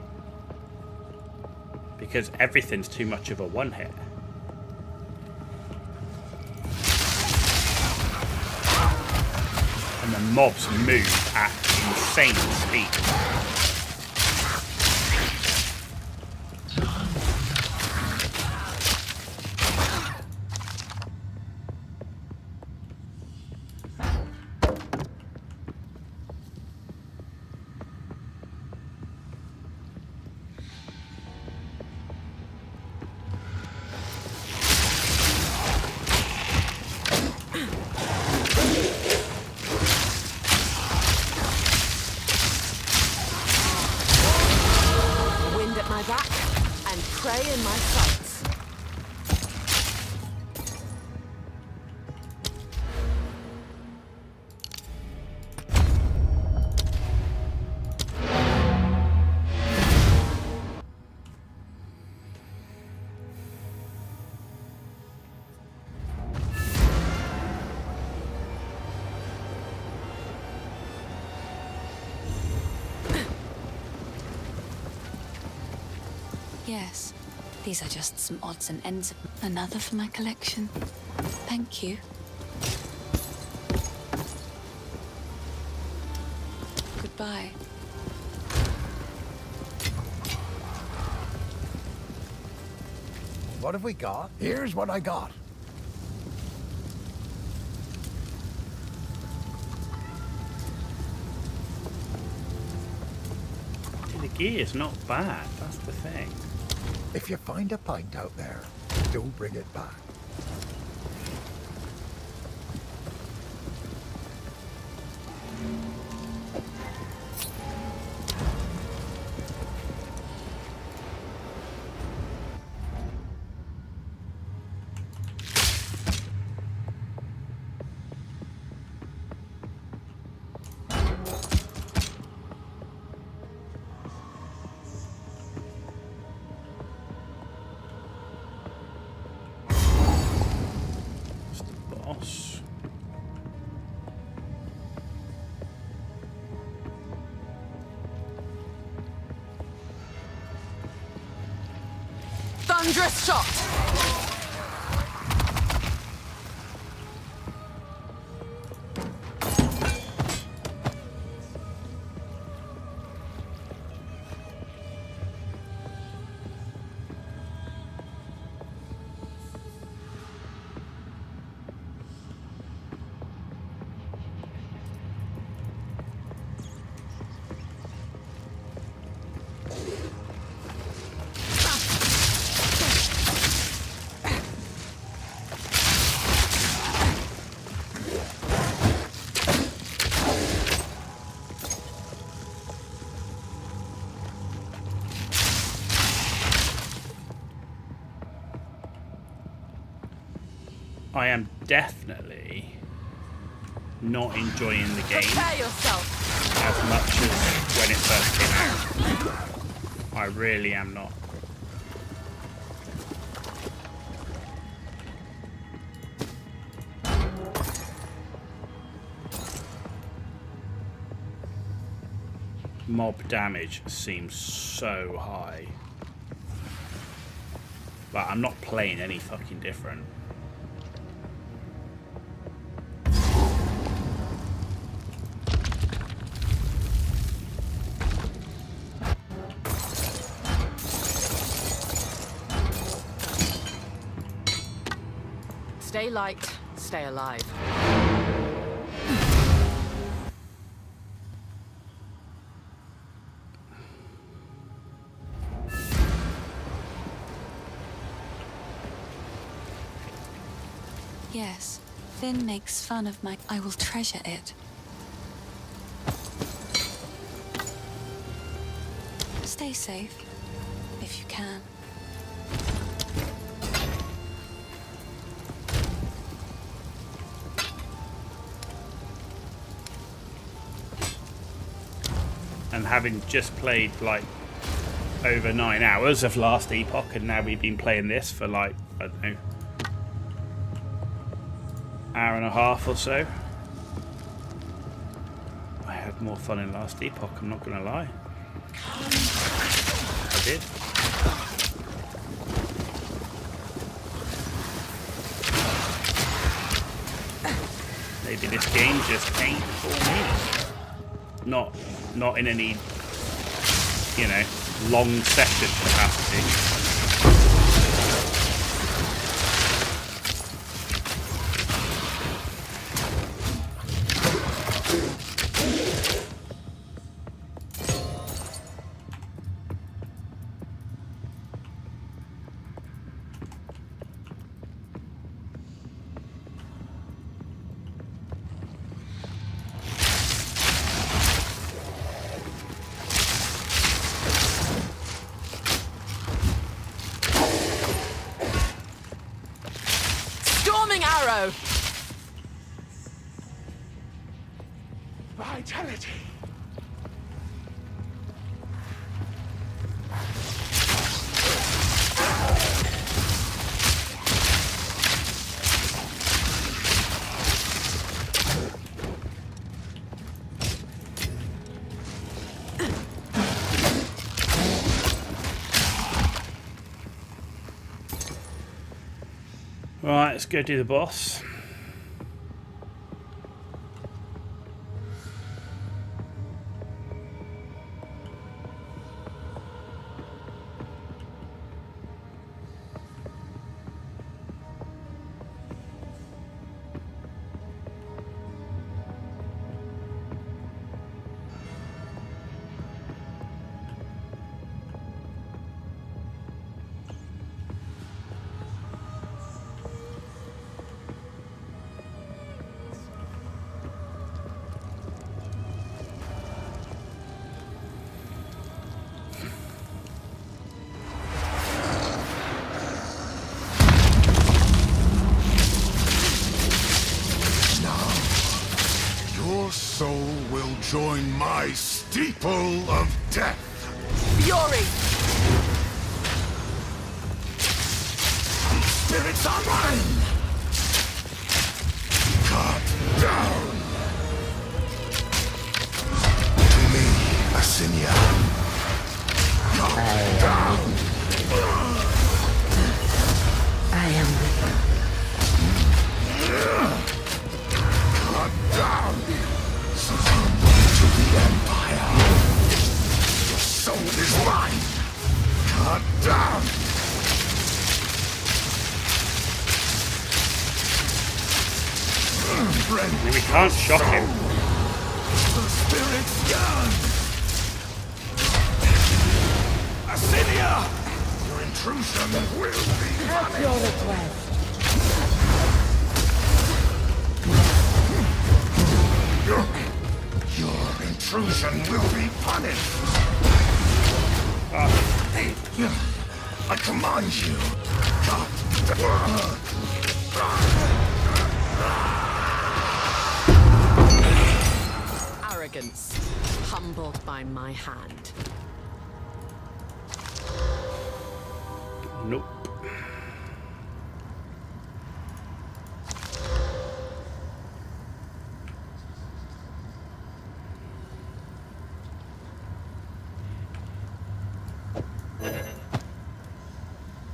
Speaker 2: Because everything's too much of a one hit. And the mobs move at insane speed.
Speaker 22: Yes. These are just some odds and ends of another for my collection. Thank you. Goodbye.
Speaker 19: What have we got? Here's what I got.
Speaker 2: The gear's not bad, that's the thing.
Speaker 19: If you find a pint out there, do bring it back.
Speaker 2: Boss.
Speaker 8: Thunderous shot!
Speaker 2: I am definitely not enjoying the game
Speaker 8: Prepare yourself.
Speaker 2: as much as when it first came out. I really am not. Mob damage seems so high. But I'm not playing any fucking different.
Speaker 8: Stay light, stay alive.
Speaker 22: Yes. Finn makes fun of my... I will treasure it. Stay safe, if you can.
Speaker 2: And having just played like over 9 hours of last Epoch, and now we've been playing this for like, I don't know, hour and a half or so. I had more fun in last Epoch, I'm not gonna lie. I did. Maybe this game just ain't for me. Not in any, you know, long session capacity.
Speaker 8: Arrow!
Speaker 6: Vitality!
Speaker 2: let's go do the boss.
Speaker 3: Your soul will join my steeple of death.
Speaker 15: Fury!
Speaker 3: Spirits are mine! Cut down! To me, Asinia. Cut down!
Speaker 15: I am
Speaker 3: Cut down! Succumb to the Empire. Your soul is mine! Cut down!
Speaker 2: We can't shock him.
Speaker 3: The spirit's gone! Asinia! Your intrusion will be punished!
Speaker 15: your request.
Speaker 3: Your intrusion will be punished! I command you!
Speaker 8: Arrogance, humbled by my hand.
Speaker 2: Nope.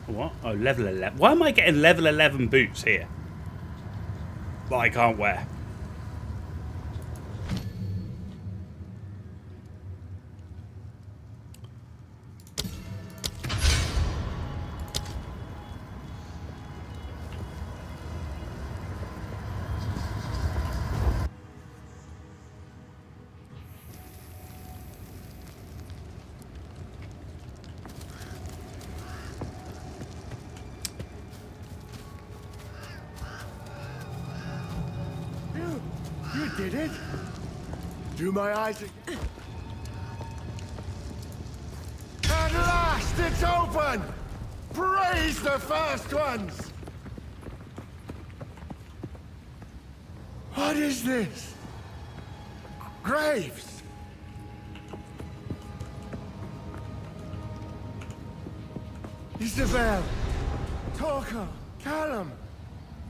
Speaker 2: What? Oh, level 11. Why am I getting level 11 boots here that I can't wear?
Speaker 6: You did it? Do my eyes... At last, it's open! Praise the first ones! What is this? Graves? Isabel, Torquil, Callum,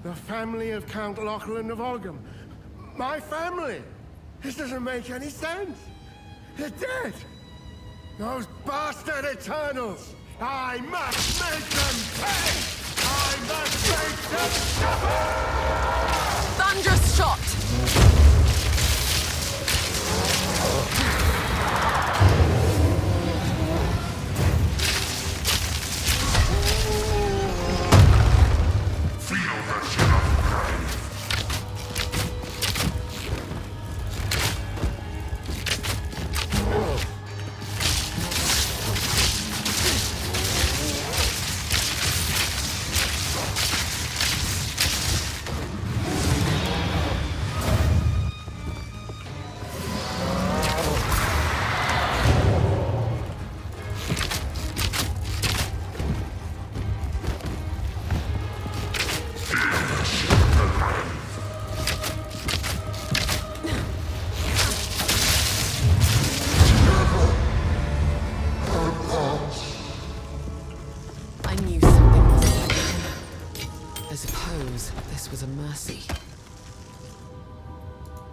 Speaker 6: the family of Count Lachlan of Ogham. My family! This doesn't make any sense! They're dead! Those bastard Eternals! I must make them pay! I must make them suffer!
Speaker 8: Thunderous shot!
Speaker 3: Feel the chill of grave.
Speaker 8: I knew something wasn't right. I suppose this was a mercy.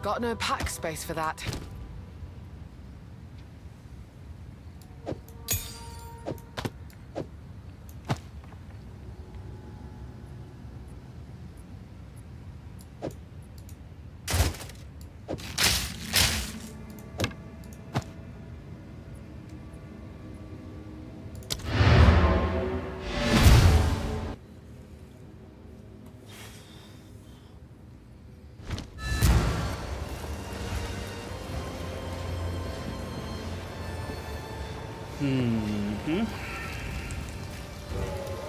Speaker 8: Got no pack space for that.
Speaker 2: Mm-hmm.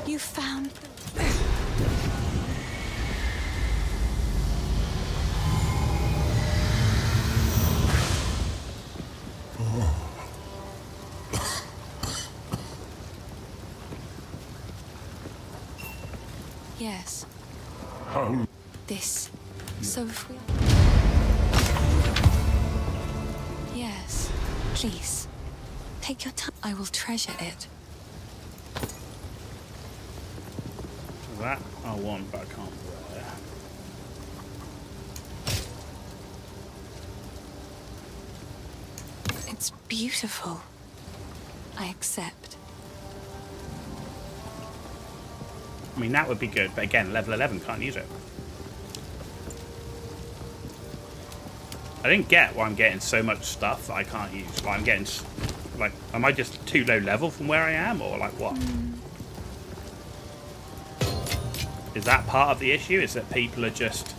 Speaker 22: You found them. Yes.
Speaker 3: How?
Speaker 22: This. So if we... Yes. Please. Take your time. I will treasure it.
Speaker 2: That I want, but I can't wear.
Speaker 22: It's beautiful. I accept.
Speaker 2: I mean, that would be good, but again, level 11, can't use it. I didn't get why I'm getting so much stuff that I can't use. Like, I'm getting, like, am I just too low level from where I am, or like what? Is that part of the issue? Is that people are just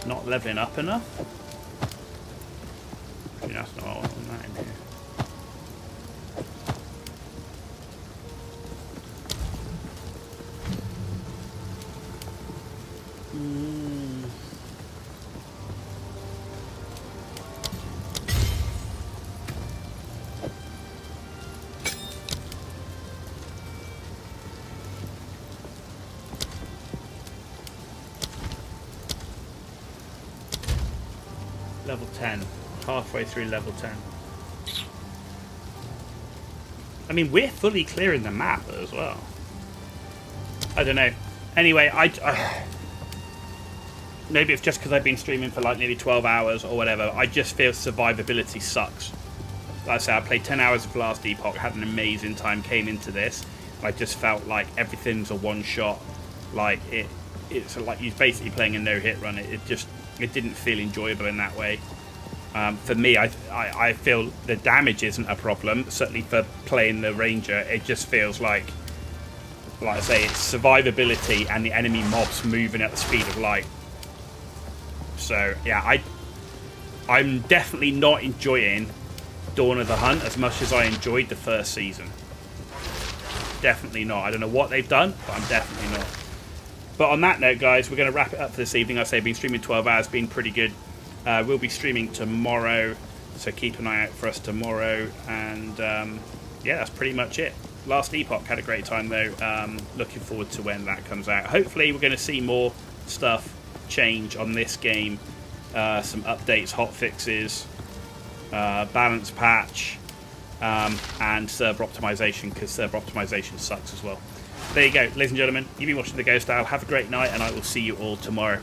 Speaker 2: not leveling up enough? I mean, that's not what I want that in here. Level 10. Halfway through level 10. I mean, we're fully clearing the map as well. I don't know. Anyway, maybe it's just because I've been streaming for like nearly 12 hours or whatever. I just feel survivability sucks. Like I said, I played 10 hours of last Epoch, had an amazing time, came into this. I just felt like everything's a one shot. Like it's like you're basically playing a no-hit run. It didn't feel enjoyable in that way. For me, I feel the damage isn't a problem. Certainly for playing the Ranger, it just feels like I say, it's survivability and the enemy mobs moving at the speed of light. So yeah, I'm definitely not enjoying Dawn of the Hunt as much as I enjoyed the first season. Definitely not. I don't know what they've done, but I'm definitely not. But on that note, guys, we're going to wrap it up for this evening. Like I say, I've been streaming 12 hours, been pretty good. We'll be streaming tomorrow, so keep an eye out for us tomorrow. And yeah, that's pretty much it. Last Epoch, had a great time though. Looking forward to when that comes out. Hopefully we're going to see more stuff change on this game. Some updates, hot fixes, balance patch, and server optimization, because server optimization sucks as well. There you go, ladies and gentlemen. You've been watching The Ghost Isle. Have a great night, and I will see you all tomorrow.